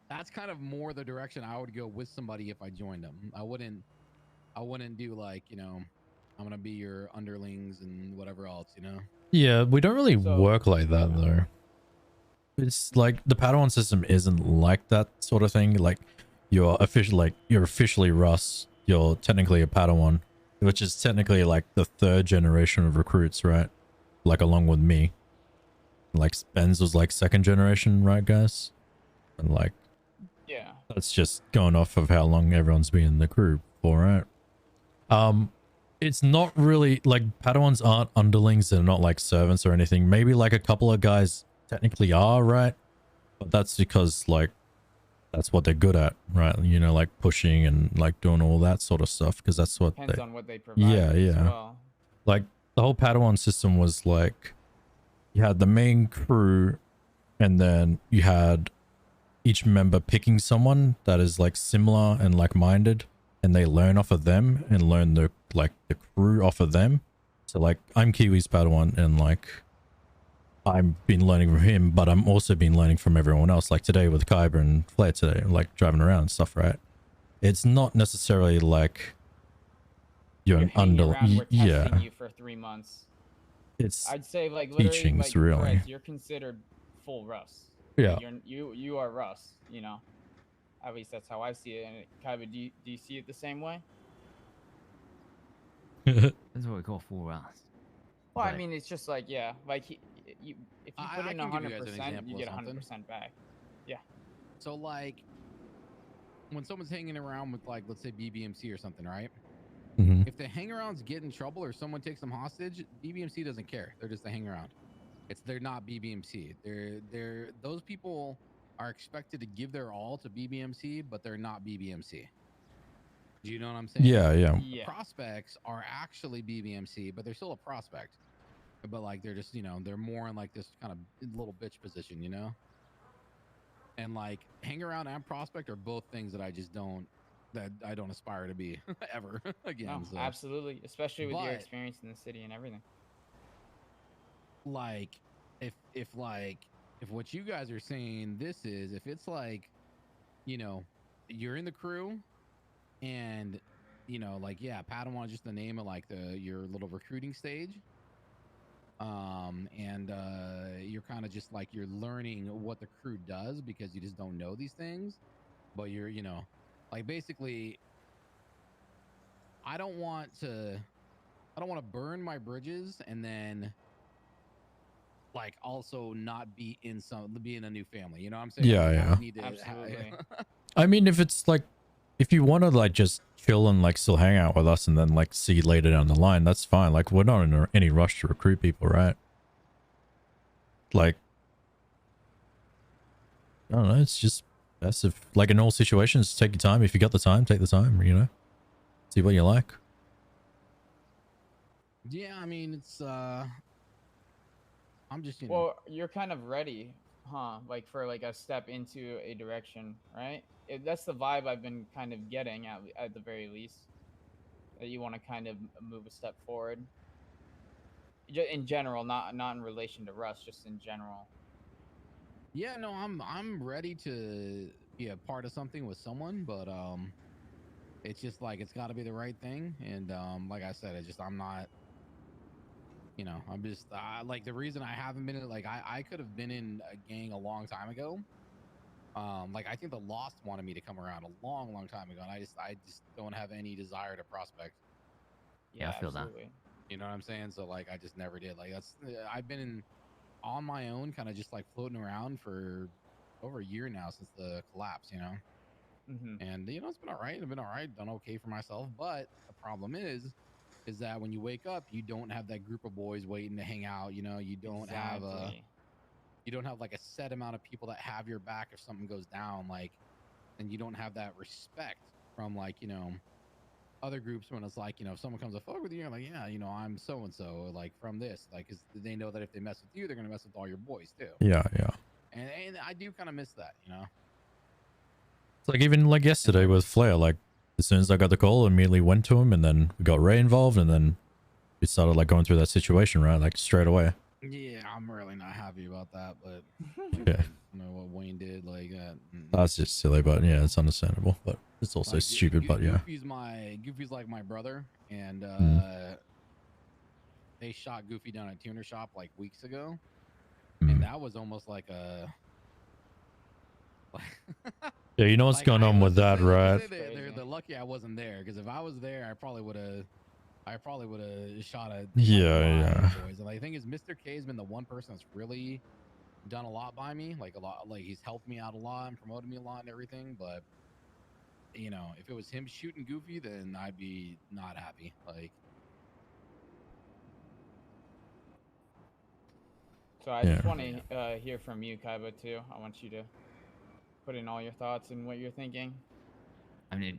S20: That's kind of more the direction I would go with somebody if I joined them. I wouldn't do like, you know, I'm going to be your underlings and whatever else, you know?
S1: Yeah, we don't really work like that though. It's like the Padawan system isn't like that sort of thing. Like you're officially Russ. You're technically a Padawan, which is technically like the 3rd generation of recruits, right? Like along with me. Like Benz was like 2nd generation, right, guys? And like,
S16: yeah,
S1: that's just going off of how long everyone's been in the crew for, right? It's not really like Padawans aren't underlings. They're not like servants or anything. Maybe like a couple of guys technically are, right? But that's because like that's what they're good at, right? You know, like pushing and like doing all that sort of stuff, because that's what
S16: Depends on what they provide.
S1: Yeah,
S16: as
S1: yeah.
S16: well.
S1: Like the whole Padawan system was like you had the main crew, and then you had each member picking someone that is like similar and like-minded, and they learn off of them and learn the crew off of them. So like I'm Kiwi's Padawan, and like I've been learning from him, but I'm also been learning from everyone else. Like today with Kyber and Flair today, like driving around and stuff, right? It's not necessarily like you're an
S16: Hanging around, we're testing
S1: yeah.
S16: you for 3 months.
S1: It's
S16: I'd say like literally
S1: teachings,
S16: like
S1: really.
S16: Perez, you're considered full Russ.
S1: Yeah.
S16: You are Russ, you know. At least that's how I see it. And Kyber, do you see it the same way?
S13: That's what we call full Rust.
S16: Well, I
S13: But-
S16: mean, it's just like, yeah, like if you put
S20: I
S16: in
S20: can give you guys an
S16: 100%,
S20: example
S16: you
S20: of
S16: get
S20: something.
S16: 100% back. Yeah.
S20: So like when someone's hanging around with like, let's say BBMC or something, right?
S1: Mhm.
S20: If the hang-arounds get in trouble or someone takes them hostage, BBMC doesn't care. They're just a hang-around. They're not BBMC. Those people are expected to give their all to BBMC, but they're not BBMC. Do you know what I'm saying?
S1: Yeah, yeah.
S20: The prospects are actually BBMC, but they're still a prospect. But like they're just, you know, they're more in like this kind of little bitch position, you know? And like hang around and prospect are both things that I don't aspire to be ever again.
S16: No,
S20: So.
S16: absolutely, especially with your
S20: But-
S16: experience in the city and everything.
S20: Like if what you guys are saying if it's like, you know, you're in the crew and, you know, like, yeah, Padawan is just the name of like your little recruiting stage. And you're kind of just like, you're learning what the crew does because you just don't know these things, but you're, you know, like basically I don't want to burn my bridges and then like also not be in a new family. You know what I'm saying?
S1: Yeah,
S20: Like, I
S1: yeah.
S20: would need to
S16: Absolutely.
S1: I mean, if it's like, if you want to like just chill and like still hang out with us and then like see you later down the line, that's fine. Like, we're not in any rush to recruit people, right? Like, I don't know. It's just best if, like, in all situations, take your time. If you got the time, take the time. You know, see what you like.
S20: Yeah, I mean, it's I'm just, you know.
S16: Well, you're kind of ready, huh? Like for like a step into a direction, right? That's the vibe I've been kind of getting at the very least. That you want to kind of move a step forward. In general, not in relation to Rust, just in general.
S20: Yeah, no, I'm ready to be a part of something with someone, but it's just like it's got to be the right thing, and like I said, it's just I'm not, you know, I'm just like the reason I haven't been in, like I could have been in a gang a long time ago. Like I think the Lost wanted me to come around a long time ago, and I just don't have any desire to prospect.
S13: Yeah, I feel that.
S20: You know what I'm saying? So like I just never did. Like that's I've been on my own, kind of just like floating around for over a year now since the collapse, you know. And you know, it's been all right. I've been all right, done okay for myself. But the problem is that when you wake up, you don't have that group of boys waiting to hang out. You know, you don't have like a set amount of people that have your back if something goes down. Like, and you don't have that respect from like, you know, other groups when it's like, you know, if someone comes to fuck with you, you're like, yeah, you know, I'm so and so, like from this, like, cause they know that if they mess with you, they're gonna mess with all your boys too.
S1: Yeah, yeah.
S20: And I do kind of miss that, you know.
S1: It's like even like yesterday with Flair, like as soon as I got the call, I immediately went to him, and then we got Ray involved, and then we started like going through that situation, right? Like straight away.
S20: Yeah, I'm really not happy about that, but
S1: Yeah.
S20: you know what Wayne did, like
S1: That's just silly, but yeah, it's understandable. But it's also
S20: like,
S1: stupid, but yeah.
S20: Goofy's like my brother, and they shot Goofy down at Tuner Shop like weeks ago, and that was almost like a
S1: Yeah, you know what's
S20: like,
S1: going on with that, right?
S20: They're lucky I wasn't there, because if I was there, I probably would have shot a
S1: Yeah.
S20: boys. And I think is Mr. K has been the one person that's really done a lot by me, like a lot, like he's helped me out a lot and promoted me a lot and everything. But you know, if it was him shooting Goofy, then I'd be not happy. Like,
S16: So I just want to hear from you, Kaiba, too. I want you to put in all your thoughts and what you're thinking.
S13: I mean,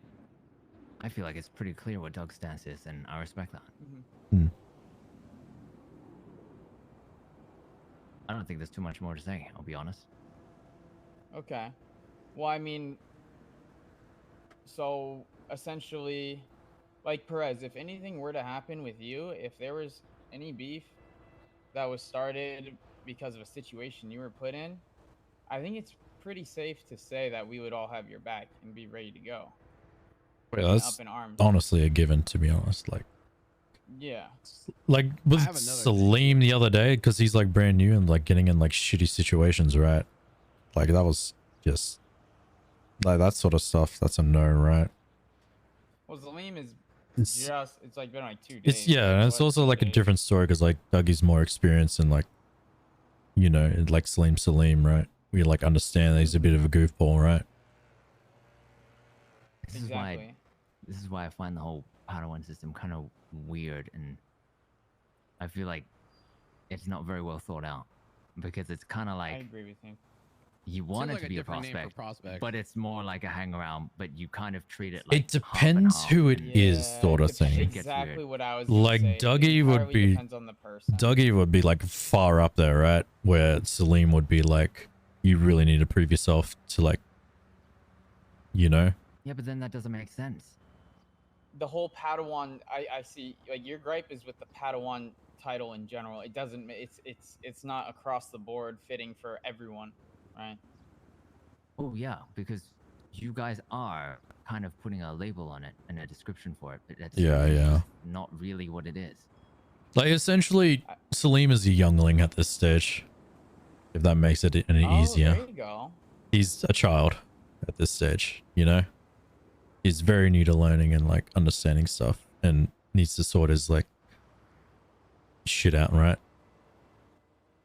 S13: I feel like it's pretty clear what Doug's stance is, and I respect that. I don't think there's too much more to say, I'll be honest.
S16: Okay. Well, I mean, so essentially, like Perez, if anything were to happen with you, if there was any beef that was started because of a situation you were put in, I think it's pretty safe to say that we would all have your back and be ready to go.
S1: Yeah,
S16: And
S1: that's
S16: up in arms.
S1: honestly a given, to be honest. Like,
S16: Yeah.
S1: like with Salim the other day, because he's like brand new and like getting in like shitty situations, right? Like that was just like that sort of stuff. That's a no, right?
S16: Well, Salim is
S1: It's-
S16: it's like been like 2 days.
S1: It's yeah, and it's also like a different story because like Dougie's more experienced and like, you know, like Salim, right? We like understand that he's a bit of a goofball, right?
S13: This is why I find the whole Padawan system kind of weird, and I feel like it's not very well thought out, because it's kind of like
S16: I agree with you.
S13: you want it
S20: like
S13: to
S20: a
S13: be a
S20: different name for
S13: prospect,
S20: prospect.
S13: but it's more like a hang around, but you kind of treat it like
S1: It depends who it is, sort of thing.
S16: Exactly what I was gonna
S1: Like
S16: say. It
S1: Dougie would
S16: entirely
S1: be
S16: depends on the person.
S1: Dougie would be like far up there, right? Where Salim would be like, you really need to prove yourself to like, you know?
S13: Yeah, but then that doesn't make sense.
S16: The whole Padawan, I see, like your gripe is with the Padawan title in general. It doesn't, it's not across the board fitting for everyone, right?
S13: Oh yeah, because you guys are kind of putting a label on it and a description for it, but that's
S1: Yeah.
S13: not really what it is.
S1: Like essentially, Salim is a youngling at this stage. If that makes it any easier.
S16: There you go.
S1: He's a child at this stage, you know? He's very new to learning and like understanding stuff and needs to sort his like shit out, right?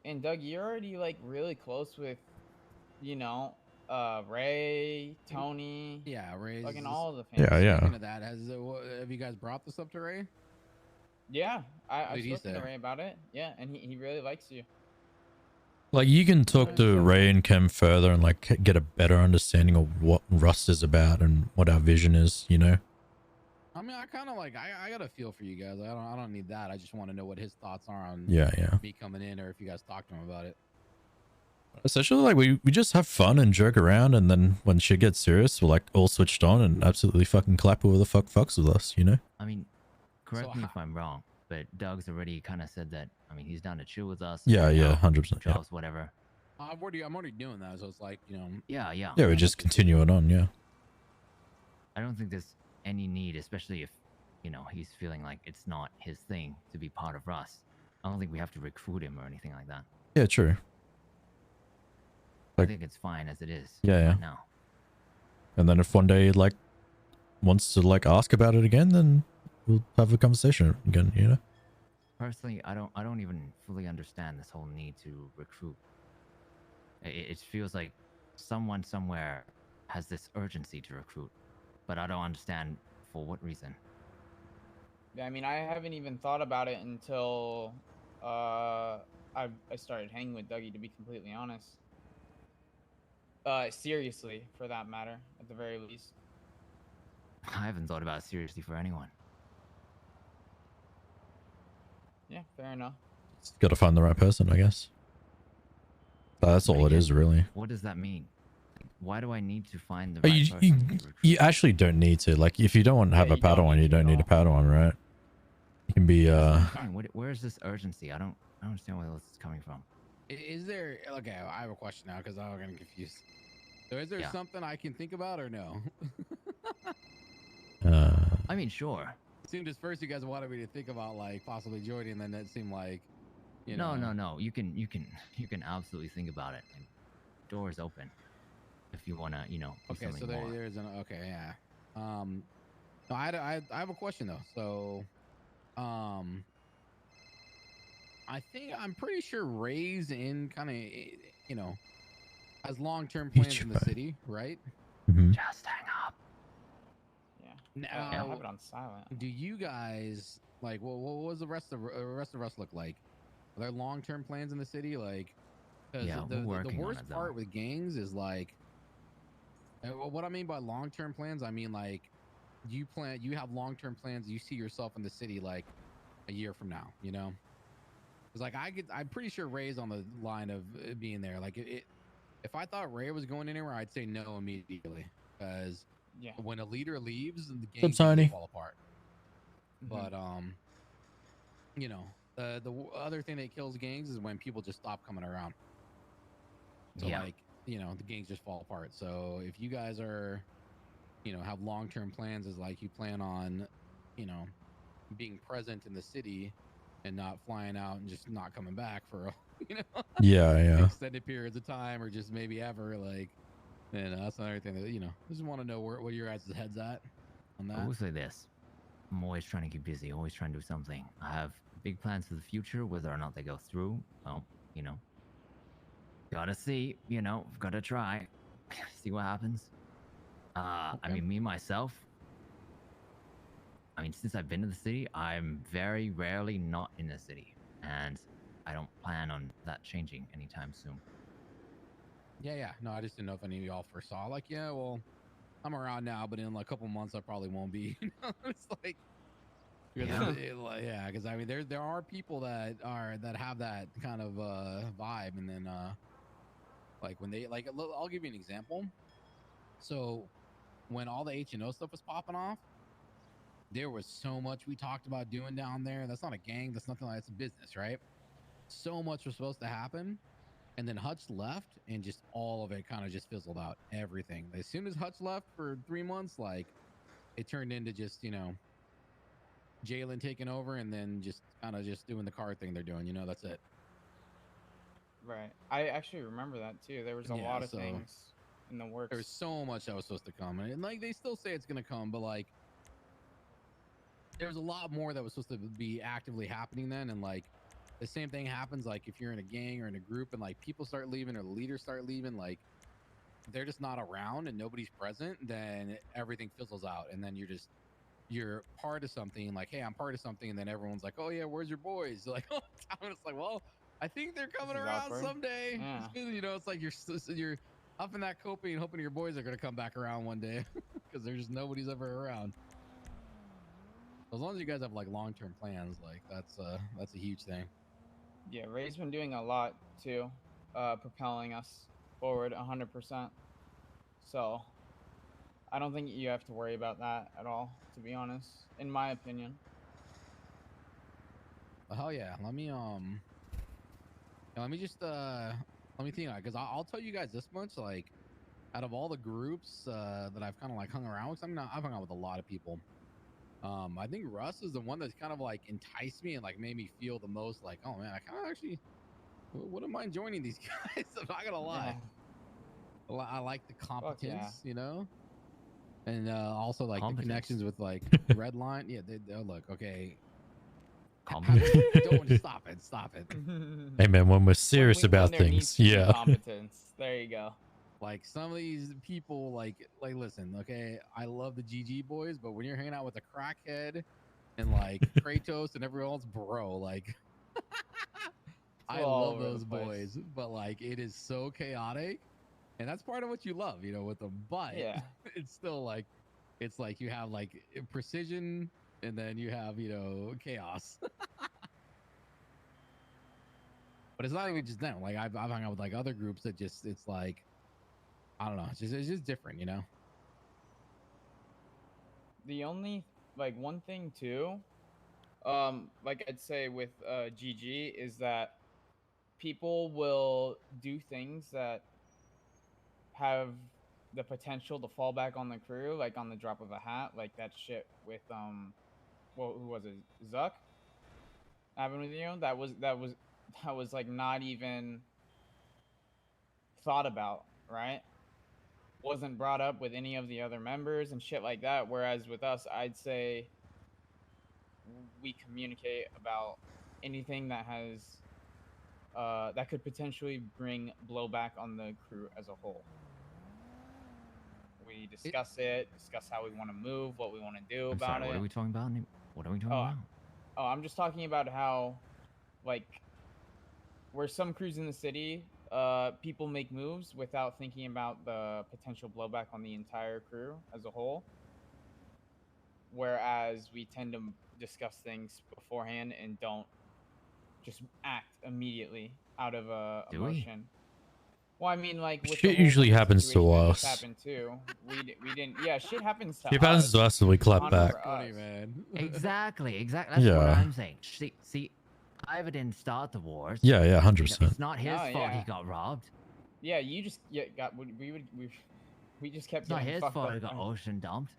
S16: And Doug, you're already like really close with, you know, Ray, Tony.
S20: Yeah, Ray's.
S16: Fucking all of the
S1: Yeah,
S16: fans.
S1: yeah.
S20: Speaking of that, have you guys brought this up to Ray?
S16: Yeah, I've
S20: What'd he
S16: spoken to
S20: say?
S16: Ray about it. Yeah, and he really likes you.
S1: Like, you can talk to Ray and Chem further and like get a better understanding of what Rust is about and what our vision is, you know?
S20: I mean, I kind of like I got a feel for you guys. I don't need that. I just want to know what his thoughts are on
S1: Yeah, yeah.
S20: me coming in, or if you guys talk to him about it.
S1: Essentially, like, we just have fun and joke around, and then when shit gets serious, we're like all switched on and absolutely fucking clap whoever the fuck fucks with us, you know?
S13: I mean, correct me if I'm wrong, but Doug's already kind of said that. I mean, he's down to chill with us.
S1: Yeah,
S13: hang
S1: yeah,
S13: out,
S1: 100%. Yeah.
S13: jobs, whatever.
S20: I'm already doing that, so it's like, you know.
S13: Yeah, yeah.
S1: Yeah, we just continue it on, yeah.
S13: I don't think there's any need, especially if, you know, he's feeling like it's not his thing to be part of Rust. I don't think we have to recruit him or anything like that.
S1: Yeah, true.
S13: I
S1: Like,
S13: think it's fine as it is.
S1: yeah, yeah.
S13: Right now.
S1: And then if one day, like, wants to, like, ask about it again, then we'll have a conversation again, you know?
S13: Personally, I don't even fully understand this whole need to recruit. It feels like someone somewhere has this urgency to recruit, but I don't understand for what reason.
S16: Yeah, I mean, I haven't even thought about it until I started hanging with Dougie, to be completely honest. Seriously, for that matter, at the very least.
S13: I haven't thought about it seriously for anyone.
S16: Yeah, fair enough.
S1: Just gotta find the right person, I guess. That's all it is, really.
S13: What does that mean? Why do I need to find the
S1: But
S13: right person?
S1: you actually don't need to. Like, if you don't want to have a Padawan, you don't need a Padawan, right? You can be,
S13: Fine. Where is this urgency? I don't understand where this is coming from.
S20: Is there? Okay, I have a question now because I'm getting confused. So, is there
S13: Yeah.
S20: something I can think about or no?
S13: I mean, sure.
S20: It seemed as first you guys wanted me to think about like possibly joining, and then it seemed like, you know.
S13: No. You can absolutely think about it. And doors open if you wanna, you know. Do
S20: Okay,
S13: something
S20: so
S13: more.
S20: there's an okay, yeah. No, I have a question though. So, I think I'm pretty sure Ray's in kind of, you know, has long-term plans in the city, right?
S13: Just hang up.
S16: Yeah.
S20: Now,
S16: I have it on silent.
S20: do you guys like what was the rest of us look like? Are there long-term plans in the city? Like, 'cause
S13: Yeah,
S20: the
S13: we're working on
S20: worst
S13: it, though.
S20: part with gangs is like, what I mean by long-term plans, I mean like, you have long-term plans. You see yourself in the city like a year from now, you know? Because like I'm pretty sure Ray's on the line of being there. Like if I thought Ray was going anywhere, I'd say no immediately. Because
S16: yeah,
S20: when a leader leaves, the
S1: What's
S20: game
S1: up, Tiny?
S20: fall apart. But you know, the other thing that kills gangs is when people just stop coming around. So
S13: Yeah.
S20: like, you know, the gangs just fall apart. So if you guys are, you know, have long-term plans, is like you plan on, you know, being present in the city and not flying out and just not coming back for, you know,
S1: Yeah.
S20: extended periods of time or just maybe ever, like, you know, that's another thing that, you know, just want to know where your guys' head's at on
S13: I
S20: that.
S13: will say this. I'm always trying to keep busy, always trying to do something. I have big plans for the future, whether or not they go through. Well, you know. Gotta see, you know, gotta try. See what happens. I mean, me, myself. I mean, since I've been to the city, I'm very rarely not in the city. And I don't plan on that changing anytime soon.
S20: Yeah. No, I just didn't know if any of y'all foresaw, like, yeah, well, I'm around now, but in like a couple months, I probably won't be. You know, it's like, because I mean, there are people that have that kind of vibe, and then like when they like, I'll give you an example. So when all the H&O stuff was popping off, there was so much we talked about doing down there. That's not a gang. That's nothing like, it's a business, right? So much was supposed to happen. And then Hutch left, and just all of it kind of just fizzled out. Everything. As soon as Hutch left for 3 months, like, it turned into just, you know, Jalen taking over, and then just kind of just doing the card thing they're doing. You know, that's it.
S16: Right. I actually remember that too. There was a lot of things in the works.
S20: There's so much that was supposed to come, and like they still say it's gonna come, but like there's a lot more that was supposed to be actively happening then, and like the same thing happens like if you're in a gang or in a group and like people start leaving or the leaders start leaving, like they're just not around and nobody's present, then everything fizzles out, and then you're part of something, like, hey, I'm part of something, and then everyone's like, oh yeah, where's your boys? Like all the time. It's like, well, I think they're coming
S16: This is
S20: around
S16: awkward.
S20: someday.
S16: Yeah.
S20: You know, it's like you're up in that coping and hoping your boys are gonna come back around one day because there's just nobody's ever around. As long as you guys have like long-term plans, like that's a huge thing.
S16: Yeah, Ray's been doing a lot too, propelling us forward 100%. So I don't think you have to worry about that at all, to be honest, in my opinion.
S20: Hell yeah. Let me just let me think, because I'll tell you guys this much, like out of all the groups that I've kind of like hung around with, I mean, I've hung out with a lot of people. I think R.U.S.T is the one that's kind of like enticed me and like made me feel the most like, oh man, I kind of actually wouldn't mind joining these guys. I'm not gonna lie. Yeah. I like the competence, you know, and also like the connections with like Red Line. Yeah, oh, look, okay. Don't stop it.
S1: Hey man, when we're serious about
S16: when there needs
S1: things,
S16: to be
S1: yeah.
S16: competence. There you go.
S20: Like some of these people, like listen, okay, I love the GG boys, but when you're hanging out with a crackhead and like Kratos and everyone else, bro, like I love those boys, but like it is so chaotic, and that's part of what you love, you know, with them. But
S16: Yeah.
S20: it's still like, it's like you have like precision, and then you have, you know, chaos. But it's not even just them. Like I've hung out with like other groups that just, it's like, I don't know. It's just different, you know?
S16: The only, like, one thing too, like I'd say with GG is that people will do things that have the potential to fall back on the crew, like on the drop of a hat, like that shit with, well, who was it? Zuck? Happened with you? That was like not even thought about, right? Wasn't brought up with any of the other members and shit like that. Whereas with us, I'd say we communicate about anything that has that could potentially bring blowback on the crew as a whole. We discuss discuss how we want to move, what we want to do
S13: I'm
S16: about
S13: sorry,
S16: it.
S13: what are we talking about? What are we talking about?
S16: Oh, I'm just talking about how, like, where some crews in the city, people make moves without thinking about the potential blowback on the entire crew as a whole. Whereas we tend to discuss things beforehand and don't just act immediately out of
S13: Do we?
S16: emotion. Well, I mean, like, with the
S1: Shit
S16: whole
S1: usually
S16: fucking
S1: happens to
S16: situation that just
S1: us.
S16: happened too. We didn't. Yeah, shit happens to
S1: Shit happens to us and we clap
S16: on
S1: back.
S16: for us.
S13: Exactly. That's what
S1: Yeah.
S13: I'm saying. See, Ivor didn't start the wars.
S1: Yeah, 100%.
S13: It's not his
S16: Oh,
S13: fault
S16: yeah.
S13: he got robbed.
S16: Yeah, you just got we just kept
S13: It's not
S16: getting
S13: his
S16: fucked
S13: fault
S16: up.
S13: he got ocean dumped.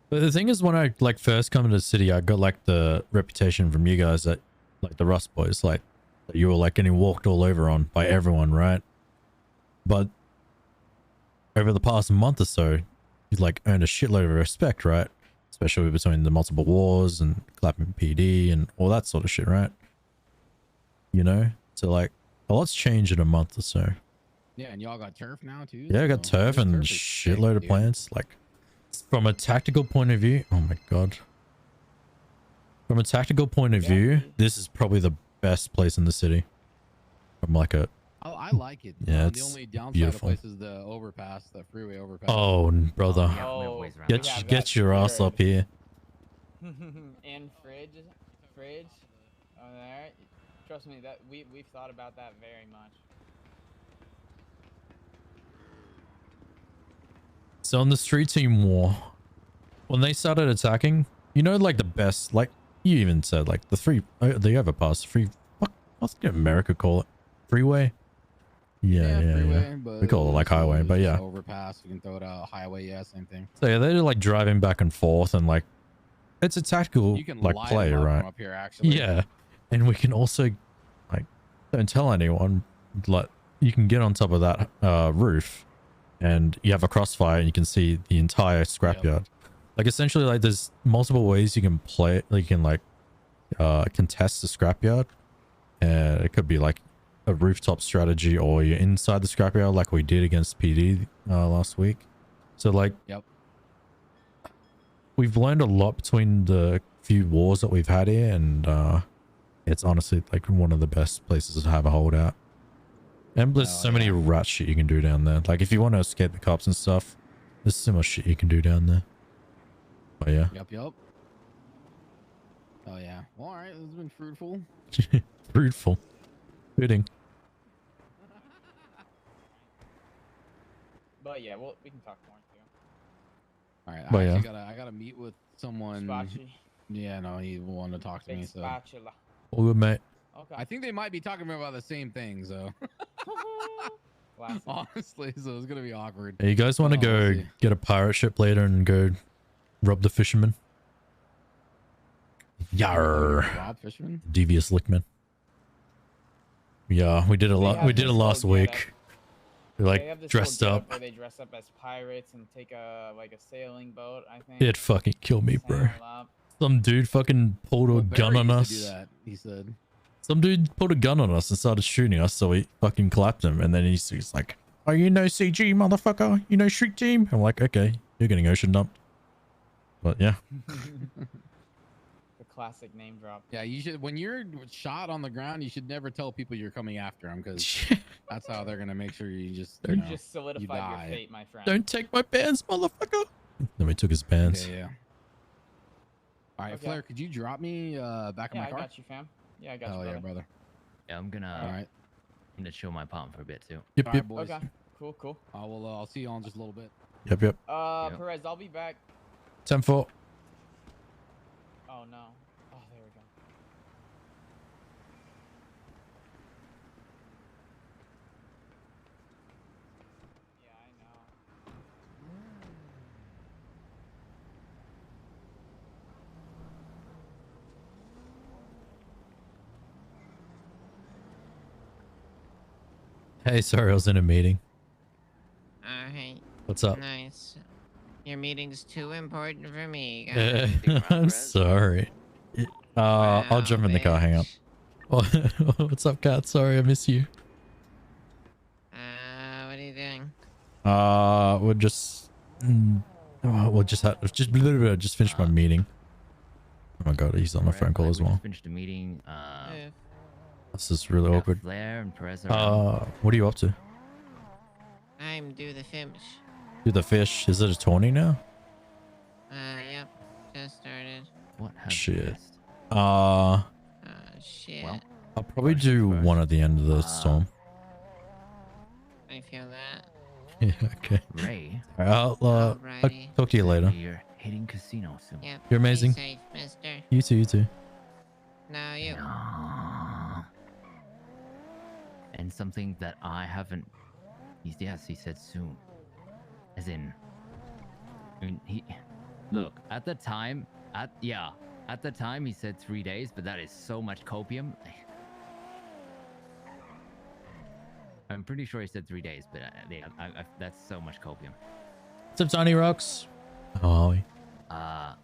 S1: But the thing is, when I like first come into the city, I got like the reputation from you guys that, like the R.U.S.T boys, like that you were like getting walked all over on by everyone, right? But over the past month or so, you've like earned a shitload of respect, right? Especially between the multiple wars and clapping PD and all that sort of shit, right? You know, so like a lot's changed in a month or so.
S20: Yeah, and y'all got turf now too.
S1: Yeah, I got
S20: so
S1: turf
S20: this
S1: and
S20: is
S1: shitload
S20: sick,
S1: of
S20: dude.
S1: plans. Like, from a tactical point of view, oh my god. From a tactical point of view, this is probably the best place in the city. From like a,
S20: Oh, I like it.
S1: yeah,
S20: The
S1: it's
S20: only downside
S1: beautiful.
S20: of the place is the overpass, the freeway overpass.
S1: Oh, brother,
S16: we
S1: get
S16: have
S1: get
S16: that
S1: your ass up here.
S16: And fridge over there. Trust me, that we've thought about that very much.
S1: So on the street team war, when they started attacking, you know, like the best, like you even said, like the overpass, what's the America call it? Freeway? Yeah.
S20: Freeway, but
S1: We call it like highway, but yeah.
S20: Overpass, you can throw it out. Highway, yeah, same thing.
S1: So yeah, they're like driving back and forth and like, it's a tactical
S20: You can
S1: like
S20: light
S1: play,
S20: them up
S1: right?
S20: from up here, actually.
S1: Yeah. And we can also, like, don't tell anyone, like, you can get on top of that roof and you have a crossfire and you can see the entire scrapyard. Like essentially, like there's multiple ways you can play it. Like you can like contest the scrapyard. It could be like a rooftop strategy, or you're inside the scrapyard like we did against PD last week. So like,
S20: yep,
S1: we've learned a lot between the few wars that we've had here, and it's honestly like one of the best places to have a holdout. And there's so many rat shit you can do down there. Like if you want to escape the cops and stuff, there's so much shit you can do down there. But yeah.
S20: Yep. Oh yeah. Well, all right. This has been fruitful.
S1: Fruitful. Fitting.
S16: But yeah, well, we can talk more too.
S20: All right.
S1: But
S20: I
S1: yeah.
S20: actually gotta meet with someone.
S16: Spachi.
S20: Yeah, no, he wanted to talk to
S16: Big
S20: me. So
S16: spatula.
S1: All good, mate.
S16: Okay.
S20: I think they might be talking about the same thing. So
S16: Classic.
S20: honestly, so it's gonna be awkward.
S1: Hey, you guys want to
S20: Oh, we'll
S1: go
S20: see.
S1: get a pirate ship later and go rob the fisherman? Yarr.
S20: Rob fisherman?
S1: Devious lickman. Yeah, we did a lot. We did it last week. We
S16: They
S1: like
S16: have this
S1: dressed
S16: whole
S1: up.
S16: getup where they dress up as pirates and take a sailing boat. I think.
S1: It fucking killed me, bro.
S16: Sail up.
S1: Some dude fucking pulled a
S20: Well,
S1: gun
S20: Barry
S1: on
S20: used to do
S1: us.
S20: that, he said.
S1: Some dude pulled a gun on us and started shooting us, so we fucking clapped him. And then he's like, "Oh, you know CG, motherfucker? You know Street Team?" I'm like, "Okay, you're getting ocean dumped." But yeah.
S16: The classic name drop.
S20: Yeah, you should. When you're shot on the ground, you should never tell people you're coming after them, because that's how they're gonna make sure you just
S16: You
S20: know,
S16: just solidified your
S20: die.
S16: fate, my friend.
S1: Don't take my bands, motherfucker. Then we took his bands.
S20: Okay, yeah. All right,
S16: Okay.
S20: Flair, could you drop me back in
S16: Yeah,
S20: my
S16: I
S20: car?
S16: got you, fam. Yeah, I got
S20: Oh
S16: you,
S20: yeah,
S16: brother.
S20: brother.
S13: Yeah, I'm gonna.
S20: All right.
S13: I'm gonna chill my palm for a bit too.
S1: Yep,
S20: All
S1: yep.
S20: right, boys.
S16: Okay. Cool.
S20: I will. I'll see you all in just a little bit.
S1: Yep, yep.
S16: Perez, I'll be back.
S1: 10-4.
S16: Oh no. Oh, there we go. Yeah, I know.
S1: Hey, sorry, I was in a meeting.
S21: Alright.
S1: What's up?
S21: Nice. Your meeting's too important for me.
S1: I'm sorry. I'll jump in the car. Hang up. What's up, Kat? Sorry, I miss you.
S21: What are you doing?
S1: We'll just just finish my meeting. Oh my god, he's on a phone call as well.
S13: Finished the meeting.
S1: This is really awkward.
S13: Flair and Perez are
S1: What are you up to?
S21: I'm do the fish.
S1: Do the fish? Is it a tourney now?
S21: Yep. Just started.
S13: What
S1: Shit.
S21: Shit.
S13: Well,
S1: I'll probably do one at the end of the storm.
S21: I feel that.
S1: Yeah, okay.
S13: Ray.
S1: Alright, I'll
S21: Alrighty.
S1: talk to you later.
S13: You're hitting casino soon.
S21: Yep.
S1: You're amazing.
S21: Be safe, mister.
S1: You too, you too.
S21: No, you.
S13: And something that I haven't. He said soon. As in. I mean, look, at the time, at the time he said 3 days, but that is so much copium. I'm pretty sure he said 3 days, but that's so much copium.
S1: What's up, Tiny Rocks? Oh,
S13: I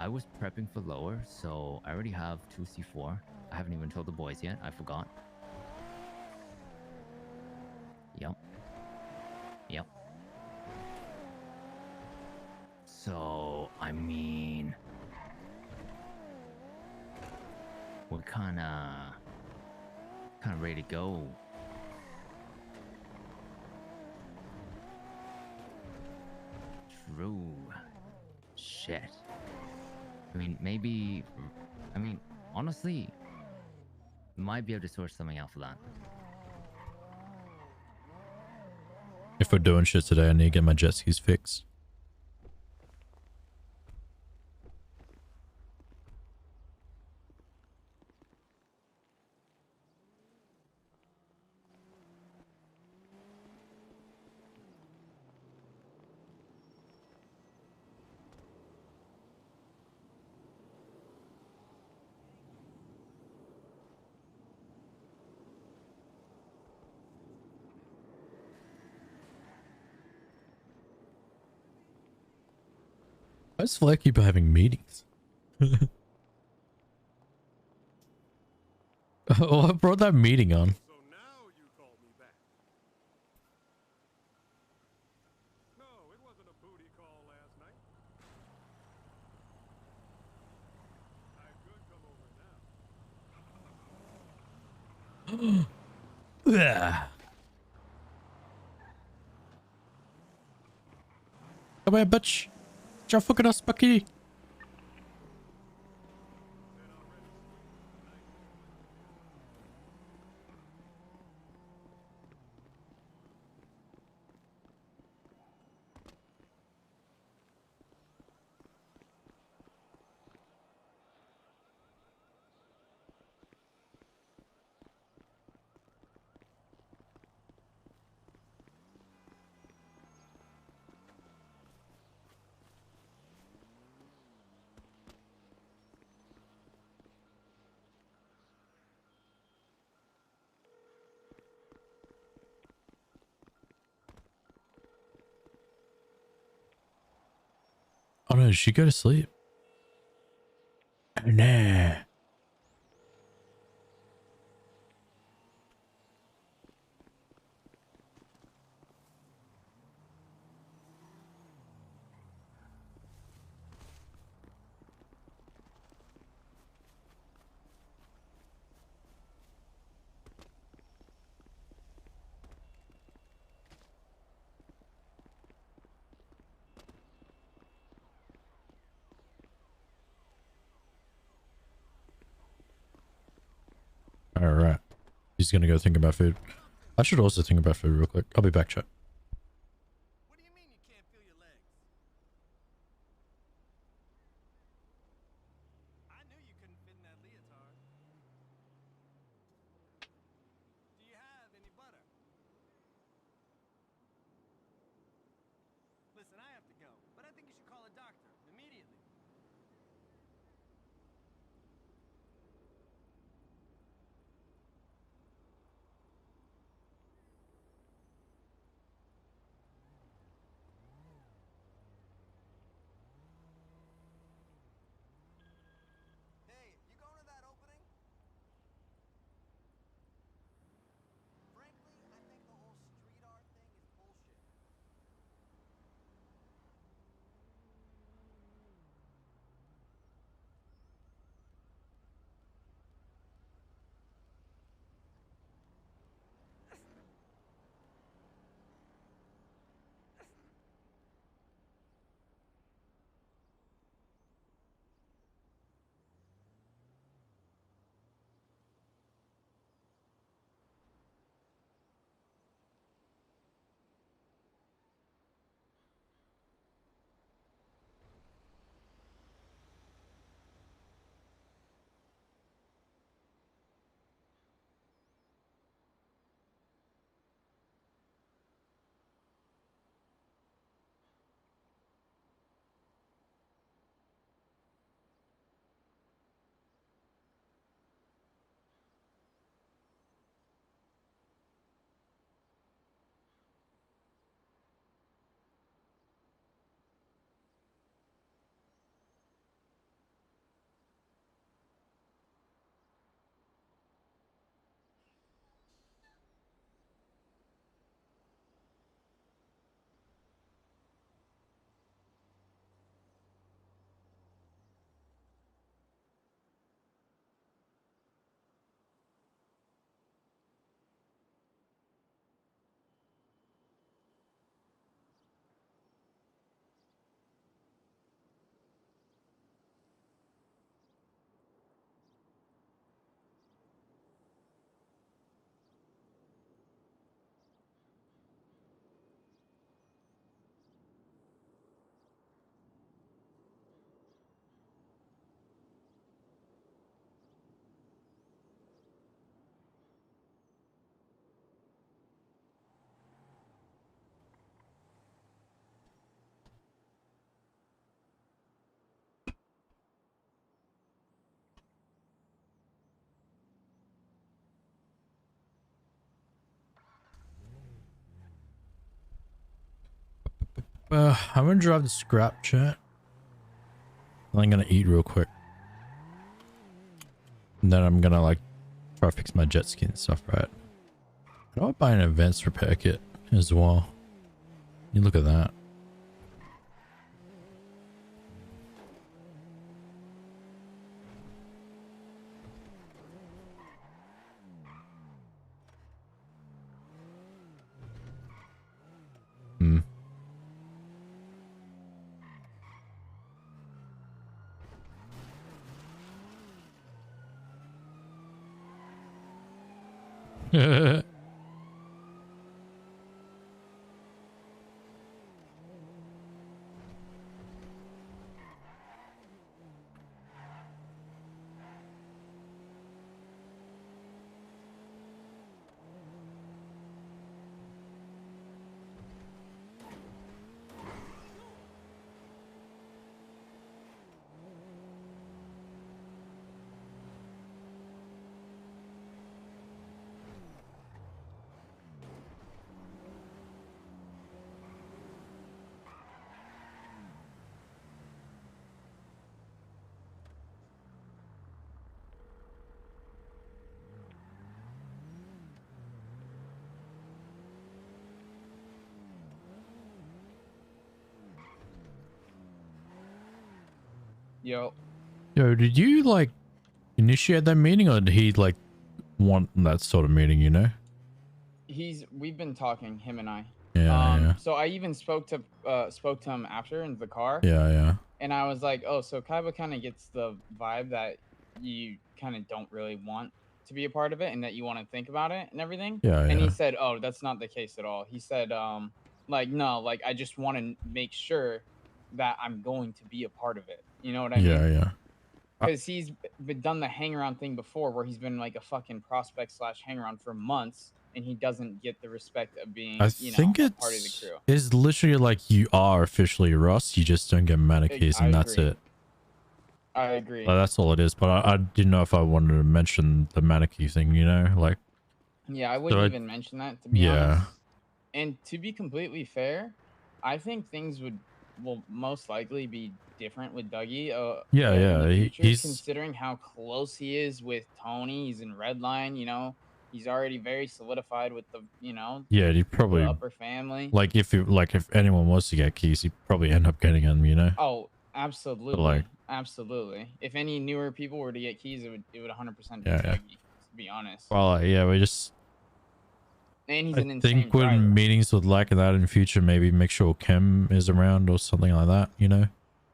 S13: was prepping for lower, so I already have 2 C4. I haven't even told the boys yet. I forgot. Yep. So, I mean, we're kind of ready to go. True. Shit. I mean, maybe. I mean, honestly, might be able to source something out for that.
S1: if we're doing shit today, I need to get my jet skis fixed. Why does Flair keep having meetings? What brought that meeting on? Yeah. Come here, bitch. You're fucking us, Bucky. Oh no, did she go to sleep? Oh, nah. All right. He's gonna go think about food. I should also think about food real quick. I'll be back, chat.
S11: Listen, I have to go, but I think you should call a doctor immediately. Hey, you going to that opening? Frankly, I think the whole street art thing is bullshit.
S1: I'm gonna drive the scrap, chat. I'm gonna eat real quick. And then I'm gonna like Try to fix my jet ski and stuff, right? How do I buy an advanced repair kit as well? You look at that. Hmm.
S16: Yo.
S1: Yo, did you like initiate that meeting, or did he like want that sort of meeting, you know?
S16: We've been talking, him and I.
S1: Yeah,
S16: So I even spoke to him after in the car.
S1: yeah.
S16: And I was like, oh, so Kaiba kind of gets the vibe that you kind of don't really want to be a part of it and that you want to think about it and everything.
S1: Yeah,
S16: And
S1: yeah.
S16: he said, oh, that's not the case at all. He said, like, no, like, I just want to make sure that I'm going to be a part of it. You know what I mean?
S1: Yeah.
S16: Because he's done the hang around thing before where he's been like a fucking prospect / hang around for months and he doesn't get the respect of being,
S1: I
S16: you know,
S1: think
S16: a part of the
S1: it's
S16: crew.
S1: it's literally like you are officially Ross. You just don't get mana keys, and that's
S16: agree.
S1: it.
S16: I agree.
S1: Like, that's all it is. But I didn't know if I wanted to mention the mana key thing. You know, like.
S16: Yeah, I
S1: So
S16: wouldn't even mention that, to be honest. And to be completely fair, I think things will most likely be different with Dougie.
S1: Yeah.
S16: In the future,
S1: He's
S16: considering how close he is with Tony. He's in Redline. You know, he's already very solidified with the, you know,
S1: yeah. He probably
S16: the upper family.
S1: like if anyone was to get keys, he'd probably end up getting them. You know.
S16: Oh, absolutely,
S1: like-
S16: absolutely. If any newer people were to get keys, it would 100% be
S1: Yeah.
S16: Dougie. To be honest.
S1: Well, yeah. We just.
S16: And he's
S1: I
S16: an insane
S1: think when
S16: driver.
S1: meetings would like that in future, maybe make sure Kim is around or something like that. You know.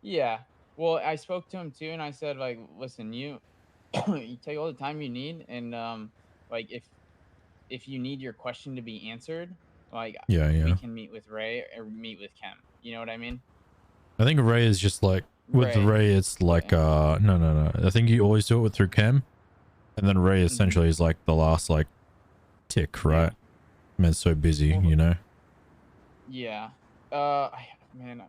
S16: Yeah. Well, I spoke to him too, and I said, like, listen, you you take all the time you need, and like if you need your question to be answered, like,
S1: Yeah.
S16: we can meet with Ray or meet with Kim. You know what I mean?
S1: I think Ray is just like with Ray, it's like no. I think you always do it through Cam, and then Ray essentially is like the last like tick, right? Man's so busy, you know.
S16: Yeah. Man,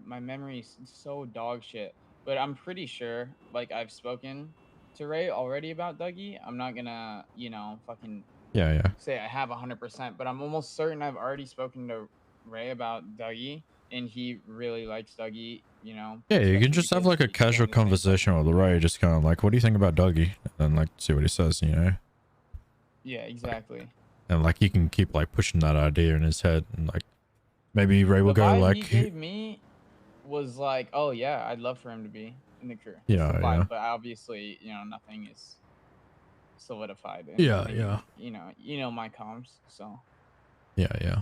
S16: my memory is so dog shit, but I'm pretty sure like I've spoken to Ray already about Dougie. I'm not gonna, you know, fucking
S1: Yeah.
S16: say I have 100%, but I'm almost certain I've already spoken to Ray about Dougie, and he really likes Dougie. You know.
S1: Yeah, you can
S16: especially
S1: just have
S16: because
S1: like a casual conversation with Ray, just kind of like, what do you think about Dougie? And then like see what he says, you know.
S16: Yeah, exactly.
S1: And like you can keep like pushing that idea in his head, and like maybe Ray will
S16: The
S1: go
S16: vibe
S1: like,
S16: he gave me was like, oh yeah, I'd love for him to be in the crew. That's
S1: Yeah,
S16: the vibe,
S1: yeah.
S16: But obviously, you know, nothing is solidified. And
S1: Yeah,
S16: nothing,
S1: yeah.
S16: You know my comms, so
S1: yeah.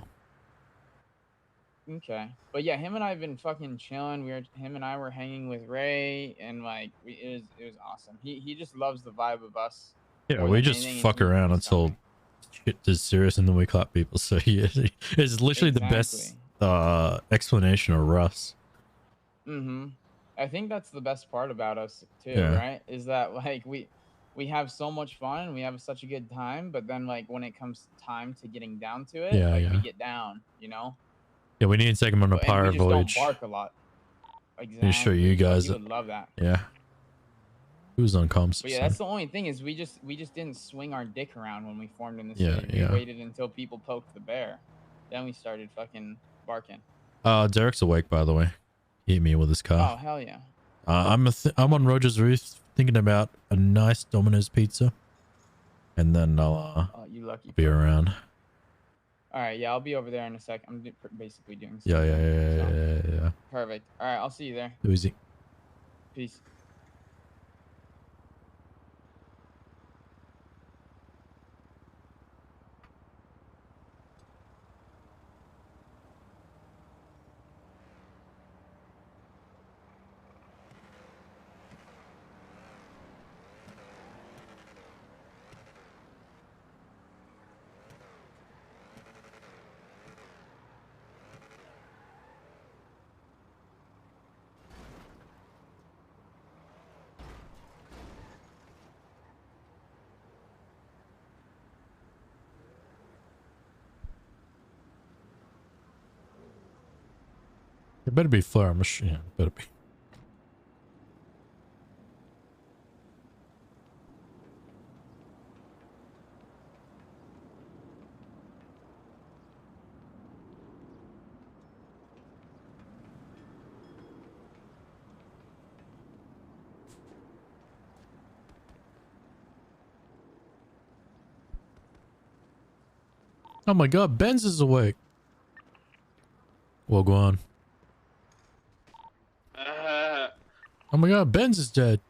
S16: okay. But yeah, him and I have been fucking chilling. Him and I were hanging with Ray, and like it was awesome. He just loves the vibe of us.
S1: Yeah,
S16: more
S1: we
S16: than
S1: just
S16: anything, and
S1: fuck around until shit is serious, and then we clap people. So yeah, it's literally the best explanation of Russ.
S16: I think that's the best part about us too,
S1: Yeah.
S16: right? Is that like we have so much fun, we have such a good time, but then like when it comes time to getting down to it,
S1: Yeah,
S16: like we
S1: yeah.
S16: get down, you know?
S1: Yeah, we need to take him on a
S16: And we
S1: pirate
S16: just
S1: voyage.
S16: don't bark a lot.
S1: Need to show you guys.
S16: He would love that.
S1: Yeah. Who's on comms?
S16: But yeah, that's the only thing is we just didn't swing our dick around when we formed in the
S1: Yeah,
S16: city.
S1: yeah.
S16: We waited until people poked the bear. Then we started fucking barking.
S1: Derek's awake, by the way. He hit me with his
S16: Oh,
S1: car.
S16: hell yeah.
S1: I'm on Roger's roof thinking about a nice Domino's pizza. and then I'll
S16: Oh, you lucky.
S1: be around.
S16: All right, yeah, I'll be over there in a sec. I'm basically doing.
S1: Yeah,
S16: something,
S1: yeah,
S16: so-
S1: yeah, yeah, yeah.
S16: Perfect. All right, I'll see you there.
S1: Too easy.
S16: Peace.
S1: It better be Flare machine. Yeah, better be. Oh my god, Benz is awake. Well, go on. Oh my god, Benz is dead.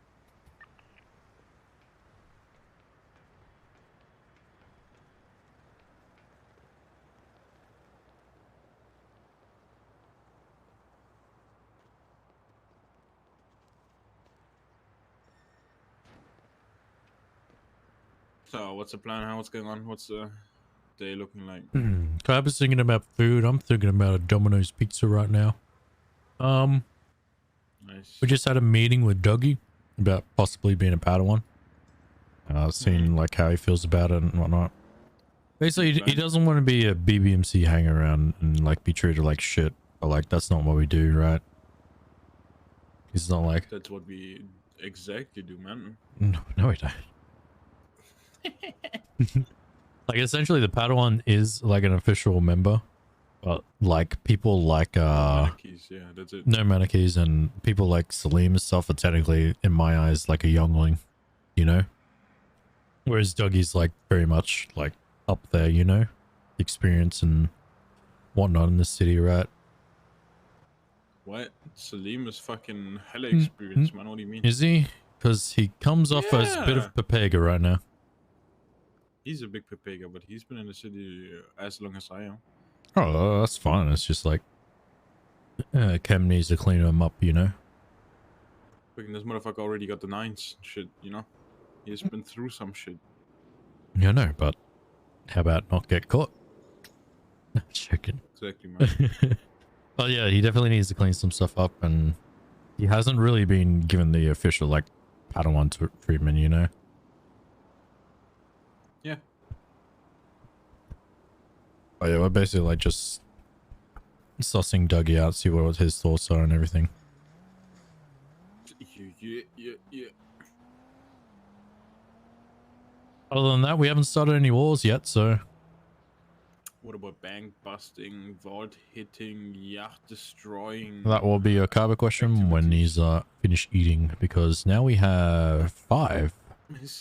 S2: So, what's the plan? What's going on? What's the day looking like?
S1: Club is thinking about food. I'm thinking about a Domino's pizza right now.
S2: Nice.
S1: We just had a meeting with Dougie about possibly being a Padawan. Seeing like how he feels about it and whatnot. Basically, he doesn't want to be a BBMC hang around and like be treated like shit. But like that's not what we do, right? He's not like
S2: That's what we exactly do, man.
S1: no, we don't. Like essentially, the Padawan is like an official member, but like people like
S2: Monarchies, yeah, that's it.
S1: no monarchies and people like Salim and stuff are technically, in my eyes, like a youngling, you know. Whereas Dougie's like very much like up there, you know, experience and whatnot in the city, right?
S2: What? Salim is fucking hella experienced, man. What do you mean?
S1: Is he? Because he comes off as a bit of Pepega right now.
S2: He's a big Pepega, but he's been in the city as long as I am.
S1: Oh, that's fine. It's just like Chem needs to clean him up, you know.
S2: Fucking this motherfucker already got the 9s and shit, you know. He's been through some shit.
S1: Yeah, no, but how about not get caught? Chicken.
S2: Exactly, man.
S1: But yeah, he definitely needs to clean some stuff up, and he hasn't really been given the official like Padawan treatment, you know.
S2: Yeah.
S1: But yeah, we're basically like just sussing Dougie out, see what his thoughts are and everything.
S2: Yeah.
S1: Other than that, we haven't started any wars yet, so
S2: What about bank busting, vault hitting, yacht destroying?
S1: that will be a Kaba question when he's finished eating, because now we have 5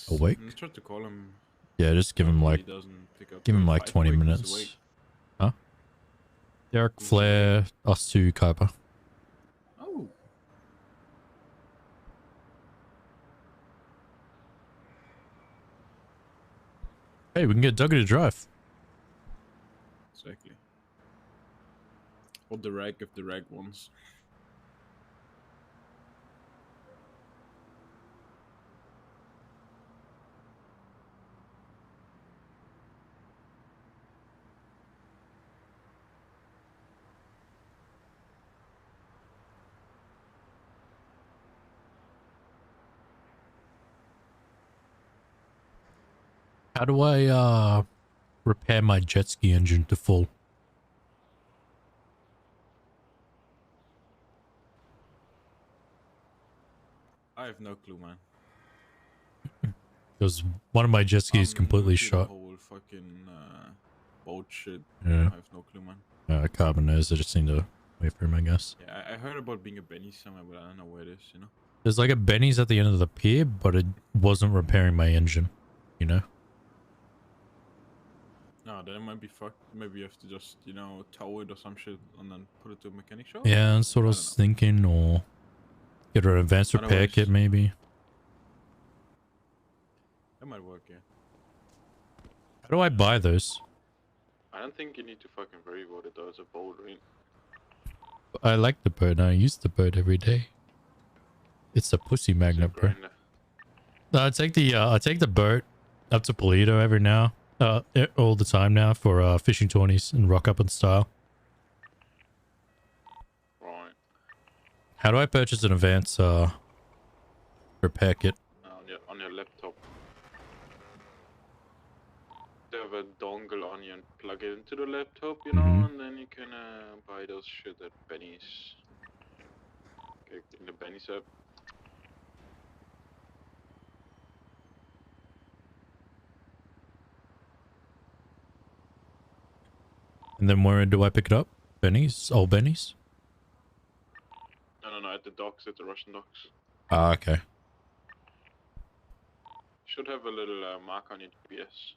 S1: awake.
S2: I tried to call him.
S1: Yeah, just give him like
S2: He doesn't pick up.
S1: give him like
S2: 5
S1: 20
S2: awake, he's
S1: minutes.
S2: awake.
S1: Huh? Derek, Flair, us two, Kuiper.
S2: Oh.
S1: Hey, we can get Dougie to drive.
S2: Exactly. Or the rag if the rag wants.
S1: How do I repair my jet ski engine to full?
S2: I have no clue, man.
S1: Because one of my jet skis is completely
S2: With the
S1: shot.
S2: whole fucking boat shit.
S1: Yeah.
S2: I have no clue, man.
S1: Carbon knows. I just need to wait for him, I guess.
S2: Yeah, I heard about being a Benny somewhere, but I don't know where it is, you know?
S1: There's like a Benny's at the end of the pier, but it wasn't repairing my engine, you know?
S2: Nah, then it might be fucked. Maybe you have to just, you know, tow it or some shit and then put it to a mechanic shop.
S1: Yeah, that's what I was thinking, or get an advanced repair kit maybe.
S2: That might work, yeah.
S1: How do I buy those?
S2: I don't think you need to fucking worry about it though. It's a boat, right?
S1: I like the boat. I use the boat every day. It's a pussy magnet, bro. No, I take the boat up to Polito every now, all the time now for fishing tourneys and rock up and style.
S2: Right.
S1: How do I purchase an advance repair kit?
S2: On your laptop. You have a dongle on you and plug it into the laptop, you know, and then you can buy those shit at Benny's. Okay, in the Benny's app.
S1: And then where do I pick it up? Benny's? Old Benny's?
S2: No, at the docks, at the Russian docks.
S1: Ah, okay.
S2: Should have a little mark on your GPS.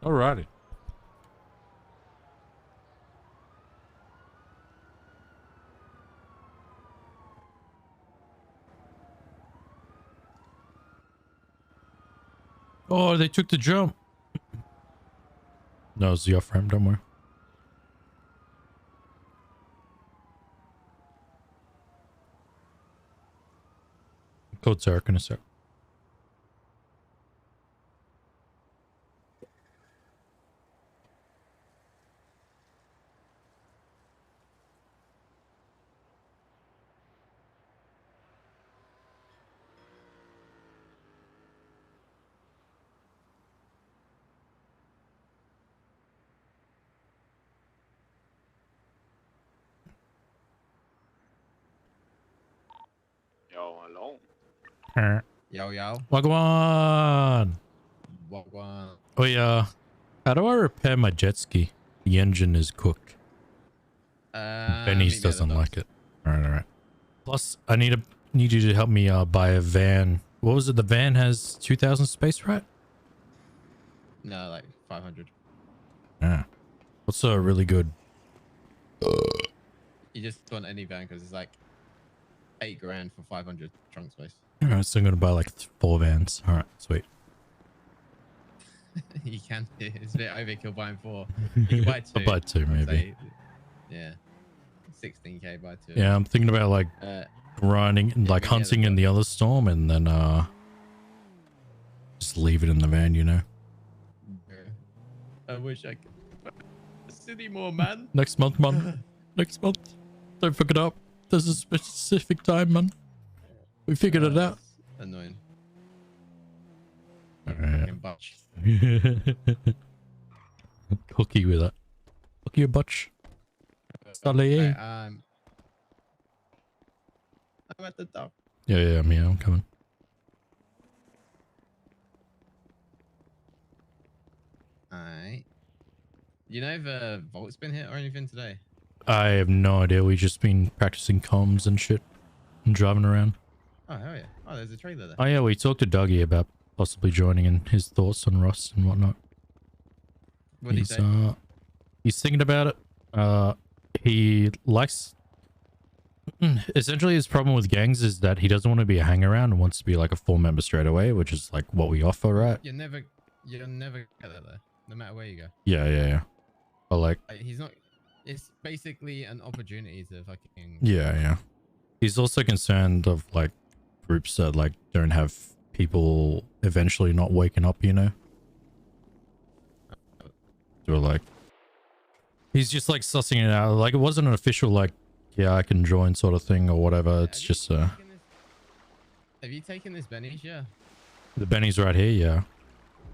S1: Alrighty. Oh, they took the jump. No, it's the off ramp. Don't worry. Code Sarah in a sec.
S2: Yo, hello.
S7: Yo, yo.
S1: Wagwan.
S7: Wagwan.
S1: Oh yeah. How do I repair my jet ski? The engine is cooked. Benny's
S7: maybe
S1: doesn't
S7: other
S1: like it. Alright. Plus, I need you to help me buy a van. What was it? The van has 2,000 space, right?
S7: No, like 500.
S1: Yeah. What's a really good?
S7: You just want any van because it's like 8 grand for 500 trunk space.
S1: Alright, so I'm gonna buy like 4 vans. Alright, sweet.
S7: You can. It's a bit overkill buying 4. You can buy 2.
S1: I'll buy 2
S7: I'd
S1: maybe.
S7: say. Yeah. 16k buy 2.
S1: Yeah, I'm thinking about like grinding, like hunting in the other storm, and then just leave it in the van, you know.
S7: I wish I could. City more, man.
S1: Next month, man. Next month. Don't fuck it up. There's a specific time, man. We figured it out.
S7: Annoying.
S1: Alright.
S7: Butch.
S1: Cookie with it. Cookie a butch. Sully.
S7: Right, I'm at the top.
S1: Yeah, I'm coming.
S7: Alright. You know if Volt's been hit or anything today?
S1: I have no idea. We've just been practicing comms and shit and driving around.
S7: Oh, hell yeah. Oh, there's a trailer there.
S1: Oh yeah, we talked to Dougie about possibly joining and his thoughts on R.U.S.T and whatnot.
S7: What did he say?
S1: He's thinking about it. He likes... Essentially, his problem with gangs is that he doesn't want to be a hang-around and wants to be like a full member straight away, which is like what we offer, right?
S7: You'll never get that there, no matter where you go.
S1: Yeah. But like...
S7: He's not... It's basically an opportunity to fucking...
S1: Yeah. He's also concerned of like groups that like don't have people eventually not waking up, you know? So like... He's just like sussing it out. Like it wasn't an official like, yeah, I can join sort of thing or whatever. It's just
S7: Have you taken this Benny's? Yeah.
S1: The Benny's right here, yeah.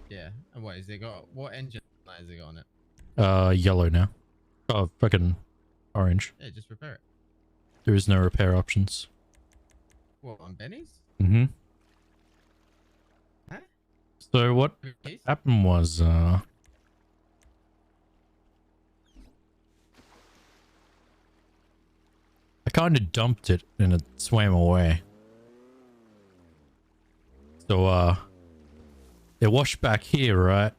S7: Yeah. And what has it got? What engine light has it got on it?
S1: Yellow now. Oh, fucking orange.
S7: Yeah, just repair it.
S1: There is no repair options.
S7: What, on Benny's?
S1: Mm-hmm.
S7: Huh?
S1: So what happened was, I kind of dumped it and it swam away. So, it washed back here, right?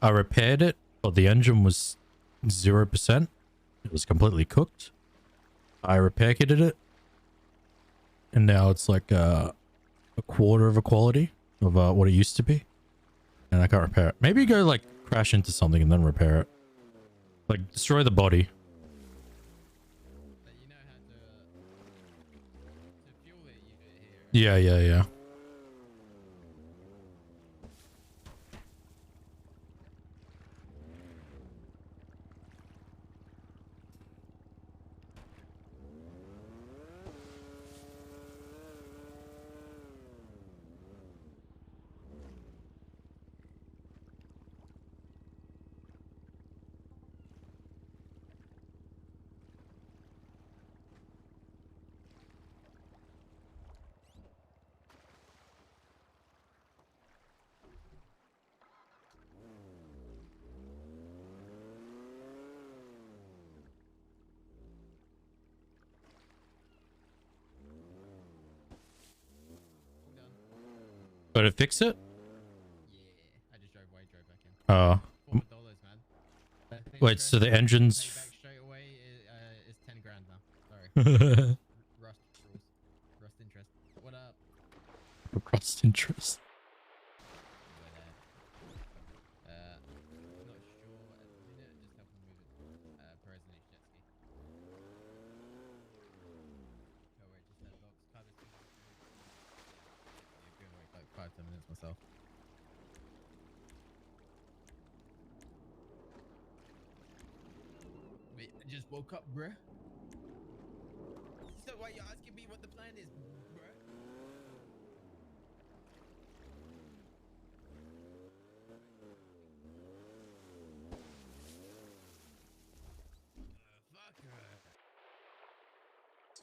S1: I repaired it, but the engine was 0%. It was completely cooked. I repair kitted it. And now it's like a quarter of a quality of what it used to be. And I can't repair it. Maybe go like crash into something and then repair it. Like destroy the body. Yeah. But it fix it?
S7: Yeah, I just drove back in. $4, man.
S1: Wait, so the engine's...
S7: Back straight away is 10 grand now. Sorry. Rust rules. Rust interest. What up?
S1: Rust interest.
S7: myself. Wait, I just woke up, bruh. So why you asking me what the plan is, bruh?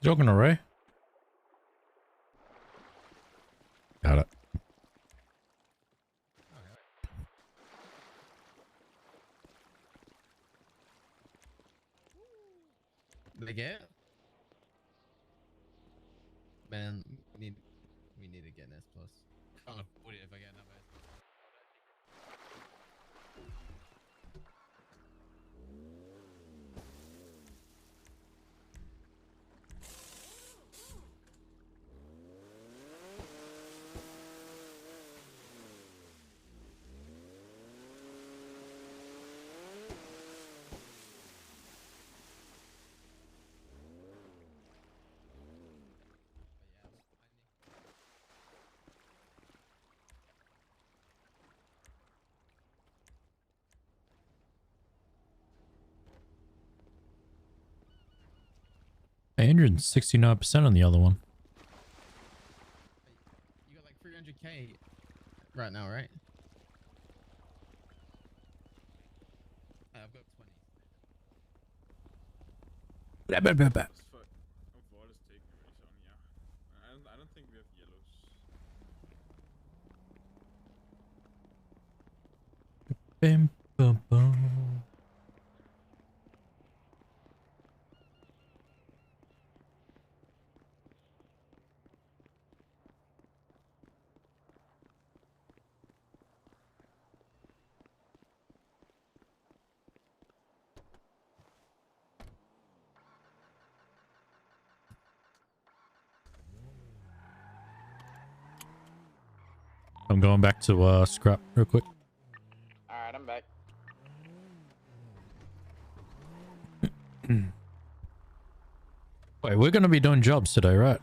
S1: Joking array. Got it.
S7: They get? Man, we need to get an S plus. Can't afford it if I get another S plus.
S1: Hundred and 69% on the other one.
S7: You got like 300k right now, right? I've got 20.
S1: Blah, blah, blah, blah.
S2: I don't think we have yellows.
S1: Bim, bum, bum. I'm going back to scrap real quick.
S16: Alright, I'm back.
S1: Wait, we're gonna be doing jobs today, right?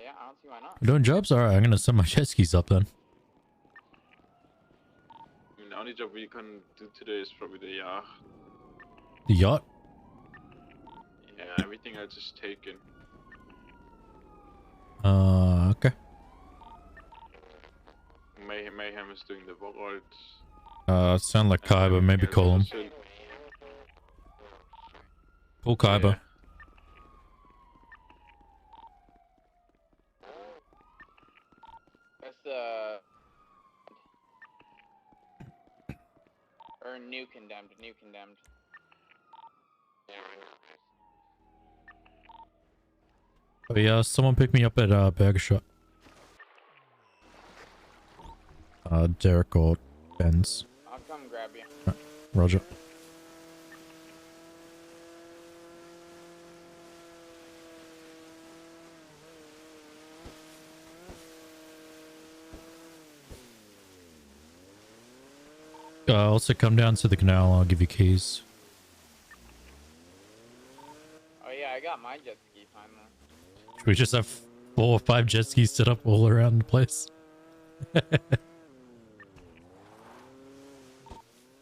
S16: Yeah, I don't see why not.
S1: We're doing jobs? Alright, I'm gonna send my jet skis up then.
S2: I mean, the only job we can do today is probably the yacht.
S1: The yacht?
S2: Yeah, everything else is taken.
S1: Okay.
S2: Mayhem is doing the Voralt.
S1: Sound like Kaiba, maybe call him. Call Kaiba.
S2: Yeah.
S16: That's or new condemned.
S1: Oh yeah, someone pick me up at Burger Shop. Derek or Benz.
S16: I'll come grab you.
S1: Roger. Also come down to the canal, I'll give you keys.
S16: Oh yeah, I got my jet ski finally.
S1: Should we just have 4 or 5 jet skis set up all around the place?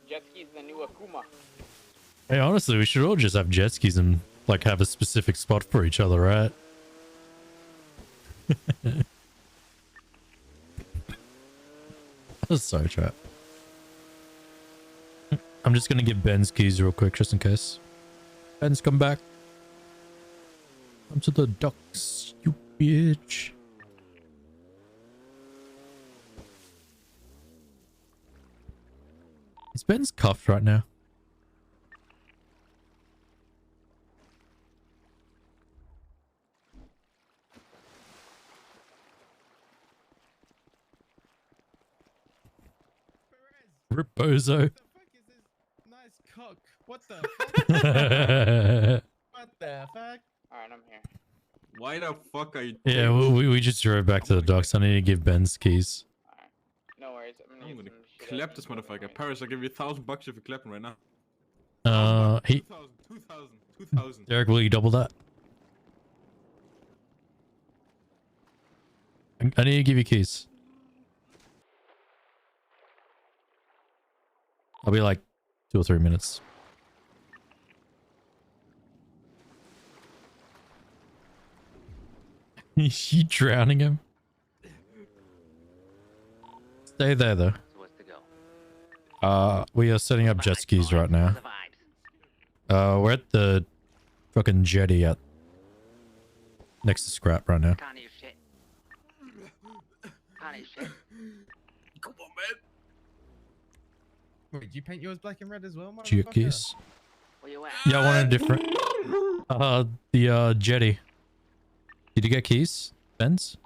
S16: Jet ski's the new Akuma.
S1: Hey, honestly, we should all just have jet skis and like have a specific spot for each other, right? That's so trap. I'm just gonna get Ben's keys real quick, just in case. Ben's come back. Come to the docks, you bitch. Is Ben's cuffed right now? Reposo.
S7: Nice cock. What the fuck? What the fuck?
S16: Alright, I'm here.
S2: Why the fuck are you?
S1: Yeah, we just drove back to the docks. I need to give Ben's keys.
S16: No worries.
S6: I'm gonna clap this motherfucker. Perez, I'll give you $1,000 if you clap him right now.
S1: He
S6: 2,000.
S1: Derek, will you double that? I need to give you keys. I'll be like 2 or 3 minutes. Is you drowning him? Stay there though. We are setting up jet skis right now. We're at the fucking jetty at next to scrap right now.
S6: Come on, man.
S7: Wait, did you paint yours black and red as well,
S1: Did you get keys? Yeah, I wanted a different. The jetty. Did you get keys, Benz?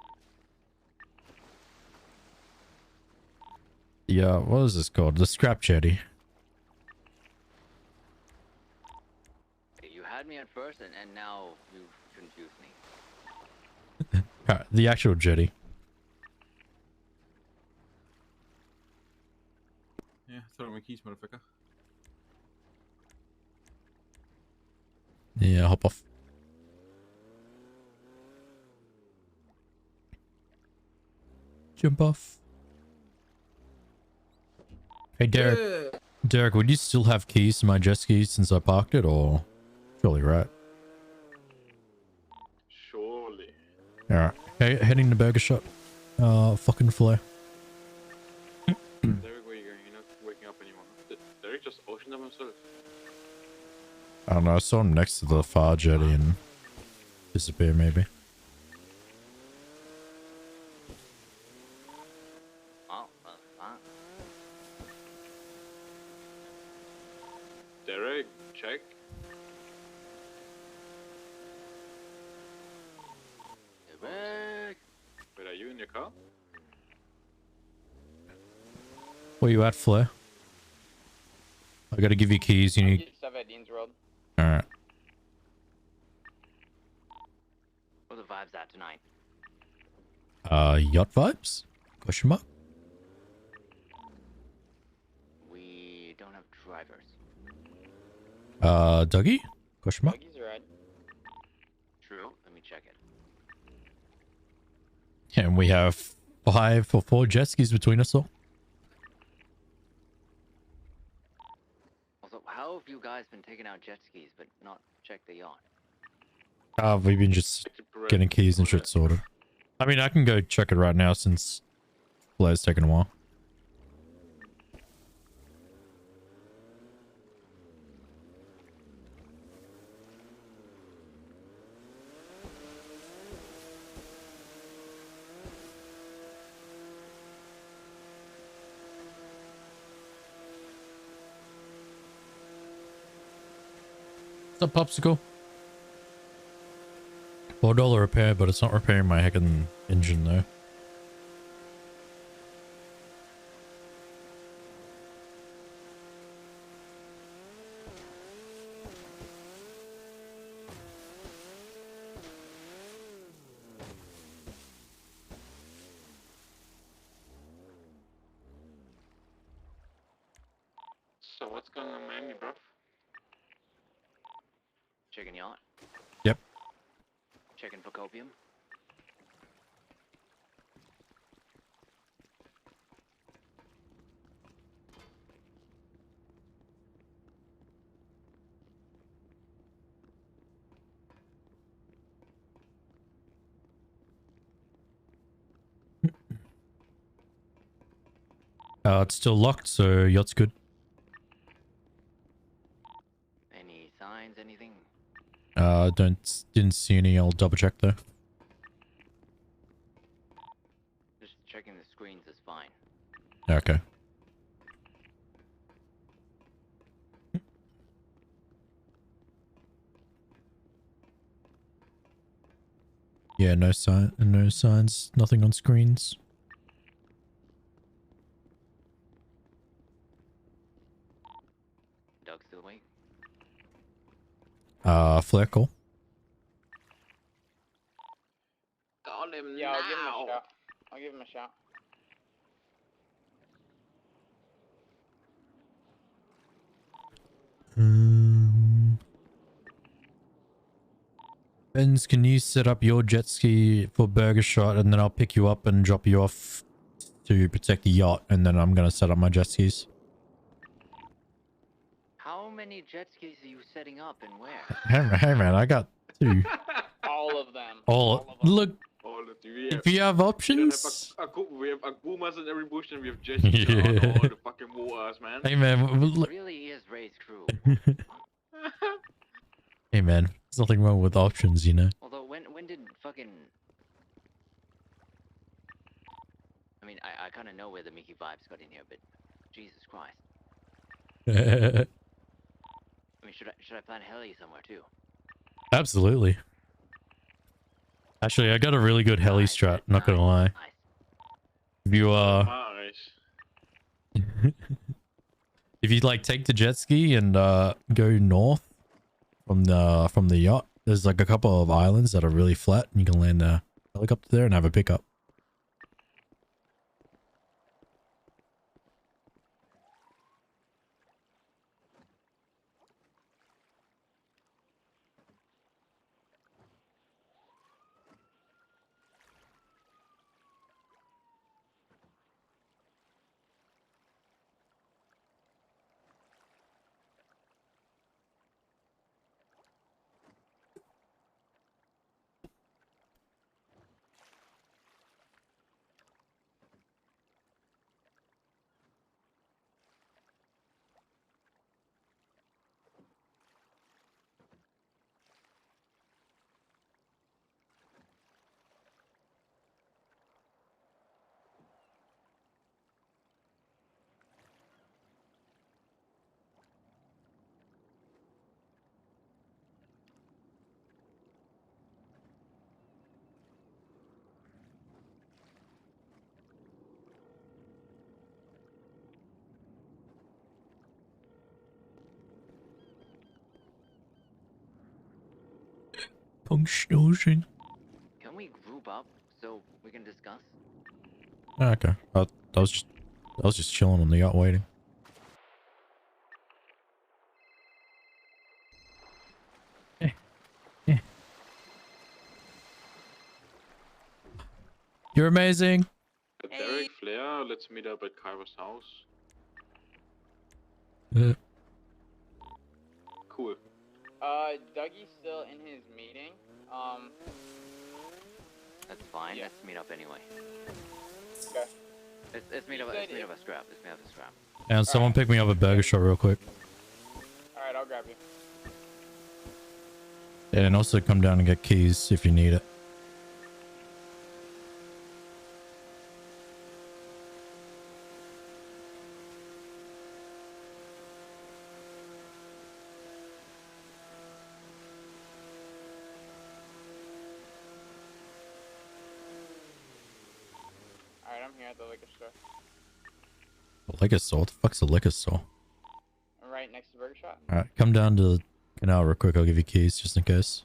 S1: Yeah, what is this called? The scrap jetty.
S17: You had me at first, and now you confused me.
S1: The actual jetty.
S6: Yeah, throw my keys, motherfucker.
S1: Yeah, hop off. Jump off. Hey, Derek.
S6: Yeah.
S1: Derek, would you still have keys to my jet ski since I parked it, or? Surely, right?
S2: Surely.
S1: Alright. Hey, heading to Burger Shot. Fucking flare.
S2: Derek, where are you going? You're not waking up anymore. Did Derek just ocean them himself?
S1: I don't know, I saw him next to the far jetty and disappear maybe.
S2: Derek, check.
S17: Derek!
S2: Wait, are you in your car?
S1: Where you at, Flair? I gotta give you keys, you need... Alright.
S17: Where the vibes at tonight?
S1: Yacht vibes? Question mark?
S17: We don't have drivers.
S1: Dougie? Question mark?
S17: True. Let me check it.
S1: And we have 5 or 4 jet skis between us all.
S17: Also, how have you guys been taking out jet skis but not check the yacht?
S1: We've been just getting keys and shit sorted. I mean, I can go check it right now since Blair's taken a while. What's up, Popsicle? $4 repair, but it's not repairing my heckin' engine though.
S2: So what's going on in Miami, bro?
S17: Checking yacht?
S1: Yep.
S17: Checking for copium?
S1: It's still locked, so yacht's good.
S17: Any signs, anything?
S1: Didn't see any. I'll double check though.
S17: Just checking the screens is fine.
S1: Okay. Yeah, no signs, nothing on screens.
S17: Doug still awake?
S1: Flare call.
S2: Call him
S16: Yeah,
S2: now.
S16: I'll give him a shot. I'll give him a shot.
S1: Benz, can you set up your jet ski for Burger Shot and then I'll pick you up and drop you off to protect the yacht and then I'm gonna set up my jet skis.
S17: How many jet skis are you setting up and where?
S1: Hey man, I got 2.
S8: All of them.
S1: Look,
S2: All of you.
S1: if you have options.
S2: We have Akumas in every bush and we have jet skis on all the fucking waters, man.
S1: Hey man, look.
S17: Really is Ray's crew.
S1: Hey man, there's nothing wrong with options, you know.
S17: Although when did fucking I mean I kinda know where the Mickey vibes got in here, but Jesus Christ. I mean should I plan heli somewhere too?
S1: Absolutely. Actually, I got a really good heli strat, not gonna lie. If you if you like take the jet ski and go north from the yacht, there's like a couple of islands that are really flat and you can land a helicopter there and have a pickup. Punctuation.
S17: Can we group up so we can discuss?
S1: Okay. I was just chilling on the yacht waiting. You're amazing.
S2: Derek, Flair, let's meet up at Kyra's house. Cool.
S16: Dougie's still in his meeting.
S17: That's fine. Let's meet up anyway.
S16: Okay.
S17: Let's meet up. Let's meet up a scrap. Let's meet up a scrap.
S1: And someone pick me up a Burger Shot real quick.
S16: Alright, I'll grab you.
S1: And also come down and get keys if you need it.
S16: Alright, I'm here at the liquor store.
S1: A liquor store? What the fuck's a liquor store?
S16: I'm right next to Burger Shot.
S1: Alright, come down to the canal real quick. I'll give you keys just in case.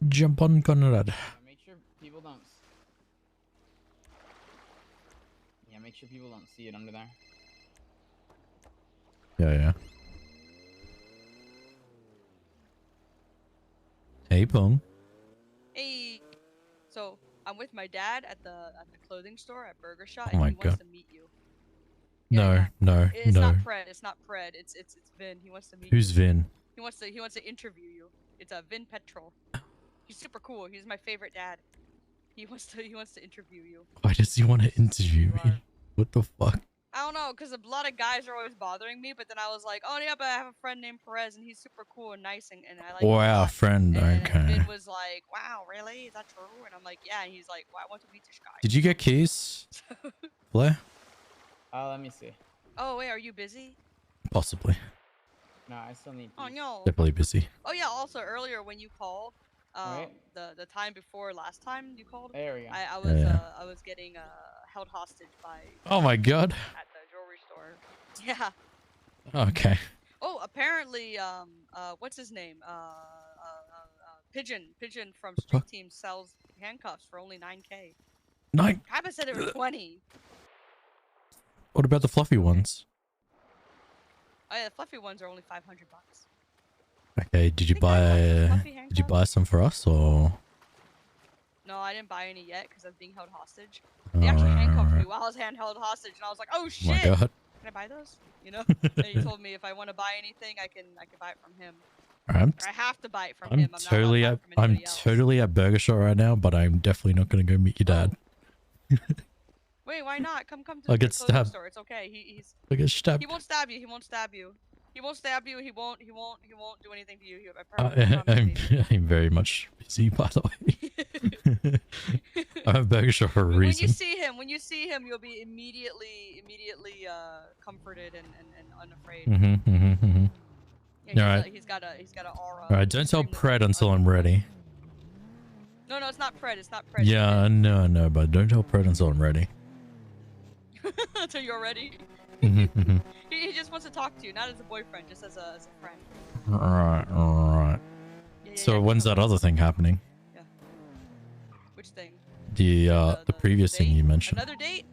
S1: Jump on Conrad.
S16: Make sure people don't. Yeah, make sure people don't see it under there.
S1: Yeah. Hey, Pong.
S14: Hey. So I'm with my dad at the clothing store at Burger Shot,
S1: Oh
S14: and
S1: my
S14: he wants
S1: God.
S14: to meet you.
S1: No.
S14: It's not Pred. It's not Pred. It's Vin. He wants to meet
S1: Who's
S14: you.
S1: Vin?
S14: He wants to interview you. It's Vin Petrol. He's super cool. He's my favorite dad. He wants to interview you.
S1: Why does he want to interview me? What the fuck?
S14: I don't know, cause a lot of guys are always bothering me, but then I was like, oh yeah, but I have a friend named Perez, and he's super cool and nice, and I like him a
S1: Wow,
S14: lot.
S1: friend.
S14: And
S1: Okay.
S14: Vin was like, wow, really? Is that true? And I'm like, yeah. And he's like, well, I want to meet this guy.
S1: Did you get keys, Blair?
S16: Let me see.
S14: Oh wait, are you busy?
S1: Possibly.
S16: No, I still need.
S14: Oh no.
S1: Definitely busy.
S14: Oh yeah. Also earlier when you called,
S16: Right.
S14: the time before last time you called,
S16: There we go.
S14: I was
S1: Yeah.
S14: I was getting held hostage by.
S1: Oh my God.
S14: At the jewelry store. Yeah.
S1: Okay.
S14: Oh, apparently, what's his name? Pigeon from Street Team sells handcuffs for only 9K.
S1: Nine.
S14: Kappa said it was 20.
S1: What about the fluffy ones?
S14: Oh yeah, the fluffy ones are only 500 bucks.
S1: Okay, did you buy some for us or?
S14: No, I didn't buy any yet because I was being held hostage. They actually handcuffed me while I was held hostage, and I was like, "Oh shit!
S1: my God.
S14: Can I buy those?" You know. And he told me if I want to buy anything, I can buy it from him.
S1: Or
S14: I have to buy it from
S1: I'm
S14: him.
S1: I'm totally at Burger Shot right now, but I'm definitely not gonna go meet your dad.
S14: Wait, why not? Come to
S1: I'll
S14: the
S1: get
S14: clothing
S1: stabbed.
S14: store. It's okay. He's.
S1: I'll get stabbed.
S14: He won't stab you. He won't stab you. He won't stab you. He won't do anything to you.
S1: I'm very much busy, by the way. I'm at Burger Shot for a
S14: When
S1: reason.
S14: you see him, you'll be immediately comforted and unafraid. Yeah,
S1: All right.
S14: he's got an aura.
S1: All right. Don't tell Pred until I'm ready.
S14: No, it's not Pred. It's not Pred.
S1: Yeah, no, but don't tell Pred until I'm ready.
S14: Until you're ready. He just wants to talk to you, not as a boyfriend, just as a friend.
S1: All right. So when's that other thing happening?
S14: Which thing?
S1: The previous thing you mentioned.
S14: Another date?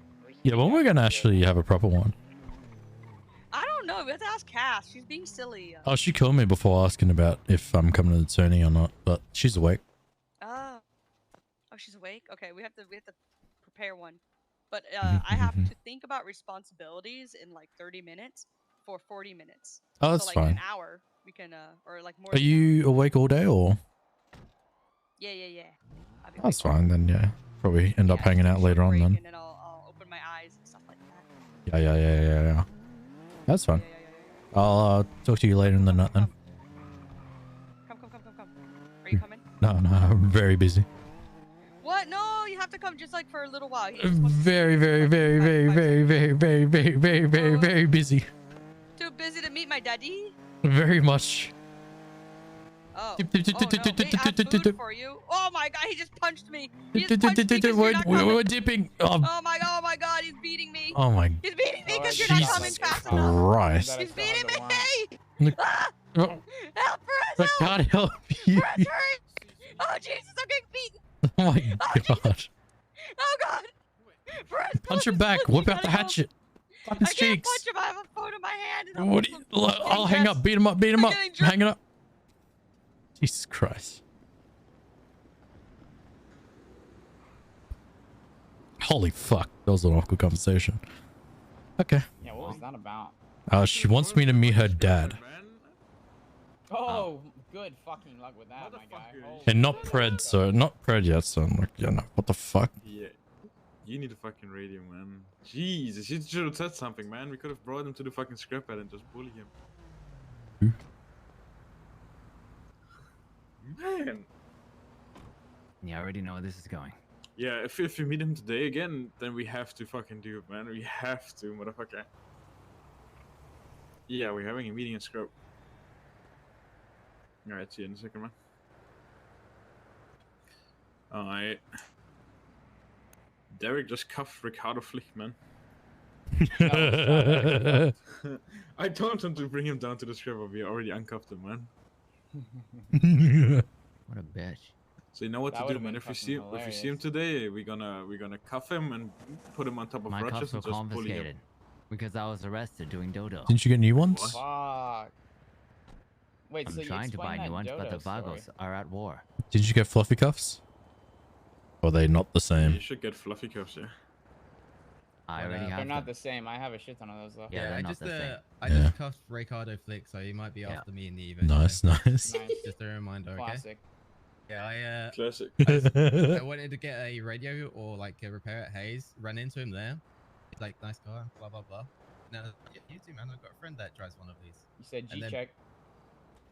S1: Yeah, when we're gonna actually have a proper one.
S14: I don't know. We have to ask Cass. She's being silly.
S1: Oh, she called me before asking about if I'm coming to the tourney or not, but she's awake.
S14: Oh, she's awake. Okay, we have to prepare one. But I have to think about responsibilities in like 30 minutes for 40 minutes.
S1: Oh, that's
S14: so, like,
S1: fine.
S14: An hour. We can or like more.
S1: Are you awake all day or?
S14: Yeah. I'll be
S1: That's fine then. Yeah, probably end up hanging out later on then.
S14: and then I'll open my eyes and stuff like that.
S1: Yeah. That's fine. I'll talk to you later in the night then.
S14: Come. Are you coming?
S1: No, I'm very busy.
S14: What? No, you have to come just like for a little while.
S1: Very busy.
S14: Too busy to meet my daddy?
S1: Very much.
S14: Oh. No. Hey, I have food for you. Oh my god, he just punched me. He just punched me 'cause you're not coming.
S1: We're dipping.
S14: Oh my god, he's beating me.
S1: Oh my.
S14: He's beating me because you're not coming fast enough.
S1: Christ.
S14: He's beating me. Help, Perez,
S1: I can't help you.
S14: Perez, hurry. Oh Jesus, I'm getting beaten.
S1: Oh my god.
S14: Oh god. Perez,
S1: Punch him back. Whip out the hatchet. Slap his
S14: I can't
S1: cheeks.
S14: punch him. I have a phone in my hand. And
S1: What do you, I'll hang up. Beat him up. Hang it up. Jesus Christ. Holy fuck. That was an awkward conversation. Okay.
S16: Yeah, what was that about?
S1: She wants me to meet her dad.
S16: Oh, good fucking luck with that, my guy.
S1: And not Pred, so not Pred yet, so I'm like, yeah, no, what the fuck?
S6: Yeah. You need a fucking radio, man. Jesus, you should have said something, man. We could have brought him to the fucking scrapyard and just bully him. Man.
S13: Yeah, I already know where this is going.
S6: Yeah, if you meet him today again, then we have to fucking do it, man. We have to, motherfucker. Yeah, we're having a meeting in Scrub. Alright, see you in a second, man. Alright. Derek just cuffed Ricardo Flick, man. I told him to bring him down to the scrub, but we already uncuffed him, man.
S13: What a bitch.
S6: So you know what to do, man. If you see him today, we're gonna cuff him and put him on top of
S13: My
S6: Rogers
S13: cuffs were
S6: and just bully him.
S13: confiscated because I was arrested doing dodo.
S1: Didn't you get new ones?
S16: Fuck. Wait,
S13: I'm
S16: so you
S13: trying to buy
S16: explained
S13: new ones,
S16: that
S13: but the
S16: dodo
S13: Vagos
S16: story.
S13: are at war.
S1: Did you get fluffy cuffs? Or are they not the same?
S6: You should get fluffy cuffs, yeah.
S13: I already have
S16: They're not
S13: them.
S16: the same. I have a shit ton of those though.
S13: Yeah, they're not the same.
S20: I just cuffed Ricardo Flick, so he might be after me in the event.
S1: Nice.
S20: Just a reminder, okay?
S16: Classic.
S20: Yeah,
S6: Classic.
S20: I wanted to get a radio or like a repair at Hayes. Ran into him there. He's like, nice car, blah blah blah. No, yeah, you too, man. I've got a friend that drives one of these.
S16: You said
S20: And then-
S16: G-check.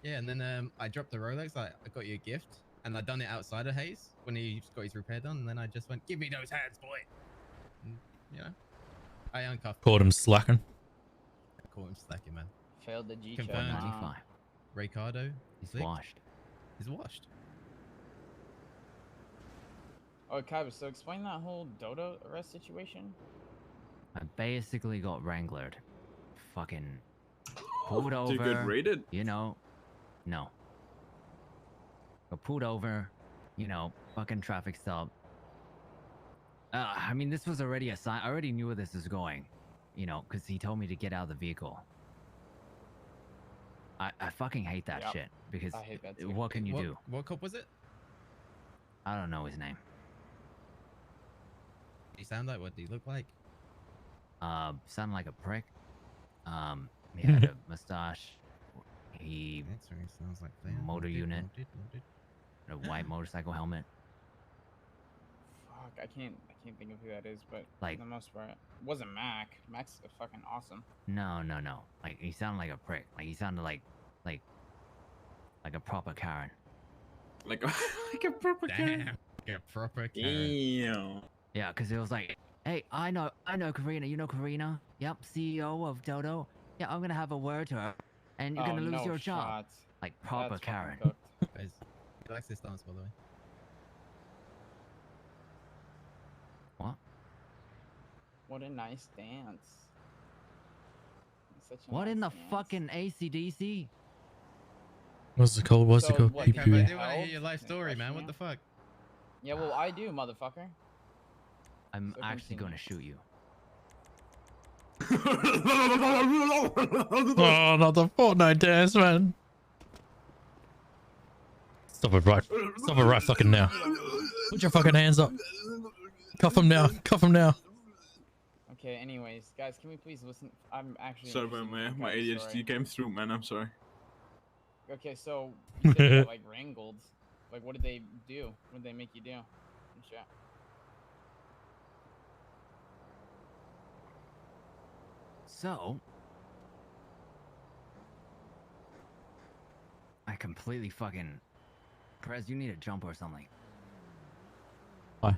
S20: Yeah, and then I dropped the Rolex. I got you a gift, and I done it outside of Hayes when he got his repair done. And then I just went, "Give me those hands, boy." And, you know, I uncuffed.
S1: Caught him slacking.
S20: I caught him slacking, man.
S16: Failed the G-check.
S20: Confirmed.
S16: Wow.
S20: Ricardo,
S13: He's
S20: Flick,
S13: washed.
S20: He's washed.
S16: Oh, Kyber, so explain that whole dodo arrest situation.
S13: I basically got wranglered. Fucking pulled over.
S6: Did you get raided?
S13: You know, no. Got pulled over. You know, fucking traffic stop. I mean, this was already a sign. I already knew where this was going. You know, because he told me to get out of the vehicle. I fucking hate that shit because
S16: I hate that too.
S13: what can you do?
S7: What cop was it?
S13: I don't know his name.
S7: He sound like? What do you look like?
S13: Sounded like a prick. He had a mustache. He
S7: sounds like
S13: motor unit. A white motorcycle helmet.
S16: Fuck, I can't think of who that is, but
S13: Like-
S16: for the most part, it wasn't Mac. Mac's fucking awesome.
S13: No. Like he sounded like a prick. Like he sounded like a proper Karen.
S6: Like a proper Karen.
S7: Like a proper Karen.
S6: Damn.
S13: Yeah, because it was like, hey, I know Karina. You know Karina? Yep, CEO of Dodo. Yeah, I'm gonna have a word to her, and you're gonna lose
S16: no
S13: your job.
S16: shot.
S13: Like proper
S16: That's fucking
S13: Karen.
S16: cooked.
S7: Guys, he likes this dance, by the way.
S13: What?
S16: What a nice dance. Such a
S13: What in the
S16: nice dance.
S13: fucking ACDC?
S1: What's it called? What's it
S16: So
S1: called?
S16: what,
S7: Cam, I
S1: PPE.
S7: do want to hear your life story, man. What the fuck?
S16: Yeah, well, I do, motherfucker.
S13: I'm
S16: So
S13: actually
S16: continue.
S13: gonna shoot you.
S1: Oh, not the Fortnite dance, man. Stop it right fucking now. Put your fucking hands up. Cuff him now. Cuff him now.
S16: Okay, anyways, guys, can we please listen? I'm actually
S6: Sorry,
S16: interested in
S6: man.
S16: the
S6: My
S16: guy's
S6: ADHD
S16: story.
S6: came through, man. I'm sorry.
S16: Okay, so you said you got, like, wrangled. Like, what did they do? What did they make you do? And shit.
S13: So, I completely fucking... Perez, you need a jump or something.
S1: Why?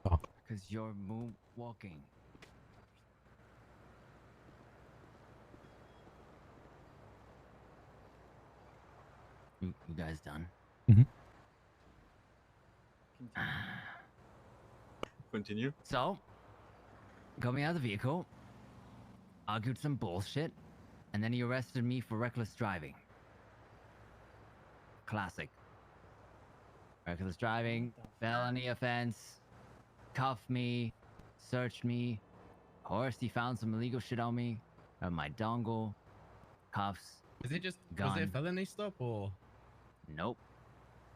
S1: Oh.
S13: Because you're moonwalking. You guys done?
S6: Continue.
S13: So, got me out of the vehicle, argued some bullshit, and then he arrested me for reckless driving. Classic. Reckless driving, felony offense, cuffed me, searched me. Of course, he found some illegal shit on me, my dongle, cuffs.
S7: Was it just
S13: gun.
S7: was it a felony stop or?
S13: Nope.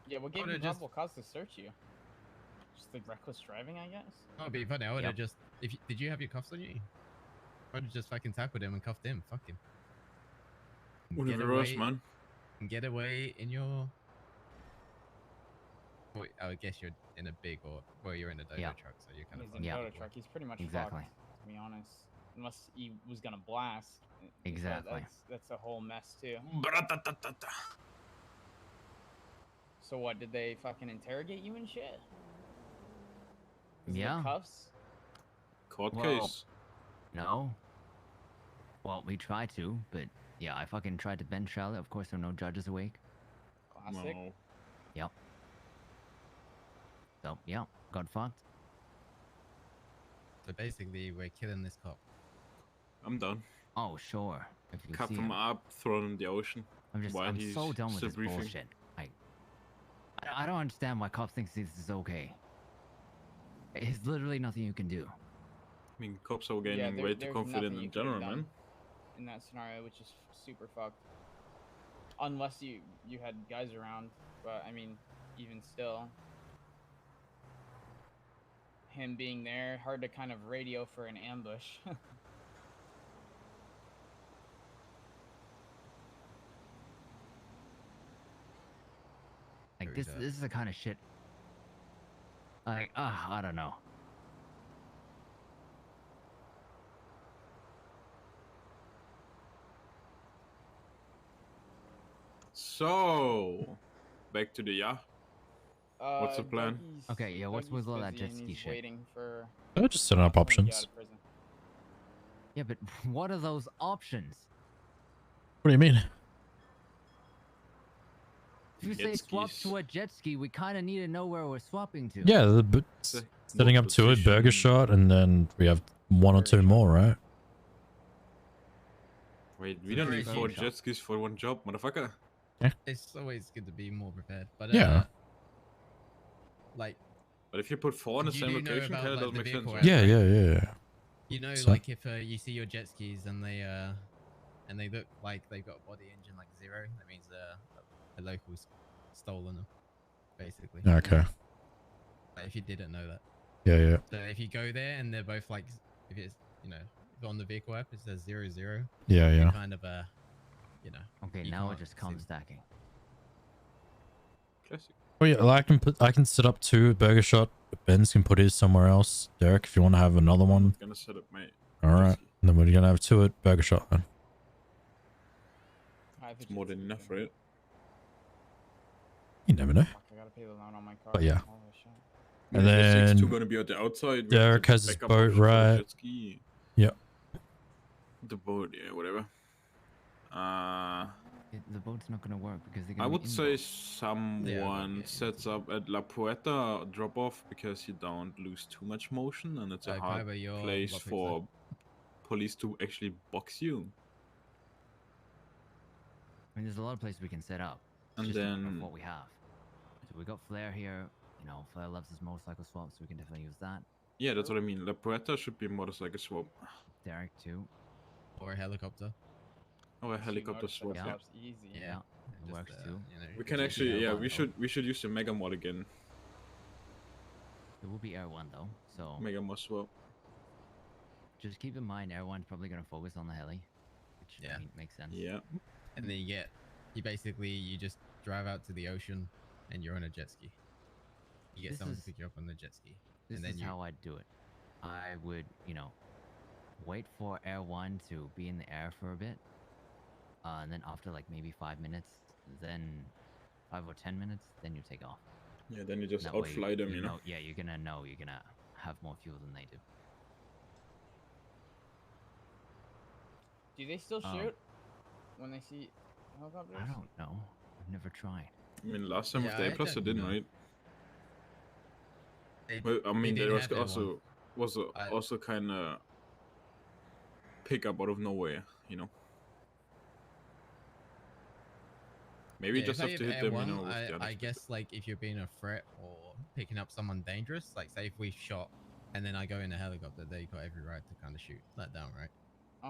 S16: Yeah, what gave
S7: Would've
S16: you
S7: just-
S16: probable cause to search you? Just like reckless driving, I guess?
S7: Oh, it'd be funny. I would have
S13: Yep.
S7: just. Did you have your cuffs on you? I would have just fucking tackled him and cuffed him. Fuck him.
S6: Whatever else, man.
S7: Get away in your. Wait, I would guess you're in a big well, you're in a Dodo
S13: Yeah.
S7: truck, so you're kind
S16: He's
S7: of.
S16: in a Toyota truck. He's pretty much
S13: Exactly.
S16: fucked, to be honest. Unless he was gonna blast.
S13: Exactly.
S16: That's a whole mess too. So what? Did they fucking interrogate you and shit? Is it
S13: Yeah.
S16: Cuffs.
S6: Court
S13: Well,
S6: case.
S13: No. Well, we tried to, but yeah, I fucking tried to bench trial it. Of course, there were no judges awake.
S16: Classic.
S6: No.
S13: Yep. So, yeah, got fucked.
S7: So basically, we're killing this cop.
S6: I'm done.
S13: Oh, sure. If you
S6: Cut
S13: see
S6: him
S13: him.
S6: up, throw him in the ocean.
S13: I'm
S6: while he's
S13: so done with
S6: still
S13: this
S6: briefing.
S13: bullshit. Like, I don't understand why cops think this is okay. It's literally nothing you can do.
S6: I mean, cops are getting way too
S16: there's
S6: confident
S16: nothing you
S6: in
S16: could've
S6: general,
S16: done
S6: man.
S16: In that scenario, which is super fucked. Unless you had guys around, but I mean, even still, him being there, hard to kind of radio for an ambush.
S13: Like, this is the kind of shit. Like, I don't know.
S6: So, back to the yacht. What's the plan?
S13: Okay, yeah, what's with all that jet ski
S16: He's
S13: shit?
S16: waiting for.
S1: Oh, just setting up
S16: someone to get
S1: options.
S16: out of prison.
S13: Yeah, but what are those options?
S1: What do you mean?
S13: If you say swap to a jet ski, we kind of need to know where we're swapping to.
S1: Yeah, setting up to it, burger shot, and then we have one or two more, right?
S6: Wait, we
S20: It's
S6: don't
S20: a
S6: need
S20: very
S6: 4
S20: huge
S6: jet skis for one job, motherfucker.
S20: It's always good to be more prepared. But
S1: Yeah.
S20: Like,
S6: But if you put 4 in the
S20: you
S6: same
S20: do know
S6: location,
S20: about,
S6: kind of
S20: like,
S6: doesn't
S20: the
S6: make sense.
S20: vehicle
S6: Right?
S1: Yeah,
S20: right?
S1: yeah.
S20: You know,
S1: So-
S20: like if you see your jet skis and they look like they've got a body engine like 0, that means a local's stolen them, basically.
S1: Okay.
S20: Like, if you didn't know that.
S1: Yeah.
S20: So if you go there and they're both like, if it's, you know, if on the vehicle app it says 00,
S1: Yeah.
S20: you're kind of you know.
S13: Okay,
S20: you
S13: now it
S20: can't
S13: just
S20: see
S13: comes
S20: them.
S13: stacking.
S6: Classic.
S1: Oh yeah, I can set up 2 burger shot. Ben's can put his somewhere else. Derek, if you want to have another one.
S6: I'm gonna set up my.
S1: All right. And then we're gonna have 2 at burger shot then.
S6: It's more than enough, right?
S1: You never know.
S16: Fuck, I gotta pay the loan on my car.
S1: But yeah.
S16: Holy shit.
S1: And
S6: If your 6
S1: then
S6: two gonna be at the outside. we have
S1: Derek
S6: the
S1: has his
S6: backup
S1: boat
S6: option for the
S1: right.
S6: jet ski.
S1: Yep.
S6: The boat, yeah, whatever.
S13: The boat's not gonna work because they're
S6: I
S13: gonna be
S6: would
S13: in
S6: say
S13: boat.
S6: someone sets up at La Puerta drop off because you don't lose too much motion and it's a hard
S20: Kaiba, you're
S6: place
S20: La Puerta.
S6: for police to actually box you.
S13: I mean, there's a lot of places we can set up. It's
S6: And
S13: just a matter of
S6: then-
S13: what we have. So we got Flair here. You know, Flair loves his motorcycle swap, so we can definitely use that.
S6: Yeah, that's what I mean. La Puerta should be a motorcycle swap.
S13: Derek too.
S20: Or a helicopter.
S6: Or a helicopter swap.
S13: Yeah.
S6: Yeah.
S16: Easy.
S13: Yeah, it works too.
S6: We can actually, yeah, we should use the Mega Mod again.
S13: It will be Air 1 though, so
S6: Mega Mod swap.
S13: just keep in mind Air 1's probably gonna focus on the heli, which I mean, makes sense.
S6: Yeah.
S20: And then you just drive out to the ocean and you're on a jet ski. You get
S13: This
S20: someone
S13: is-
S20: to pick you up on the jet ski.
S13: This
S20: and then
S13: is how I'd do it. I would, you know, wait for Air 1 to be in the air for a bit. And then after like maybe 5 minutes, then 5 or 10 minutes, then you take off.
S6: Yeah, then you just
S13: That way
S6: outfly them, you know?
S13: Yeah, you're gonna know you're gonna have more fuel than they do.
S16: Do they still
S13: Um,
S16: shoot when they see helicopters?
S13: I don't know. I've never tried.
S6: I mean, last time with
S20: Yeah,
S6: the
S20: I
S6: A plus, it
S20: don't
S6: didn't,
S20: know.
S6: right?
S20: They-
S6: Well, I mean,
S20: they
S6: there
S20: did
S6: was
S20: have that
S6: also also kind of pick up out of nowhere, you know. Maybe
S20: Yeah,
S6: just
S20: if
S6: have
S20: they
S6: to
S20: have
S6: hit them,
S20: Air
S6: you know.
S20: 1,
S6: With the
S20: I
S6: unexpected.
S20: guess like if you're being a threat or picking up someone dangerous, like say if we shot and then I go in a helicopter, they got every right to kind of shoot that down, right?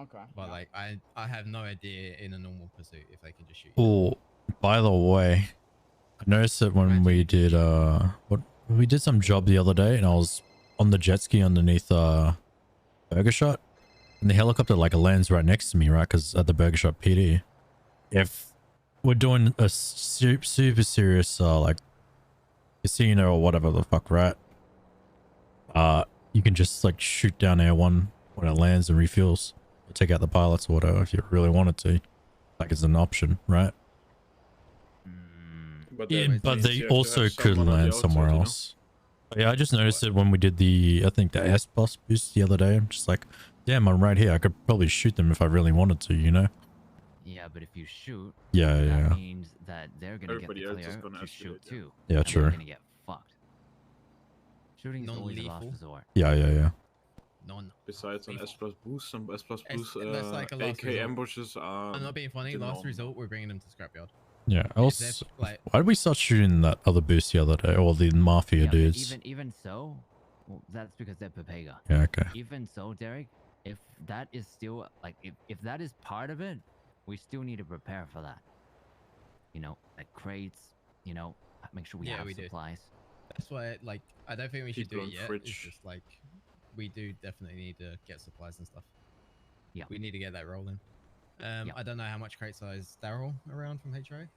S16: Okay.
S20: But like I have no idea in a normal pursuit if they can just shoot.
S1: Oh, by the way, I noticed that when we did we did some job the other day and I was on the jet ski underneath Burger Shot and the helicopter like lands right next to me, right? Because at the Burger Shot PD, if we're doing a super serious like casino or whatever the fuck, right? You can just like shoot down Air 1 when it lands and refuels. Or take out the pilots or whatever if you really wanted to. Like it's an option, right?
S6: But
S1: Yeah,
S6: that
S1: but
S6: means
S1: they
S6: you have to
S1: also
S6: have
S1: could
S6: someone on the
S1: land somewhere
S6: outside, you know?
S1: else. But yeah, I just noticed it when we did I think the S plus boost the other day. I'm just like, damn, I'm right here. I could probably shoot them if I really wanted to, you know?
S13: Yeah, but if you shoot,
S1: Yeah,
S13: that
S1: yeah.
S13: means that they're gonna
S6: Everybody
S13: get
S6: else
S13: the
S6: is
S13: clear
S6: gonna
S13: to
S6: escalate,
S13: shoot
S6: yeah.
S13: too.
S1: Yeah,
S13: and
S1: true.
S13: They're gonna get fucked. Shooting is always a last
S20: Non-lethal.
S13: resort.
S1: Yeah.
S6: Besides an S plus boost, some S plus boost
S20: that's like a last
S6: AK
S20: resort.
S6: ambushes are.
S20: I'm not being funny.
S6: the
S20: Last
S6: norm.
S20: resort, we're bringing them to scrapyard.
S1: Yeah.
S20: If
S1: Also,
S20: they're, like,
S1: why did we start shooting that other boost the other day? Or the Mafia
S13: Yeah, but
S1: dudes?
S13: even so, well, that's because they're Pepega.
S1: Yeah, okay.
S13: Even so, Derek, if that is still like if that is part of it, we still need to prepare for that. You know, like crates. You know, make sure we
S20: Yeah,
S13: have
S20: we do.
S13: supplies.
S20: That's why, like, I don't think we should do
S6: People
S20: it
S6: on
S20: yet. It's
S6: fridge.
S20: just like we do definitely need to get supplies and stuff.
S13: Yeah,
S20: we need to get that rolling.
S13: Yeah.
S20: I don't know how much crate size Daryl around from HRA.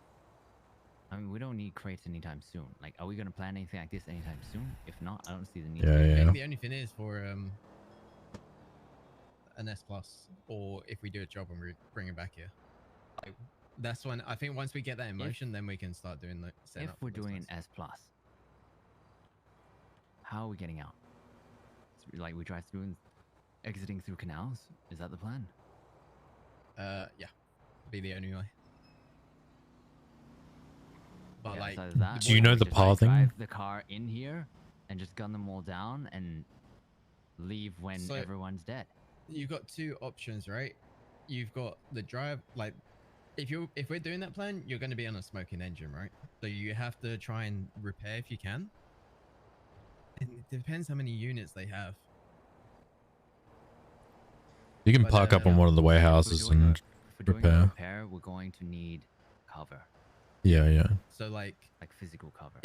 S13: I mean, we don't need crates anytime soon. Like, are we gonna plan anything like this anytime soon? If not, I don't see the need.
S1: Yeah,
S13: to.
S1: yeah.
S20: I think the only thing is for an S plus, or if we do a job and we bring it back here. Like, that's when I think once we get that in motion, then we can start doing like setting
S13: If
S20: up
S13: we're
S20: those
S13: doing
S20: things.
S13: an S plus, how are we getting out? Like we drive through and exiting through canals? Is that the plan?
S20: Yeah, be the only way. But
S13: Yeah,
S20: like,
S13: it's either that
S1: Do you
S13: or
S1: know
S13: we
S1: the
S13: just, like,
S1: pathing?
S13: drive the car in here and just gun them all down and leave when
S20: So-
S13: everyone's dead.
S20: you've got two options, right?
S7: you've got the drive. Like, if we're doing that plan, you're going to be on a smoking engine, right? So you have to try and repair if you can. And it depends how many units they have.
S1: You can
S7: But,
S1: park up on one of the warehouses and
S13: If we're doing a
S1: repair.
S13: repair, we're going to need cover.
S1: Yeah, yeah.
S7: So like
S13: physical cover.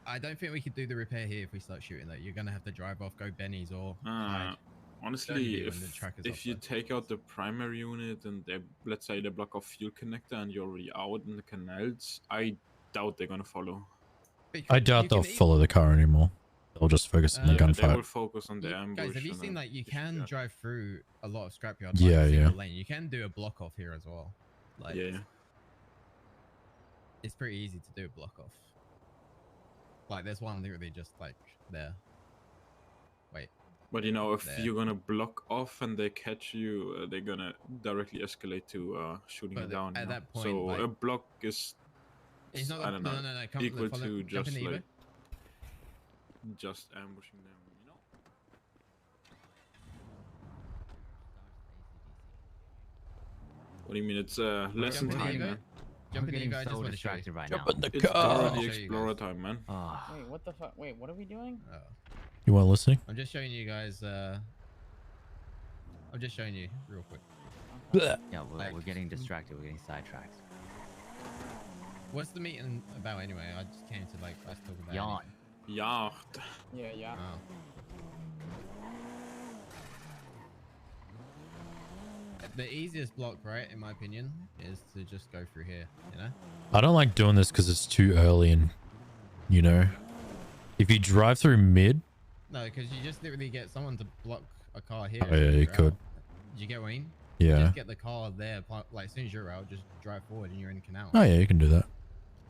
S7: I don't think we could do the repair here if we start shooting though. You're gonna have to drive off, go Benny's or hide.
S6: Honestly,
S7: when the track is
S6: if you take out the primary unit and they, let's say they block off fuel connector and you're already out in the canals, I doubt they're gonna follow.
S1: I doubt they'll follow the car anymore. They'll just focus on the
S6: They will
S1: gunfight.
S6: focus on the ambush.
S7: Guys, have you
S6: and
S7: seen
S6: then
S7: like you can drive through a lot of scrapyard?
S1: Yeah,
S7: like,
S1: yeah.
S7: single lane. You can do a block off here as well. Like,
S6: yeah.
S7: it's pretty easy to do a block off. Like, there's one literally just like there. Wait.
S6: But you know, if
S7: there.
S6: you're gonna block off and they catch you, they're gonna directly escalate to shooting you down.
S7: at
S6: you know?
S7: that point,
S6: so
S7: like-
S6: a block is,
S7: It's not.
S6: I don't know,
S7: No. Come,
S6: equal
S7: follow,
S6: to
S7: jump in
S6: just
S7: the Evo.
S6: like just ambushing them. You know. What do you mean? It's less than
S7: Jump in the
S6: time,
S7: Evo.
S6: man.
S7: Jump in the
S13: getting
S7: Evo. I just
S13: so
S7: want to show you.
S13: distracted right
S1: Jump
S13: now.
S1: in the
S6: It's
S1: car.
S6: already Explorer time, man.
S16: Wait, what the fuck? Wait, what are we doing?
S1: You want listening?
S7: I'm just showing you guys. I'm just showing you real quick.
S13: Yeah, we're getting distracted. We're getting sidetracked.
S7: What's the meeting about anyway? I just came to like us talk about.
S13: Yawn.
S6: Yacht.
S16: Yeah.
S7: Oh. The easiest block, right, in my opinion, is to just go through here. You know.
S1: I don't like doing this because it's too early and, you know, if you drive through mid.
S7: No, because you just literally get someone to block a car here.
S1: Oh, yeah, you could.
S7: Did you get what I mean?
S1: Yeah.
S7: Just get the car there. Like as soon as you're out, just drive forward and you're in canal.
S1: Oh, yeah, you can do that.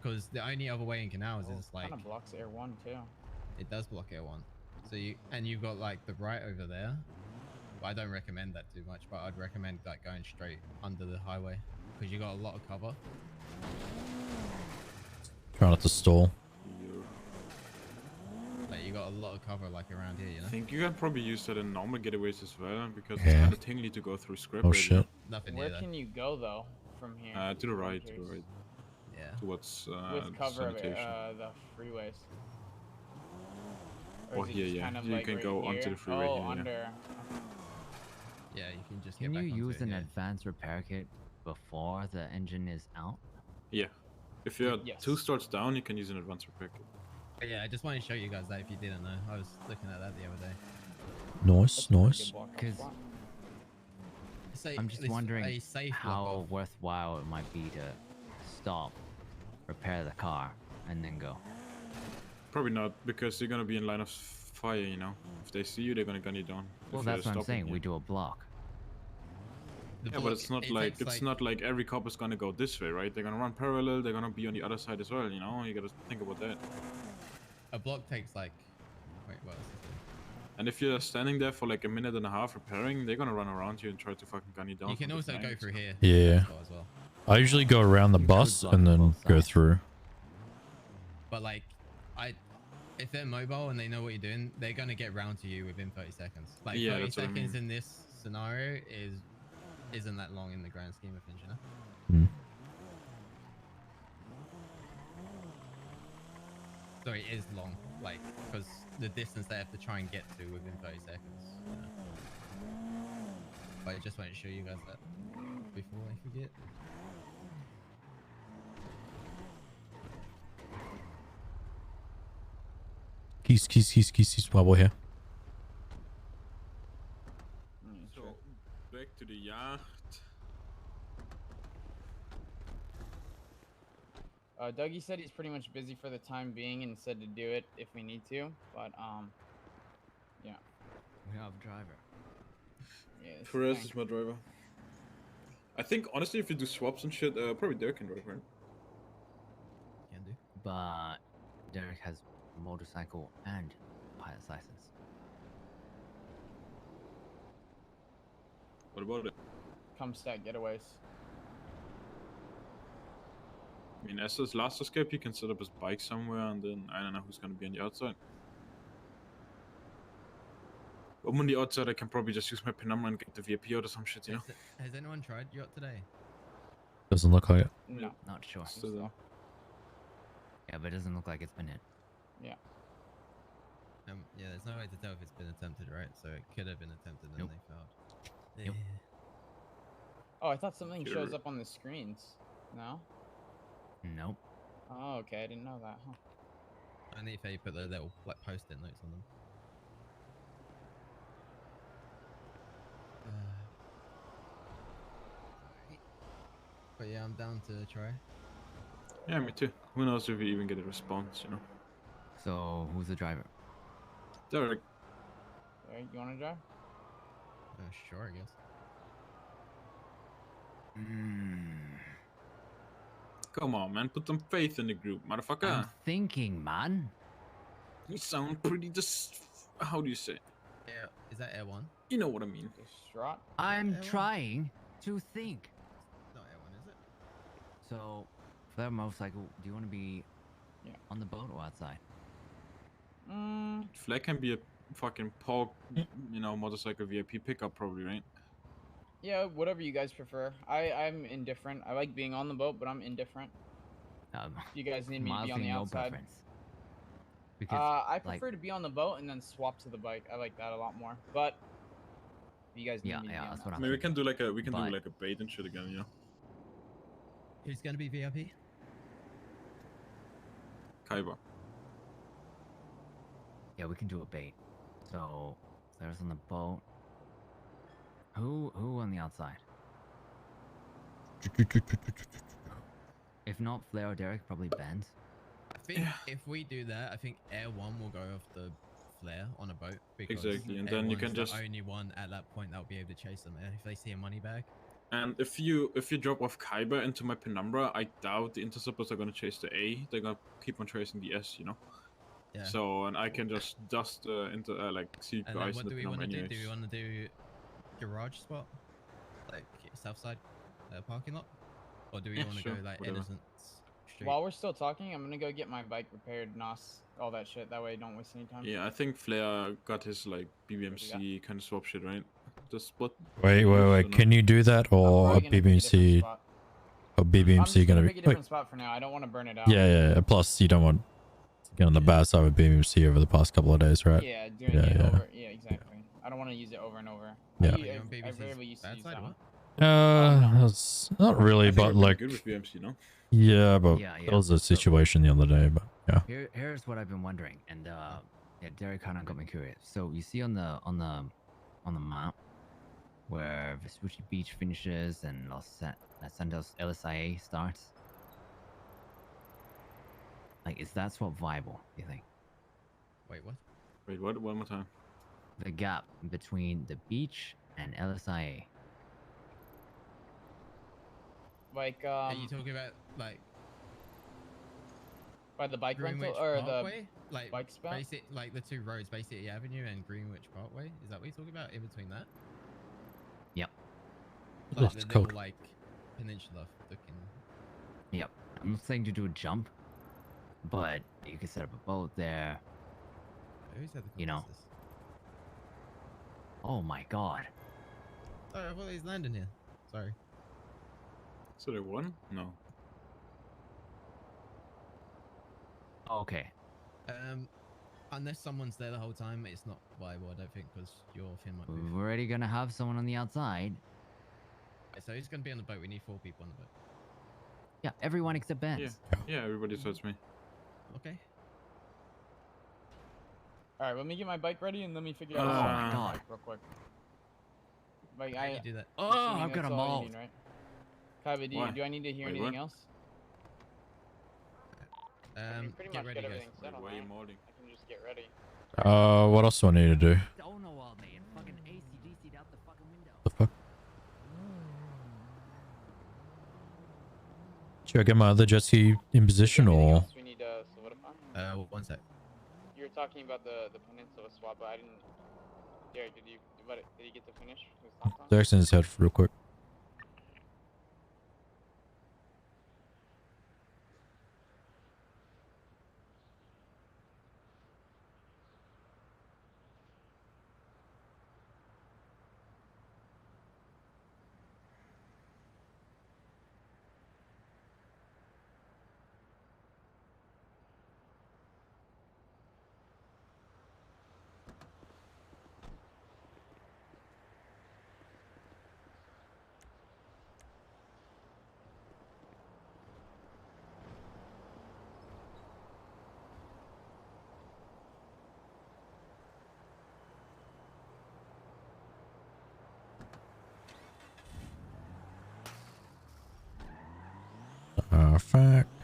S7: Because the only other way in canals is like.
S16: Kind of blocks Air 1 too.
S7: It does block Air 1. So you've got like the right over there. But I don't recommend that too much, but I'd recommend like going straight under the highway because you got a lot of cover.
S1: Try not to stall.
S7: Like you got a lot of cover like around here, you know.
S6: I think you can probably use that in normal getaways as well because it's
S1: Yeah.
S6: kind of tingly to go through script.
S1: Oh, shit.
S7: Nothing
S16: Where
S7: here.
S16: can you go though from here?
S6: To the
S16: I'm
S6: right, to the
S16: curious.
S6: right.
S7: Yeah.
S6: Towards
S16: With cover of
S6: sanitation.
S16: the freeways.
S6: Oh,
S16: is it
S6: here,
S16: just
S6: yeah.
S16: kind of
S6: You
S16: like
S6: can
S16: right
S6: go onto
S16: here?
S6: the freeway
S16: Oh,
S6: here, yeah.
S16: under.
S7: Yeah, you can just
S13: Can
S7: get
S13: you
S7: back onto
S13: use
S7: it,
S13: an
S7: yeah.
S13: advanced repair kit before the engine is out?
S6: Yeah. If you're
S16: Yes.
S6: 2 starts down, you can use an advanced repair kit.
S7: But yeah, I just want to show you guys that if you didn't know. I was looking at that the other day.
S1: Nice, nice.
S13: Because I'm just
S7: it's
S13: wondering
S7: a safe
S13: how worthwhile it might be to stop, repair the car, and then go.
S6: Probably not, because you're gonna be in line of fire, you know. If they see you, they're gonna gun you down.
S13: Well,
S6: if you're
S13: that's what I'm
S6: stopping
S13: saying.
S6: you.
S13: We do a block.
S6: Yeah, but it's not like it's not like every cop is gonna go this way, right? They're gonna run parallel. They're gonna be on the other side as well. You know, you gotta think about that.
S7: A block takes like. Wait, what?
S6: And if you're standing there for like a minute and a half repairing, they're gonna run around you and try to fucking gun you down.
S7: You can
S6: from
S7: also go
S6: behind.
S7: through here.
S1: Yeah.
S7: As well.
S1: I usually go around the bus and then go through.
S7: But like, if they're mobile and they know what you're doing, they're gonna get round to you within 30 seconds. Like
S6: Yeah,
S7: 30
S6: that's what I
S7: seconds
S6: mean.
S7: in this scenario isn't that long in the grand scheme of things, you know.
S1: Hmm.
S7: Sorry, it is long, like because the distance they have to try and get to within 30 seconds. You know? But I just want to show you guys that before I forget.
S1: Keys, while we're here.
S6: So back to the yacht.
S16: Dougie said he's pretty much busy for the time being and said to do it if we need to, but yeah.
S13: We have a driver.
S16: Yeah, it's
S6: Perez
S16: fine.
S6: is my driver. I think honestly, if you do swaps and shit, probably Derek can drive, right?
S7: Can do.
S13: But Derek has a motorcycle and pilot's license.
S6: What about it?
S16: Come stack getaways.
S6: I mean, as his last escape, he can set up his bike somewhere, and then I don't know who's gonna be on the outside. I'm on the outside. I can probably just use my PIN number and get the VIP out or some shit, you know?
S7: Has anyone tried yacht today?
S1: Doesn't look like it.
S16: No.
S13: Not sure.
S6: So,
S13: Yeah, but it doesn't look like it's been hit.
S16: Yeah.
S7: Yeah, there's no way to tell if it's been attempted, right? So it could have been attempted and they failed.
S13: Nope.
S16: Oh, I thought something
S6: Sure.
S16: shows up on the screens. No?
S13: Nope.
S16: Oh, okay. I didn't know that. Huh.
S7: Only if they put the little like post-it notes on them. But yeah, I'm down to try.
S6: yeah, me too. Who knows if we even get a response, you know?
S13: So who's the driver?
S6: Derek.
S16: Alright, you wanna drive?
S7: Sure, I guess.
S6: Come on, man. Put some faith in the group, motherfucker.
S13: I'm thinking, man.
S6: You sound pretty how do you say?
S7: Yeah, is that Air 1?
S6: You know what I mean.
S16: Distraught?
S13: I'm trying to think.
S7: It's not Air 1, is it?
S13: So, for that motorcycle, do you want to be on the boat or outside?
S6: Flag can be a fucking motorcycle VIP pickup, probably, right?
S16: Yeah, whatever you guys prefer. I'm indifferent. I like being on the boat, but I'm indifferent. You guys need me to be on the
S13: no
S16: outside.
S13: preference. Because,
S16: I prefer to be on the boat and then swap to the bike. I like that a lot more. But if you guys need me to be on
S13: that's
S16: the
S13: what
S6: I mean, we can do like a do like a bait and shit again, you know.
S7: Who's gonna be VIP?
S6: Kaiba.
S13: Yeah, we can do a bait. So, there's on the boat. Who on the outside? If not Flair or Derek, probably Benz.
S7: I think if we do that, I think Air 1 will go off the flare on a boat. Because
S6: Exactly, and
S7: Air
S6: then you
S7: 1's
S6: can just
S7: the only one at that point that will be able to chase them. And if they see a money bag.
S6: And if you drop off Kaiba into my penumbra, I doubt the interceptors are gonna chase the A. They're gonna keep on chasing the S, you know.
S7: Yeah.
S6: So and I can just dust into like see
S7: And
S6: guys
S7: then
S6: in
S7: what
S6: the
S7: do we want
S6: penumbra
S7: to do?
S6: anyways.
S7: Do we want to do garage spot? Like south side parking lot? Or do we
S6: Yeah,
S7: want to
S6: sure,
S7: go like
S6: whatever.
S7: Innocence Street?
S16: While we're still talking, I'm gonna go get my bike repaired, NOS, all that shit. That way I don't waste any time.
S6: Yeah, I think Flair got his like BBMC kind of swap shit, right? Just what?
S1: Wait. Can you do that or a BBMC? Or BBMC gonna be?
S16: Pick a different spot for now. I don't want to burn it out.
S1: Yeah. Plus, you don't want to get on the bad side with BBMC over the past couple of days, right?
S16: Yeah, doing it over. Yeah, exactly. I don't want to use it over and over.
S1: Yeah.
S16: I rarely used to use that one.
S1: It's not really,
S6: I think
S1: but
S6: we're pretty
S1: like,
S6: good with BMC, no?
S1: yeah, but
S13: Yeah.
S1: there was a situation the other day, but yeah.
S13: Here's what I've been wondering, and yeah, Derek kind of got me curious. So you see on the map where Vespucci Beach finishes and Los Santos LSIA starts. Like, is that swap viable? Do you think?
S7: Wait, what?
S6: Wait, what? One more time.
S13: The gap between the beach and LSIA.
S16: Like,
S7: Are you talking about like
S16: by the bike
S7: Greenwich
S16: rental or
S7: Parkway?
S16: the
S7: Like
S16: bike spot?
S7: basic, like the two roads, Bay City Avenue and Greenwich Parkway. Is that what you're talking about? In between that?
S13: Yep.
S1: Oh,
S7: Like
S1: it's
S7: the
S1: cold.
S7: little like peninsula looking.
S13: Yep. I'm not saying to do a jump, but you can set up a boat there.
S7: Who's had the
S13: You know.
S7: consensus?
S13: Oh my god.
S7: Oh, I thought he's landing here. Sorry.
S6: So they won? No.
S13: Okay.
S7: Unless someone's there the whole time, it's not viable. I don't think because your fin might move.
S13: We're already gonna have someone on the outside.
S7: So who's gonna be on the boat? We need 4 people on the boat.
S13: Yeah, everyone except Ben.
S6: Yeah, everybody says me.
S7: Okay.
S16: All right, let me get my bike ready and let me figure out.
S6: Oh
S16: something
S6: my
S16: real
S13: God.
S16: quick, real quick. Like
S7: How do you do that?
S13: Oh,
S16: assuming
S13: I've got
S16: that's
S13: a
S16: all you
S13: mold.
S16: need, right? Kaiba,
S6: Why?
S16: do I need to hear
S6: Wait,
S16: anything
S6: what?
S16: else?
S11: pretty
S7: Get
S11: much
S7: ready,
S11: got
S7: guys.
S11: everything settled,
S6: Why are you
S11: right?
S6: molding?
S11: I can just get ready.
S1: What else do I need to do?
S13: Don't know all day and fucking ACDC'd out the fucking window.
S1: The fuck? Should I get my other jet ski in position
S11: Anything
S1: or?
S11: else we need to solidify?
S7: 1 sec.
S11: You were talking about the peninsula swap, but I didn't. Derek, did you get to finish his thoughts on it?
S1: Jackson's head real quick. Perfect.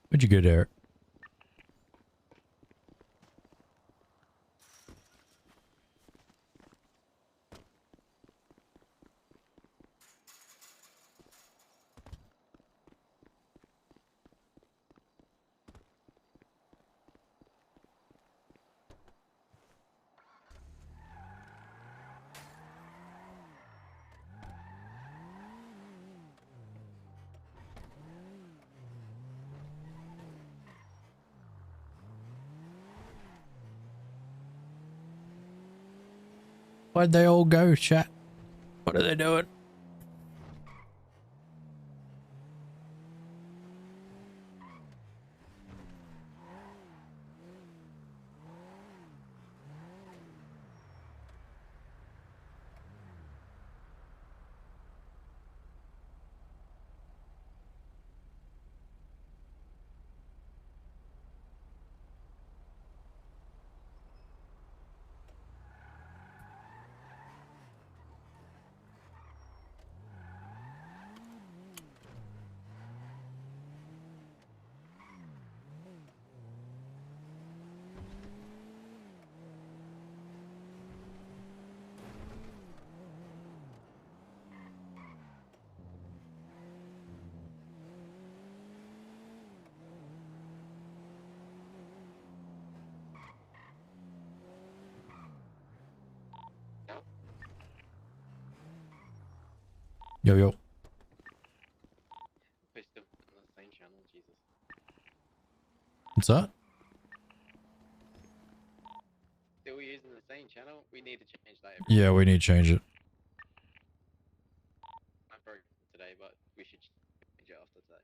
S1: Where'd you go, Derek? Where'd they all go, chat? What are they doing? Yo, yo.
S17: We're still on the same channel, Jesus.
S1: What's that?
S17: Still using the same channel? We need to change that.
S1: Yeah, we need to change it.
S17: I broke it today, but we should change it after today.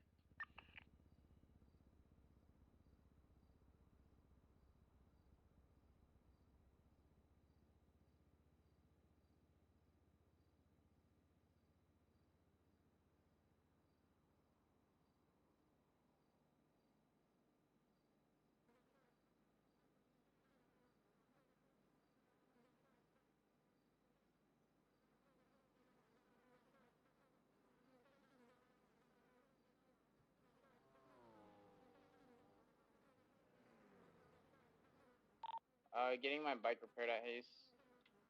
S11: Getting my bike repaired at Hayes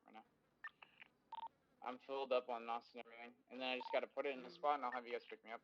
S11: right now. I'm filled up on NOS and everything, and then I just gotta put it in the spot, and I'll have you guys pick me up.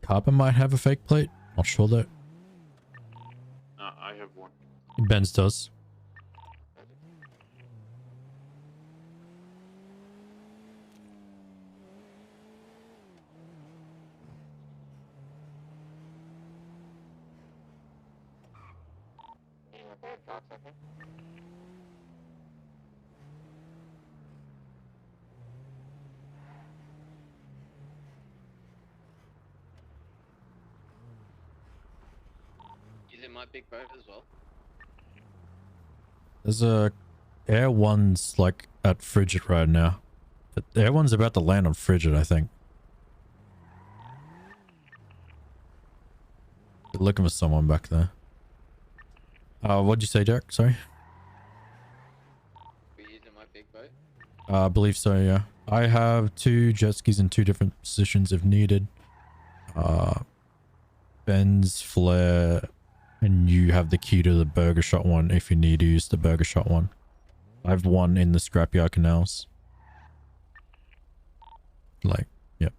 S1: Carbon might have a fake plate. Not sure though.
S2: I have one.
S1: Benz does.
S17: Is it my big boat as well?
S1: There's a Air One's like at Frigid right now. But the Air One's about to land on Frigid, I think. They're looking for someone back there. What'd you say, Jack? Sorry.
S17: We're using my big boat?
S1: I believe so, yeah. I have 2 jet skis in 2 different positions if needed. Ben's flare, and you have the key to the burger shot one if you need to use the burger shot one. I have 1 in the scrapyard canals. Like, yep.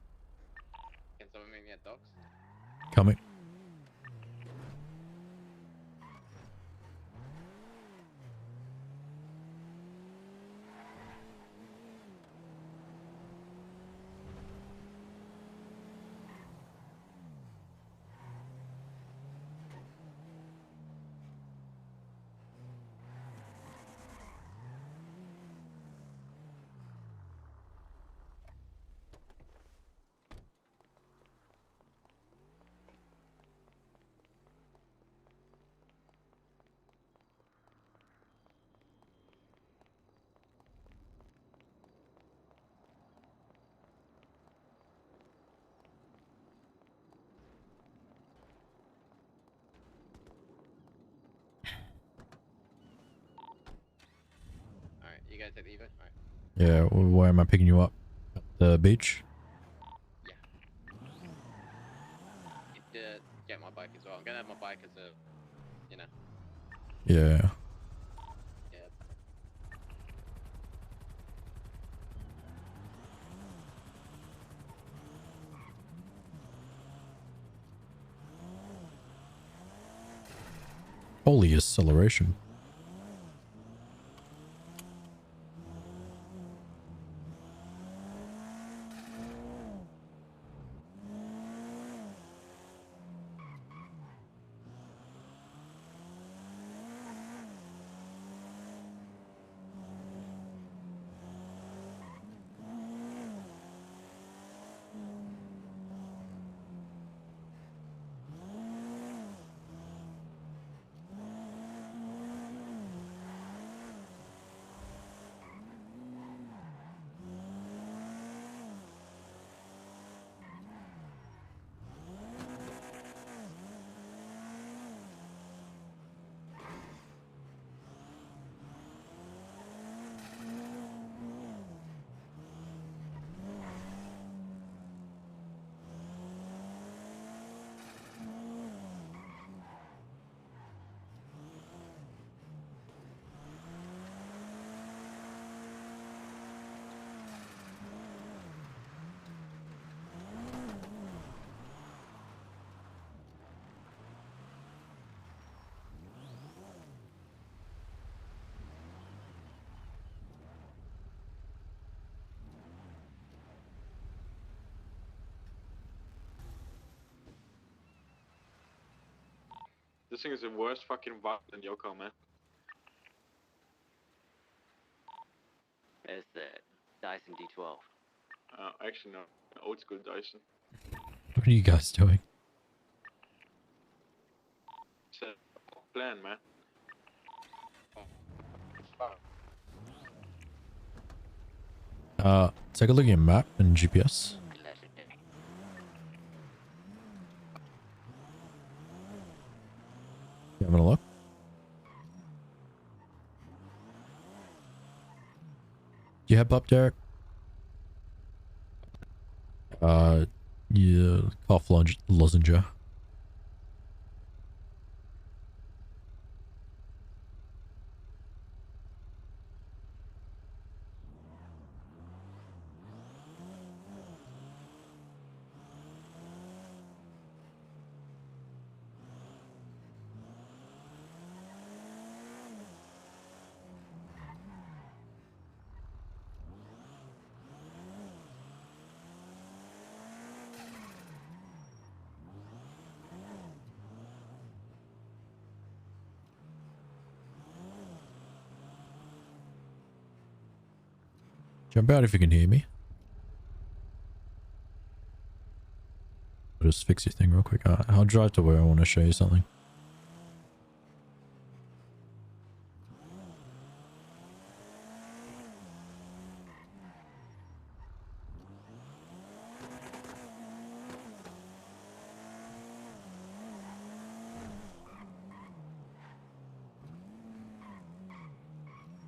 S17: Can someone meet me at docks?
S1: Coming.
S17: Alright, you guys at the Evo? Alright.
S1: Yeah, where am I picking you up? At the beach?
S17: Get my bike as well. I'm gonna have my bike as a, you know.
S1: Yeah.
S17: Yeah.
S1: Holy acceleration.
S2: This thing is the worst fucking violent Yoko, man.
S17: There's the Dyson D12.
S2: Actually, no. Old school Dyson.
S1: What are you guys doing?
S2: It's a plan, man.
S1: Take a look at your map and GPS. You having a look? You have up, Derek? Yeah, cough lozenge. Jump out if you can hear me. I'll just fix your thing real quick. I'll drive to where I want to show you something.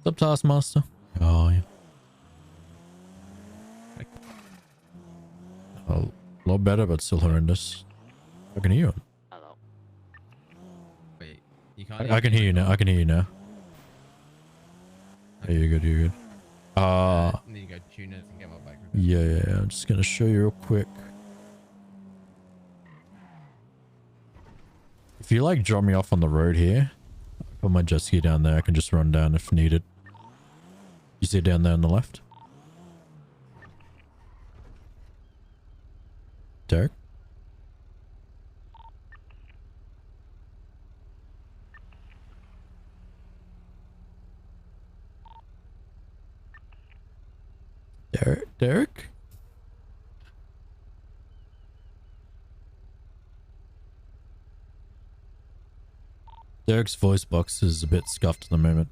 S1: What's up, Taskmaster? Oh, yeah. A lot better, but still horrendous. I can hear you.
S17: Hello.
S7: Wait, you can't.
S1: I can hear you now. I can hear you now. Okay. Yeah, you're good. You're good.
S7: Need to go tune it and get my back.
S1: Yeah. I'm just gonna show you real quick. If you like drop me off on the road here, put my jet ski down there. I can just run down if needed. You see it down there on the left? Derek? Derek? Derek's voice box is a bit scuffed at the moment.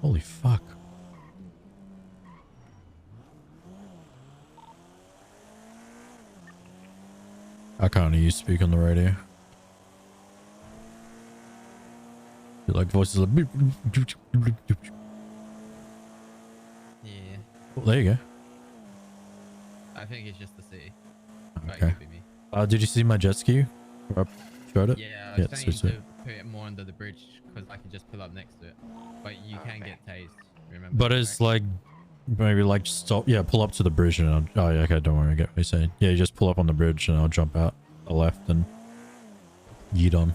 S1: Holy fuck. I can't hear you speak on the radio. You like voices like...
S7: Yeah.
S1: Oh, there you go.
S7: I think it's just the city.
S1: Okay. Did you see my jet ski? Where I showed it?
S7: Yeah, I was trying to put it more under the bridge because I can just pull up next to it. But you can get tased, remember?
S1: But it's like, maybe like stop. Yeah, pull up to the bridge and I'll... Oh, yeah, okay, don't worry. I get what you're saying. Yeah, you just pull up on the bridge and I'll jump out the left and yeet on.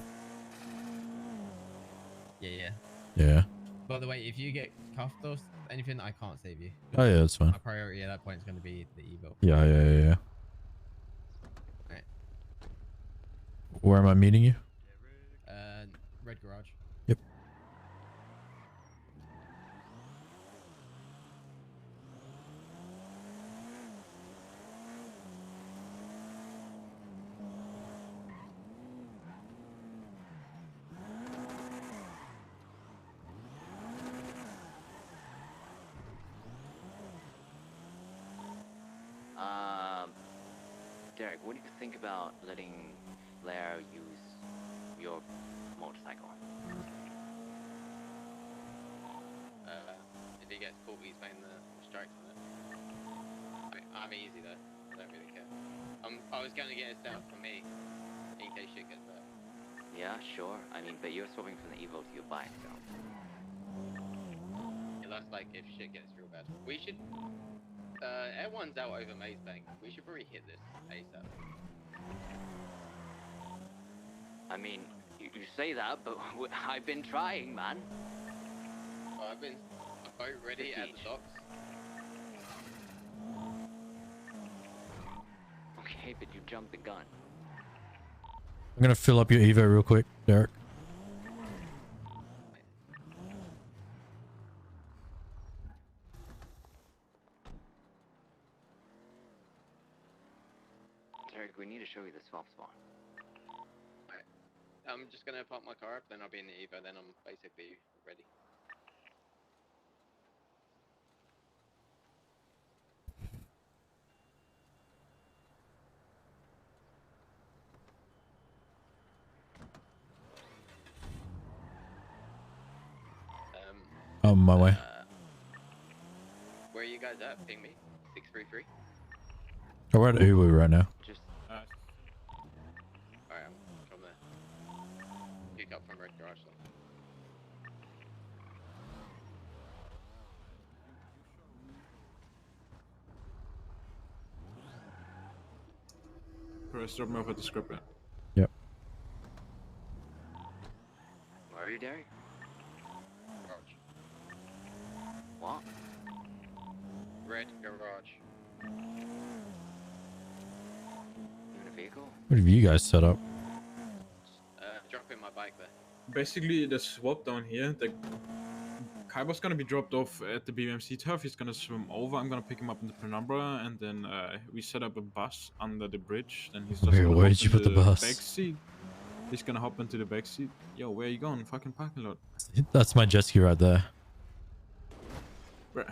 S7: Yeah.
S1: Yeah.
S7: By the way, if you get cuffed or anything, I can't save you.
S1: Oh, yeah, that's fine.
S7: My priority at that point is going to be the Evo.
S1: Yeah.
S7: Right.
S1: Where am I meeting you?
S7: Red Garage.
S1: Yep.
S17: Derek, what do you think about letting Flair use your motorcycle?
S7: If he gets caught, he's paying the strikes on it. I'm easy though. I don't really care. I was going to get it set up for me in case shit gets bad.
S17: Yeah, sure. I mean, but you're swapping from the Evo to your bike, so.
S8: Yeah, that's like if shit gets real bad. We should. Everyone's out over Maze Bank. We should probably hit this ASAP.
S17: I mean, you say that, but I've been trying, man.
S8: Oh, I've been a boat ready at the docks.
S17: Okay, but you jumped the gun.
S1: I'm gonna fill up your Evo real quick, Derek.
S17: Derek, we need to show you the swap spot.
S8: Alright. I'm just gonna park my car up, then I'll be in the Evo, then I'm basically ready.
S1: On my way.
S8: Where are you guys at? Ping me. 633.
S1: Oh, we're at Uwu right now.
S8: Just. Alright, I'm from there. Pick up from Red Garage then.
S6: Perez, drop me off at the script.
S1: Yep.
S17: Where are you, Derek?
S8: Garage.
S17: What?
S8: Red Garage.
S17: You in a vehicle?
S1: What have you guys set up?
S8: Drop in my bike there.
S6: Basically, the swap down here, the Kaiba's gonna be dropped off at the BMC turf. He's gonna swim over. I'm gonna pick him up in the Penumbra, and then we set up a bus under the bridge. Then he's just
S1: Where
S6: gonna
S1: did
S6: hop
S1: you put
S6: into
S1: the bus?
S6: back seat. He's gonna hop into the back seat. Yo, where are you going? Fucking parking lot.
S1: That's my jet ski right there.
S6: Bruh.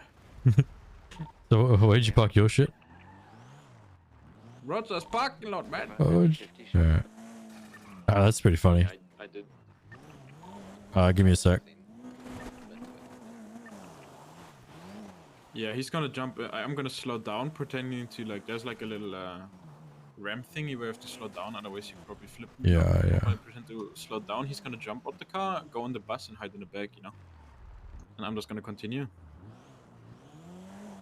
S1: So where'd you park your shit?
S6: Roger's parking lot, man.
S1: Oh, yeah. That's pretty funny.
S2: I did.
S1: Give me a sec.
S6: Yeah, he's gonna jump. I'm gonna slow down, pretending to like. There's like a little ramp thingy where you have to slow down, otherwise you probably flip.
S1: Yeah, yeah.
S6: I'm gonna pretend to slow down. He's gonna jump out the car, go on the bus, and hide in the back, you know. And I'm just gonna continue.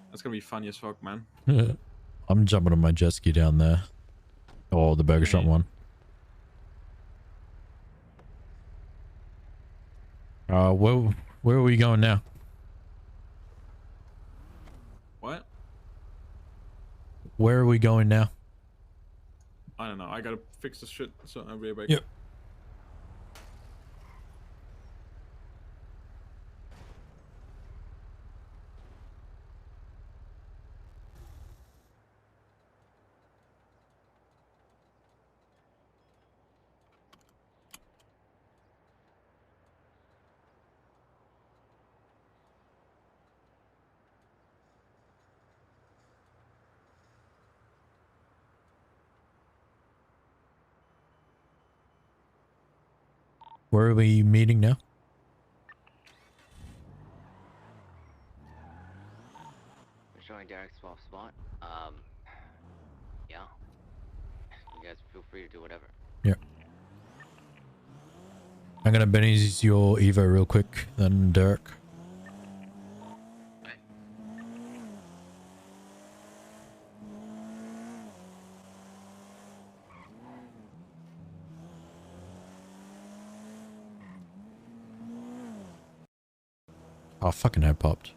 S6: That's gonna be funny as fuck, man.
S1: I'm jumping on my jet ski down there. Oh, the burger shop one. Where are we going now?
S6: What?
S1: Where are we going now?
S6: I don't know. I gotta fix this shit, so I'll be right back.
S1: Yep. Where are we meeting now?
S17: We're showing Derek's swap spot. Yeah. You guys feel free to do whatever.
S1: Yep. I'm gonna Benny's your Evo real quick, then Derek. Oh, fucking head popped.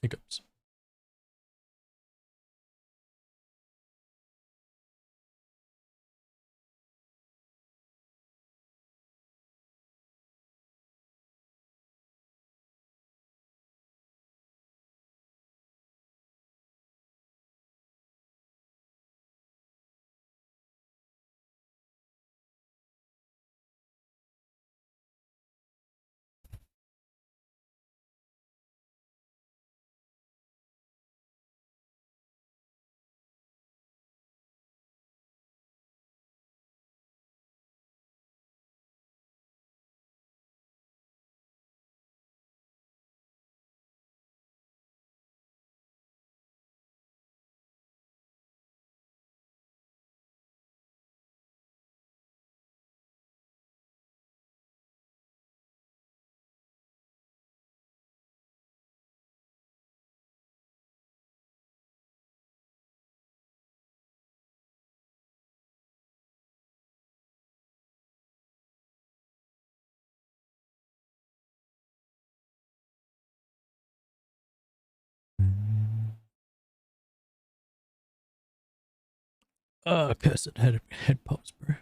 S1: Hiccups. Cursed head pops, bro.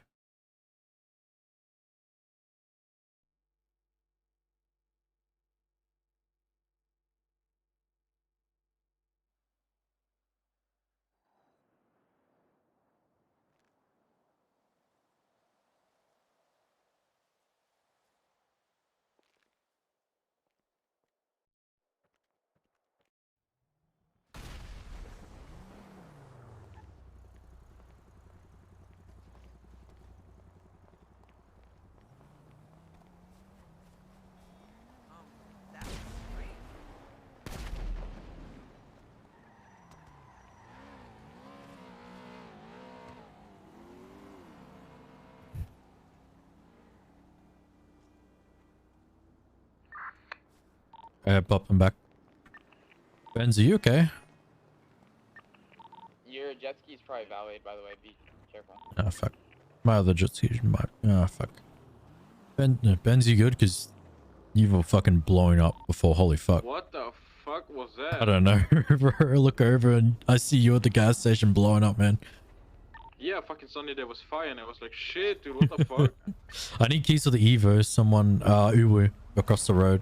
S1: Popping back. Benz, are you okay?
S11: Your jet ski's probably valid, by the way. Be careful.
S1: Ah, fuck. My other jet ski might. Ah, fuck. Benz, you good? Because you were fucking blowing up before. Holy fuck.
S2: What the fuck was that?
S1: I don't know. Bro, I look over and I see you at the gas station blowing up, man.
S2: Yeah, fucking Sunday there was fire and I was like, shit, dude, what the fuck?
S1: I need keys to the Evo. Someone, Uwu, across the road.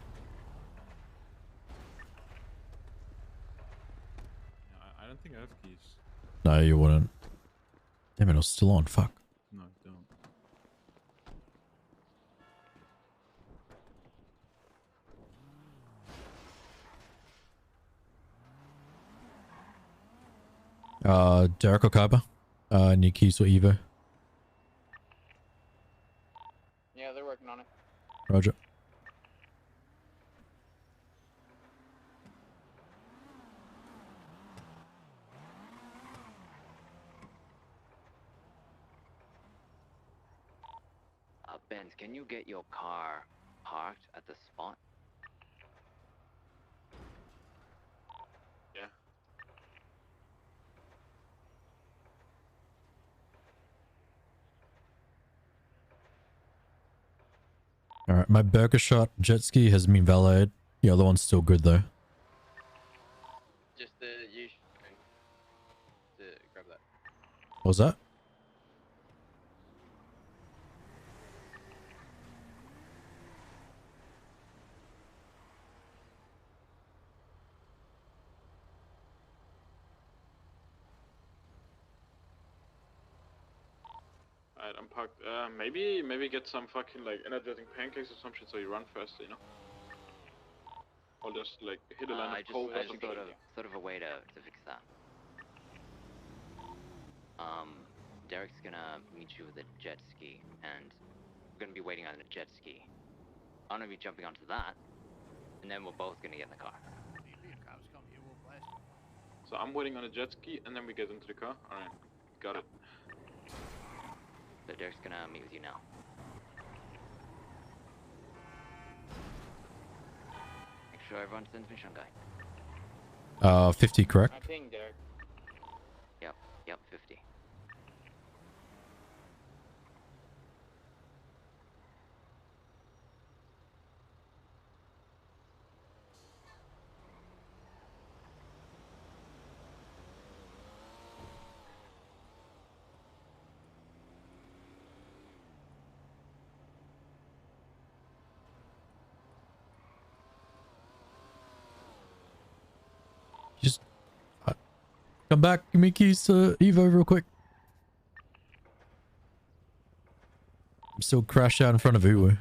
S6: I don't think I have keys.
S1: No, you wouldn't. Damn it, I was still on. Fuck.
S6: No, I don't.
S1: Derek or Kaiba? Need keys to Evo.
S11: Yeah, they're working on it.
S1: Roger.
S17: Benz, can you get your car parked at the spot?
S2: Yeah.
S1: Alright, my burger shot jet ski has been valeted. The other one's still good though.
S8: Just you to grab that.
S1: What was that?
S2: Alright, I'm parked. Maybe get some fucking like energizing pancakes or some shit so you run faster, you know? Or just like hit a line
S17: I
S2: of coke or
S17: just
S2: something.
S17: thought of a way to fix that. Derek's gonna meet you with a jet ski, and we're gonna be waiting on a jet ski. I'm gonna be jumping onto that, and then we're both gonna get in the car.
S2: So I'm waiting on a jet ski and then we get into the car. Alright, got it.
S17: So Derek's gonna meet with you now. Make sure everyone sends me Shanghai.
S1: 50, correct?
S11: I pinged Derek.
S17: Yep, 50.
S1: Come back. Give me keys to Evo real quick. I'm still crashed out in front of Uwe.